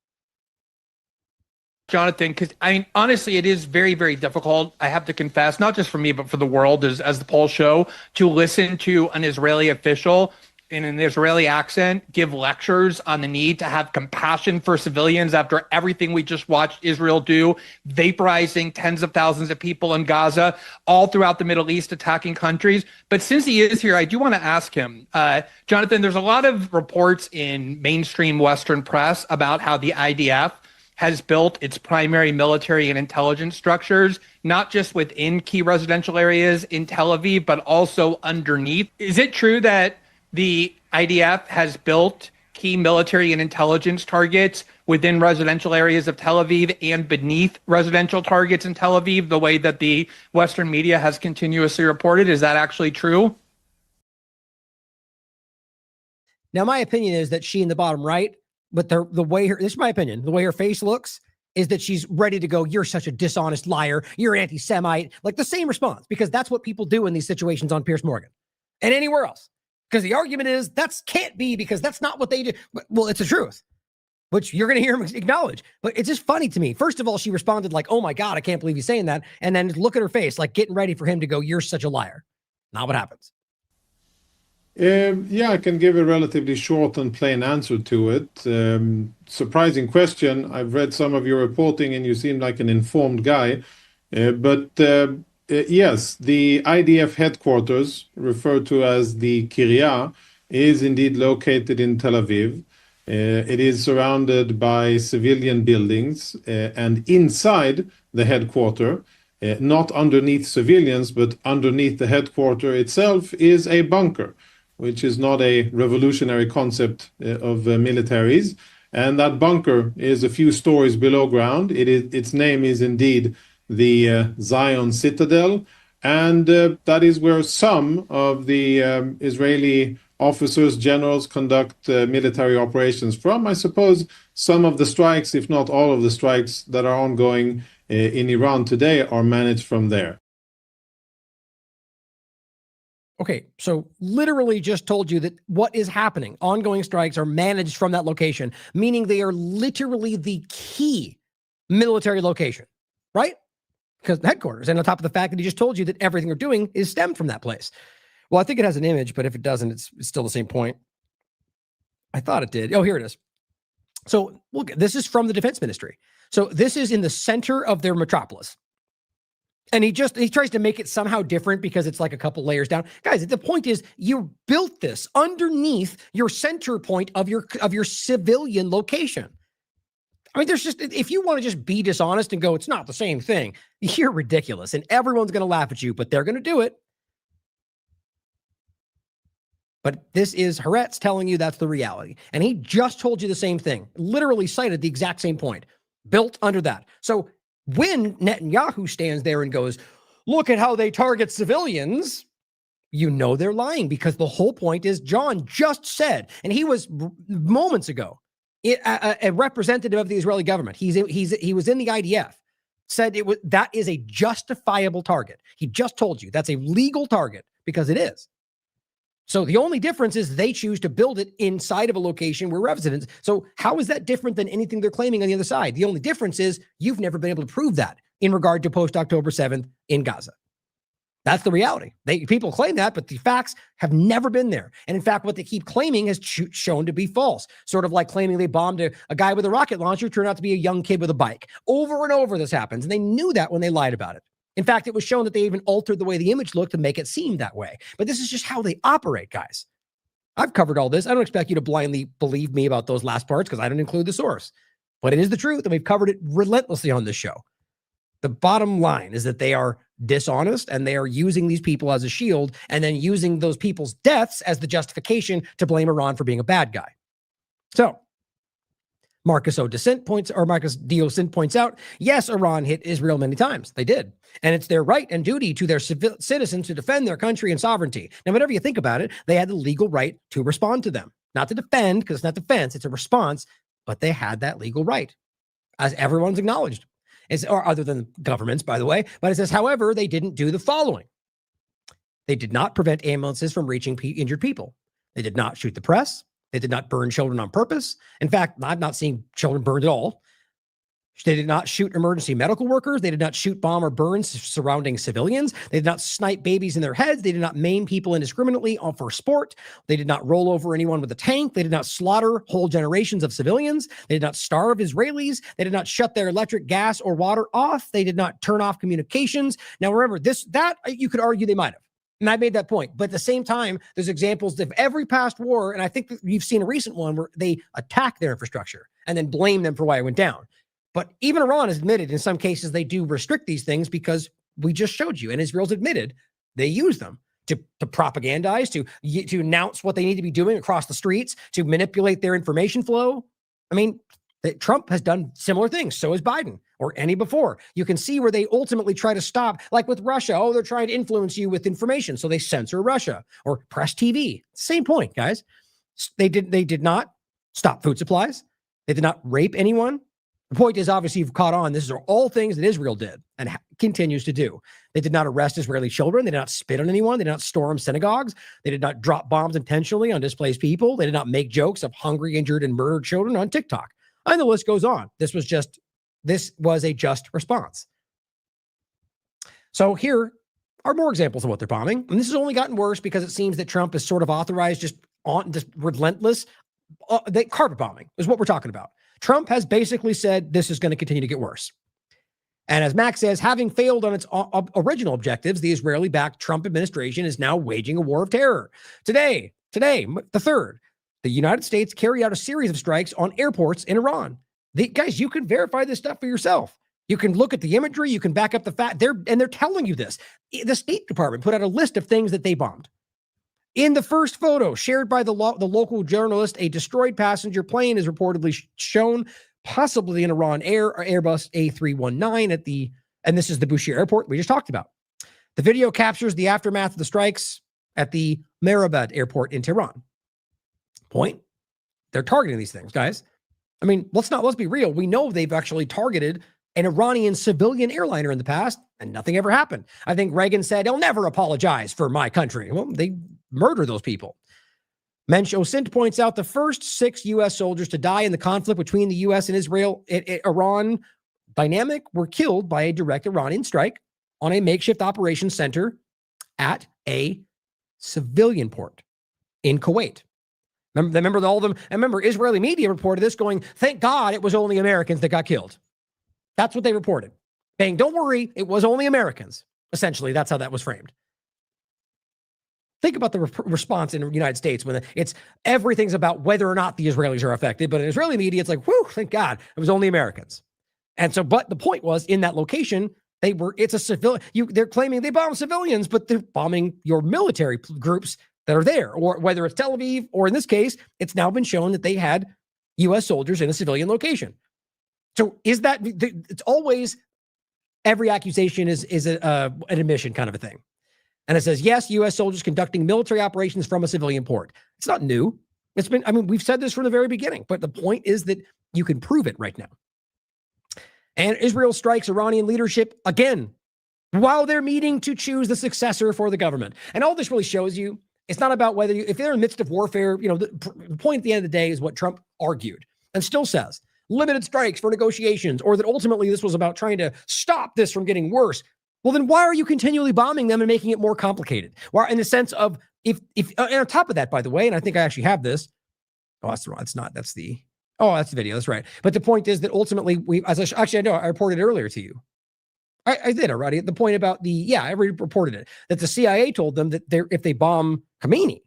Jonathan, because honestly, it is very, very difficult. I have to confess, not just for me, but for the world, as the polls show, to listen to an Israeli official in an Israeli accent give lectures on the need to have compassion for civilians after everything we just watched Israel do, vaporizing tens of thousands of people in Gaza, all throughout the Middle East, attacking countries. But since he is here, I do want to ask him, Jonathan, there's a lot of reports in mainstream Western press about how the IDF has built its primary military and intelligence structures, not just within key residential areas in Tel Aviv, but also underneath. Is it true that the IDF has built key military and intelligence targets within residential areas of Tel Aviv and beneath residential targets in Tel Aviv, the way that the Western media has continuously reported? Is that actually true? Now, my opinion is that she in the bottom right, but the way this is my opinion, the way her face looks is that she's ready to go, you're such a dishonest liar, you're an anti-Semite, like the same response, because that's what people do in these situations on Piers Morgan and anywhere else. Because the argument is can't be, because that's not what they do. Well, it's the truth. which you're going to hear him acknowledge. But it's just funny to me. First of all, she responded like, oh my God, I can't believe he's saying that. And then look at her face, like getting ready for him to go, you're such a liar. Not what happens. Yeah, I can give a relatively short and plain answer to it. Surprising question. I've read some of your reporting and you seem like an informed guy. But yes, the IDF headquarters, referred to as the Kiryat, is indeed located in Tel Aviv. It is surrounded by civilian buildings, and inside the headquarters, not underneath civilians, but underneath the headquarters itself, is a bunker, which is not a revolutionary concept of militaries. And that bunker is a few stories below ground. Its name is indeed the Zion Citadel. And that is where some of the Israeli officers, generals conduct military operations from. I suppose some of the strikes, if not all of the strikes that are ongoing in Iran today, are managed from there. Okay, so literally just told you that what is happening, ongoing strikes are managed from that location, meaning they are literally the key military location, right? Because the headquarters, and on top of the fact that he just told you that everything they're doing is stemmed from that place. Well, I think it has an image, but if it doesn't, it's still the same point. I thought it did. Oh, here it is. So look, this is from the defense ministry. So this is in the center of their metropolis. And he tries to make it somehow different because it's like a couple layers down. Guys, the point is you built this underneath your center point of your civilian location. I mean, there's just, if you want to just be dishonest and go, it's not the same thing, you're ridiculous. And everyone's going to laugh at you, but they're going to do it. But this is Haaretz telling you that's the reality. And he just told you the same thing, literally cited the exact same point, built under that. So when Netanyahu stands there and goes, look at how they target civilians, you know they're lying, because the whole point is John just said, and he was moments ago, a representative of the Israeli government. He was in the IDF, said that is a justifiable target. He just told you that's a legal target because it is. So the only difference is they choose to build it inside of a location where residents. So how is that different than anything they're claiming on the other side? The only difference is you've never been able to prove that in regard to post-October 7th in Gaza. That's the reality. People claim that, but the facts have never been there. And in fact, what they keep claiming has shown to be false. Sort of like claiming they bombed a guy with a rocket launcher turned out to be a young kid with a bike. Over and over this happens. And they knew that when they lied about it. In fact, it was shown that they even altered the way the image looked to make it seem that way. But this is just how they operate, guys. I've covered all this. I don't expect you to blindly believe me about those last parts because I don't include the source. But it is the truth, and we've covered it relentlessly on this show. The bottom line is that they are dishonest, and they are using these people as a shield, and then using those people's deaths as the justification to blame Iran for being a bad guy. So Marcus Diocent points out, yes, Iran hit Israel many times. They did. And it's their right and duty to their citizens to defend their country and sovereignty. Now, whatever you think about it, they had the legal right to respond to them. Not to defend, because it's not defense, it's a response, but they had that legal right, as everyone's acknowledged. Or other than governments, by the way. But it says, however, they didn't do the following. They did not prevent ambulances from reaching injured people. They did not shoot the press. They did not burn children on purpose. In fact, I've not seen children burned at all. They did not shoot emergency medical workers. They did not shoot, bomb, or burn surrounding civilians. They did not snipe babies in their heads. They did not maim people indiscriminately for sport. They did not roll over anyone with a tank. They did not slaughter whole generations of civilians. They did not starve Israelis. They did not shut their electric, gas, or water off. They did not turn off communications. Now, remember, that you could argue they might have. And I made that point. But at the same time, there's examples of every past war, and I think you've seen a recent one where they attack their infrastructure and then blame them for why it went down. But even Iran has admitted in some cases they do restrict these things because we just showed you, and Israel's admitted they use them to propagandize, to announce what they need to be doing across the streets, to manipulate their information flow. I mean, Trump has done similar things. So has Biden or any before. You can see where they ultimately try to stop, like with Russia. Oh, they're trying to influence you with information. So they censor Russia or press TV. Same point, guys. They did not stop food supplies. They did not rape anyone. The point is, obviously, you've caught on. These are all things that Israel did and continues to do. They did not arrest Israeli children. They did not spit on anyone. They did not storm synagogues. They did not drop bombs intentionally on displaced people. They did not make jokes of hungry, injured, and murdered children on TikTok. And the list goes on. This was a just response. So here are more examples of what they're bombing. And this has only gotten worse because it seems that Trump has sort of authorized just relentless carpet bombing is what we're talking about. Trump has basically said this is going to continue to get worse. And as Max says, having failed on its original objectives, the Israeli-backed Trump administration is now waging a war of terror. Today, the 3rd, the United States carried out a series of strikes on airports in Iran. Guys, you can verify this stuff for yourself. You can look at the imagery. You can back up the fact. They're telling you this. The State Department put out a list of things that they bombed. In the first photo shared by the local journalist, a destroyed passenger plane is reportedly shown, possibly an Iran Air or Airbus A319 and this is the Bushehr airport we just talked about. The video captures the aftermath of the strikes at the Murfreesboro airport in Tehran. Point, they're targeting these things, guys. I mean, let's be real. We know they've actually targeted an Iranian civilian airliner in the past, and nothing ever happened. I think Reagan said, he'll never apologize for my country. Well, they murder those people. Mensch Osint points out the first 6 U.S. soldiers to die in the conflict between the U.S. and Iran dynamic were killed by a direct Iranian strike on a makeshift operations center at a civilian port in Kuwait. Remember all of them? I remember Israeli media reported this going, thank God it was only Americans that got killed. That's what they reported. Saying, don't worry, it was only Americans. Essentially, that's how that was framed. Think about the response in the United States when everything's about whether or not the Israelis are affected. But in Israeli media, it's like, whew, thank God it was only Americans. And so, but the point was in that location, it's a civilian. They're claiming they bomb civilians, but they're bombing your military groups that are there, or whether it's Tel Aviv, or in this case, it's now been shown that they had U.S. soldiers in a civilian location. So it's always, every accusation is an admission kind of a thing. And it says, yes, U.S. soldiers conducting military operations from a civilian port. It's not new. We've said this from the very beginning, but the point is that you can prove it right now. And Israel strikes Iranian leadership again, while they're meeting to choose the successor for the government. And all this really shows you, it's not about whether if they're in the midst of warfare, the point at the end of the day is what Trump argued and still says, limited strikes for negotiations, or that ultimately this was about trying to stop this from getting worse. Well, then why are you continually bombing them and making it more complicated? Why, in the sense of, if and on top of that, by the way, and I think I actually have this. Oh, that's the wrong. It's not. That's the video. That's right. But the point is that ultimately I know I reported earlier to you. I did already. The point about I already reported it, that the CIA told them that if they bomb Khamenei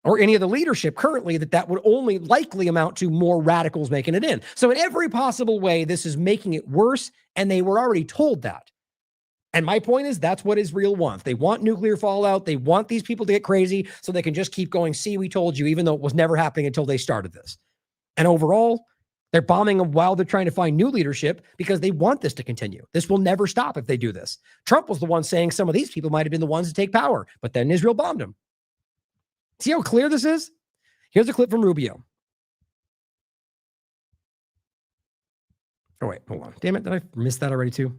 or any of the leadership currently, that would only likely amount to more radicals making it in. So in every possible way, this is making it worse, and they were already told that. And my point is, that's what Israel wants. They want nuclear fallout. They want these people to get crazy so they can just keep going, see, we told you, even though it was never happening until they started this. And overall, they're bombing them while they're trying to find new leadership because they want this to continue. This will never stop if they do this. Trump was the one saying some of these people might have been the ones to take power, but then Israel bombed them. See how clear this is? Here's a clip from Rubio. Oh, wait, hold on. Damn it, did I miss that already too?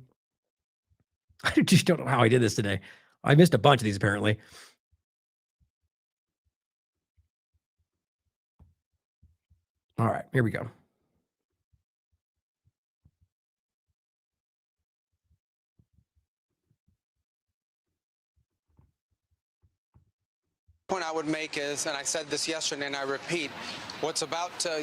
I just don't know how I did this today. I missed a bunch of these apparently. All right, here we go. Point I would make is, and I said this yesterday and I repeat, what's about to,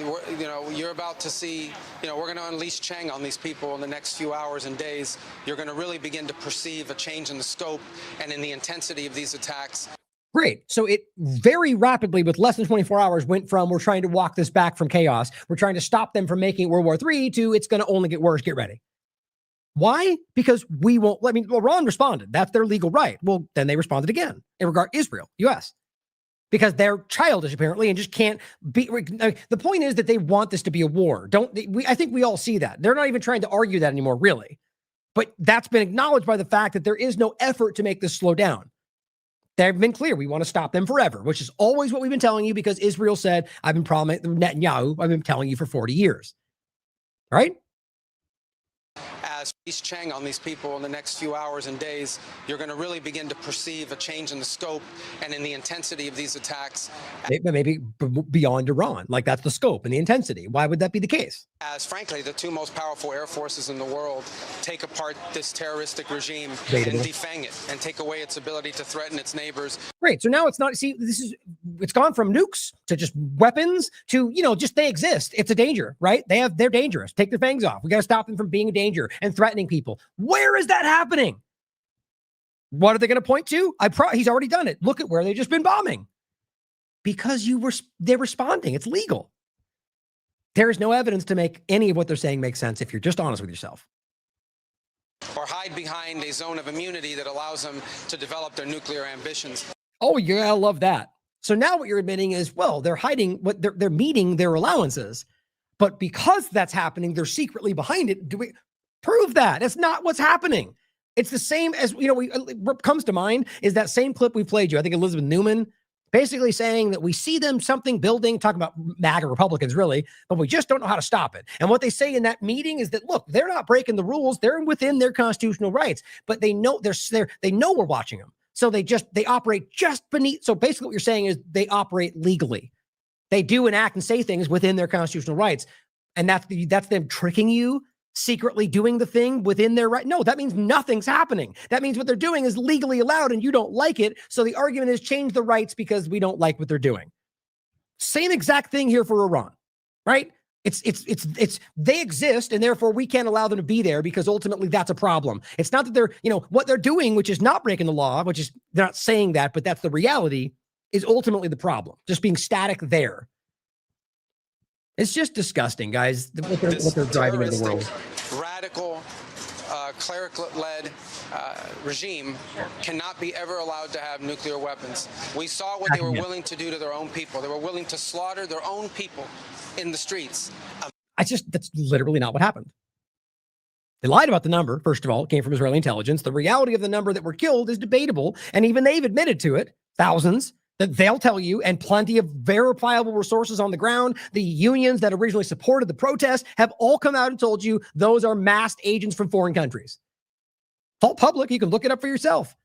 you're about to see, we're going to unleash Chang on these people in the next few hours and days. You're going to really begin to perceive a change in the scope and in the intensity of these attacks. Great. So it very rapidly, with less than 24 hours, went from we're trying to walk this back from chaos, we're trying to stop them from making World War III, to it's going to only get worse, get ready. Why? Because we won't, Iran responded. That's their legal right. Well, then they responded again in regard to Israel, U.S., because they're childish apparently and just can't be. The point is that they want this to be a war. I think we all see that. They're not even trying to argue that anymore, really. But that's been acknowledged by the fact that there is no effort to make this slow down. They've been clear. We want to stop them forever, which is always what we've been telling you, because Israel said, I've been Netanyahu, I've been telling you for 40 years. Right? has East Chang on these people in the next few hours and days, you're going to really begin to perceive a change in the scope and in the intensity of these attacks. Maybe beyond Iran, like that's the scope and the intensity. Why would that be the case? As frankly, the two most powerful air forces in the world take apart this terroristic regime Debatable. and defang it and take away its ability to threaten its neighbors. Great. So now it's not, see, it's gone from nukes to just weapons to, just they exist. It's a danger, right? They're dangerous. Take their fangs off. We got to stop them from being a danger and threatening people. Where is that happening? What are they going to point to? He's already done it. Look at where they've just been bombing. Because they're responding. It's legal. There is no evidence to make any of what they're saying make sense if you're just honest with yourself. Or hide behind a zone of immunity that allows them to develop their nuclear ambitions. Oh, yeah, I love that. So now what you're admitting is, well, they're hiding what they're meeting their allowances. But because that's happening, they're secretly behind it. Do we prove that? That's not what's happening. It's the same as, what comes to mind is that same clip we played you. I think Elizabeth Newman basically saying that we see them something building, talking about MAGA Republicans really, but we just don't know how to stop it. And what they say in that meeting is that, look, they're not breaking the rules. They're within their constitutional rights, but they know they know we're watching them. So they operate just beneath. So basically what you're saying is they operate legally. They do and act and say things within their constitutional rights. And that's them tricking you, secretly doing the thing within their right. No, that means nothing's happening. That means what they're doing is legally allowed and you don't like it. So the argument is change the rights because we don't like what they're doing. Same exact thing here for Iran, right? It's they exist and therefore we can't allow them to be there because ultimately that's a problem. It's not that they're, what they're doing, which is not breaking the law, which is they're not saying that, but that's the reality, is ultimately the problem. Just being static there. It's just disgusting, guys, what they're driving in the world. Radical, cleric-led regime cannot be ever allowed to have nuclear weapons. We saw what they were willing to do to their own people. They were willing to slaughter their own people in the streets. That's literally not what happened. They lied about the number. First of all, it came from Israeli intelligence. The reality of the number that were killed is debatable. And even they've admitted to it, thousands, that they'll tell you, and plenty of verifiable resources on the ground. The unions that originally supported the protest have all come out and told you those are masked agents from foreign countries. It's all public. You can look it up for yourself.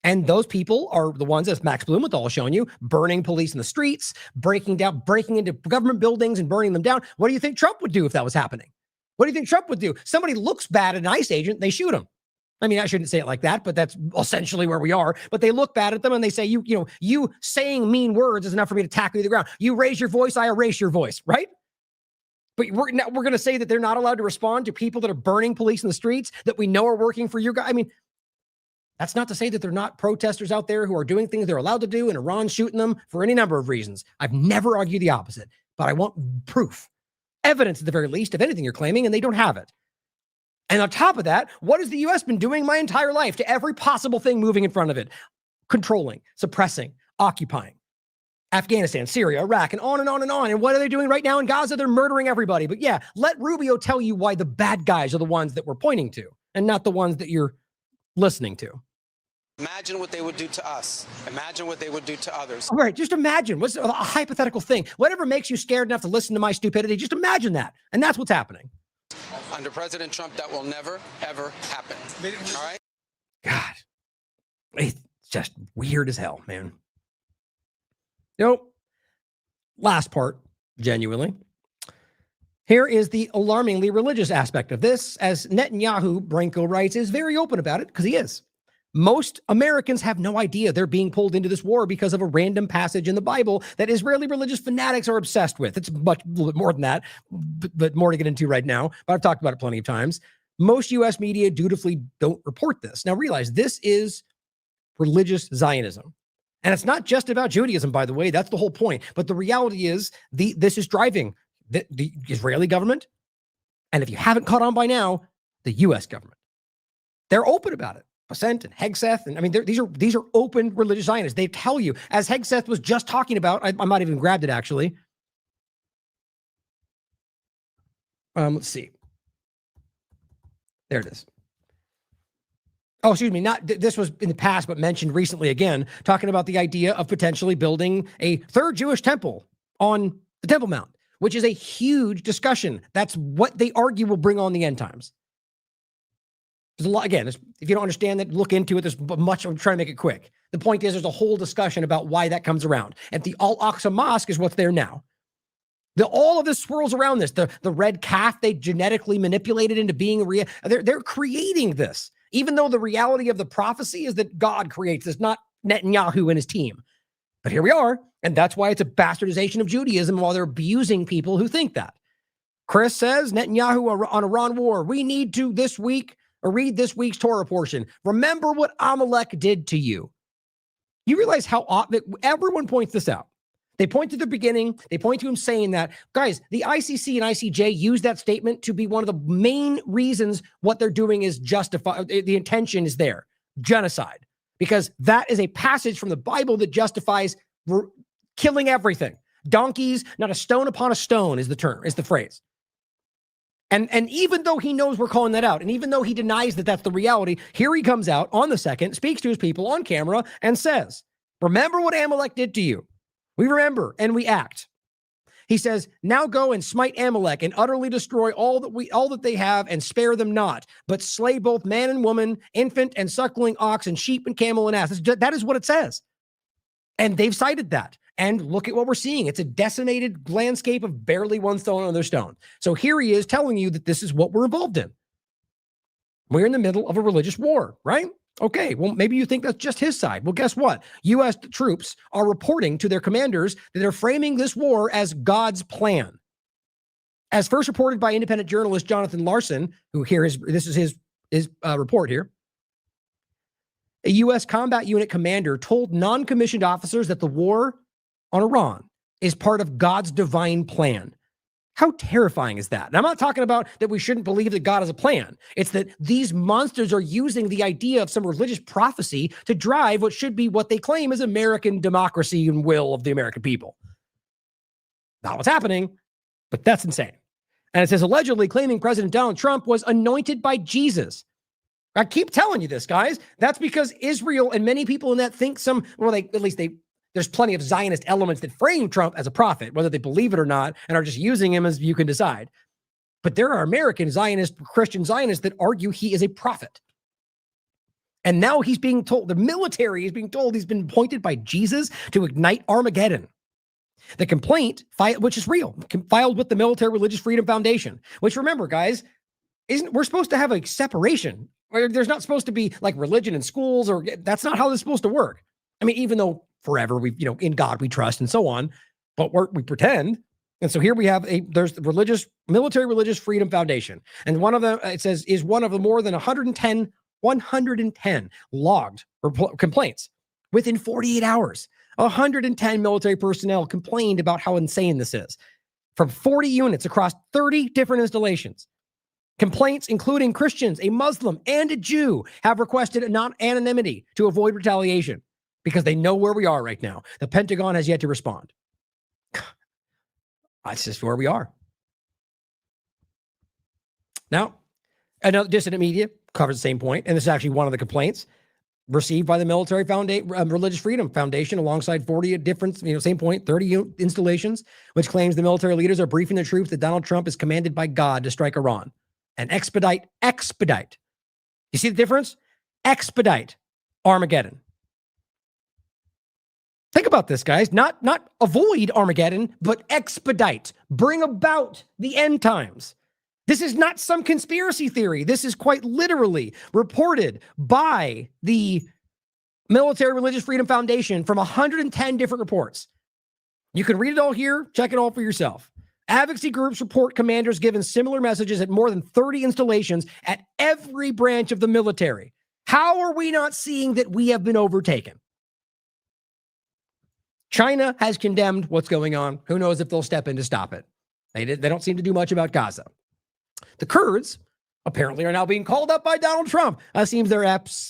And those people are the ones, as Max Blumenthal has shown you, burning police in the streets, breaking into government buildings and burning them down. What do you think Trump would do if that was happening? What do you think Trump would do? Somebody looks bad at an ICE agent, they shoot him. I mean, I shouldn't say it like that, but that's essentially where we are. But they look bad at them and they say, you saying mean words is enough for me to tackle you to the ground. You raise your voice, I erase your voice, right? But we're going to say that they're not allowed to respond to people that are burning police in the streets that we know are working for you guys. I mean, that's not to say that they're not protesters out there who are doing things they're allowed to do and Iran's shooting them for any number of reasons. I've never argued the opposite, but I want proof, evidence at the very least of anything you're claiming, and they don't have it. And on top of that, what has the U.S. been doing my entire life to every possible thing moving in front of it? Controlling, suppressing, occupying. Afghanistan, Syria, Iraq, and on and on and on. And what are they doing right now in Gaza? They're murdering everybody. But yeah, let Rubio tell you why the bad guys are the ones that we're pointing to and not the ones that you're listening to. Imagine what they would do to us. Imagine what they would do to others. All right, just imagine. What's a hypothetical thing? Whatever makes you scared enough to listen to my stupidity, just imagine that. And that's what's happening. Under President Trump, that will never, ever happen. All right? God, it's just weird as hell, man. Last part, genuinely. Here is the alarmingly religious aspect of this, as Netanyahu, Branko writes, is very open about it, because he is. Most Americans have no idea they're being pulled into this war because of a random passage in the Bible that Israeli religious fanatics are obsessed with. It's a little bit more than that, but more to get into right now. But I've talked about it plenty of times. Most U.S. media dutifully don't report this. Now realize this is religious Zionism. And it's not just about Judaism, by the way. That's the whole point. But the reality is this is driving the Israeli government. And if you haven't caught on by now, the U.S. government. They're open about it. Ascent and Hegseth, and I mean, these are open religious Zionists. They tell you, as Hegseth was just talking about, I might have even grabbed it actually. Let's see. There it is. Oh, excuse me. This was in the past, but mentioned recently again, talking about the idea of potentially building a third Jewish temple on the Temple Mount, which is a huge discussion. That's what they argue will bring on the end times. There's a lot, again, if you don't understand that, look into it. There's much, I'm trying to make it quick. The point is there's a whole discussion about why that comes around. And the Al-Aqsa Mosque is what's there now. All of this swirls around this. The red calf they genetically manipulated into being real. They're creating this, even though the reality of the prophecy is that God creates this, not Netanyahu and his team. But here we are, and that's why it's a bastardization of Judaism while they're abusing people who think that. Chris says, Netanyahu on Iran war, we need to this week, or read this week's Torah portion. Remember what Amalek did to you. You realize how everyone points this out. They point to the beginning. They point to him saying that. Guys, the ICC and ICJ use that statement to be one of the main reasons what they're doing is justify. The intention is there. Genocide. Because that is a passage from the Bible that justifies killing everything. Donkeys, not a stone upon a stone is the term, is the phrase. And even though he knows we're calling that out, and even though he denies that that's the reality, here he comes out on the second, speaks to his people on camera, and says, remember what Amalek did to you. We remember and we act. He says, now go and smite Amalek and utterly destroy all that they have and spare them not, but slay both man and woman, infant and suckling ox and sheep and camel and ass. That is what it says. And they've cited that. And look at what we're seeing. It's a decimated landscape of barely one stone on their stone. So here he is telling you that this is what we're involved in. We're in the middle of a religious war, right? Okay, well, maybe you think that's just his side. Well, guess what? U.S. troops are reporting to their commanders that they're framing this war as God's plan. As first reported by independent journalist Jonathan Larson, who this is his report here. A U.S. combat unit commander told non-commissioned officers that the war on Iran is part of God's divine plan. How terrifying is that? And I'm not talking about that we shouldn't believe that God has a plan. It's that these monsters are using the idea of some religious prophecy to drive what should be what they claim is American democracy and will of the American people. Not what's happening, but that's insane. And it says allegedly claiming President Donald Trump was anointed by Jesus. I keep telling you this, guys. That's because Israel and many people in that think there's plenty of Zionist elements that frame Trump as a prophet, whether they believe it or not, and are just using him as you can decide. But there are American Zionist, Christian Zionists that argue he is a prophet. And now he's being told, the military is being told he's been appointed by Jesus to ignite Armageddon. The complaint, which is real, filed with the Military Religious Freedom Foundation, which remember, guys, we're supposed to have a separation. There's not supposed to be like religion in schools, or that's not how this is supposed to work. I mean, even though forever in God we trust and so on, but we pretend. And so here we have there's the Military Religious Freedom Foundation. And one of them, it says, is one of the more than 110 logged complaints within 48 hours. 110 military personnel complained about how insane this is from 40 units across 30 different installations. Complaints, including Christians, a Muslim, and a Jew, have requested anonymity to avoid retaliation because they know where we are right now. The Pentagon has yet to respond. That's just where we are. Now, another dissident media covers the same point, and this is actually one of the complaints received by the Military Religious Freedom Foundation alongside 40 different, same point, 30 installations, which claims the military leaders are briefing the troops that Donald Trump is commanded by God to strike Iran and expedite. You see the difference? Expedite Armageddon. Think about this, guys. Not avoid Armageddon, but expedite. Bring about the end times. This is not some conspiracy theory. This is quite literally reported by the Military Religious Freedom Foundation from 110 different reports. You can read it all here. Check it all for yourself. Advocacy groups report commanders given similar messages at more than 30 installations at every branch of the military. How are we not seeing that we have been overtaken? China has condemned what's going on. Who knows if they'll step in to stop it? They don't seem to do much about Gaza. The Kurds apparently are now being called up by Donald Trump. It seems they're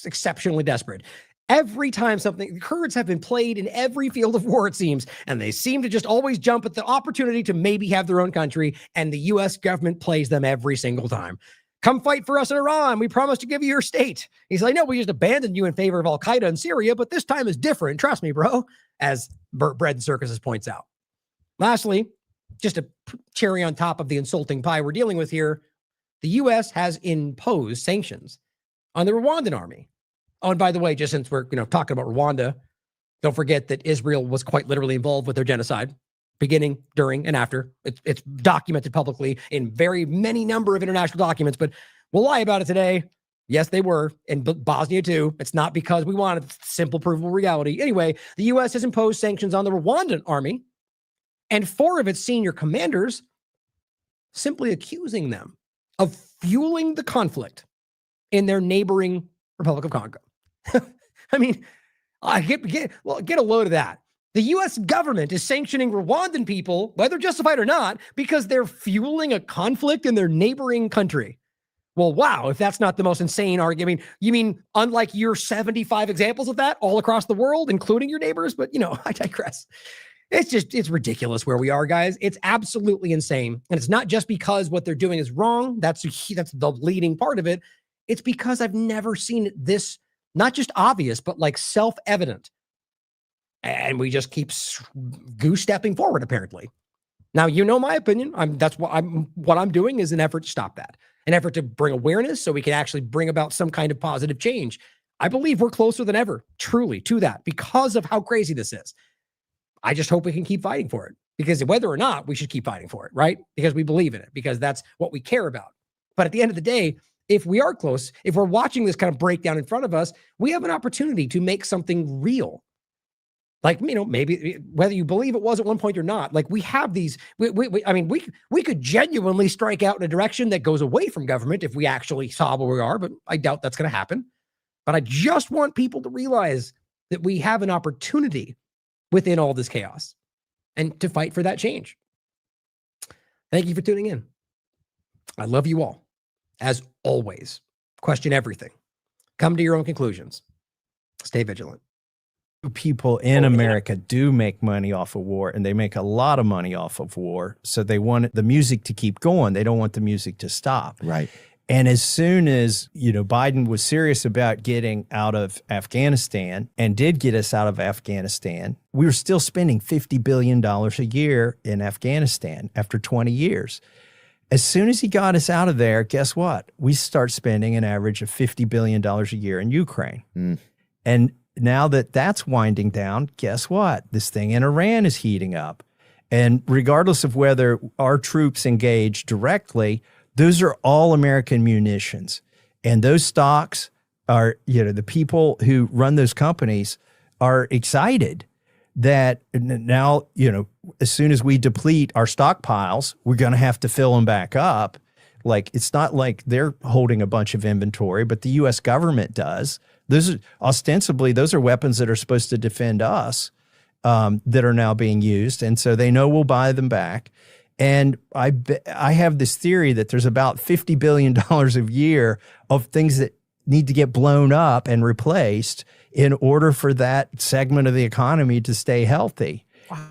exceptionally desperate. Every time the Kurds have been played in every field of war, it seems, and they seem to just always jump at the opportunity to maybe have their own country, and the U.S. government plays them every single time. Come fight for us in Iran. We promise to give you your state. He's like, no, we just abandoned you in favor of Al-Qaeda in Syria, but this time is different. Trust me, bro, as Bread and Circuses points out. Lastly, just a cherry on top of the insulting pie we're dealing with here, the U.S. has imposed sanctions on the Rwandan army. Oh, and by the way, just since we're talking about Rwanda, don't forget that Israel was quite literally involved with their genocide, beginning, during, and after. It's documented publicly in very many number of international documents, but we'll lie about it today. Yes, they were, in Bosnia too. It's not because we wanted simple, provable reality. Anyway, the U.S. has imposed sanctions on the Rwandan army and 4 of its senior commanders, simply accusing them of fueling the conflict in their neighboring Republic of Congo. I mean, get a load of that. The U.S. government is sanctioning Rwandan people, whether justified or not, because they're fueling a conflict in their neighboring country. Well, wow, if that's not the most insane argument. You mean unlike your 75 examples of that all across the world, including your neighbors? But, I digress. It's ridiculous where we are, guys. It's absolutely insane. And it's not just because what they're doing is wrong. That's the leading part of it. It's because I've never seen this, not just obvious, but like self-evident. And we just keep goose stepping forward, apparently. Now, my opinion. What I'm doing is an effort to stop that, an effort to bring awareness so we can actually bring about some kind of positive change. I believe we're closer than ever, truly, to that because of how crazy this is. I just hope we can keep fighting for it, because whether or not, we should keep fighting for it, right? Because we believe in it, because that's what we care about. But at the end of the day, if we are close, if we're watching this kind of breakdown in front of us, we have an opportunity to make something real. Like, maybe whether you believe it was at one point or not, like we have these, we could genuinely strike out in a direction that goes away from government if we actually saw where we are, but I doubt that's going to happen. But I just want people to realize that we have an opportunity within all this chaos and to fight for that change. Thank you for tuning in. I love you all. As always, question everything. Come to your own conclusions. Stay vigilant. People in America do make money off of war, and they make a lot of money off of war. So they want the music to keep going. They don't want the music to stop. Right. And as soon as, Biden was serious about getting out of Afghanistan and did get us out of Afghanistan, we were still spending $50 billion a year in Afghanistan after 20 years. As soon as he got us out of there, guess what? We start spending an average of $50 billion a year in Ukraine. And now that that's winding down, guess what? This thing in Iran is heating up. And regardless of whether our troops engage directly, those are all American munitions. And those stocks are, the people who run those companies are excited that now, as soon as we deplete our stockpiles, we're going to have to fill them back up. Like, it's not like they're holding a bunch of inventory, but the U.S. government does. Ostensibly, those are weapons that are supposed to defend us that are now being used. And so they know we'll buy them back. And I have this theory that there's about $50 billion a year of things that need to get blown up and replaced in order for that segment of the economy to stay healthy. Wow.